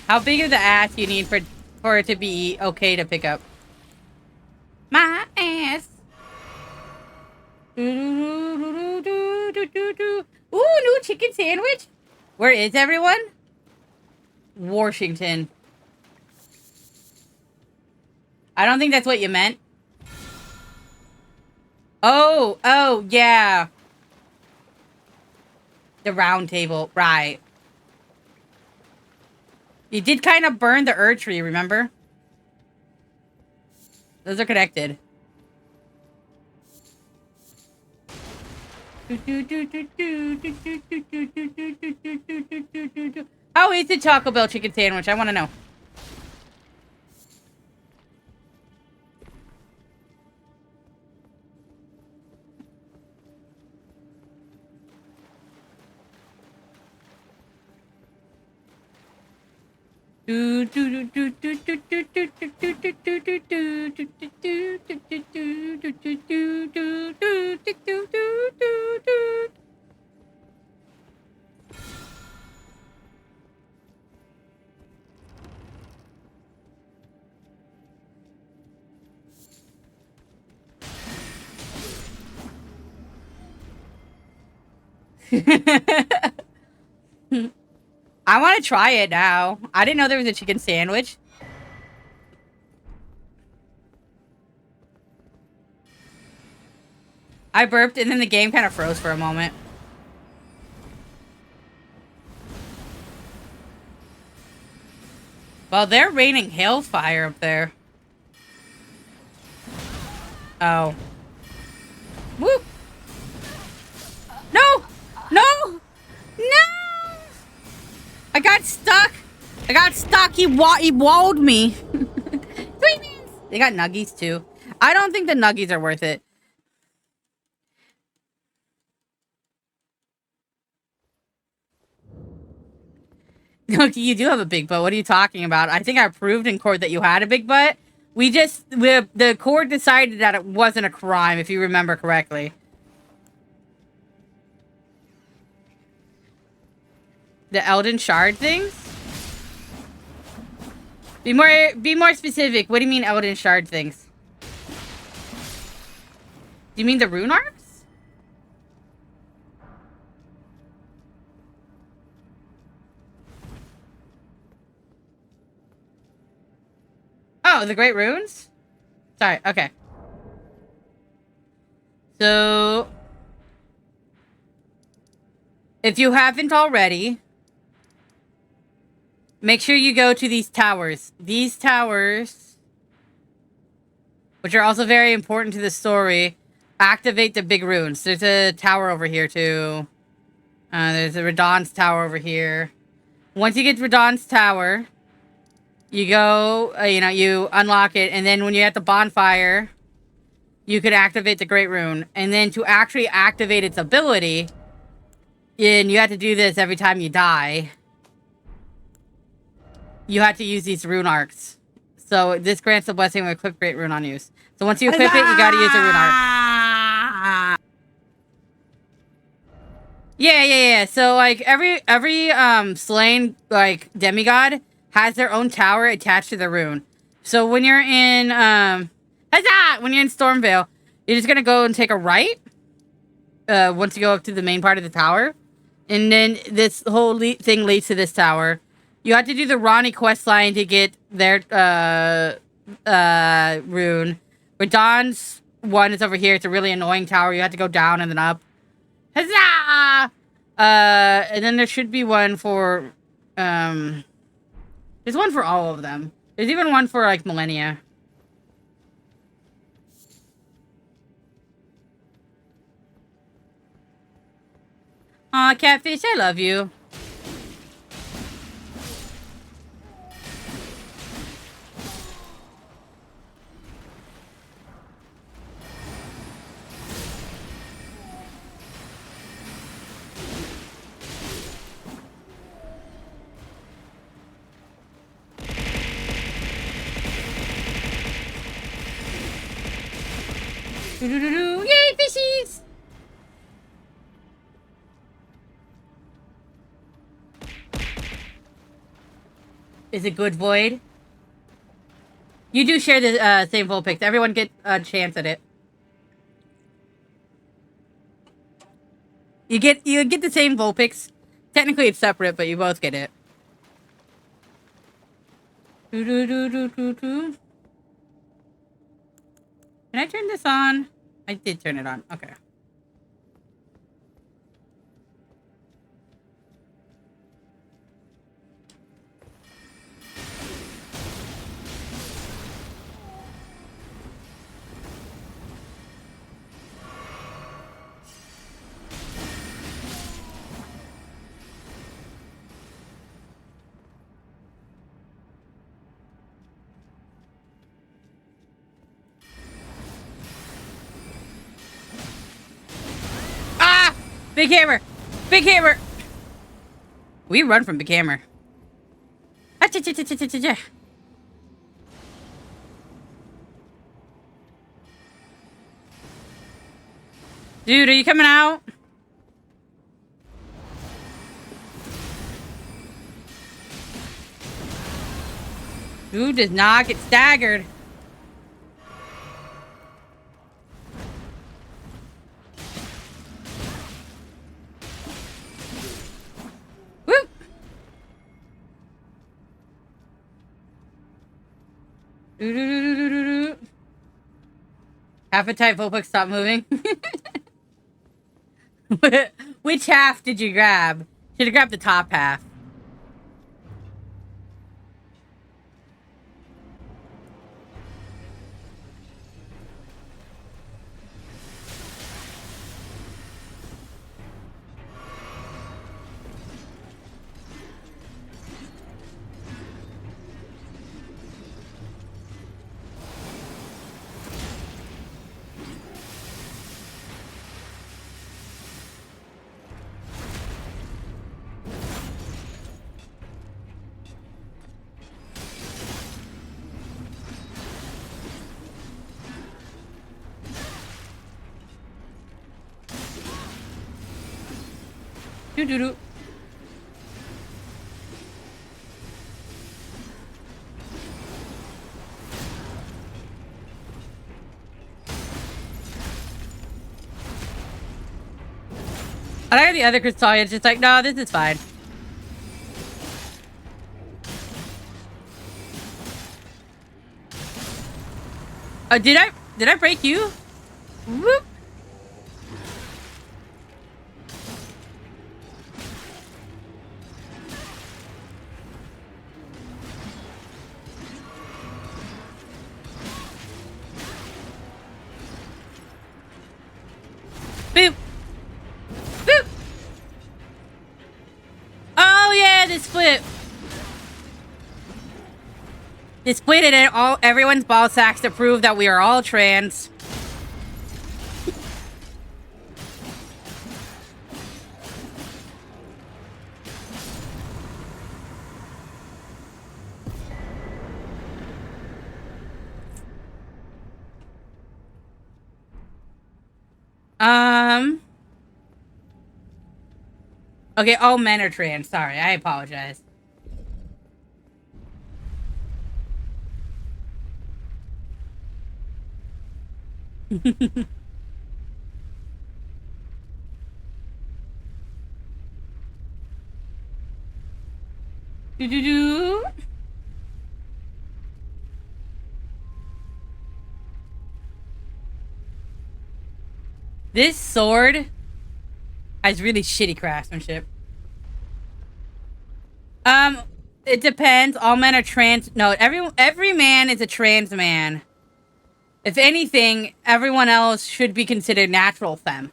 how big of the ass you need for it to be okay to pick up? My ass. Ooh, new chicken sandwich. Where is everyone? Washington. I don't think that's what you meant. Oh, yeah. The round table, right. You did kind of burn the Erd tree, remember? Those are connected. How is the Taco Bell chicken sandwich? I want to know. I want to try it now. I didn't know there was a chicken sandwich. I burped and then the game kind of froze for a moment. Well, they're raining hailfire up there. Oh. Woo! No! No! No! I got stuck! I got stuck! He walled me! They got nuggies too. I don't think the nuggies are worth it. Okay, you do have a big butt. What are you talking about? I think I proved in court that you had a big butt. The court decided that it wasn't a crime, if you remember correctly. The Elden Shard things? Be more specific. What do you mean Elden Shard things? Do you mean the rune arcs? Oh, the Great Runes? Sorry, okay. So, if you haven't already, make sure you go to these towers. These towers, which are also very important to the story, activate the big runes. There's a tower over here, too. There's a Radahn's tower over here. Once you get to Radahn's tower, you go, you unlock it, and then when you're at the bonfire, you could activate the Great Rune. And then to actually activate its ability, and you have to do this every time you die, you have to use these rune arcs. So this grants the blessing when equip Great Rune on use. So once you equip it, you gotta use a rune arc. Yeah. So like every slain like demigod has their own tower attached to the rune. So when you're in when you're in Stormvale, you're just gonna go and take a right. Once you go up to the main part of the tower, and then this whole thing leads to this tower. You have to do the Ronnie quest line to get their rune. Radahn's one is over here. It's a really annoying tower. You have to go down and then up. Huzzah! And then there should be one for there's one for all of them. There's even one for like Millennia. Aw, Catfish, I love you. Yay, fishies! Is it good, Void? You do share the same full pics. Everyone get a chance at it. You get the same Vulpix. Technically it's separate, but you both get it. Can I turn this on? I did turn it on. Okay. Big hammer! Big hammer! We run from big hammer. Dude, are you coming out? Dude does not get staggered. Woo! Half a type, Volpix, stop moving. Which half did you grab? Should have grabbed the top half. Doo-doo-doo. I like the other Crystallia. It's just like, no, this is fine. Oh, did I break you? Whoop. Boop. Boop. Oh yeah, this split. They split it in everyone's ball sacks to prove that we are all trans. Okay, all men are trans. Sorry, I apologize. Do-do-do. This sword has really shitty craftsmanship. It depends. All men are trans. No, every man is a trans man. If anything, everyone else should be considered natural femme.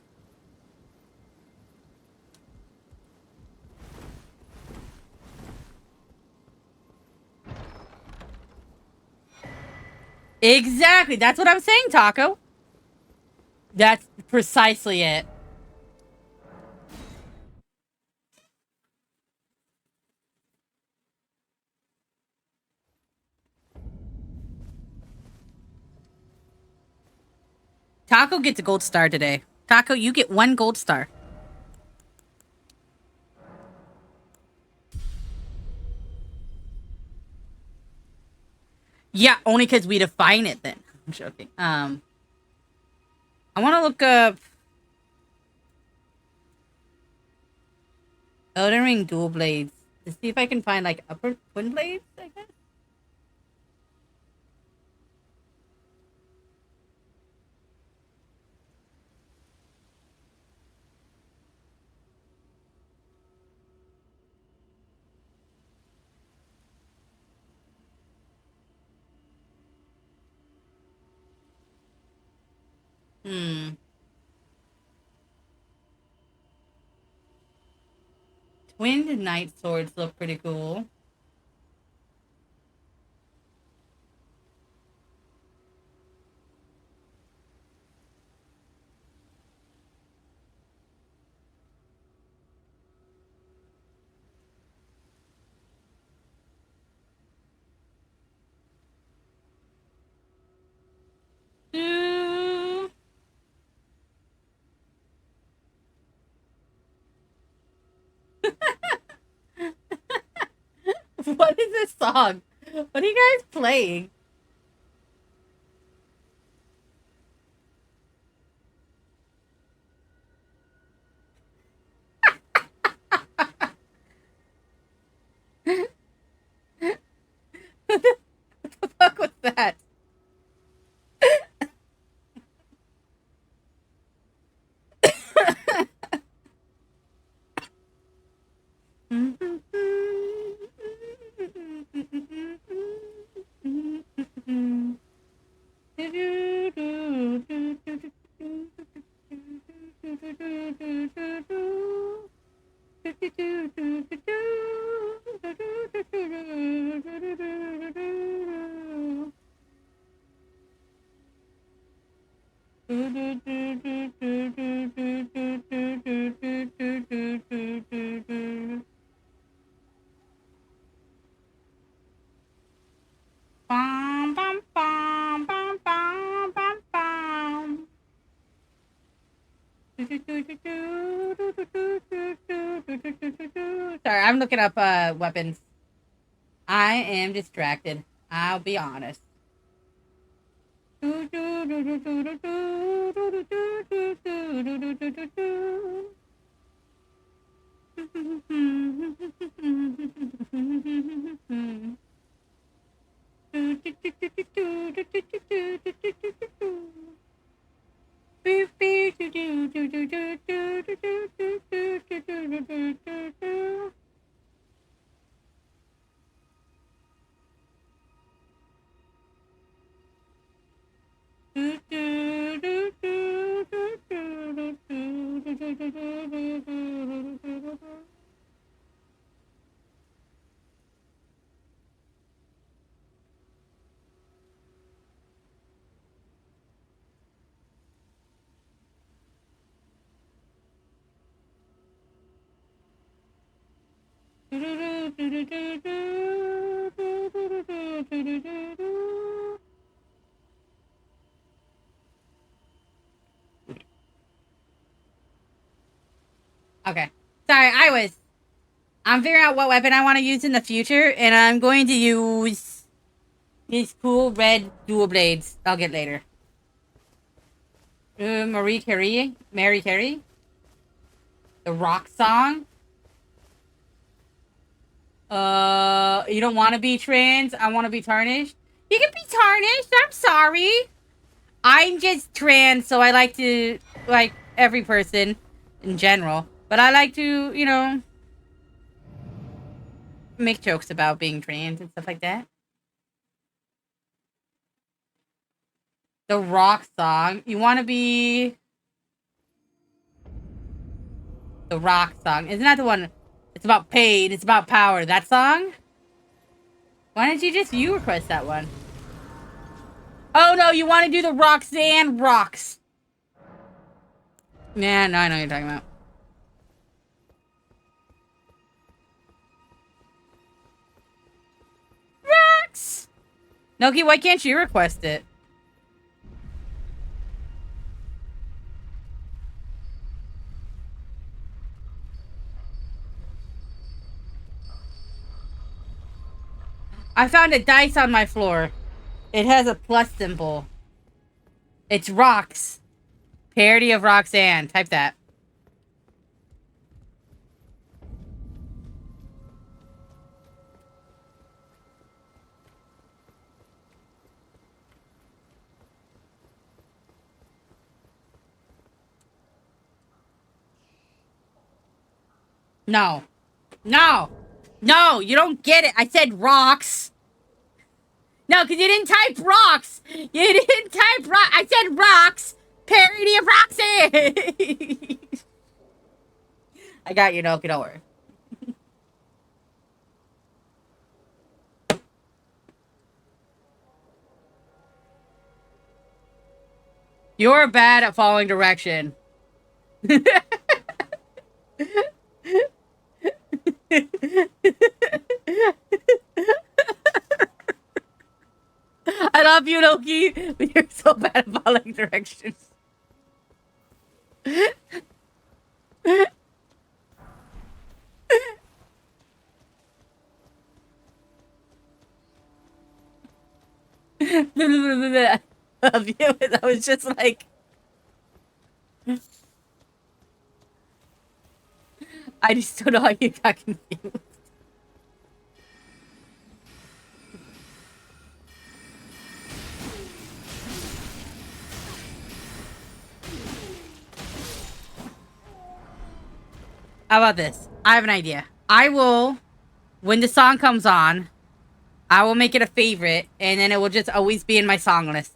Exactly. That's what I'm saying, Taco. That's precisely it. Taco gets a gold star today. Taco, you get 1 gold star. Yeah, only because we define it then. I'm joking. I want to look up Elden Ring dual blades to see if I can find like upper twin blades, I guess. Twinned knight swords look pretty cool. What is this song? What are you guys playing? What the fuck was that? Bum, bum, bum, bum, bum, bum, bum. Sorry, I'm looking up weapons. I am distracted. I'll be honest. Okay. Sorry, I'm figuring out what weapon I want to use in the future, and I'm going to use these cool red dual blades. I'll get later. Mary Carey? The rock song? You don't want to be trans? I want to be tarnished? You can be tarnished, I'm sorry. I'm just trans, so I like to, like, every person in general. But I like to, you know, make jokes about being trans and stuff like that. The rock song. You want to be... The rock song. Isn't that the one? It's about pain. It's about power. That song? Why don't you request that one? Oh, no. You want to do the Roxanne Rocks. Yeah, no, I know what you're talking about. Rocks! Noki, why can't you request it? I found a dice on my floor. It has a plus symbol. It's rocks. Parody of Roxanne. Type that. No. No. No, you don't get it. I said rocks. No, because you didn't type rocks. You didn't type rock. I said rocks. Parody of Roxanne. I got you, Noki. Don't worry. You're bad at following direction. I love you, Loki, but you're so bad at following directions. Of you. I was just like, I just don't know how you got confused. How about this? I have an idea. I will, when the song comes on, I will make it a favorite, and then it will just always be in my song list.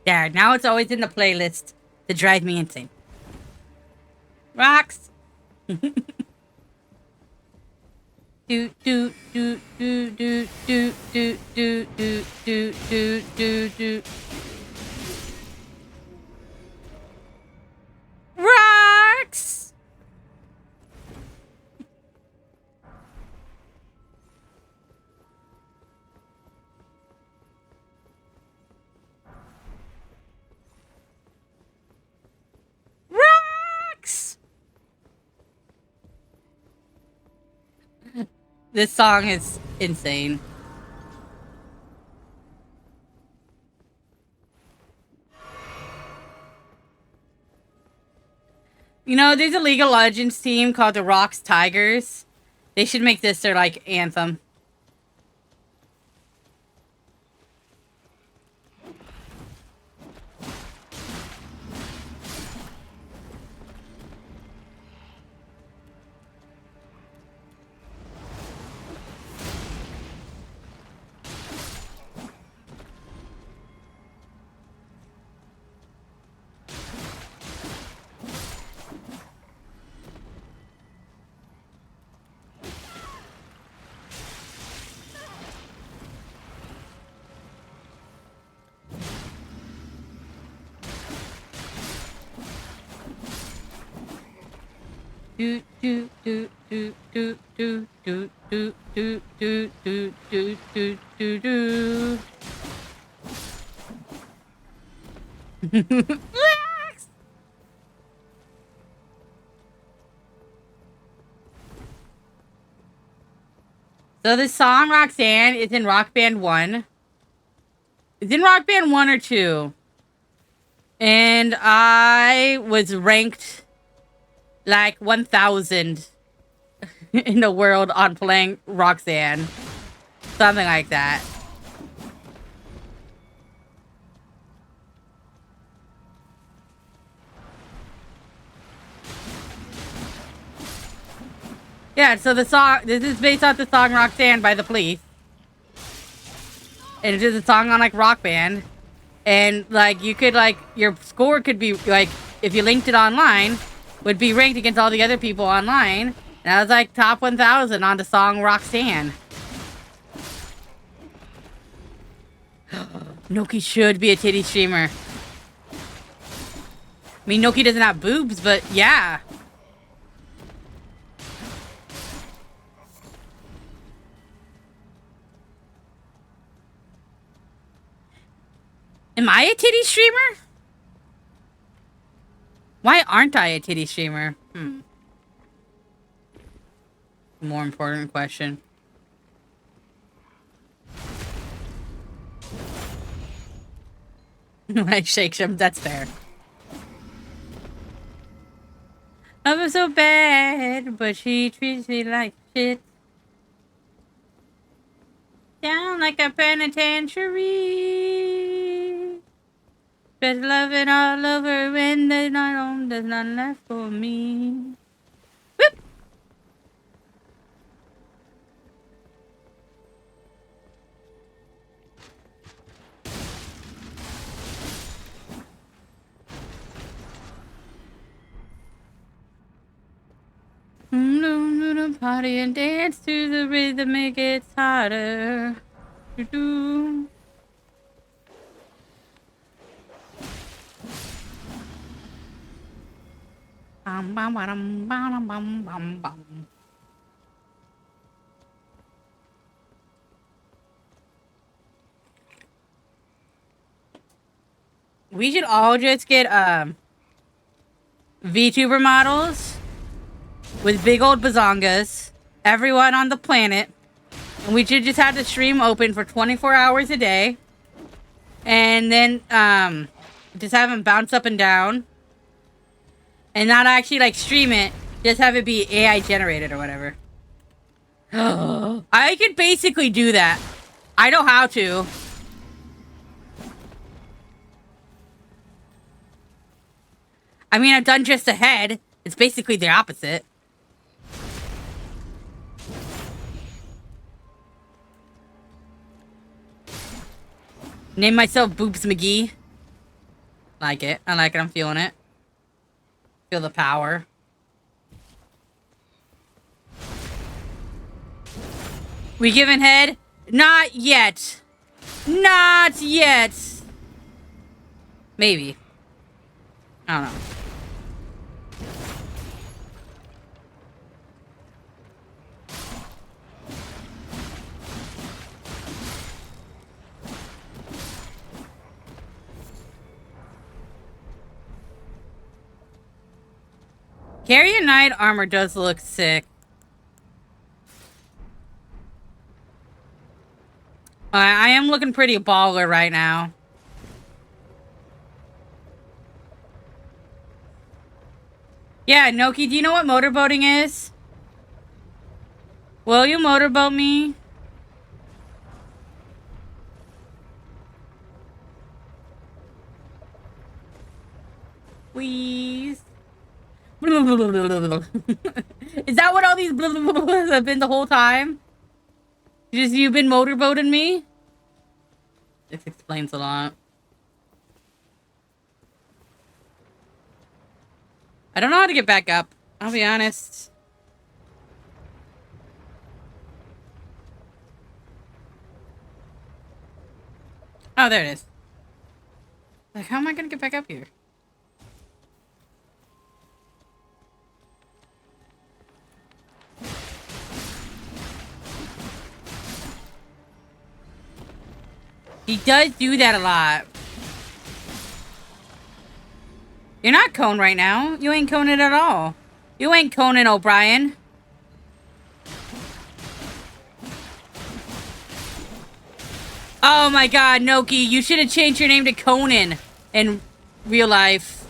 There, now it's always in the playlist to drive me insane. Rocks! do do do do do do do do do do do do do. Rocks! Rocks! This song is insane. You know, there's a League of Legends team called the Rocks Tigers. They should make this their, like, anthem. Do do do do do do do do do do do do do do do. Relax. So the song Roxanne is in Rock Band 1. It's in Rock Band 1 or 2. And I was ranked like 1,000 in the world on playing Roxanne. Something like that. Yeah, so the song, this is based off the song Roxanne by The Police. And it's just a song on, like, Rock Band. And, like, you could, like, your score could be, like, if you linked it online, would be ranked against all the other people online. And I was, like, top 1,000 on the song Roxanne. Noki should be a titty streamer. I mean, Noki doesn't have boobs, but yeah. Am I a titty streamer? Why aren't I a titty streamer? More important question. I shake him, that's fair. Love her so bad, but she treats me like shit. Down like a penitentiary. Just loving all over when there's not home, there's none left for me. Whoop! the party and dance to the rhythm, it gets harder. Do-do. Bum, bum, ba-dum, ba-dum, bum, bum, bum. We should all just get VTuber models with big old bazongas, everyone on the planet, and we should just have the stream open for 24 hours a day, and then just have them bounce up and down, and not actually like stream it, just have it be AI generated or whatever. I could basically do that. I know how to. I mean, I've done just a head. It's basically the opposite. Name myself Boobs McGee. Like it. I like it. I'm feeling it. Feel the power. We giving head? Not yet. Not yet. Maybe. I don't know. Carrier Knight armor does look sick. I am looking pretty baller right now. Yeah, Noki, do you know what motorboating is? Will you motorboat me? Please. Is that what all these have been the whole time? Just you've been motorboating me? This explains a lot. I don't know how to get back up. I'll be honest. Oh, there it is. Like, how am I gonna get back up here? He does do that a lot. You're not Cone right now. You ain't Conan at all. You ain't Conan O'Brien. Oh my god, Noki, you should have changed your name to Conan in real life.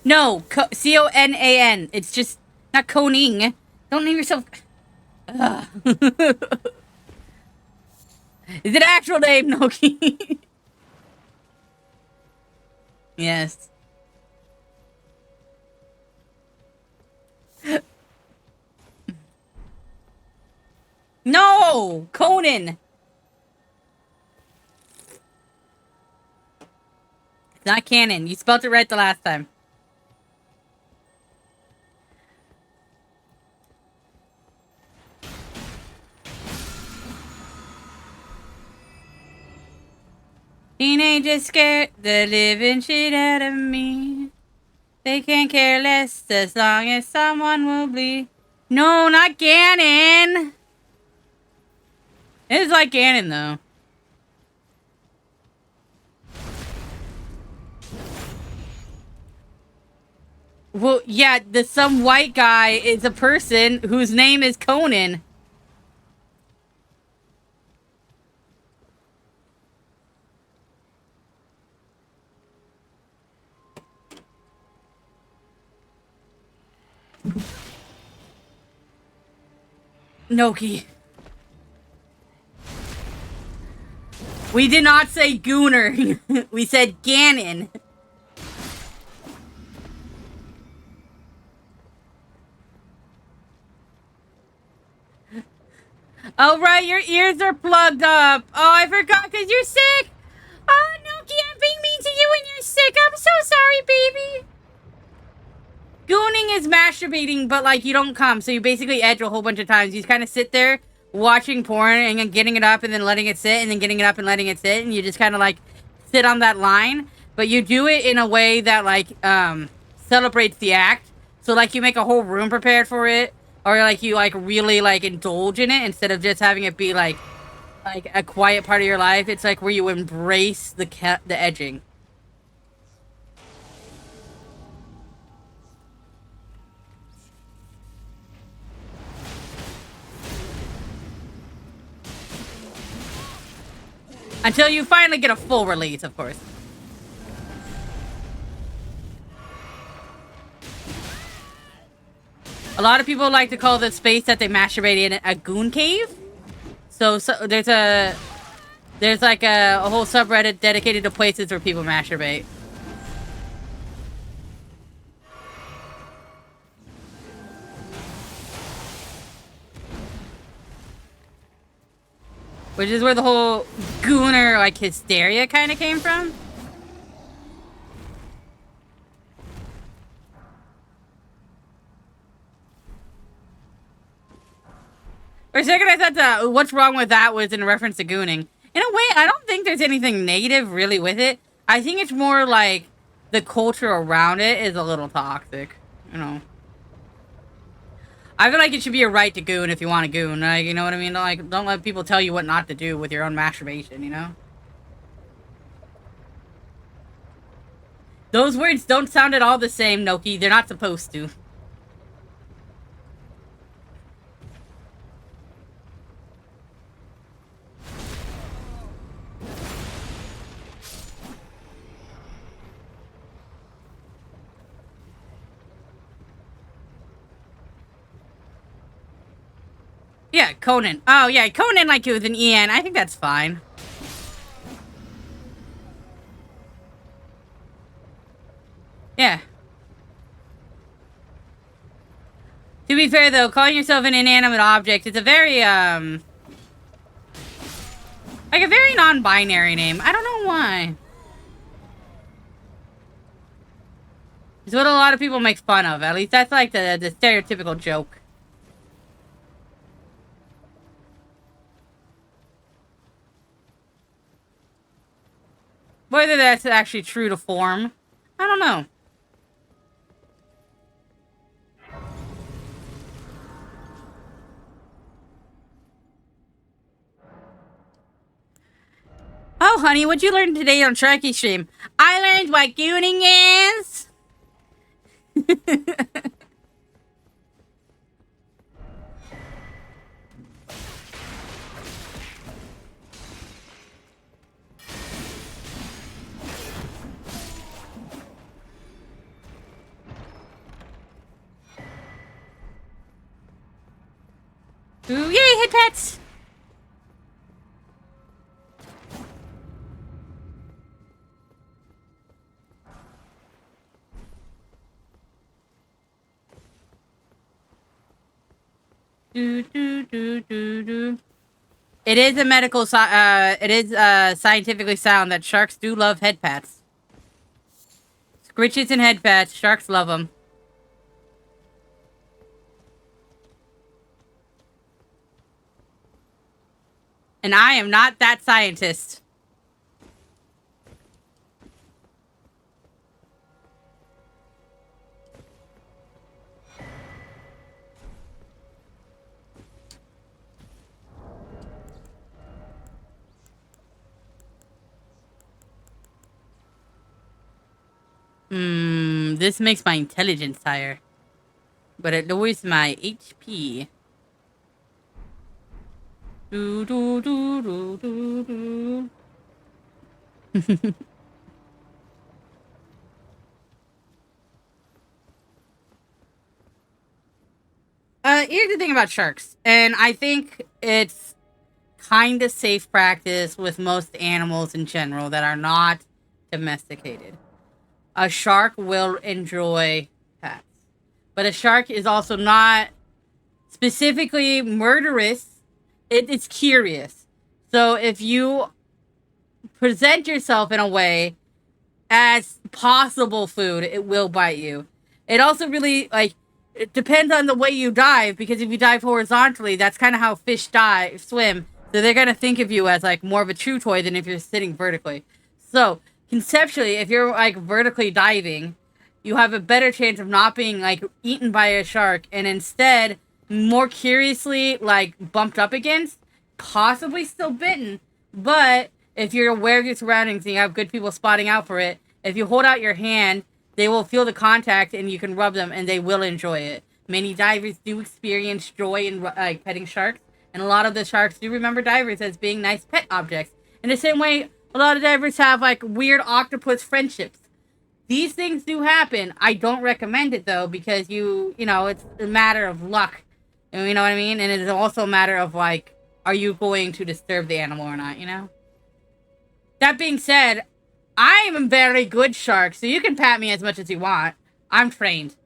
No, C-O-N-A-N. It's just not coning. Don't name yourself. Ugh. Is it an actual name, Noki? Yes. No, Conan. It's not canon. You spelled it right the last time. Teenagers scared the living shit out of me. They can't care less as long as someone will bleed. No, not Ganon. It's like Ganon, though. Well, yeah, some white guy is a person whose name is Conan. Noki. We did not say Gooner. We said Ganon. Oh, right, your ears are plugged up. Oh, I forgot because you're sick. Oh, Noki, I'm being mean to you when you're sick. I'm so sorry, baby. Gooning is masturbating, but, like, you don't come. So you basically edge a whole bunch of times. You just kind of sit there watching porn and then getting it up and then letting it sit and then getting it up and letting it sit. And you just kind of, like, sit on that line. But you do it in a way that, like, celebrates the act. So, like, you make a whole room prepared for it. Or, like, you, like, really, like, indulge in it instead of just having it be, like a quiet part of your life. It's, like, where you embrace the edging. Until you finally get a full release, of course. A lot of people like to call the space that they masturbate in a goon cave. So there's like a whole subreddit dedicated to places where people masturbate. Which is where the whole gooner, like, hysteria kind of came from. For a second, I thought that what's wrong with that was in reference to gooning. In a way, I don't think there's anything negative really with it. I think it's more like the culture around it is a little toxic, you know. I feel like it should be a right to goon if you want to goon, like, you know what I mean? Don't let people tell you what not to do with your own masturbation, you know? Those words don't sound at all the same, Noki. They're not supposed to. Yeah, Conan. Oh, yeah, Conan, like, with an EN. I think that's fine. Yeah. To be fair, though, calling yourself an inanimate object is a very, like, a very non-binary name. I don't know why. It's what a lot of people make fun of. At least that's, like, the stereotypical joke. Whether that's actually true to form, I don't know. Oh, honey, what'd you learn today on Sharky Stream? I learned what gooning is. Ooh, yay, hit pets! Do, do, do, do, do. It is a medical, it is scientifically sound that sharks do love head pats. Scritches and head pats, sharks love them. And I am not that scientist. This makes my intelligence higher. But it lowers my HP. Do, do, do, do, do, do. Here's the thing about sharks. And I think it's kind of safe practice with most animals in general that are not domesticated. A shark will enjoy pets. But a shark is also not specifically murderous It's curious. So if you present yourself in a way as possible food, it will bite you. It also really, like, it depends on the way you dive, because if you dive horizontally, that's kind of how fish swim. So they're going to think of you as, like, more of a chew toy than if you're sitting vertically. So, conceptually, if you're, like, vertically diving, you have a better chance of not being, like, eaten by a shark, and instead, more curiously, like, bumped up against, possibly still bitten, but if you're aware of your surroundings and you have good people spotting out for it, if you hold out your hand, they will feel the contact and you can rub them and they will enjoy it. Many divers do experience joy in petting sharks, and a lot of the sharks do remember divers as being nice pet objects. In the same way, a lot of divers have, like, weird octopus friendships. These things do happen. I don't recommend it, though, because you know, it's a matter of luck. You know what I mean? And it's also a matter of, like, are you going to disturb the animal or not, you know? That being said, I am a very good shark, so you can pat me as much as you want. I'm trained.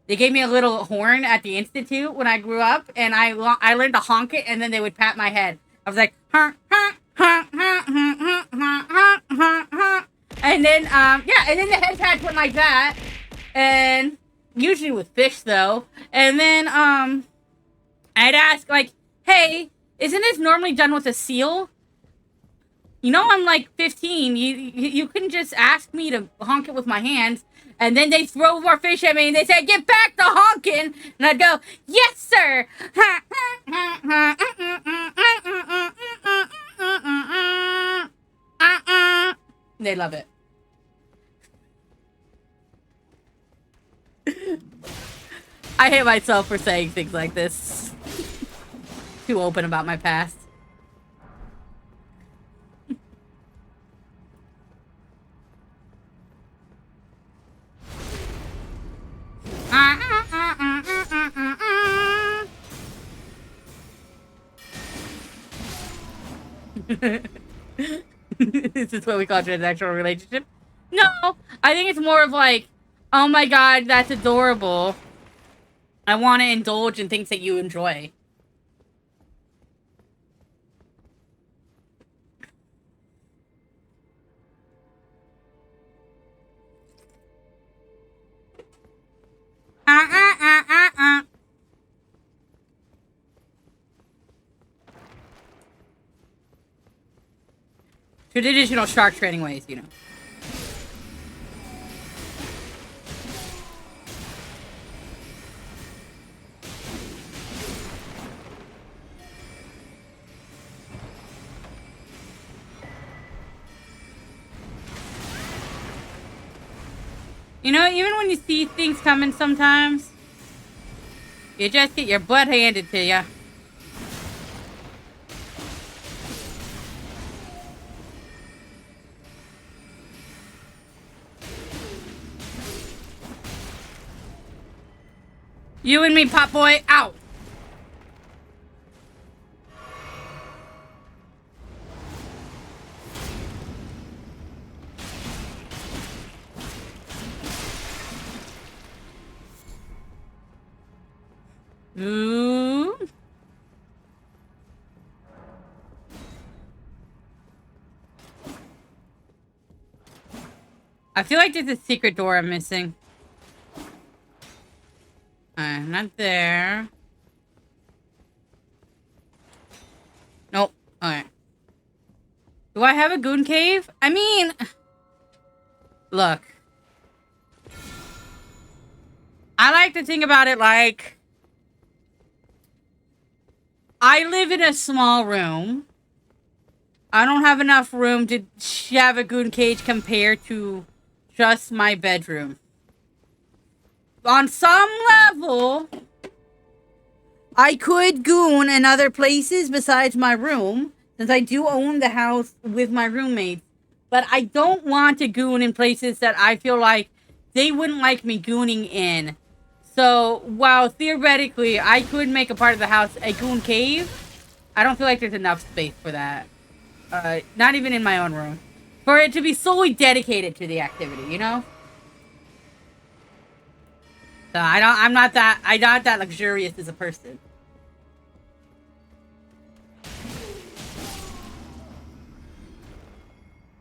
They gave me a little horn at the Institute when I grew up, and I learned to honk it, and then they would pat my head. I was like, honk, honk, honk, honk, honk, honk, honk, honk, honk. And then, yeah, and then the head pats went like that, and usually with fish, though. And then, I'd ask, like, hey, isn't this normally done with a seal? You know, I'm like 15. You couldn't just ask me to honk it with my hands. And then they throw more fish at me and they say, get back to honking. And I'd go, yes, sir. They love it. I hate myself for saying things like this. Too open about my past. Is this what we call transactional relationship? No, I think it's more of like, oh my god, that's adorable. I want to indulge in things that you enjoy. Traditional shark training ways, you know. You know, even when you see things coming sometimes, you just get your butt handed to you. You and me, Pop Boy, out! Ooh. I feel like there's a secret door I'm missing. Not there. Nope. Alright. Do I have a goon cave? I mean... Look. I like to think about it like... I live in a small room. I don't have enough room to have a goon cage compared to just my bedroom. On some level, I could goon in other places besides my room, since I do own the house with my roommates. But I don't want to goon in places that I feel like they wouldn't like me gooning in. So, while theoretically I could make a part of the house a goon cave, I don't feel like there's enough space for that. Not even in my own room. For it to be solely dedicated to the activity, you know? So I'm not that luxurious as a person.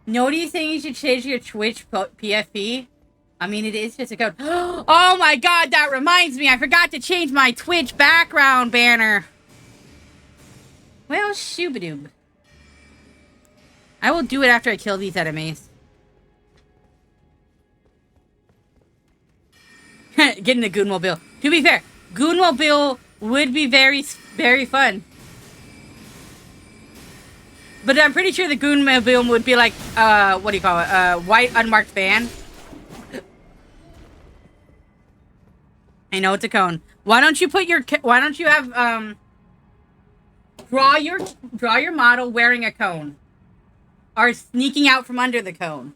Nobody's saying you should change your Twitch PFP. I mean, it is just a code. Oh my god, that reminds me. I forgot to change my Twitch background banner. Well, shoobadoob. I will do it after I kill these enemies. Getting the Goonmobile. To be fair, Goonmobile would be very, very fun. But I'm pretty sure the Goonmobile would be like, what do you call it? White unmarked van. I know it's a cone. Why don't you put your, why don't you have, draw your model wearing a cone. Or sneaking out from under the cone.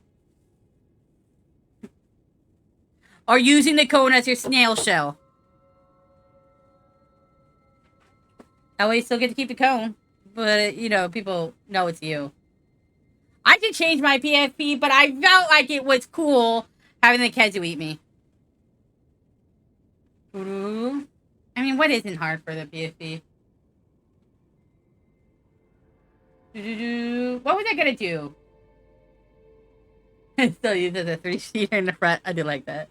Or using the cone as your snail shell. That way you still get to keep the cone. But, you know, people know it's you. I did change my PFP, but I felt like it was cool having the Kezu eat me. I mean, what isn't hard for the PFP? What was I gonna do? Still use it as a 3-seater in the front. I do like that.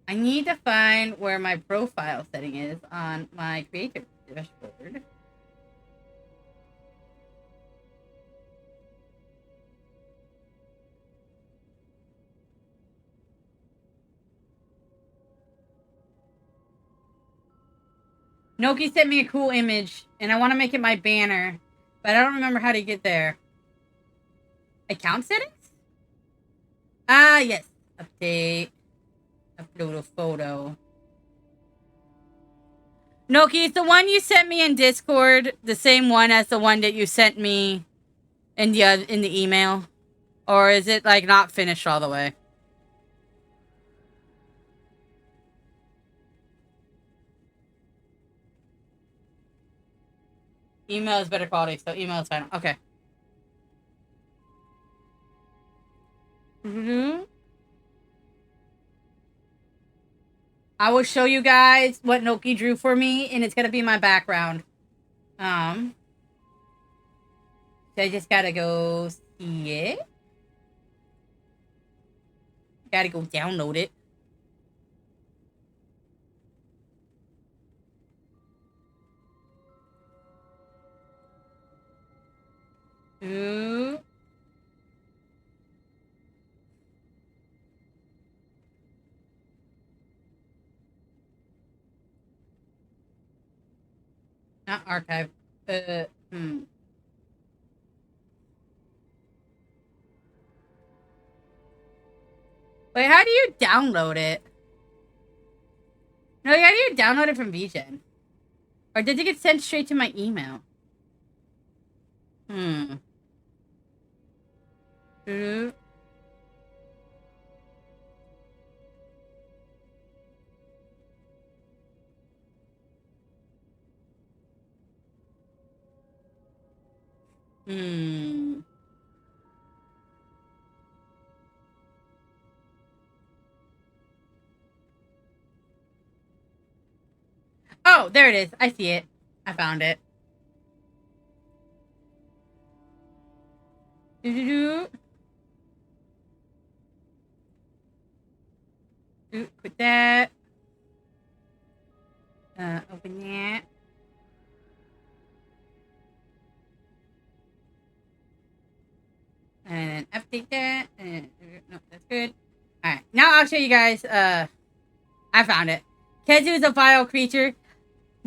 I need to find where my profile setting is on my creator dashboard. Noki sent me a cool image, and I want to make it my banner, but I don't remember how to get there. Account settings? Ah, yes. Update. Upload a photo. Noki, is the one you sent me in Discord the same one as the one that you sent me in the email? Or is it, like, not finished all the way? Email is better quality, so email is fine. Okay. I will show you guys what Noki drew for me, and it's gonna be my background. So I just gotta go see it. Gotta go download it. Ooh. Not archive. Wait, how do you download it? No, how do you download it from VGen? Or did it get sent straight to my email? Oh, there it is. I see it. I found it. Put that. Open that. And then update that. And no, that's good. Alright. Now I'll show you guys. I found it. Kezu is a vile creature.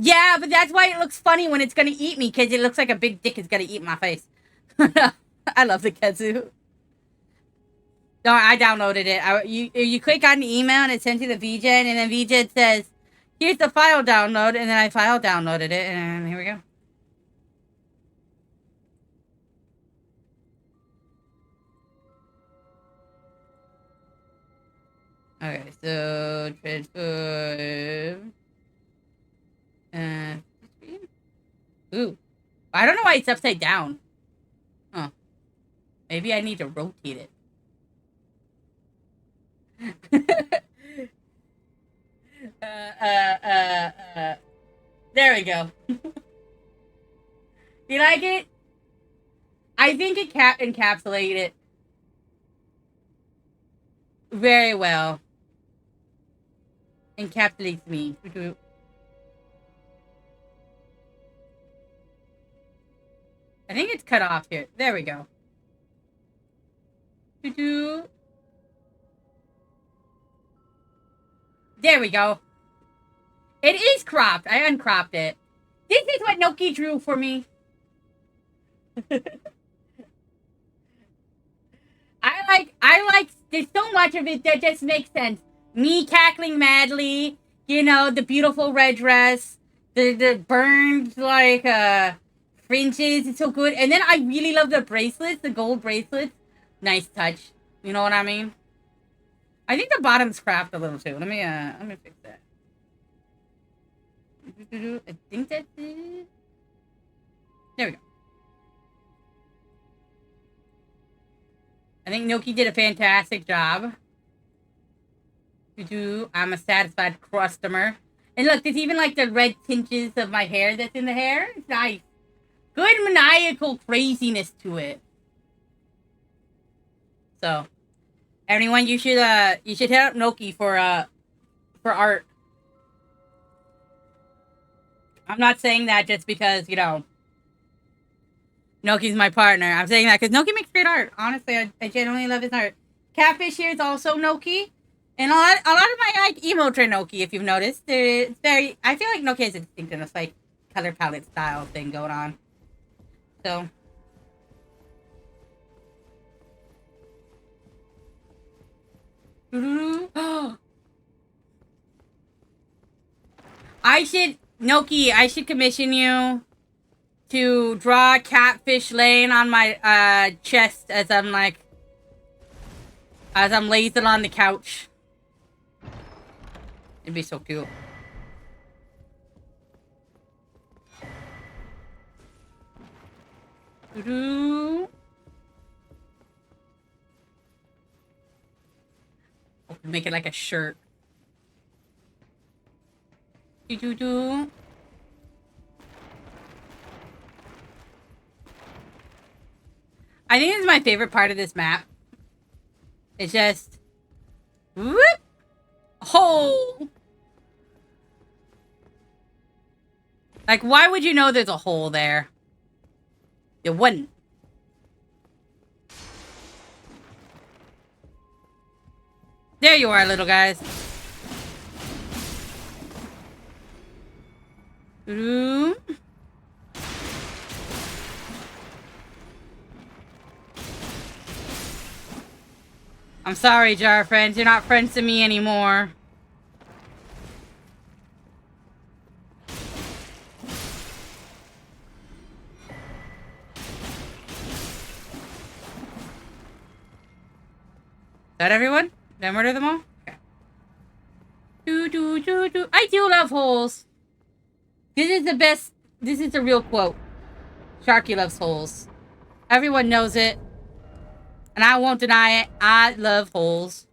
Yeah, but that's why it looks funny when it's gonna eat me, because it looks like a big dick is gonna eat my face. I love the Kezu. No, I downloaded it. You click on the email and it sends you the VGen, and then VGen says, here's the file download, and then I file downloaded it, and here we go. Okay, so transform. Ooh. I don't know why it's upside down. Huh. Maybe I need to rotate it. There we go. You like it? I think it encapsulated it very well. Encapsulates me. I think it's cut off here. There we go. There we go. It is cropped. I uncropped it. This is what Noki drew for me. I like, there's so much of it that just makes sense. Me cackling madly, you know, the beautiful red dress, the burned, like, fringes, it's so good. And then I really love the bracelets, the gold bracelets. Nice touch. You know what I mean? I think the bottom's cracked a little too. Let me fix that. I think that's it. There we go. I think Noki did a fantastic job. I'm a satisfied customer. And look, there's even like the red tinges of my hair that's in the hair. It's nice. Good maniacal craziness to it. So, everyone, you should hit up Noki for art. I'm not saying that just because, you know, Noki's my partner. I'm saying that because Noki makes great art. Honestly, I genuinely love his art. Catfish here is also Noki. And a lot of my, like, emotes are Noki, if you've noticed. It's very, I feel like Noki has a distinctive, like, color palette style thing going on. So. Noki, I should commission you to draw a catfish laying on my chest as I'm lazing on the couch. It'd be so cute. Make it like a shirt. I think this is my favorite part of this map. It's just... Whoop! Hole! Like, why would you know there's a hole there? You wouldn't. There you are, little guys. Ooh. I'm sorry, jar friends. You're not friends to me anymore. Is that everyone? Did I murder them all? Okay. I do love holes. This is the best. This is the real quote. Sharky loves holes. Everyone knows it. And I won't deny it. I love holes.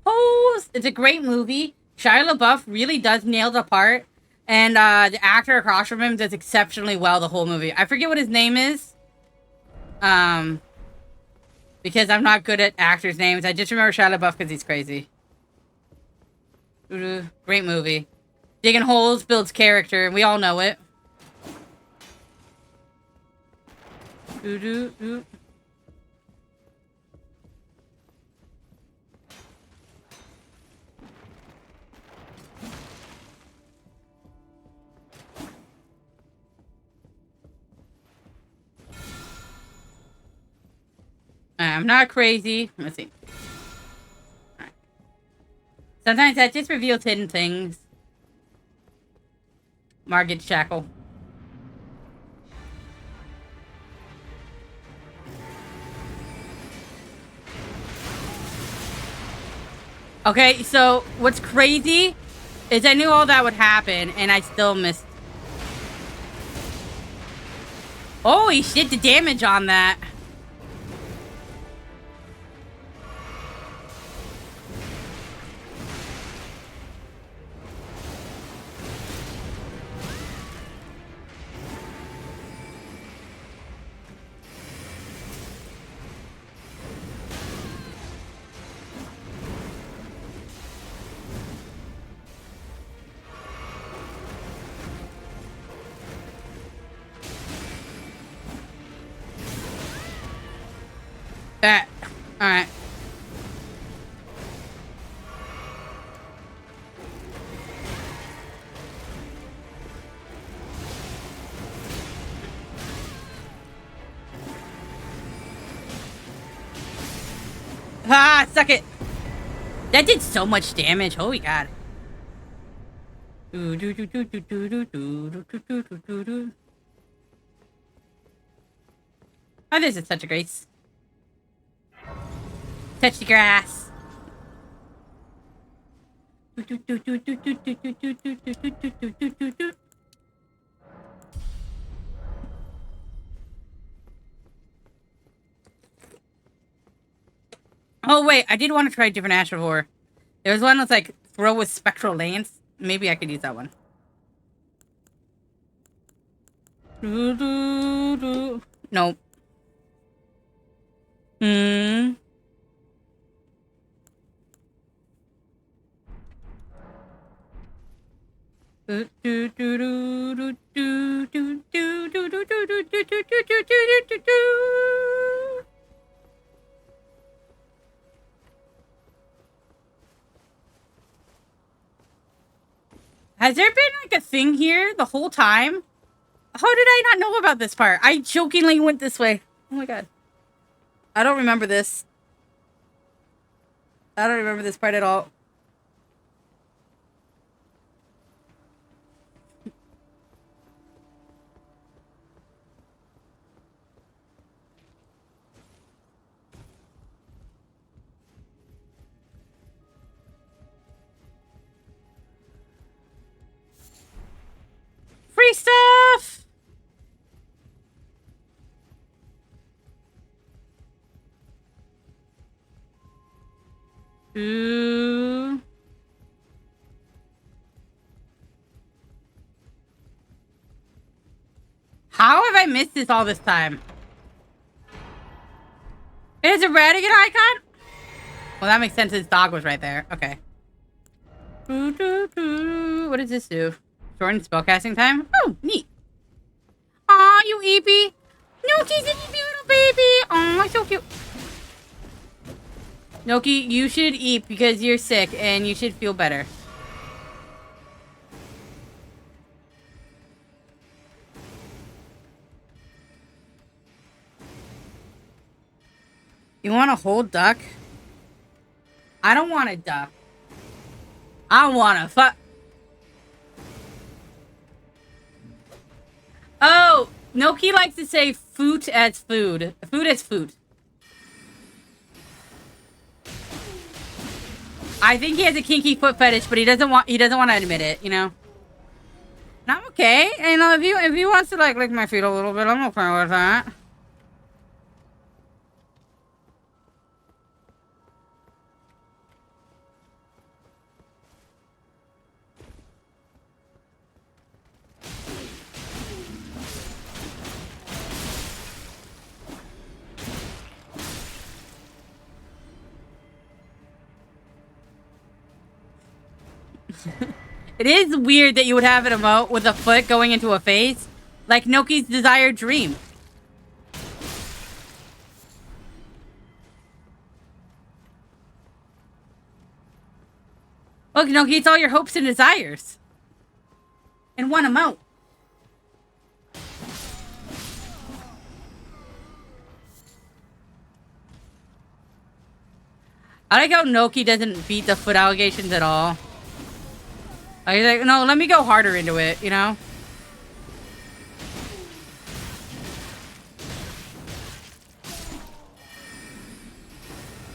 Holes! It's a great movie. Shia LaBeouf really does nail the part. And the actor across from him does exceptionally well the whole movie. I forget what his name is. Because I'm not good at actors' names. I just remember Shia LaBeouf because he's crazy. Great movie. Digging holes builds character, and we all know it. I'm not crazy. Let's see. Right. Sometimes that just reveals hidden things. Margit Shackle. Okay, so what's crazy is I knew all that would happen, and I still missed. Holy shit, the damage on that. Alright. Ah, suck it. That did so much damage. Holy god. Oh, this is such a grace. Touch the grass. Oh, wait. I did want to try a different Astral Horror. There was one that's like throw with spectral lance. Maybe I could use that one. Nope. Has there been like a thing here the whole time? How did I not know about this part? I jokingly went this way. Oh my god. I don't remember this. I don't remember this part at all. Free stuff! Ooh. How have I missed this all this time? It's a Radigan icon? Well, that makes sense. His dog was right there. Okay. What does this do? Shorten spellcasting time? Oh, neat. Aw, you Eepy. Noki's a cute little baby. Aw, so cute. Noki, you should eat because you're sick and you should feel better. You want a whole duck? I don't want a duck. I want a fuck. Oh, Noki likes to say food as food. Food as food. I think he has a kinky foot fetish, but he doesn't want to admit it, you know? And I'm okay. You know, if he wants to like lick my feet a little bit, I'm okay with that. It is weird that you would have an emote with a foot going into a face, like Noki's desired dream. Look, Noki, it's all your hopes and desires in one emote. I like how Noki doesn't beat the foot allegations at all. He's like, no, let me go harder into it, you know?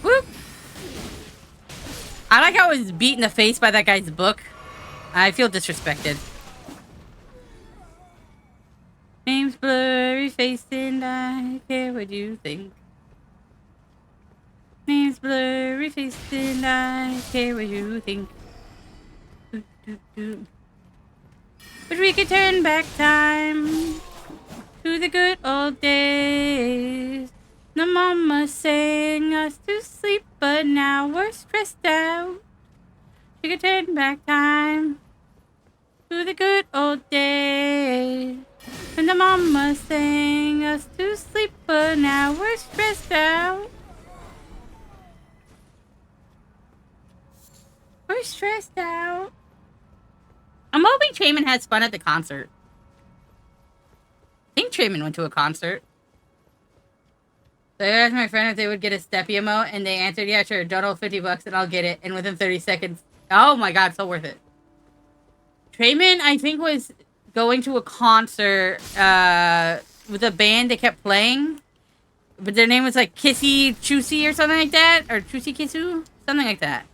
Whoop! I like how I was beat in the face by that guy's book. I feel disrespected. Name's blurry face and I care what you think. Name's blurry face and I care what you think. But we could turn back time to the good old days. The mama sang us to sleep, but now we're stressed out. We could turn back time to the good old days. And the mama sang us to sleep, but now we're stressed out. we're stressed out. I'm hoping Trayman has fun at the concert. I think Trayman went to a concert. So I asked my friend if they would get a Steppy emote, and they answered, yeah, sure, donate $50 and I'll get it. And within 30 seconds, oh my god, so worth it. Trayman, I think, was going to a concert with a band they kept playing. But their name was like Kissy Chusy or something like that. Or Chusy Kissu? Something like that.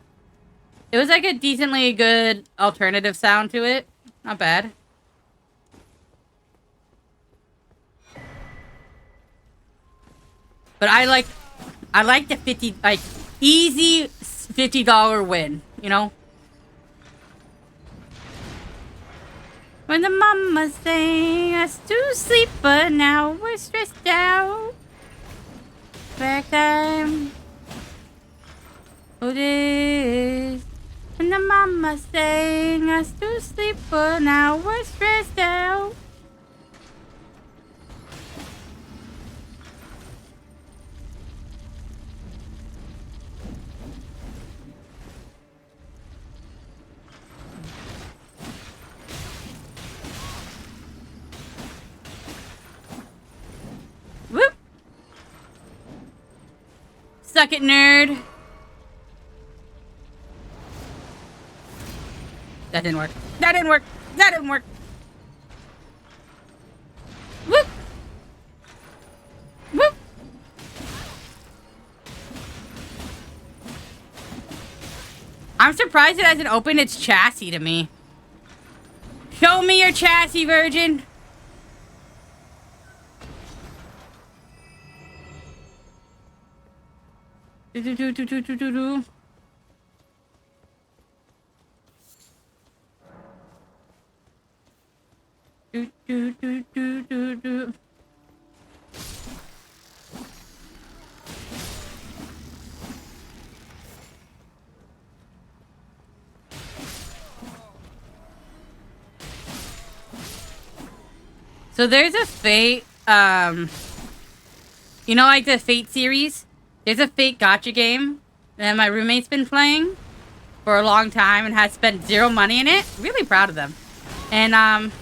It was like a decently good alternative sound to it. Not bad. But I like the 50, like, easy $50 win, you know? When the mama sang us to sleep, but now we're stressed out. Back time. Oh, this. When the mama sang us to sleep, but now we're stressed out. Whoop! Suck it, nerd. That didn't work. That didn't work. That didn't work. Whoop! Whoop! I'm surprised it hasn't opened its chassis to me. Show me your chassis, virgin. Do do do do do do do do. Do do do do do do. So there's a Fate, you know, like the Fate series? There's a Fate gacha game that my roommate's been playing for a long time and has spent zero money in it. Really proud of them. And,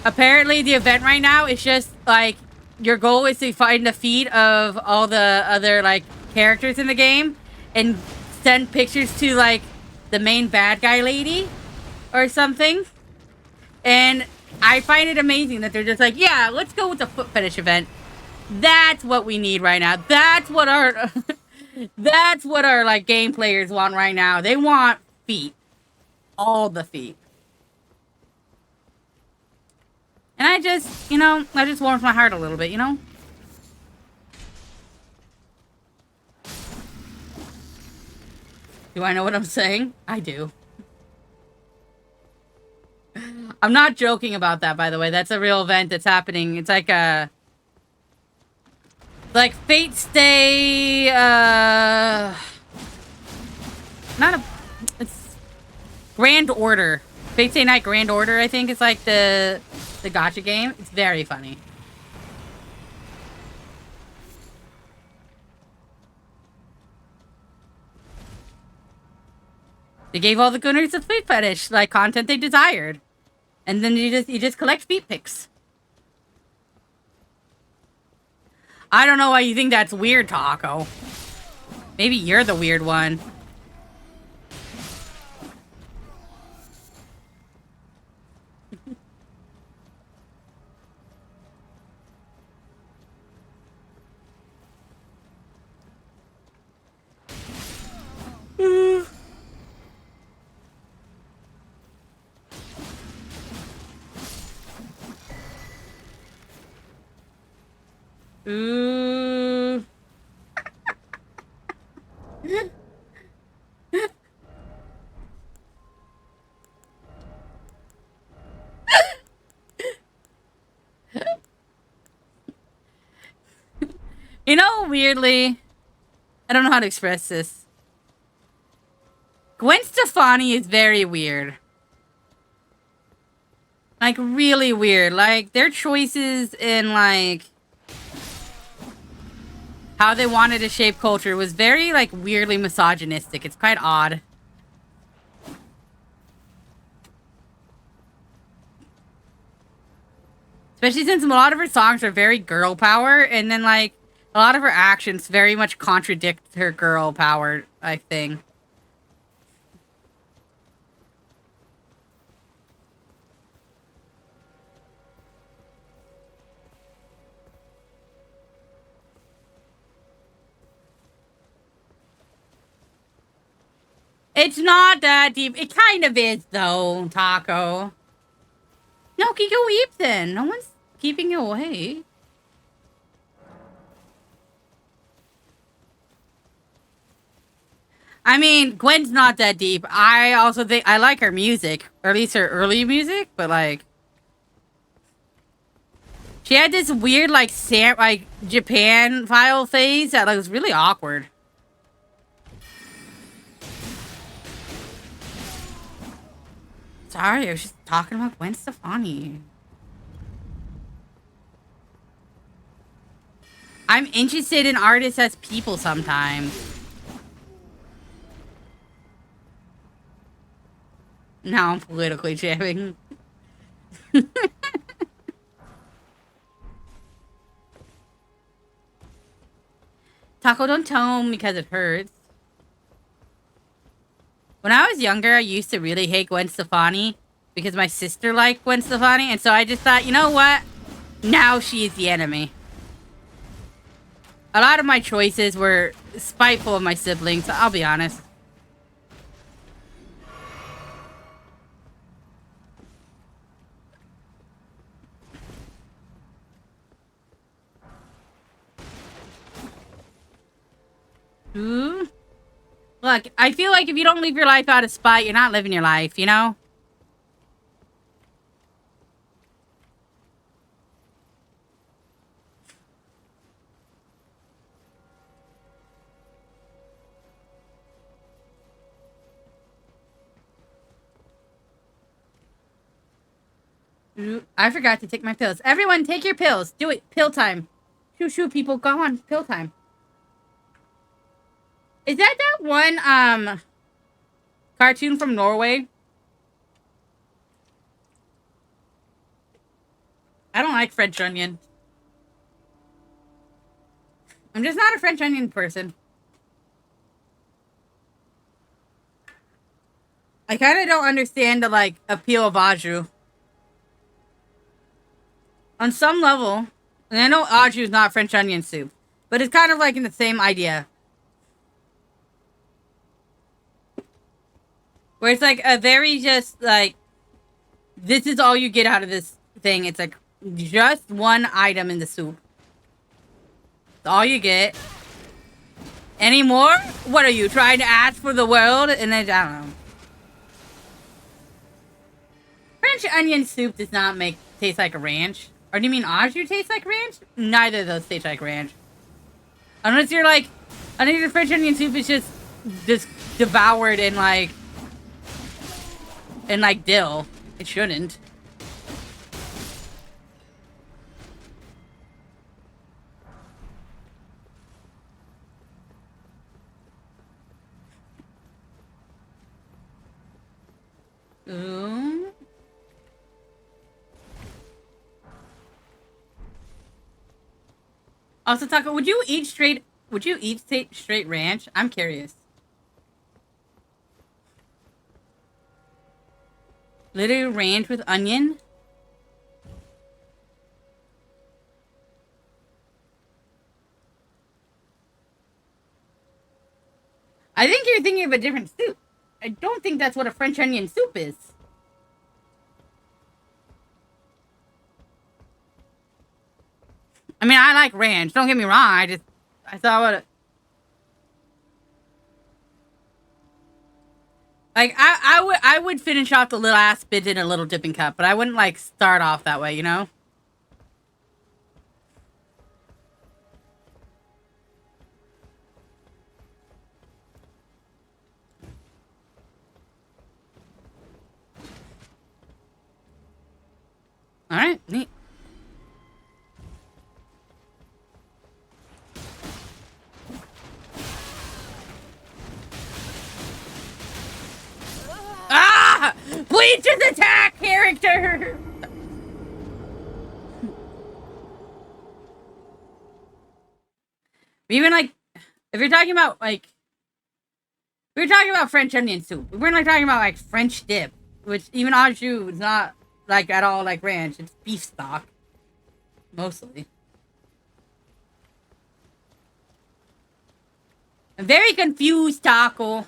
apparently the event right now is just, like, your goal is to find the feed of all the other, like, characters in the game and send pictures to, like, the main bad guy lady or something. And I find it amazing that they're just like, yeah, let's go with the foot fetish event. That's what we need right now. That's what our that's what our, like, game players want right now. They want feet. All the feet. And I just, you know, that just warms my heart a little bit, you know? Do I know what I'm saying? I do. I'm not joking about that, by the way. That's a real event that's happening. It's like a... like Fate Stay, not a... it's... Grand Order. Fate Stay Night Grand Order, I think, is like the gacha game. It's very funny. They gave all the Gunners of Fate Fetish, like, content they desired. And then you just collect feet pics. I don't know why you think that's weird, Taco. Maybe you're the weird one. Ooh. You know, weirdly, I don't know how to express this. Gwen Stefani is very weird. Like, really weird. Like, their choices in, like... how they wanted to shape culture was very, like, weirdly misogynistic. It's quite odd. Especially since a lot of her songs are very girl power, and then, like, a lot of her actions very much contradict her girl power, I think. It's not that deep. It kind of is, though, Taco. No, Kiko weep then. No one's keeping you away. I mean, Gwen's not that deep. I also think I like her music, or at least her early music, but like, she had this weird like Japan file phase that like, was really awkward. Sorry, I was just talking about Gwen Stefani. I'm interested in artists as people sometimes. Now I'm politically jamming. Taco, don't tell him because it hurts. When I was younger, I used to really hate Gwen Stefani because my sister liked Gwen Stefani, and so I just thought, you know what? Now she's the enemy. A lot of my choices were spiteful of my siblings, I'll be honest. Ooh. Look, I feel like if you don't live your life out of spite, you're not living your life, you know? Ooh, I forgot to take my pills. Everyone, take your pills. Do it. Pill time. Shoo, shoo, people. Go on. Pill time. Is that one, cartoon from Norway? I don't like French onion. I'm just not a French onion person. I kind of don't understand the, like, appeal of au jus. On some level, and I know au jus is not French onion soup, but it's kind of like in the same idea. Where it's like a very just, like, this is all you get out of this thing. It's like just one item in the soup. That's all you get. Any more? What are you, trying to ask for the world? And then, I don't know. French onion soup does not taste like a ranch. Or do you mean au jus tastes like ranch? Neither of those taste like ranch. Unless you're like, I think the French onion soup is just devoured in like dill. It shouldn't. Ooh. Also, Taco, would you eat straight ranch? I'm curious. Literally ranch with onion? I think you're thinking of a different soup. I don't think that's what a French onion soup is. I mean, I like ranch. Don't get me wrong. I thought what. Like I would finish off the little ass bit in a little dipping cup, but I wouldn't like start off that way, you know. All right, neat. he's just attack character! Even like, if you're talking about like, we were talking about French onion soup. We weren't like talking about like French dip, which even au jus is not like at all like ranch. It's beef stock, mostly. I'm very confused, Taco.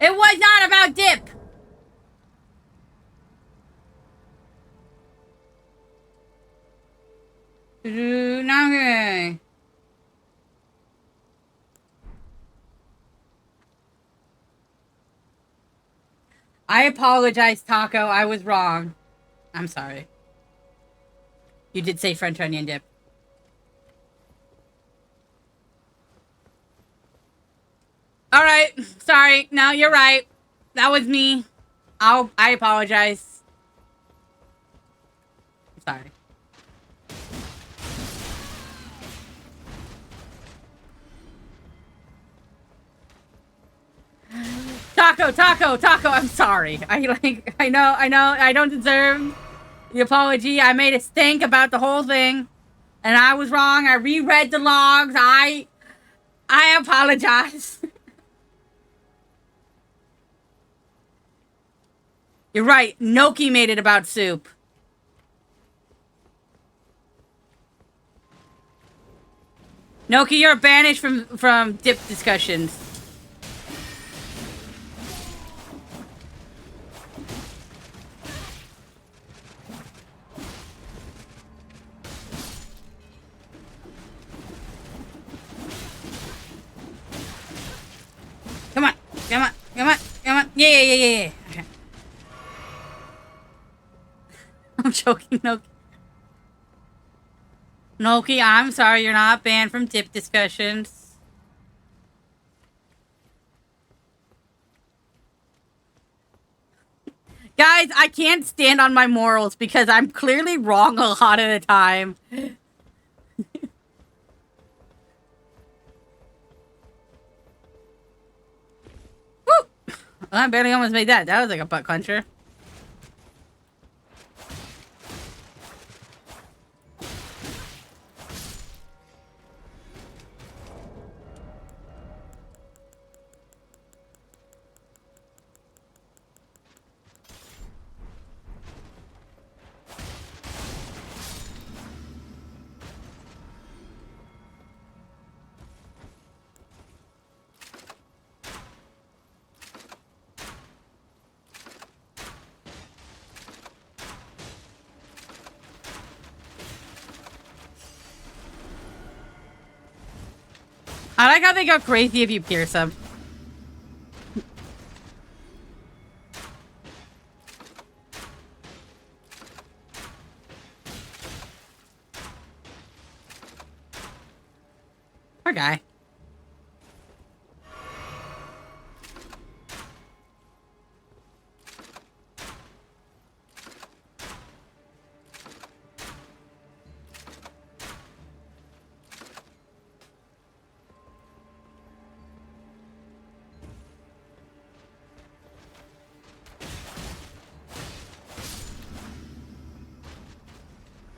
It was not about dip. Okay. I apologize, Taco. I was wrong. I'm sorry. You did say French onion dip. All right. Sorry. No, you're right. That was me. I apologize. I'm sorry. Taco, I'm sorry. I know, I don't deserve the apology. I made a stink about the whole thing. And I was wrong. I reread the logs. I apologize. You're right. Noki made it about soup. Noki, you're banished from dip discussions. Come on. Yeah. Okay. I'm joking, Noki. Noki, I'm sorry you're not banned from dip discussions. Guys, I can't stand on my morals because I'm clearly wrong a lot of the time. Woo! I barely almost made that. That was like a butt clencher. I like how they go crazy if you pierce them. Poor guy.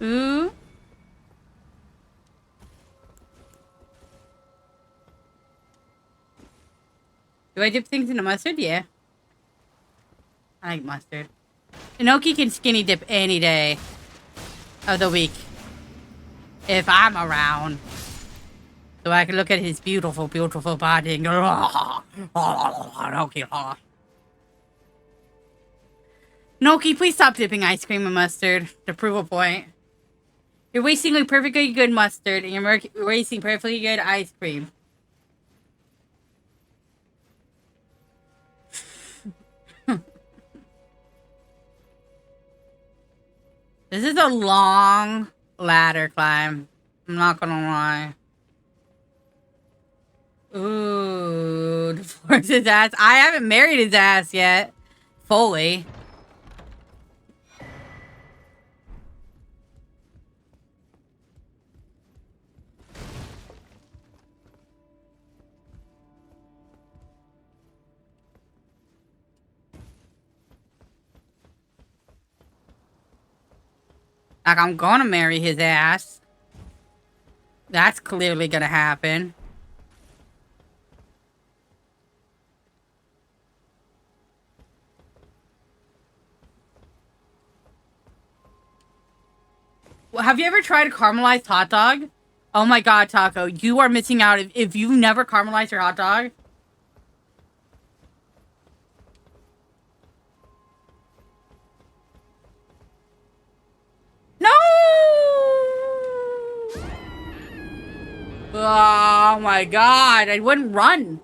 Ooh. Do I dip things into mustard? Yeah. I like mustard. Inoki can skinny dip any day of the week. If I'm around. So I can look at his beautiful, beautiful body and go, Inoki. Noki, please stop dipping ice cream in mustard to prove a point. You're wasting like perfectly good mustard and you're wasting perfectly good ice cream. This is a long ladder climb. I'm not gonna lie. Ooh, divorce his ass. I haven't married his ass yet. Fully. Like, I'm gonna marry his ass. That's clearly gonna happen. Well, have you ever tried a caramelized hot dog? Oh my god, Taco, you are missing out if you've never caramelized your hot dog. No! Oh my god, I wouldn't run.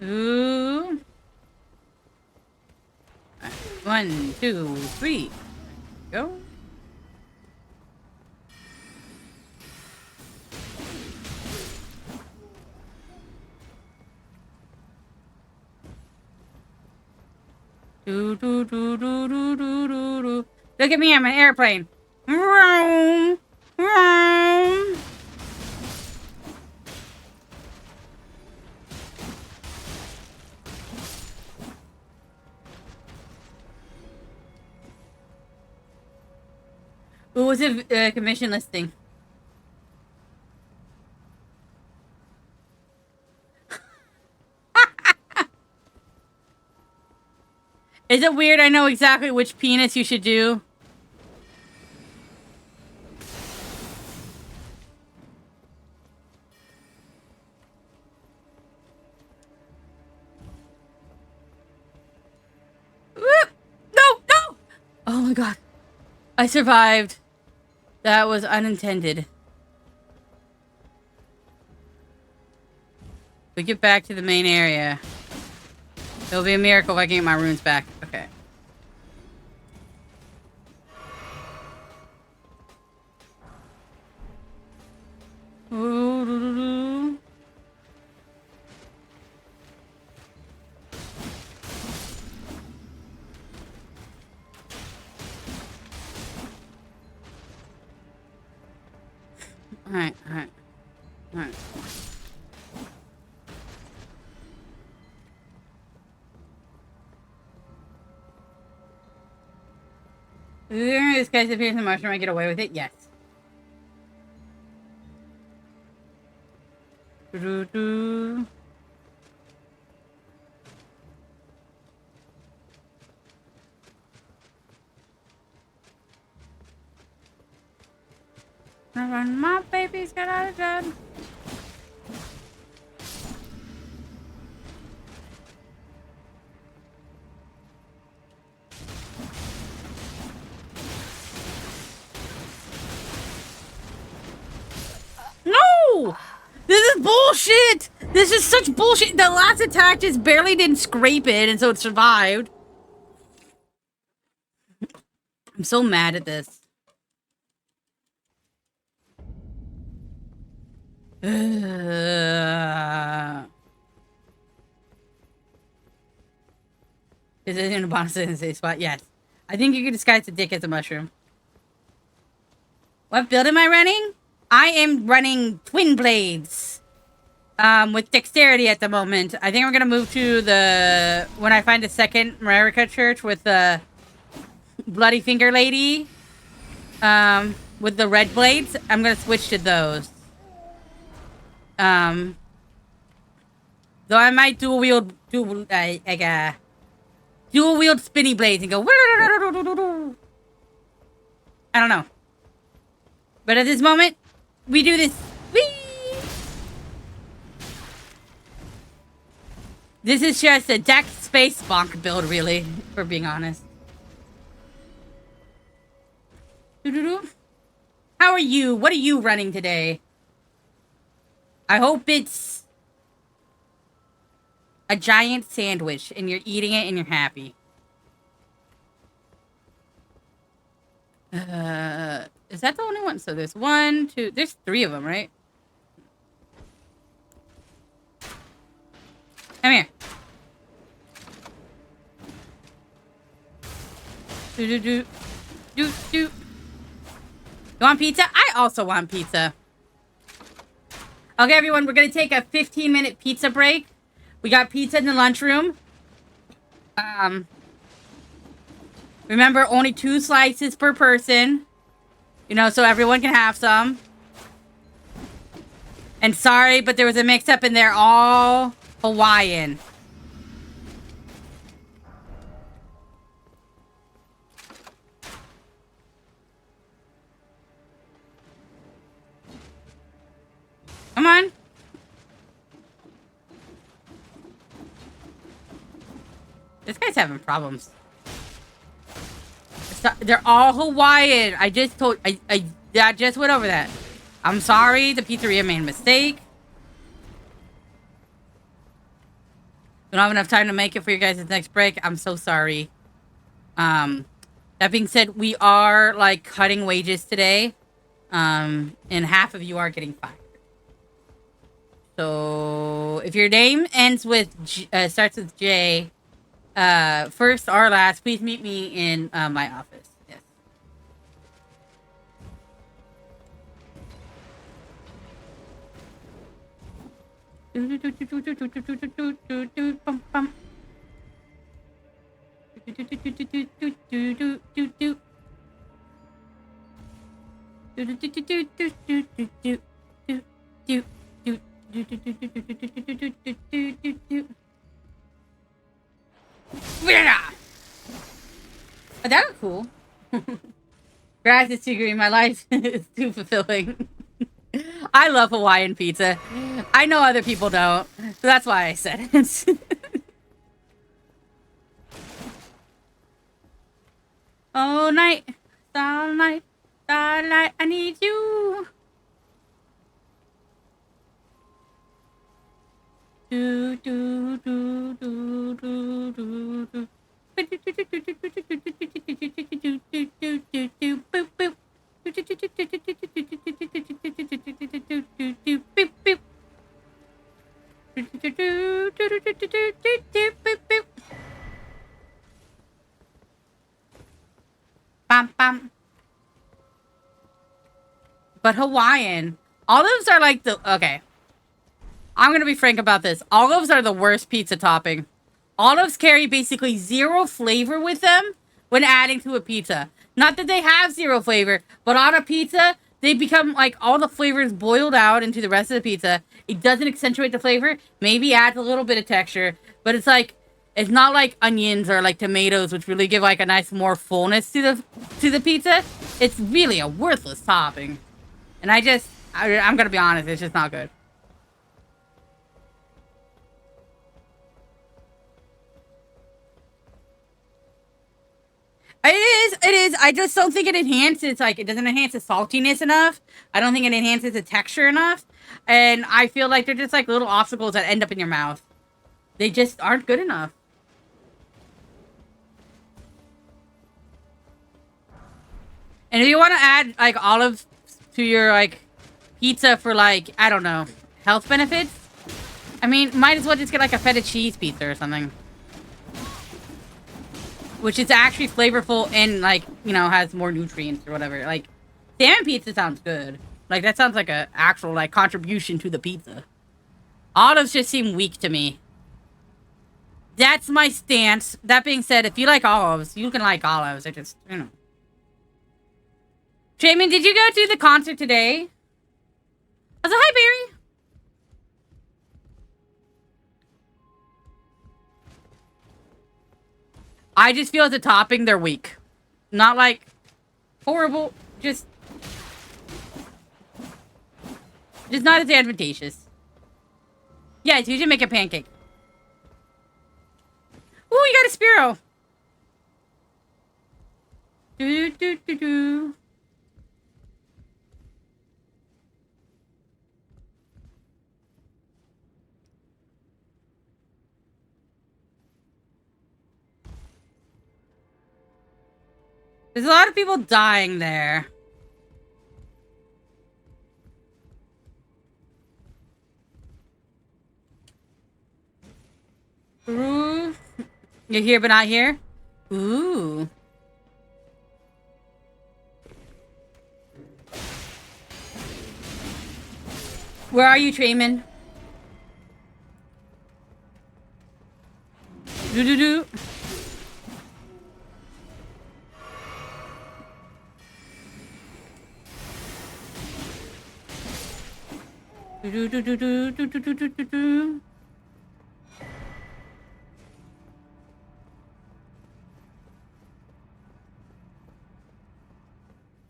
Ooh. 1, 2, 3. Go. Do, do, do, do, do, do, do, do. Look at me, I'm an airplane. Vroom, vroom. What was a commission listing? Is it weird I know exactly which penis you should do? No, no! Oh my god. I survived. That was unintended. We get back to the main area. It'll be a miracle if I can get my runes back. Okay. Ooh, Alright, alright. Alright. This guy's appears in the mushroom. I get away with it? Yes. Doo-doo-doo. Run, my baby's got out of bed. No! This is bullshit! This is such bullshit! The last attack just barely didn't scrape it, and so it survived. I'm so mad at this. Is it in a bonus in a safe spot? Yes. I think you can disguise the dick as a mushroom. What build am I running? I am running twin blades. With dexterity at the moment. I think we're gonna move to the... When I find a second America church with the bloody finger lady. With the red blades. I'm gonna switch to those. Though I might dual wield spinny blades and go. I don't know. But at this moment, we do this. Whee! This is just a dex space bonk build, really, for being honest. How are you? What are you running today? I hope it's a giant sandwich and you're eating it and you're happy. Is that the only one? So there's 1, 2, there's 3 of them, right? Come here. Do. You want pizza? I also want pizza. Okay, everyone, we're gonna take a 15-minute pizza break. We got pizza in the lunchroom. Remember, only 2 slices per person. You know, so everyone can have some. And sorry, but there was a mix-up and they're all Hawaiian. Come on. This guy's having problems. They're all Hawaiian. I just told... I just went over that. I'm sorry. The pizzeria made a mistake. We don't have enough time to make it for you guys' next break. I'm so sorry. That being said, we are, like, cutting wages today. And half of you are getting fired. So, if your name ends with... starts with J... first or last, please meet me in my office. Yes. Oh, that was cool. Grass is too green. My life is too fulfilling. I love Hawaiian pizza. I know other people don't, so that's why I said it. All night, starlight, starlight, I need you. Do do do do do do do. Bam, bam. But Hawaiian, olives are like the... Okay. I'm gonna be frank about this. Olives are the worst pizza topping. Olives carry basically 0 flavor with them when adding to a pizza. Not that they have 0 flavor, but on a pizza, they become like all the flavors boiled out into the rest of the pizza. It doesn't accentuate the flavor. Maybe adds a little bit of texture, but it's like, it's not like onions or like tomatoes, which really give like a nice more fullness to the pizza. It's really a worthless topping. And I'm gonna be honest, it's just not good. It is. I just don't think it enhances, like, it doesn't enhance the saltiness enough. I don't think it enhances the texture enough. And I feel like they're just, like, little obstacles that end up in your mouth. They just aren't good enough. And if you want to add, like, olives to your, like, pizza for, like, I don't know, health benefits, I mean, might as well just get, like, a feta cheese pizza or something. Which is actually flavorful and, like, you know, has more nutrients or whatever. Like, salmon pizza sounds good. Like, that sounds like an actual, like, contribution to the pizza. Olives just seem weak to me. That's my stance. That being said, if you like olives, you can like olives. I just, you know. Jamin, did you go to the concert today? I was like, hi, Barry. I just feel as a topping, they're weak. Not like horrible, just not as advantageous. Yeah, it's usually make a pancake. intro. Do do do do. There's a lot of people dying there. Ooh. You're here but not here? Ooh. Where are you, Trayman? Do do do. Do do do do do do do do do do.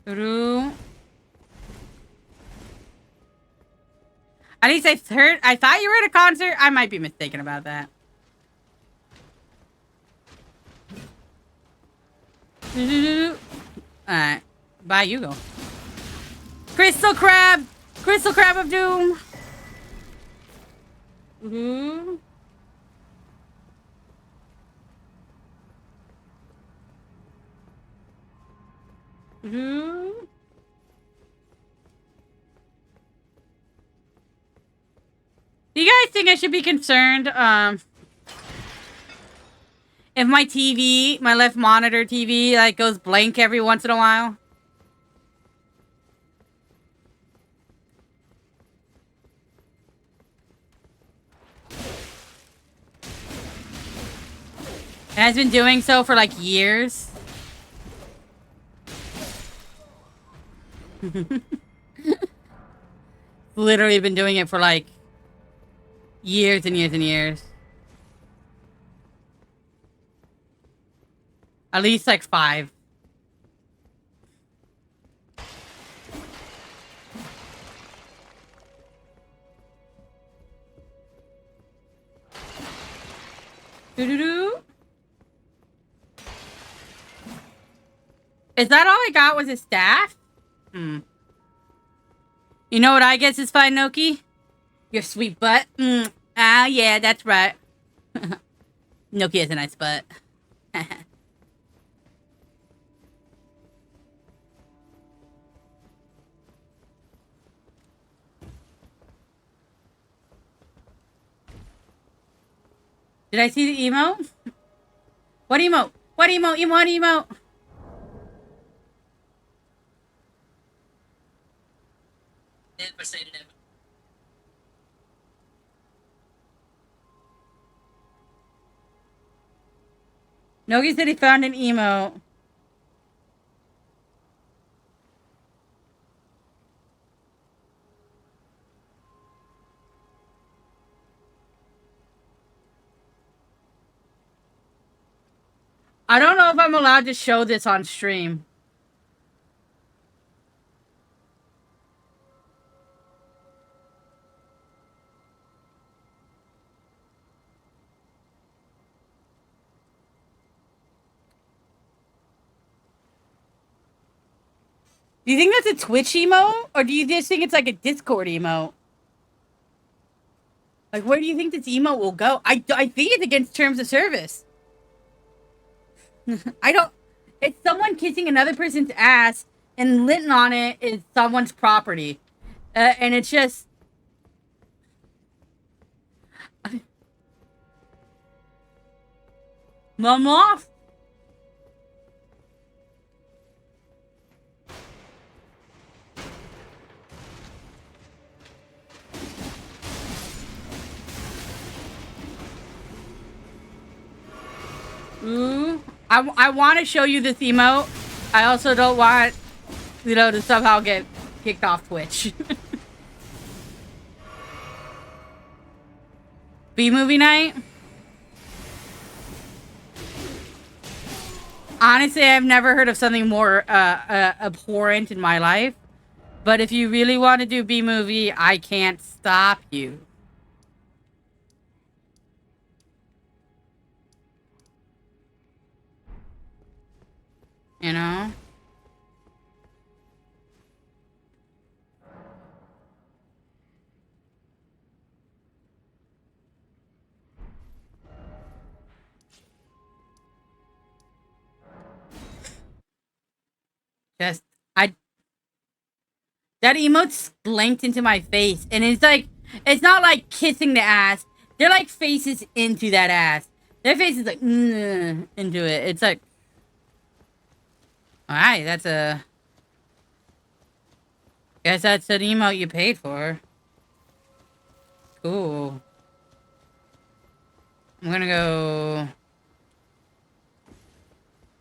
Do. At least I heard. I thought you were at a concert. I might be mistaken about that. Alright. Bye, you go. Crystal Crab! Crystal Crab of Doom! Mm-hmm. Mm-hmm. Do you guys think I should be concerned, if my TV, my left monitor TV, like, goes blank every once in a while? It has been doing so for, like, years. Literally been doing it for, like, years and years and years. At least, like, 5. Doo-doo-doo. Is that all I got was a staff? Hmm. You know what I guess is fine, Noki? Your sweet butt. Ah, yeah, that's right. Noki has a nice butt. Did I see the emote? What emote? What emote? What emote? Never say never. Nogi said he found an emote. I don't know if I'm allowed to show this on stream. Do you think that's a Twitch emote? Or do you just think it's like a Discord emote? Like, where do you think this emote will go? I think it's against terms of service. I don't... It's someone kissing another person's ass, and written on it is someone's property. And it's just... Mama? Ooh. I want to show you this emote. I also don't want, you know, to somehow get kicked off Twitch. B-movie night? Honestly, I've never heard of something more abhorrent in my life. But if you really want to do B-movie, I can't stop you. you know? Just, I, that emote's blanked into my face, and it's like, it's not like kissing the ass. They're like faces into that ass. Their face is like, into it. It's like, alright, that's a, guess that's an emote you paid for. Cool. I'm gonna go,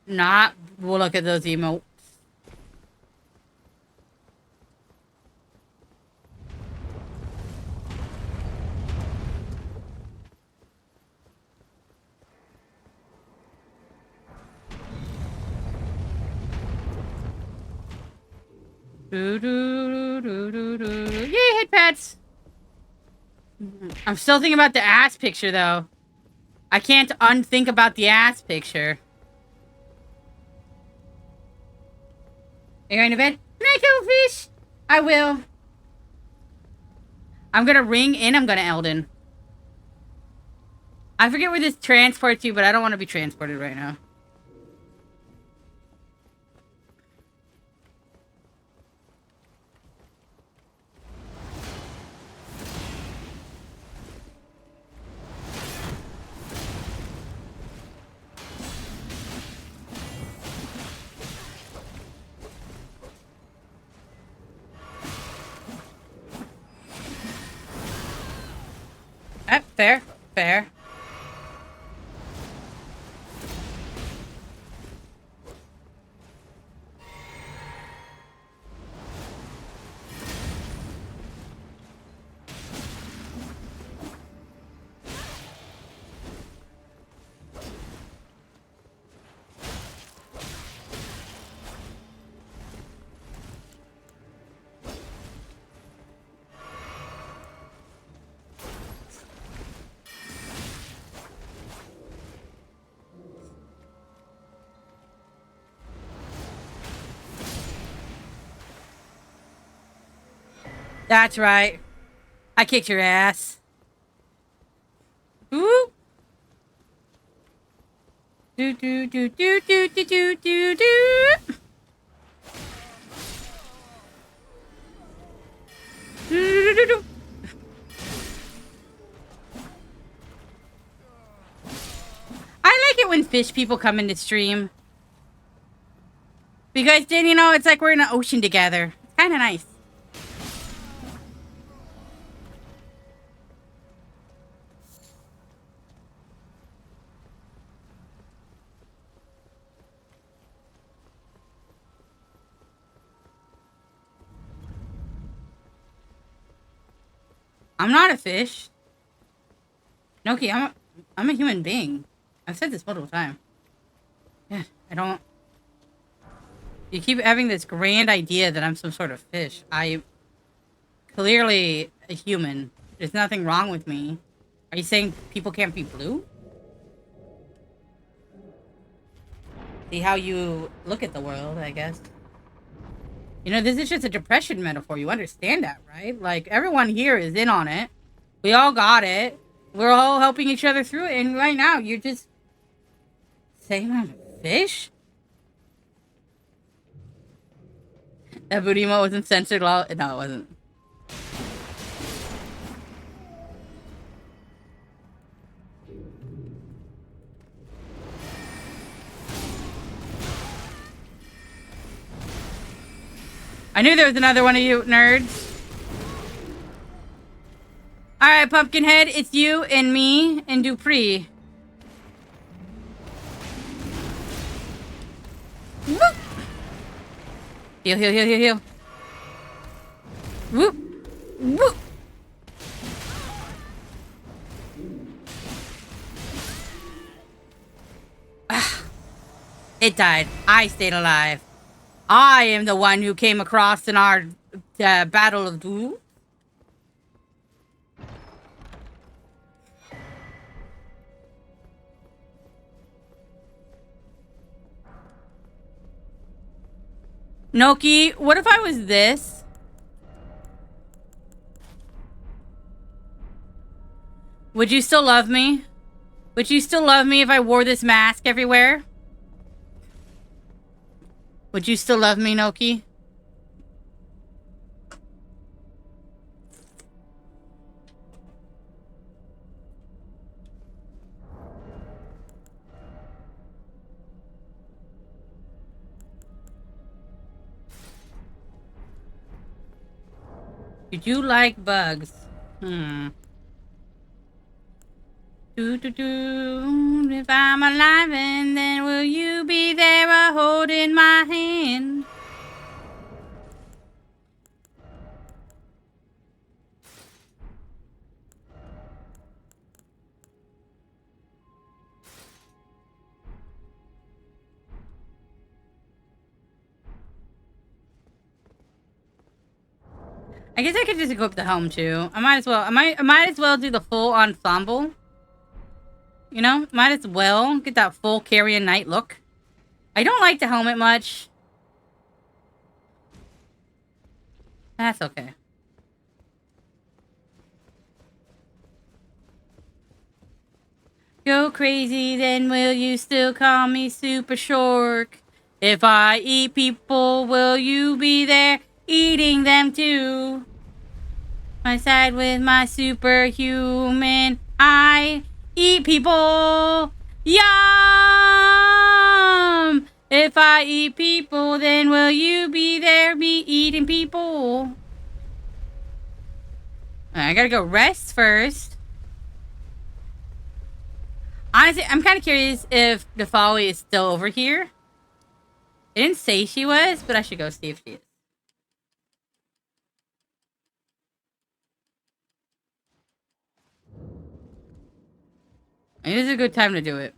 not, we'll look at those emotes. Yay, hit pets! I'm still thinking about the ass picture, though. I can't unthink about the ass picture. Are you going to bed? Night, Fish! I will. I'm gonna ring in, I'm gonna Elden. I forget where this transports you, but I don't want to be transported right now. Fair. Fair. That's right. I kicked your ass. Ooh. Do do do do do do do do do. I like it when fish people come into stream. Because then, you know, it's like we're in an ocean together. It's kind of nice. I'm not a fish. Noki, I'm a human being. I've said this multiple times. Yeah, I don't... You keep having this grand idea that I'm some sort of fish. I'm clearly a human. There's nothing wrong with me. Are you saying people can't be blue? See how you look at the world, I guess. You know, this is just a depression metaphor. You understand that, right? Like, everyone here is in on it. We all got it. We're all helping each other through it. And right now, you're just saying I'm a fish? That booty emote wasn't censored. No, it wasn't. I knew there was another one of you nerds. Alright, Pumpkinhead, it's you and me and Dupree. Whoop! Heal, heal, heal, heal, heal. Whoop! Whoop! Ah, it died. I stayed alive. I am the one who came across in our Battle of Duel. Noki, what if I was this? Would you still love me? Would you still love me if I wore this mask everywhere? Would you still love me, Noki? Did you like bugs? If I'm alive, and then will you be there holding my hand? I guess I could just equip the helm too. I might as well. I might as well do the full ensemble. You know, might as well get that full Carrion Knight look. I don't like the helmet much. That's okay. Go crazy, then will you still call me Super Shork? If I eat people, will you be there eating them too? My side with my superhuman, I eat people. Yum! If I eat people, then will you be there me eating people? I gotta go rest first. Honestly, I'm kind of curious if the Folly is still over here. It didn't say she was, but I should go see if she is. It is a good time to do it.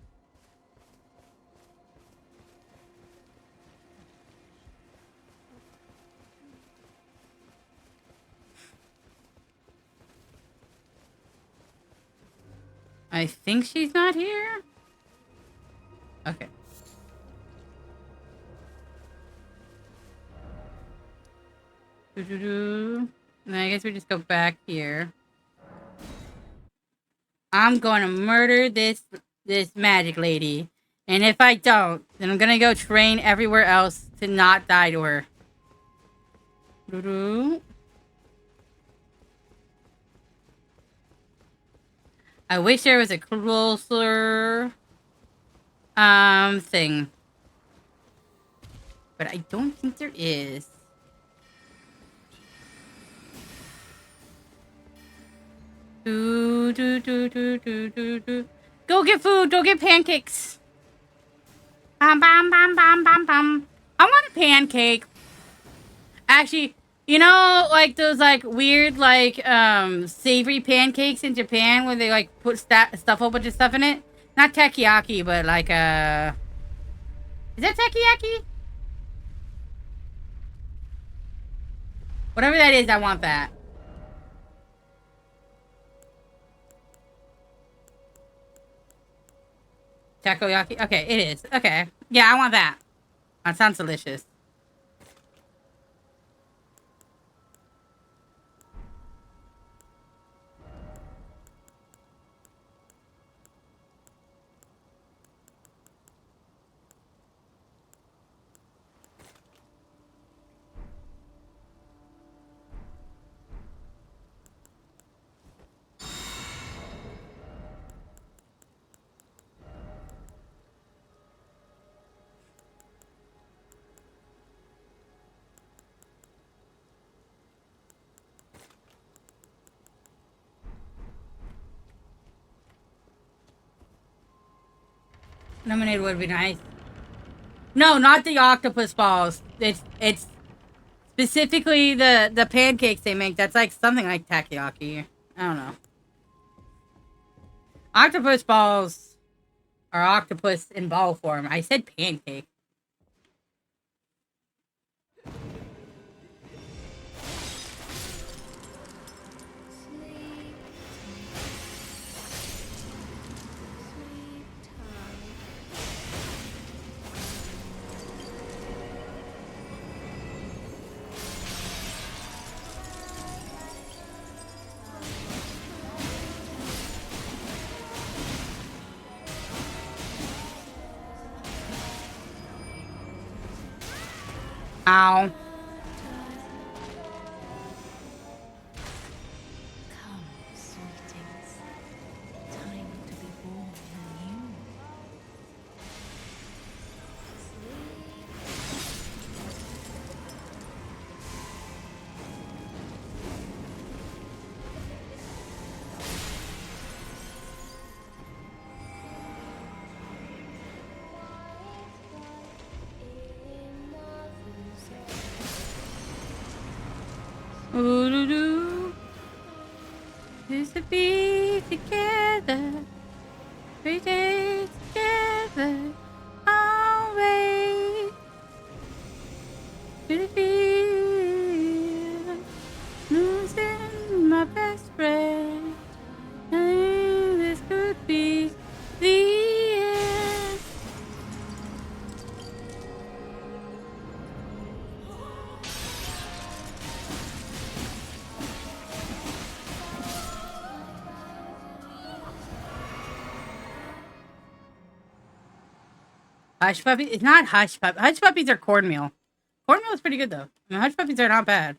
I think she's not here. Okay. And I guess we just go back here. I'm going to murder this magic lady. And if I don't, then I'm going to go train everywhere else to not die to her. I wish there was a closer thing. But I don't think there is. Go get food. Go get pancakes. Bam, bam, bam, bam, bam, bam. I want a pancake. Actually, you know, like those like weird like savory pancakes in Japan where they like put stuff a whole bunch of stuff in it. Not takoyaki, but like is that takoyaki? Whatever that is, I want that. Takoyaki? Okay, it is. Okay. Yeah, I want that. That sounds delicious. Lemonade would be nice. No, not the octopus balls. It's specifically the pancakes they make. That's like something like takoyaki. I don't know. Octopus balls are octopus in ball form. I said pancake. Ow. Come, sweetings. Time to be born anew. Ooh-doo-doo. Used to be together. 3 days together. Always. To feel losing my best friend. And this could be the end. Hush puppy? It's not hush puppy. Hush puppies are cornmeal. Cornmeal is pretty good though. I mean, hush puppies are not bad.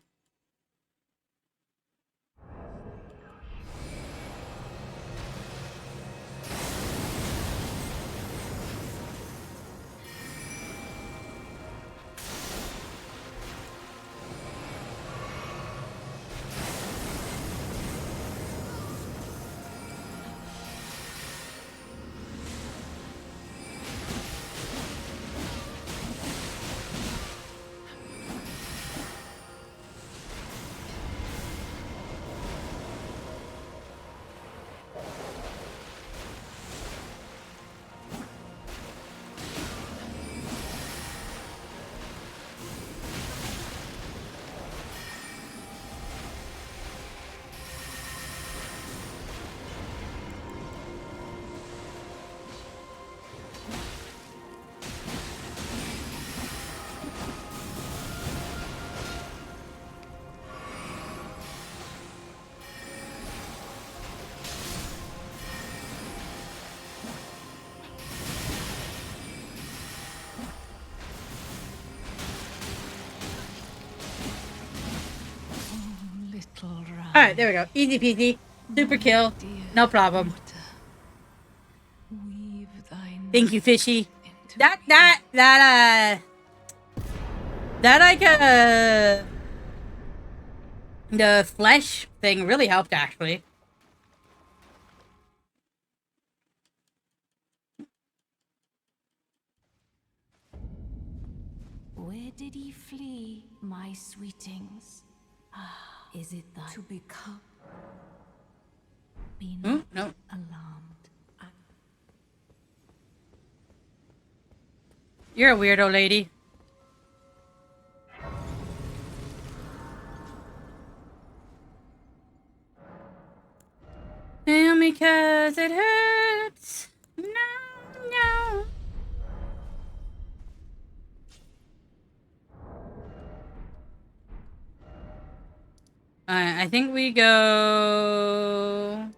Alright, there we go. Easy peasy. Super kill. No problem. Thank you, fishy. That like the flesh thing really helped actually. Where did he flee, my sweetings? Ah, is it that to become? Be not No. alarmed. You're a weirdo lady. Feel me 'cause it hurts. No. I think we go...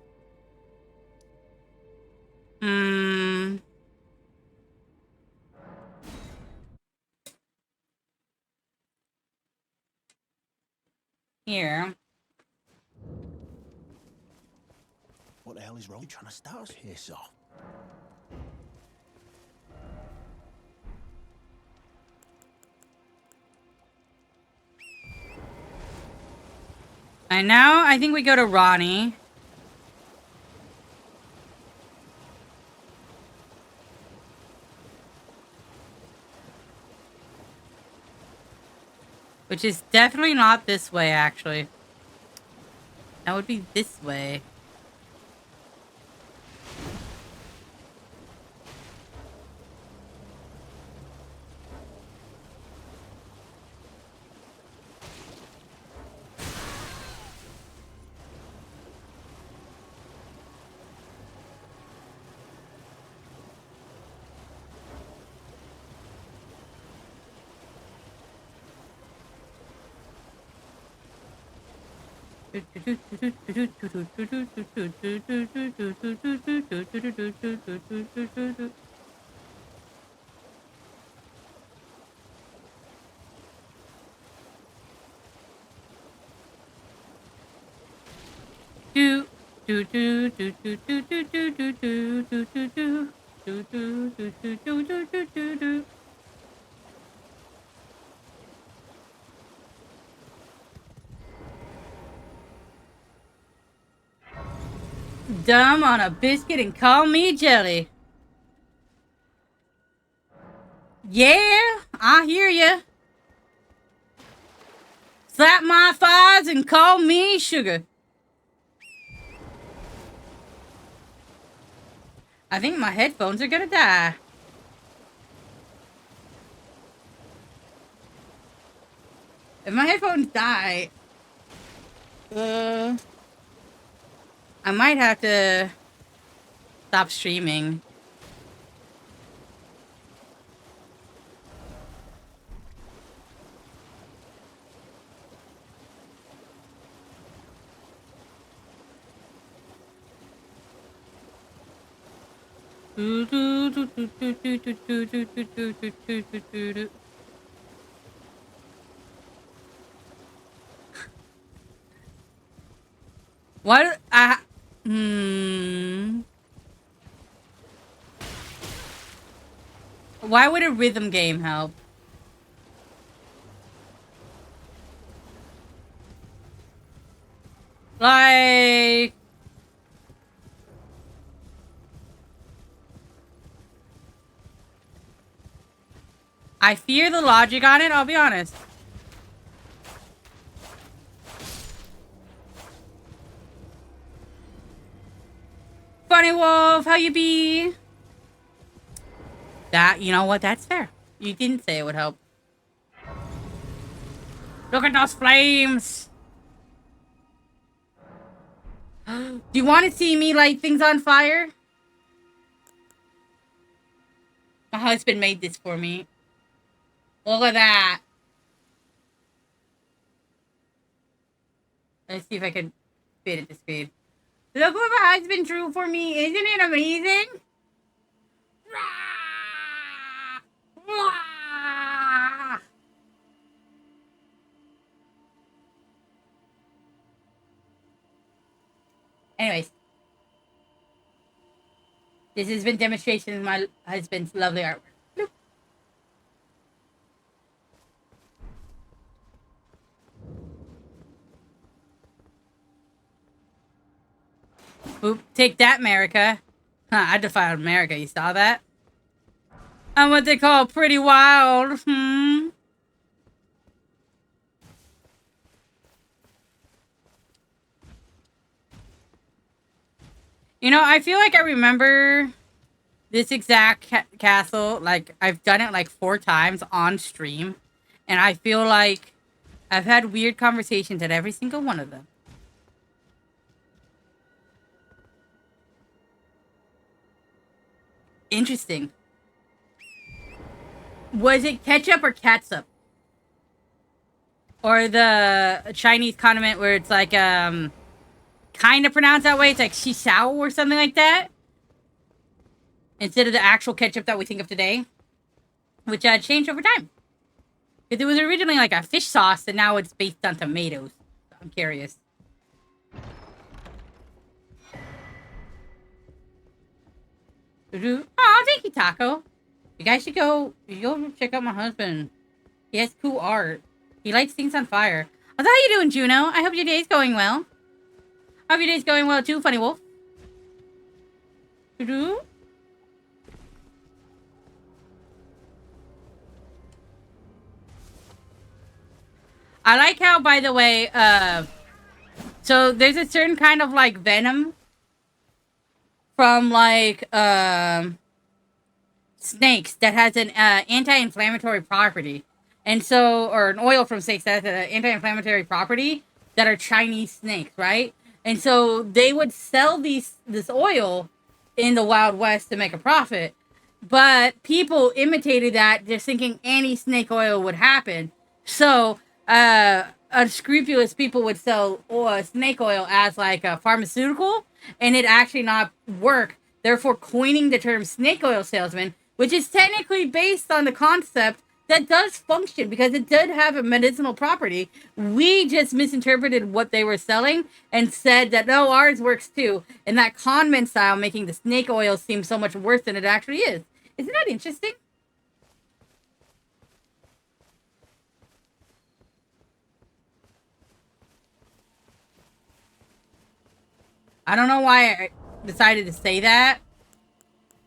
Here. What the hell is wrong? You trying to start us? Piss off. And now I think we go to Ronnie. Which is definitely not this way, actually. That would be this way. Dumb on a biscuit and call me jelly. Yeah, I hear ya. Slap my thighs and call me sugar. I think my headphones are gonna die. If my headphones die, I might have to stop streaming. What? Why would a rhythm game help? Like... I fear the logic on it, I'll be honest. Funny Wolf, how you be? That, you know what, that's fair. You didn't say it would help. Look at those flames! Do you want to see me light things on fire? My husband made this for me. Look at that. Let's see if I can fit at the speed. Look what my husband drew for me. Isn't it amazing? Anyways. This has been demonstration of my husband's lovely artwork. Bloop. Oop, take that, America. Huh, I defied America, you saw that? I'm what they call pretty wild, You know, I feel like I remember this exact castle. Like, I've done it like 4 times on stream. And I feel like I've had weird conversations at every single one of them. Interesting. Was it ketchup or catsup? Or the Chinese condiment where it's like, kind of pronounced that way. It's like shisao or something like that. Instead of the actual ketchup that we think of today. Which changed over time. Because it was originally like a fish sauce, and now it's based on tomatoes. I'm curious. Oh, thank you, Taco. You guys should go check out my husband. He has cool art. He lights things on fire. Oh, how you doing, Juno? I hope your day's going well. I hope your day's going well too, Funny Wolf. I like how, by the way, so there's a certain kind of, like, venom from, like, snakes that has an anti-inflammatory property. And so, or an oil from snakes that has an anti-inflammatory property that are Chinese snakes, right? And so they would sell this oil in the Wild West to make a profit. But people imitated that just thinking any snake oil would happen. So, unscrupulous people would sell snake oil as like a pharmaceutical, and it actually not work, therefore coining the term snake oil salesman, which is technically based on the concept that does function because it did have a medicinal property. We just misinterpreted what they were selling and said that, no, ours works too. And that convent style making the snake oil seem so much worse than it actually is. Isn't that interesting? I don't know why I decided to say that,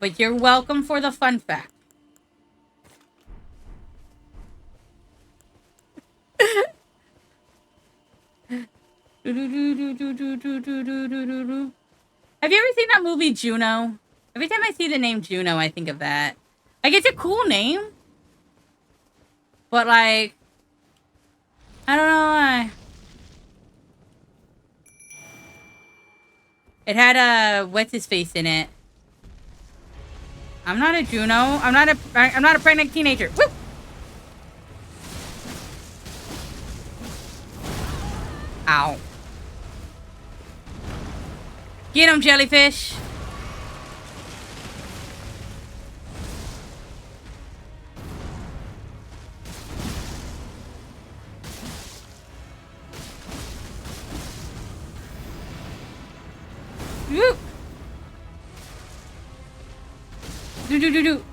but you're welcome for the fun fact. Have you ever seen that movie Juno? Every time I see the name Juno, I think of that. Like, it's a cool name, but like, I don't know why. It had what's his face in it. I'm not a Juno. I'm not a pregnant teenager. Woo! Ow. Get him, jellyfish. Woo! Do.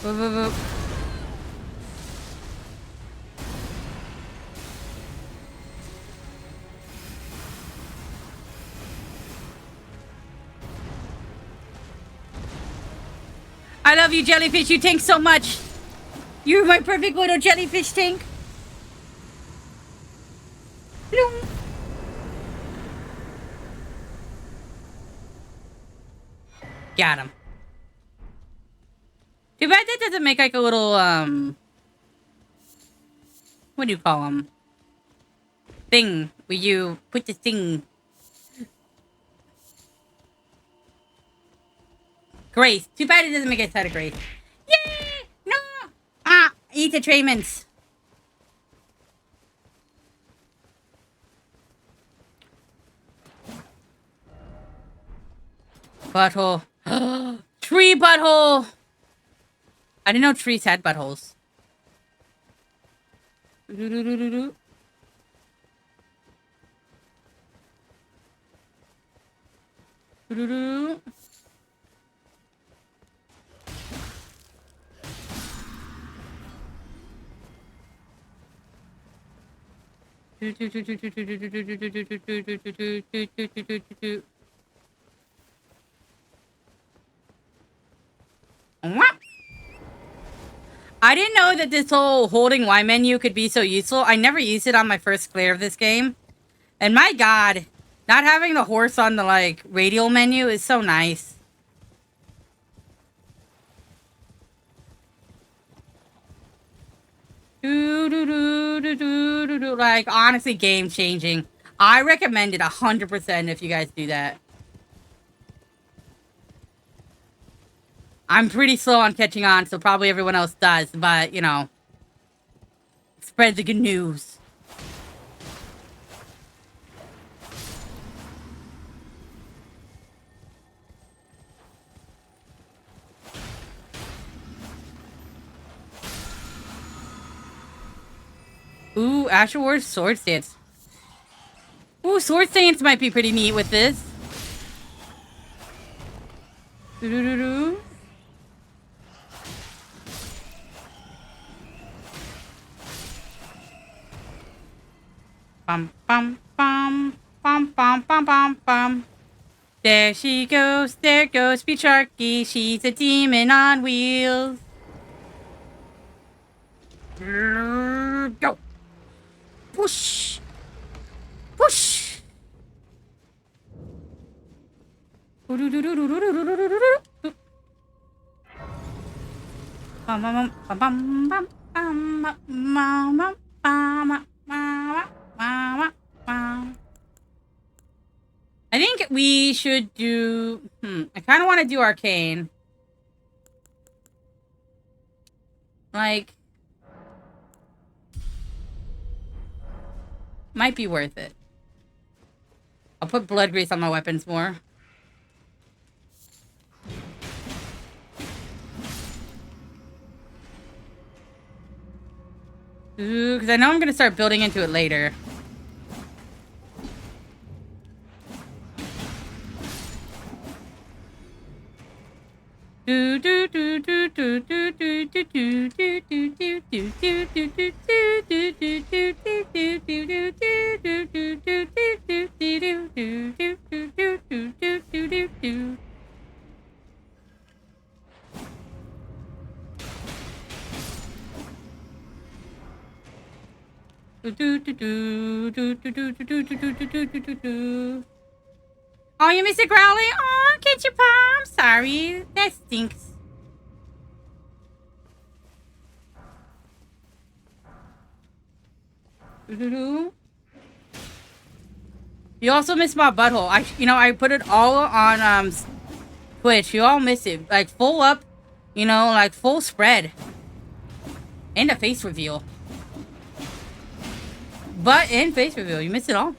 Woo. I love you, jellyfish. You tank so much. You're my perfect little jellyfish tank. Bloom. Got him. Too bad that doesn't make like a little, what do you call them? Thing where you put the thing. Grace. Too bad it doesn't make a side of Grace. Yay! No! Ah! Eat the Traymans. Butthole. Tree butthole! I didn't know trees had buttholes. I didn't know that this whole holding Y menu could be so useful. I never used it on my first clear of this game. And my god, not having the horse on the, like, radial menu is so nice. Like, honestly, game changing. I recommend it 100% if you guys do that. I'm pretty slow on catching on, so probably everyone else does, but, you know, spread the good news. Ooh, Asher Ward's sword stance. Ooh, sword stance might be pretty neat with this. Do-do-do-do. Bum bum bum bum bum bum bum bum. There she goes, there goes Sharky. She's a demon on wheels. Go. Push. Push. I think we should do... I kind of want to do Arcane. Like... Might be worth it. I'll put blood grease on my weapons more. Because I know I'm gonna start building into it later. Oh, you missed it, Growly? Oh, can't you, Palm? Sorry, that stinks. You also missed my butthole. I put it all on Twitch. You all missed it, like full up, like full spread, and a face reveal. Butt and face reveal. You missed it all.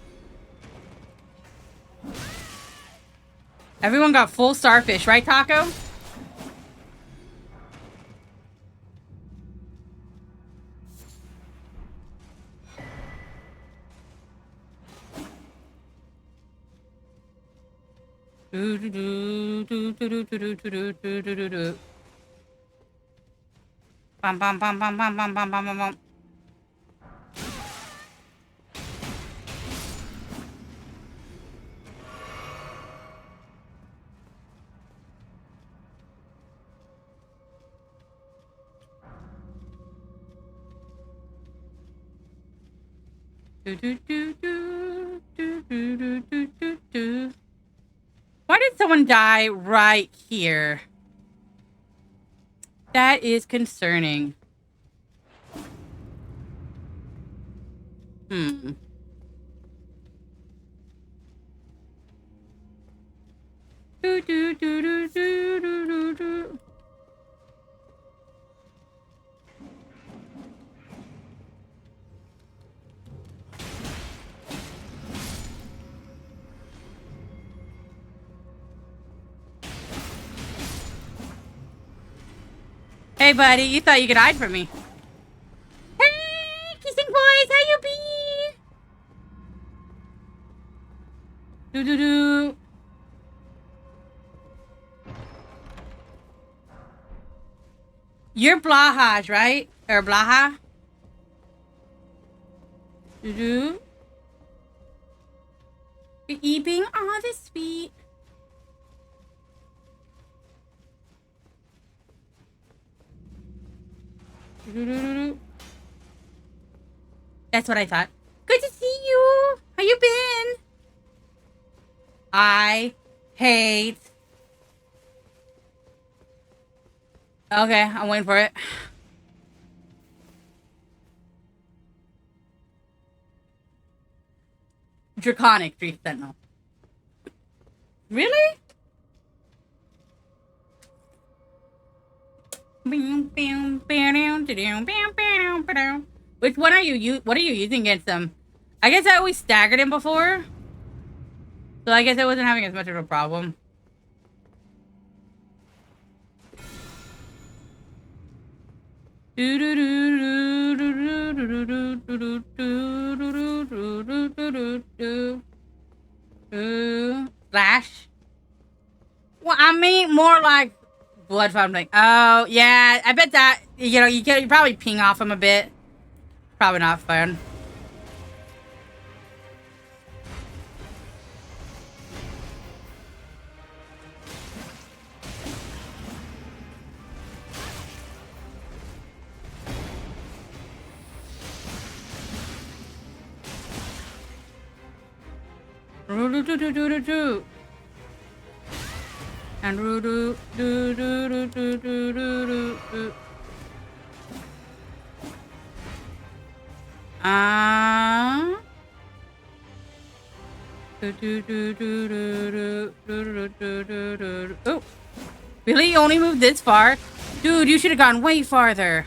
Everyone got full starfish, right, Taco? Bum bum bum bum bum bum bum bum bum. Why did someone die right here? That is concerning. Hey, buddy, you thought you could hide from me. Hey, kissing boys, how you be? Do. You're Blahaj, right? Or Blaha? Do. You're eating all the sweet. That's what I thought. Good to see you. How you been? I hate. Okay, I'm waiting for it. Draconic Tree Sentinel. Really? Which one are you? What are you using against them? I guess I always staggered him before, so I guess I wasn't having as much of a problem. Slash. Well, I mean more like blood fountain. Oh yeah, I bet that you probably ping off him a bit. Probably not fun. And oh, really? You only moved this far? Dude, you should have gone way farther.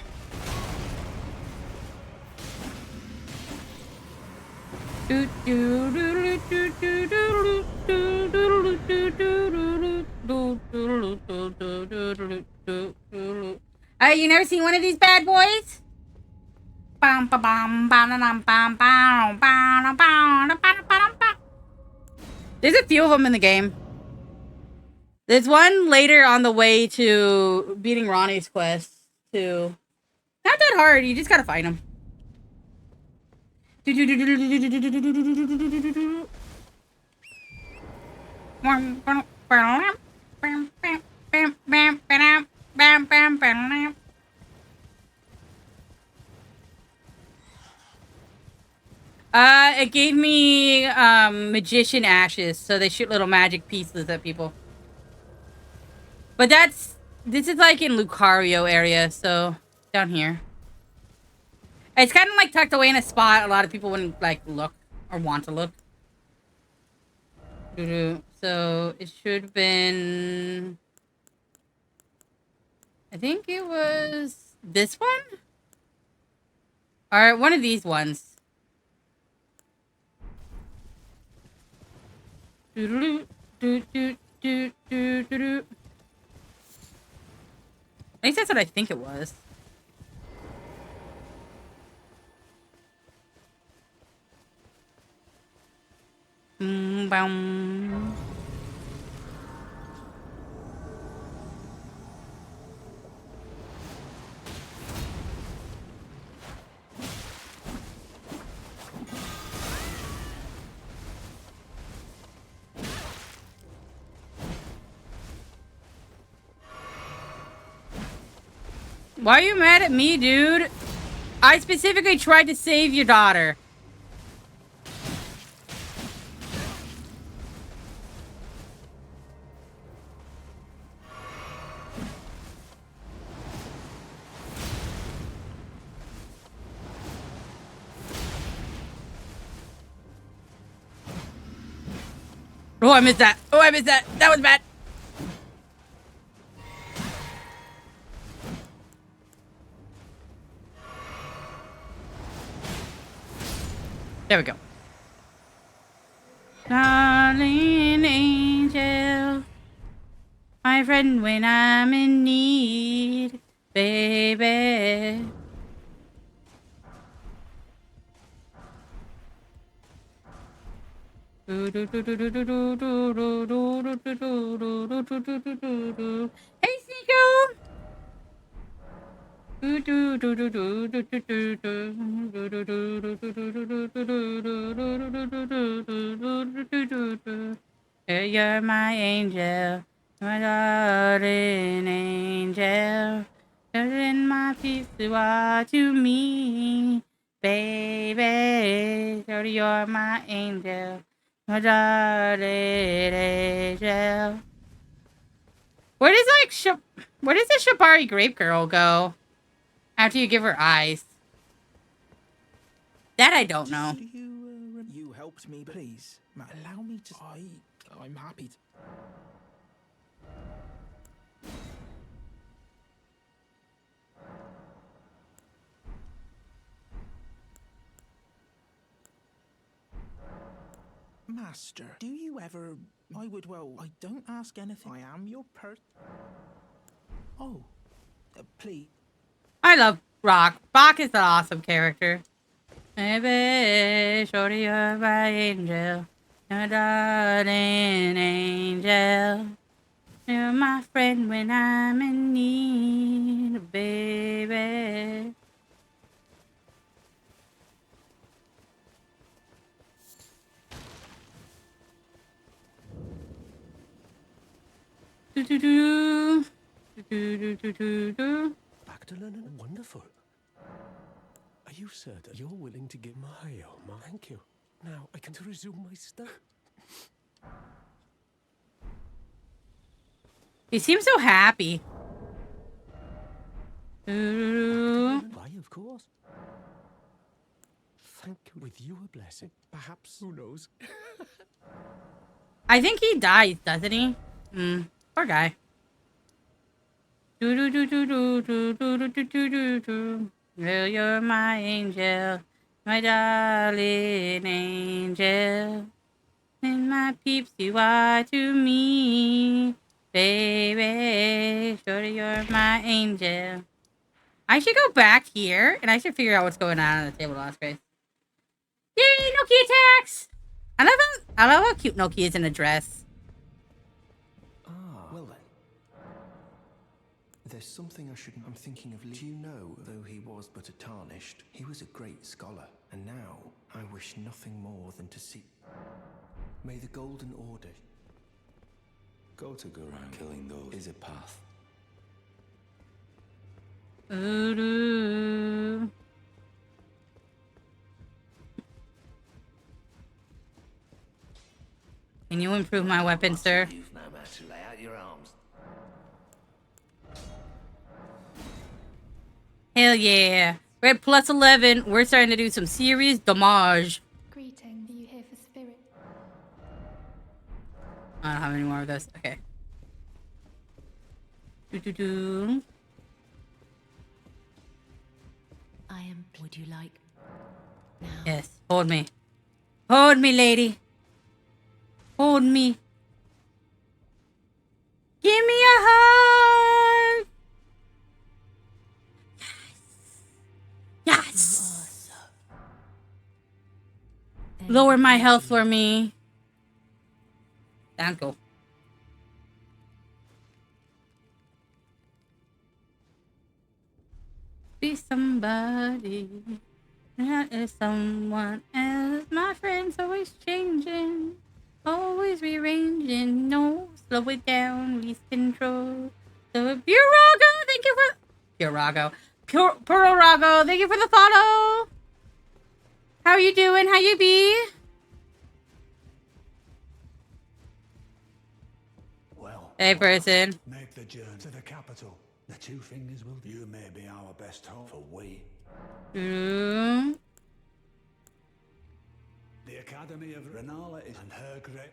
You never seen one of these bad boys? There's a few of them in the game. There's one later on the way to beating Ronnie's quest, too. Not that hard, you just gotta find them. It gave me magician ashes, so they shoot little magic pieces at people. But this is like in Lucario area, so down here. It's kind of like tucked away in a spot a lot of people wouldn't like look or want to look. So it should have been, I think it was this one? Or one of these ones. At least that's what I think it was. Boom. Why are you mad at me, dude? I specifically tried to save your daughter. Oh, I missed that. Oh, I missed that. That was bad. There we go. Darling angel, my friend when I'm in need, baby. Hey, Sneeko! You're my angel, my darling angel. You're in my peace, you are to me, baby. You're my angel, my darling angel. Where does the Shibari Grape Girl go after you give her eyes? That I don't know. You helped me, please. Allow me to. I'm happy to. Master, do you ever... I don't ask anything. I am your Oh, please. I love Brock. Brock is an awesome character. Baby, shorty, you're my angel. You're darling angel. You're my friend when I'm in need, baby. Magdalene, wonderful. Are you certain you're willing to give my thank you. Now I can resume my stuff. He seems so happy. Why, of course. Thank you. With you a blessing. Perhaps, who knows? I think he dies, doesn't he? Poor guy. Well, you're my angel, my darling angel. And my peeps, you are to me, baby. Sure, you're my angel. I should go back here, and I should figure out what's going on the table of lost grace. Yay, Nokia attacks! I love how cute Nokia is in a dress. Ah, well then. There's something I shouldn't. I'm thinking of. Do you know, though he was but a tarnished, he was a great scholar, and now I wish nothing more than to see. May the Golden Order Go to Gurang. Killing those is a path. Ooh. Can you improve my weapon, sir? You've no matter to lay out your arms. Hell yeah. We're at plus 11. We're starting to do some serious damage. Greetings. Are you here for spirit? I don't have any more of this. Okay. Do. I am. Would you like? Now. Yes. Hold me. Hold me, lady. Hold me. Give me a hug. Yes. Yes. Lower my health for me. Thank you. Be somebody. That is someone else. My friend's always changing. Always rearranging. No, slow it down. Release control. The Burago, thank you for... Burago. Purago, thank you for the follow. How you doing? How you be? Well, Hey, person. make the journey to the capital. The two fingers will. You may be our best hope for we. Mm. The Academy of Renala is and her great.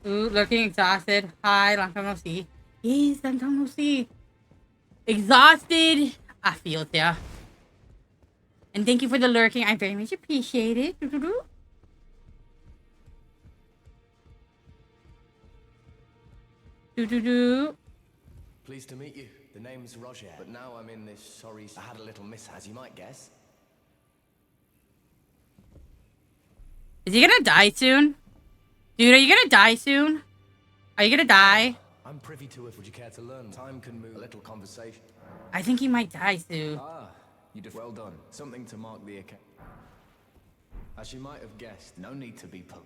Ooh, looking exhausted. Hi, long time no see. Yes, long time no see. Exhausted. I feel it there. And thank you for the lurking. I very much appreciate it. Do. Pleased to meet you. The name's Roger, but now I'm in this sorry... I had a little mishap, as you might guess. Is he gonna die soon? Dude, are you gonna die soon? Are you gonna die? I'm privy to it. Would you care to learn? Time can move. A little conversation. I think he might die soon. Ah, you did well done. Something to mark the account. As you might have guessed, no need to be put.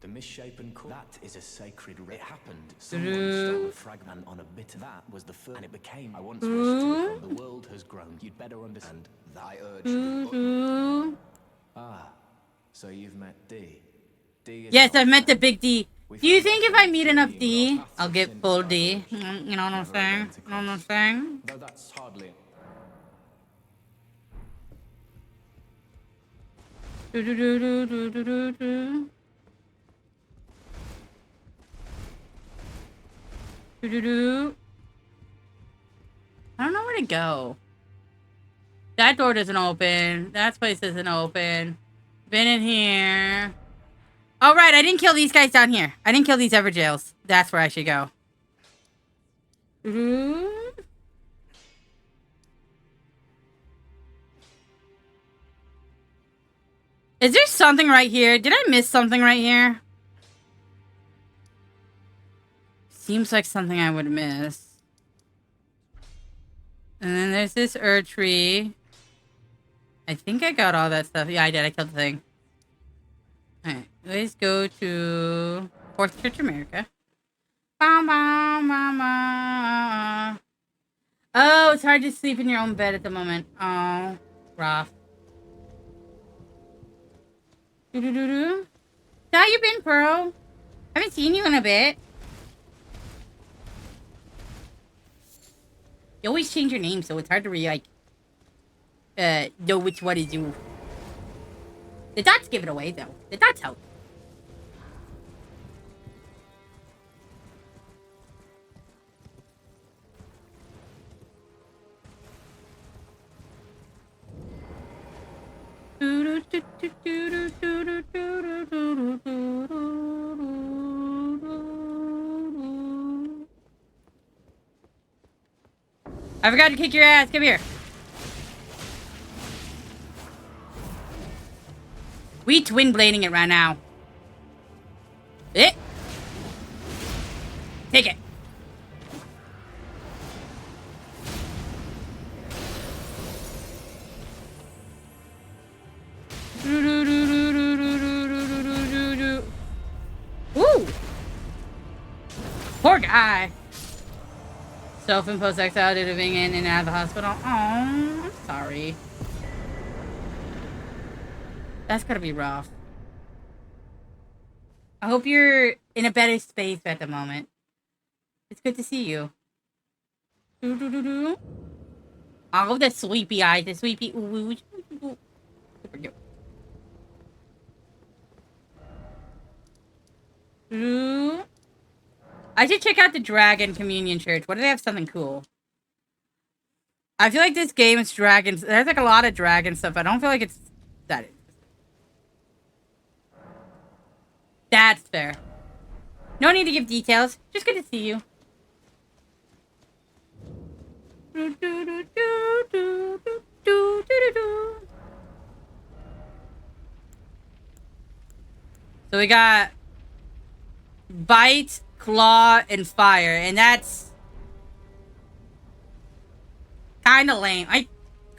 The misshapen core. That is a sacred. It happened. Someone stole a fragment on a bit of that was the first, and it became. I once wished to become. The world has grown. You'd better understand. Thy urge. Ah, so you've met D. D is yes, I've met the big D. Do you think if I meet enough D, I'll get full D? You know what I'm saying? You know what I'm saying? Though that's hardly. Do. I don't know where to go. That door doesn't open. That place doesn't open. Been in here. Oh, right. I didn't kill these guys down here. I didn't kill these Everjails. That's where I should go. Is there something right here? Did I miss something right here? Seems like something I would miss. And then there's this tree. I think I got all that stuff. Yeah, I did. I killed the thing. Alright. Let's go to Fourth Church America. Oh, it's hard to sleep in your own bed at the moment. Oh, rough. How you been, Pearl? Haven't seen you in a bit. You always change your name, so it's hard to really, know which one is you. The dots give it away, though. The dots help. I forgot to kick your ass. Come here. We twin blading it right now. It. Take it. Woo! Poor guy. Self-imposed exile due to being in and out of the hospital. Oh, I'm sorry. That's gotta be rough. I hope you're in a better space at the moment. It's good to see you. Oh, the sleepy eyes, the sleepy. Super cute. I should check out the Dragon Communion Church. What do they have? Something cool. I feel like this game is dragons. There's like a lot of dragon stuff. I don't feel like it's that. That's fair. No need to give details. Just good to see you. So we got bite, claw, and fire, and that's kind of lame.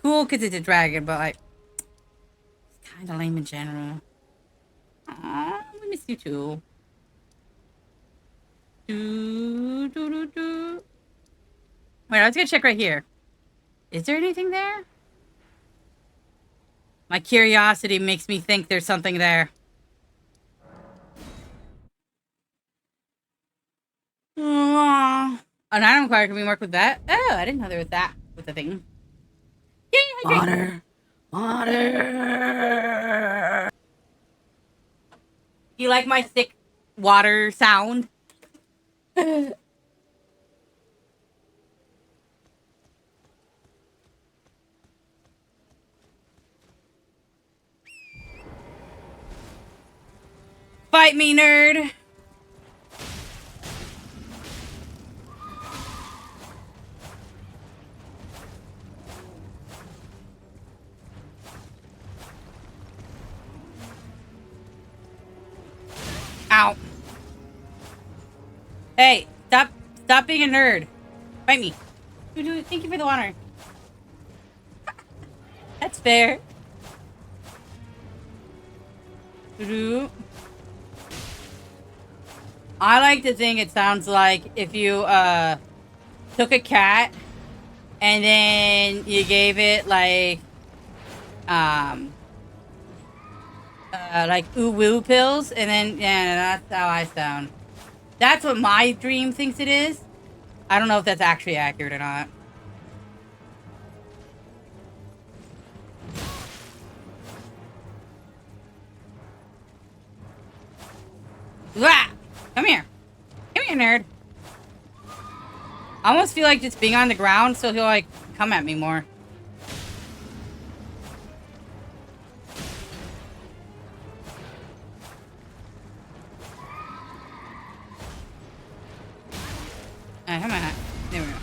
Cool because it's a dragon, but like it's kind of lame in general. Aww, we miss you too. Wait, I was gonna check right here. Is there anything there? My curiosity makes me think there's something there. An item acquired. Can we work with that? Oh, I didn't know there was that with the thing. Yay, Water. Water. You like my thick water sound? Fight me, nerd! Ow. Hey, stop being a nerd. Fight me. Thank you for the water. That's fair. I like to think it sounds like if you took a cat and then you gave it like ooh woo pills, and then yeah, that's how I sound. That's what my dream thinks it is. I don't know if that's actually accurate or not. Wah! Come here. Come here, nerd. I almost feel like just being on the ground so he'll, like, come at me more. Come on. There we go.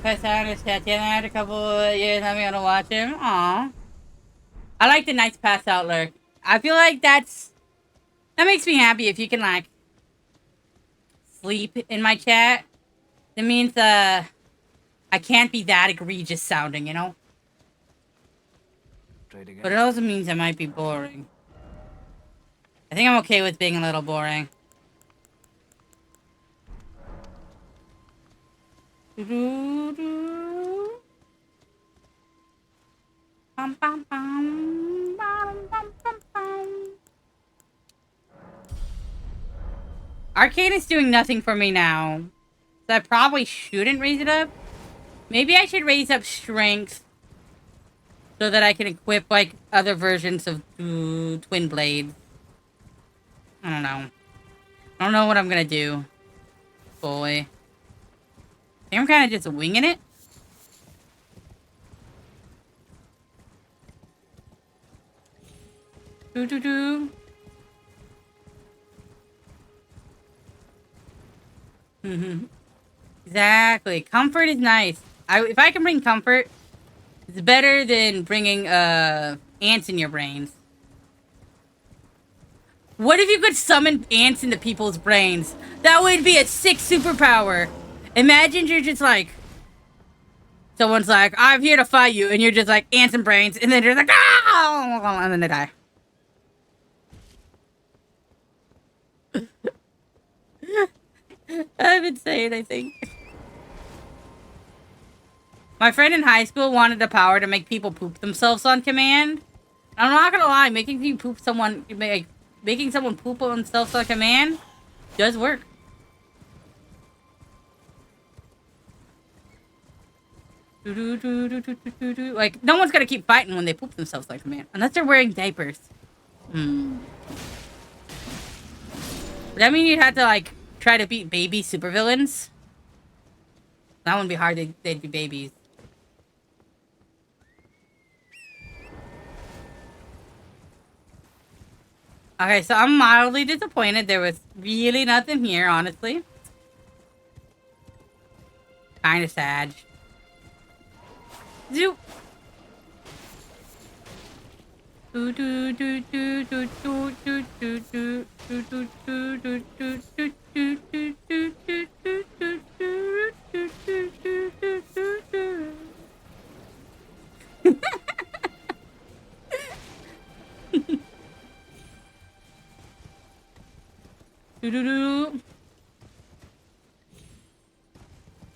Pass out his Tatiana had a couple of years. I'm gonna watch him. Aw. I like the nice pass out lurk. I feel like that makes me happy if you can like sleep in my chat. That means I can't be that egregious sounding, you know? But it also means I might be boring. I think I'm okay with being a little boring. Arcane is doing nothing for me now. So I probably shouldn't raise it up. Maybe I should raise up strength so that I can equip like other versions of Twin Blade. I don't know. I don't know what I'm gonna do. Boy. I think I'm kind of just winging it. Mm-hmm. Exactly. Comfort is nice. If I can bring comfort, it's better than bringing ants in your brains. What if you could summon ants into people's brains? That would be a sick superpower. Imagine you're just like, someone's like, I'm here to fight you, and you're just like, ants and brains, and then you're like, ah, and then they die. I'm insane, I think. My friend in high school wanted the power to make people poop themselves on command. I'm not gonna lie, making someone poop on themselves on command does work. Like, no one's gonna keep fighting when they poop themselves on command, unless they're wearing diapers. Would that mean you'd have to, like, try to beat baby supervillains? That wouldn't be hard, they'd be babies. Okay, so I'm mildly disappointed. There was really nothing here, honestly. Kind of sad. Zoop.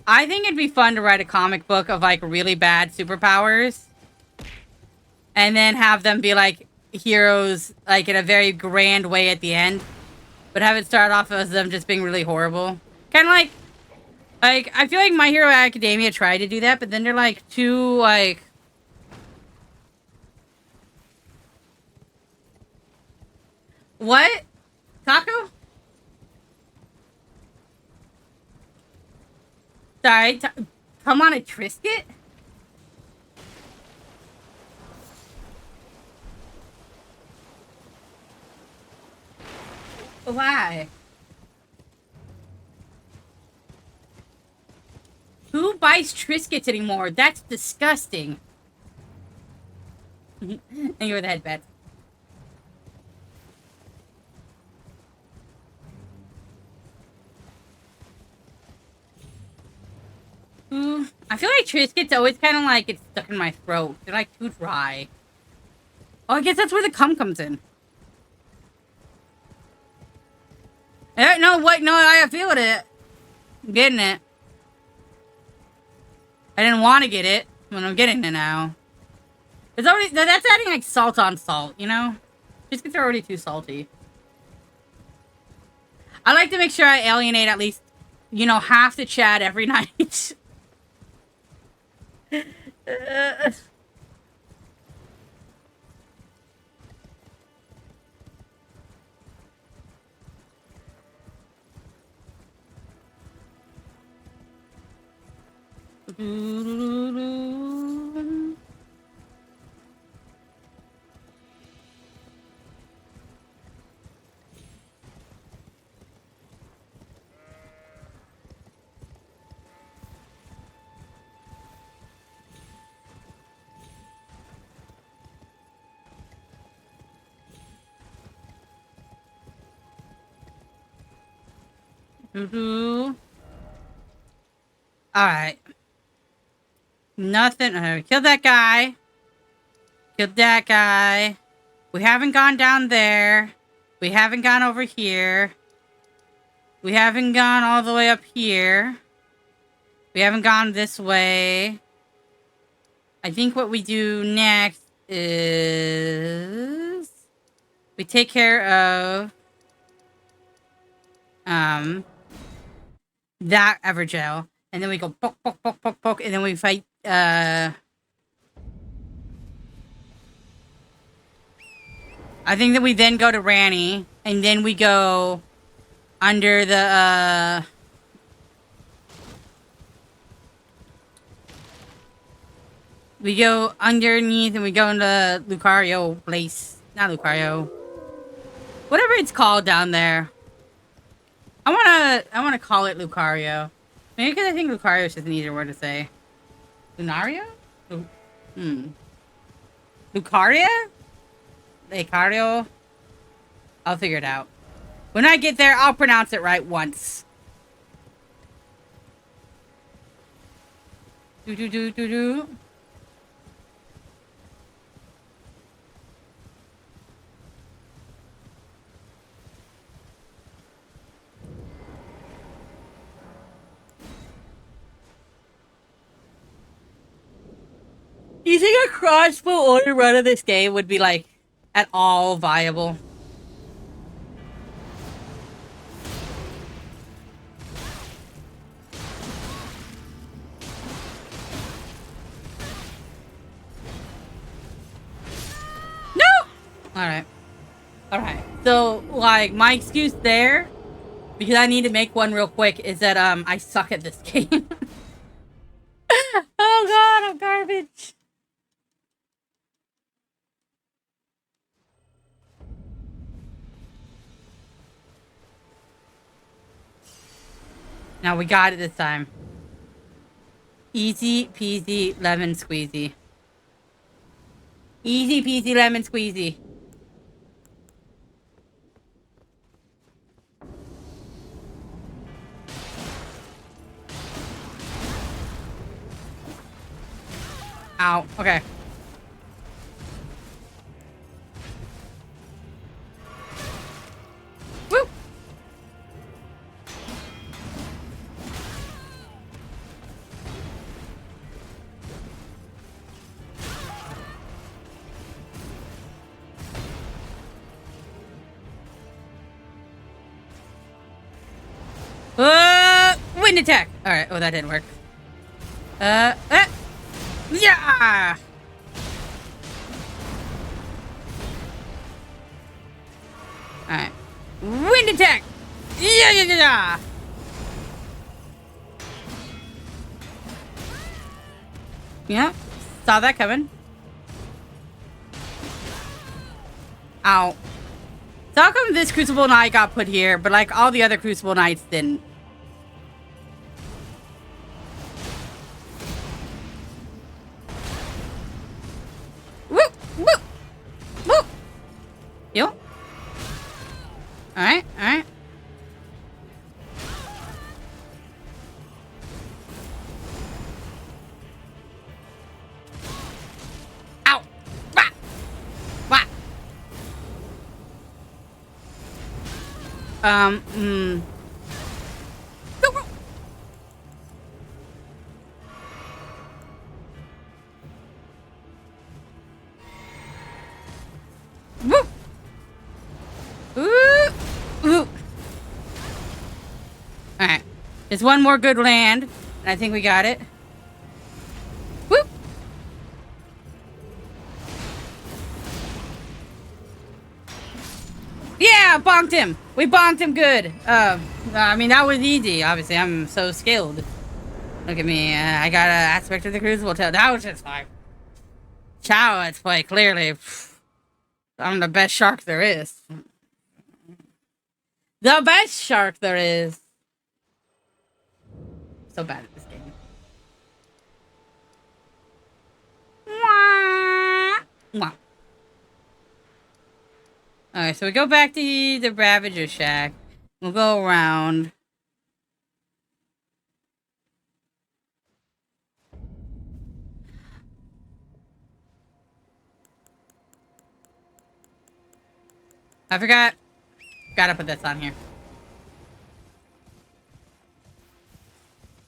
I think it'd be fun to write a comic book of, like, really bad superpowers. And then have them be, like, heroes, like, in a very grand way at the end. But have it start off as them just being really horrible. Kind of like, I feel like My Hero Academia tried to do that, but then they're, like, too, like... What? Taco? Sorry, come on a Trisket? Why? Who buys Triscuits anymore? That's disgusting. And you're the headband. I feel like Triscuits always kind of like get stuck in my throat. They're like too dry. Oh, I guess that's where the cum comes in. No, what? No, I feel it. I'm getting it. I didn't want to get it, but I'm getting it now. It's already, that's adding like salt on salt, you know? Biscuits are already too salty. I like to make sure I alienate at least, you know, half the chat every night. Alright. Nothing. Killed that guy. Killed that guy. We haven't gone down there. We haven't gone over here. We haven't gone all the way up here. We haven't gone this way. I think what we do next is... we take care of... that Evergel. And then we go poke, poke, poke, poke, poke. And then we fight, I think that we then go to Ranny. And then we go under the, we go underneath and we go into Lucario place. Not Lucario. Whatever it's called down there. I wanna call it Lucario. Maybe because I think Lucario is just an easier word to say. Lunario? Lucaria? Lucario? I'll figure it out. When I get there, I'll pronounce it right once. Do do do do do. Do you think a crossbow order run of this game would be like at all viable? No! Alright. Alright. So, like, my excuse there, because I need to make one real quick, is that I suck at this game. Oh god, I'm garbage. Now we got it this time. Easy peasy lemon squeezy. Easy peasy lemon squeezy. Ow. Okay. Woo! Wind attack. All right. Oh, that didn't work. Yeah. All right. Wind attack. Yeah. Yeah. Saw that coming. Ow. So how come this Crucible Knight got put here, but like all the other Crucible Knights didn't? Woo! Woo! Woo! Yo. Alright, alright. Ow! Wah! Wah! Go, go. Woo! Ooh! Ooh! Alright. There's one more good land, and I think we got it. Woo! Yeah! Bonked him! We bonked him good! I mean, that was easy. Obviously, I'm so skilled. Look at me. I got an aspect of the Crucible tail. That was just like... Chow, it's like, clearly... I'm the best shark there is. The best shark there is. So bad at this game. Mwah. Alright, so we go back to the Ravager Shack. We'll go around. I forgot. Gotta put this on here.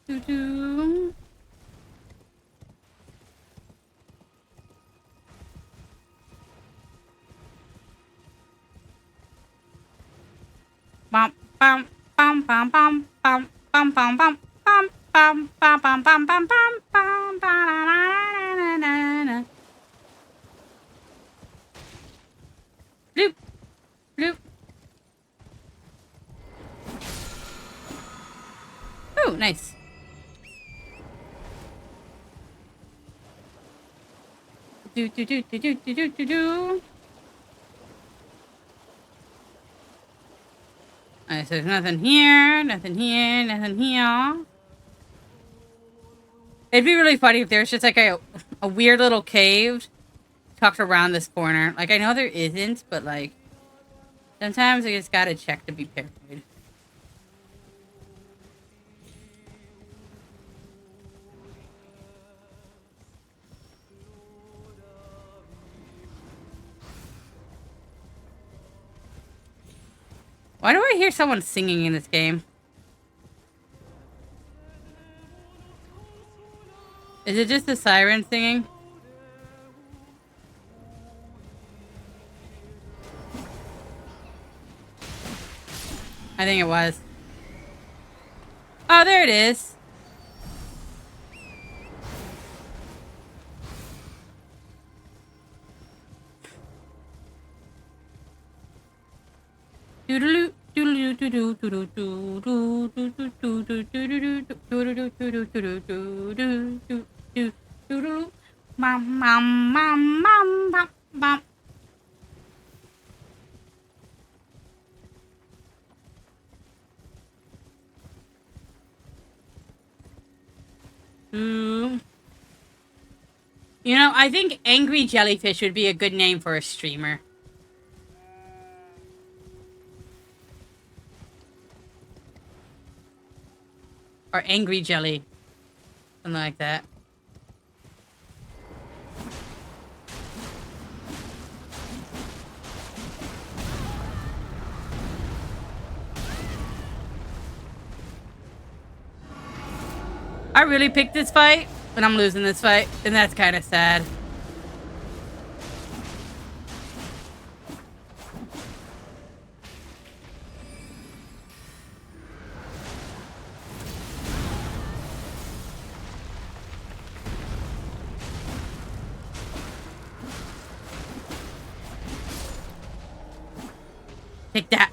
Doo-doo. Bum bum bum bum bum bum bum bum bum bum bum bum bum bum bum bum bum. Bloop bloop. Oh, nice. Do do do do do do do do do. Alright, so there's nothing here, nothing here, nothing here. It'd be really funny if there's just like a weird little cave tucked around this corner. Like, I know there isn't, but like, sometimes I just gotta check to be paranoid. Why do I hear someone singing in this game? Is it just the siren singing? I think it was. Oh, there it is. Doodaloo, doodaloo, doodaloo, doodaloo, doodaloo, doodaloo, doodaloo, doodaloo, doodaloo, doodaloo, doodaloo, bum, bum, bum, bum, bum, bum. You know, I think Angry Jellyfish would be a good name for a streamer. Or Angry Jelly. Something like that. I really picked this fight, but I'm losing this fight, and that's kind of sad. Take that.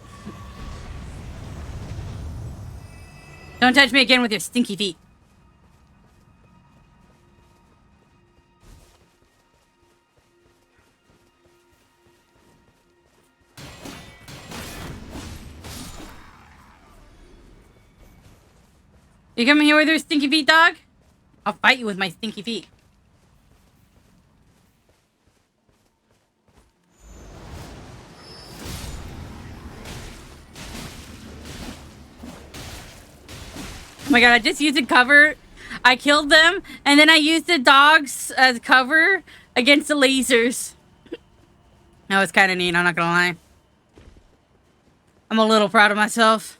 Don't touch me again with your stinky feet. You coming here with your stinky feet, dog? I'll fight you with my stinky feet. Oh my god, I just used a cover. I killed them, and then I used the dogs as cover against the lasers. That was kind of neat, I'm not gonna lie. I'm a little proud of myself.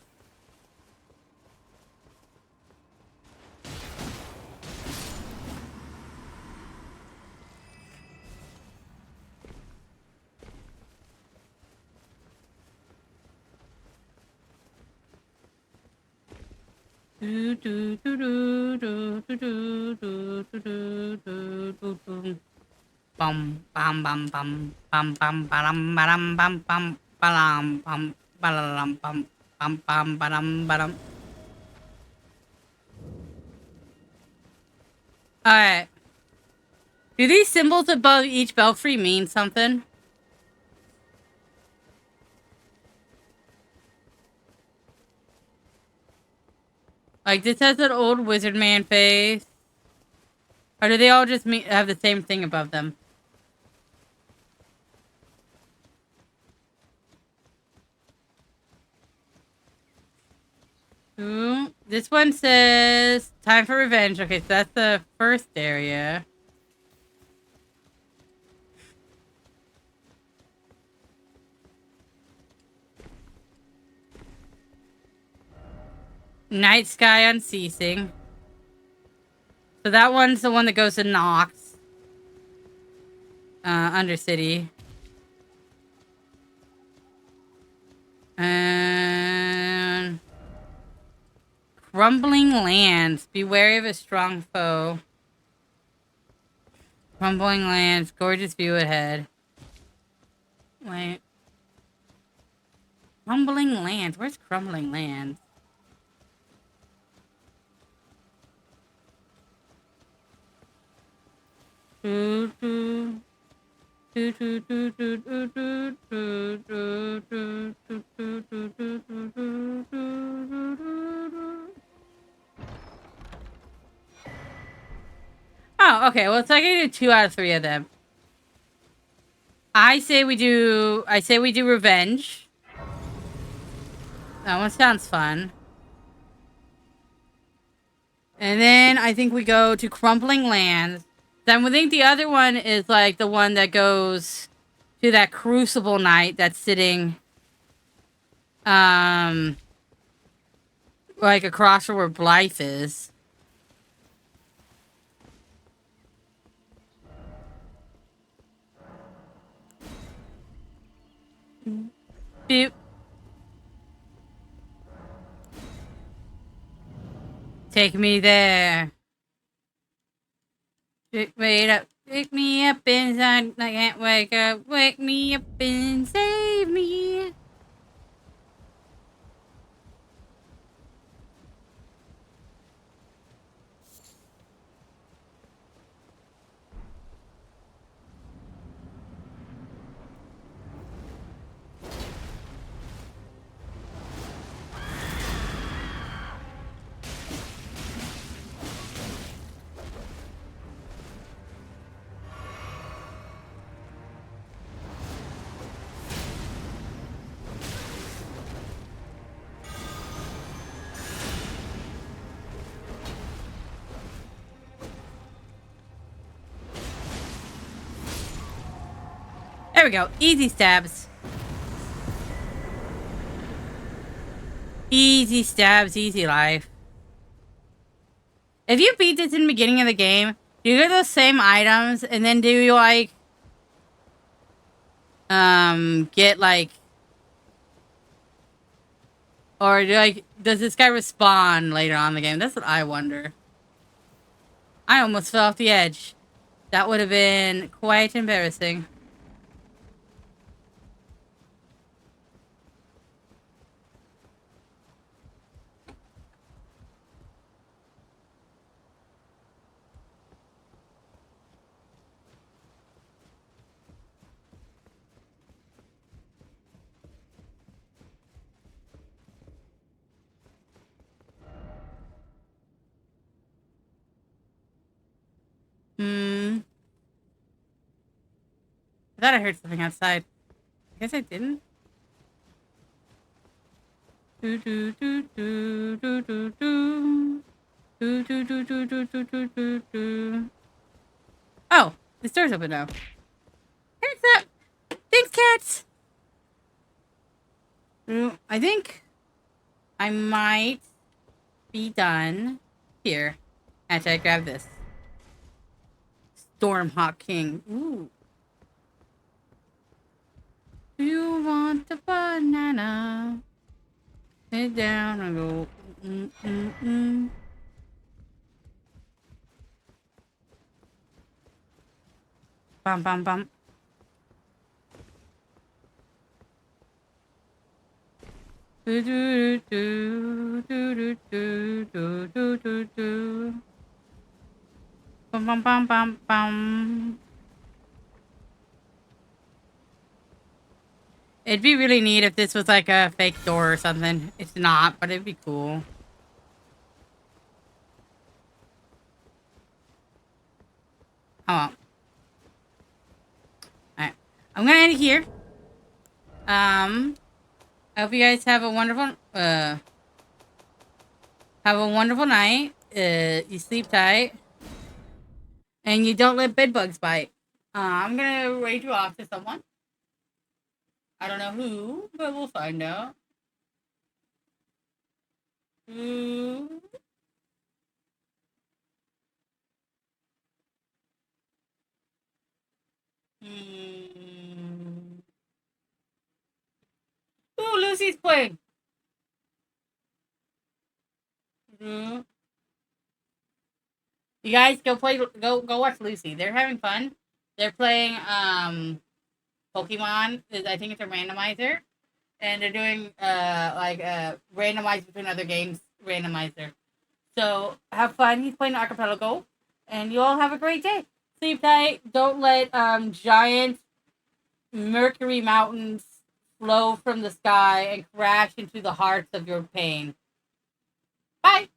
Bum bam bam bum bum bum badum badum bum bum balam bum balam bum bum bum badum badum. Alright. Do these symbols above each belfry mean something? Like, this has an old wizard man face. Or do they all just have the same thing above them? Ooh, this one says, time for revenge. Okay, so that's the first area. Night sky unceasing. So that one's the one that goes to Nox. Undercity. And crumbling lands. Be wary of a strong foe. Crumbling lands. Gorgeous view ahead. Wait. Crumbling lands. Where's crumbling lands? Do, do. Do, do, do, do, do, do, do, do, do, do, do, do, do, do. Well, okay. Well, it's like I do 2 out of 3 of them. I say we do Revenge. That one sounds fun. And then I think we go to Crumbling Lands. Then we think the other one is like the one that goes to that Crucible Knight that's sitting like across from where Blythe is. Boop. Take me there. Wait up. Wake me up inside. I can't wake up. Wake me up and save me. There we go. Easy stabs. Easy stabs, easy life. If you beat this in the beginning of the game, do you get those same items and then do you like get like, or do like does this guy respawn later on in the game? That's what I wonder. I almost fell off the edge. That would have been quite embarrassing. I thought I heard something outside. I guess I didn't. Do do do do do do do. Do do do do do do do do do. Oh, the door's open now. Here's up. Thanks, cats. I think I might be done here after I grab this. Stormhawk King. Ooh. Do you want a banana? Sit down and go. Bum bum bum. Do do do do do do do do do. Bum bum bum bum bum. It'd be really neat if this was like a fake door or something. It's not, but it'd be cool. Oh well. Alright. I'm gonna end it here. I hope you guys have a wonderful night. You sleep tight. And you don't let bed bugs bite. I'm gonna raid you off to someone. I don't know who, but we'll find out. Who? Ooh, Lucy's playing. You guys go watch Lucy. They're having fun. They're playing Pokemon. I think it's a randomizer. And they're doing randomizer between other games randomizer. So have fun. He's playing Archipelago. And you all have a great day. Sleep tight. Don't let giant mercury mountains flow from the sky and crash into the hearts of your pain. Bye.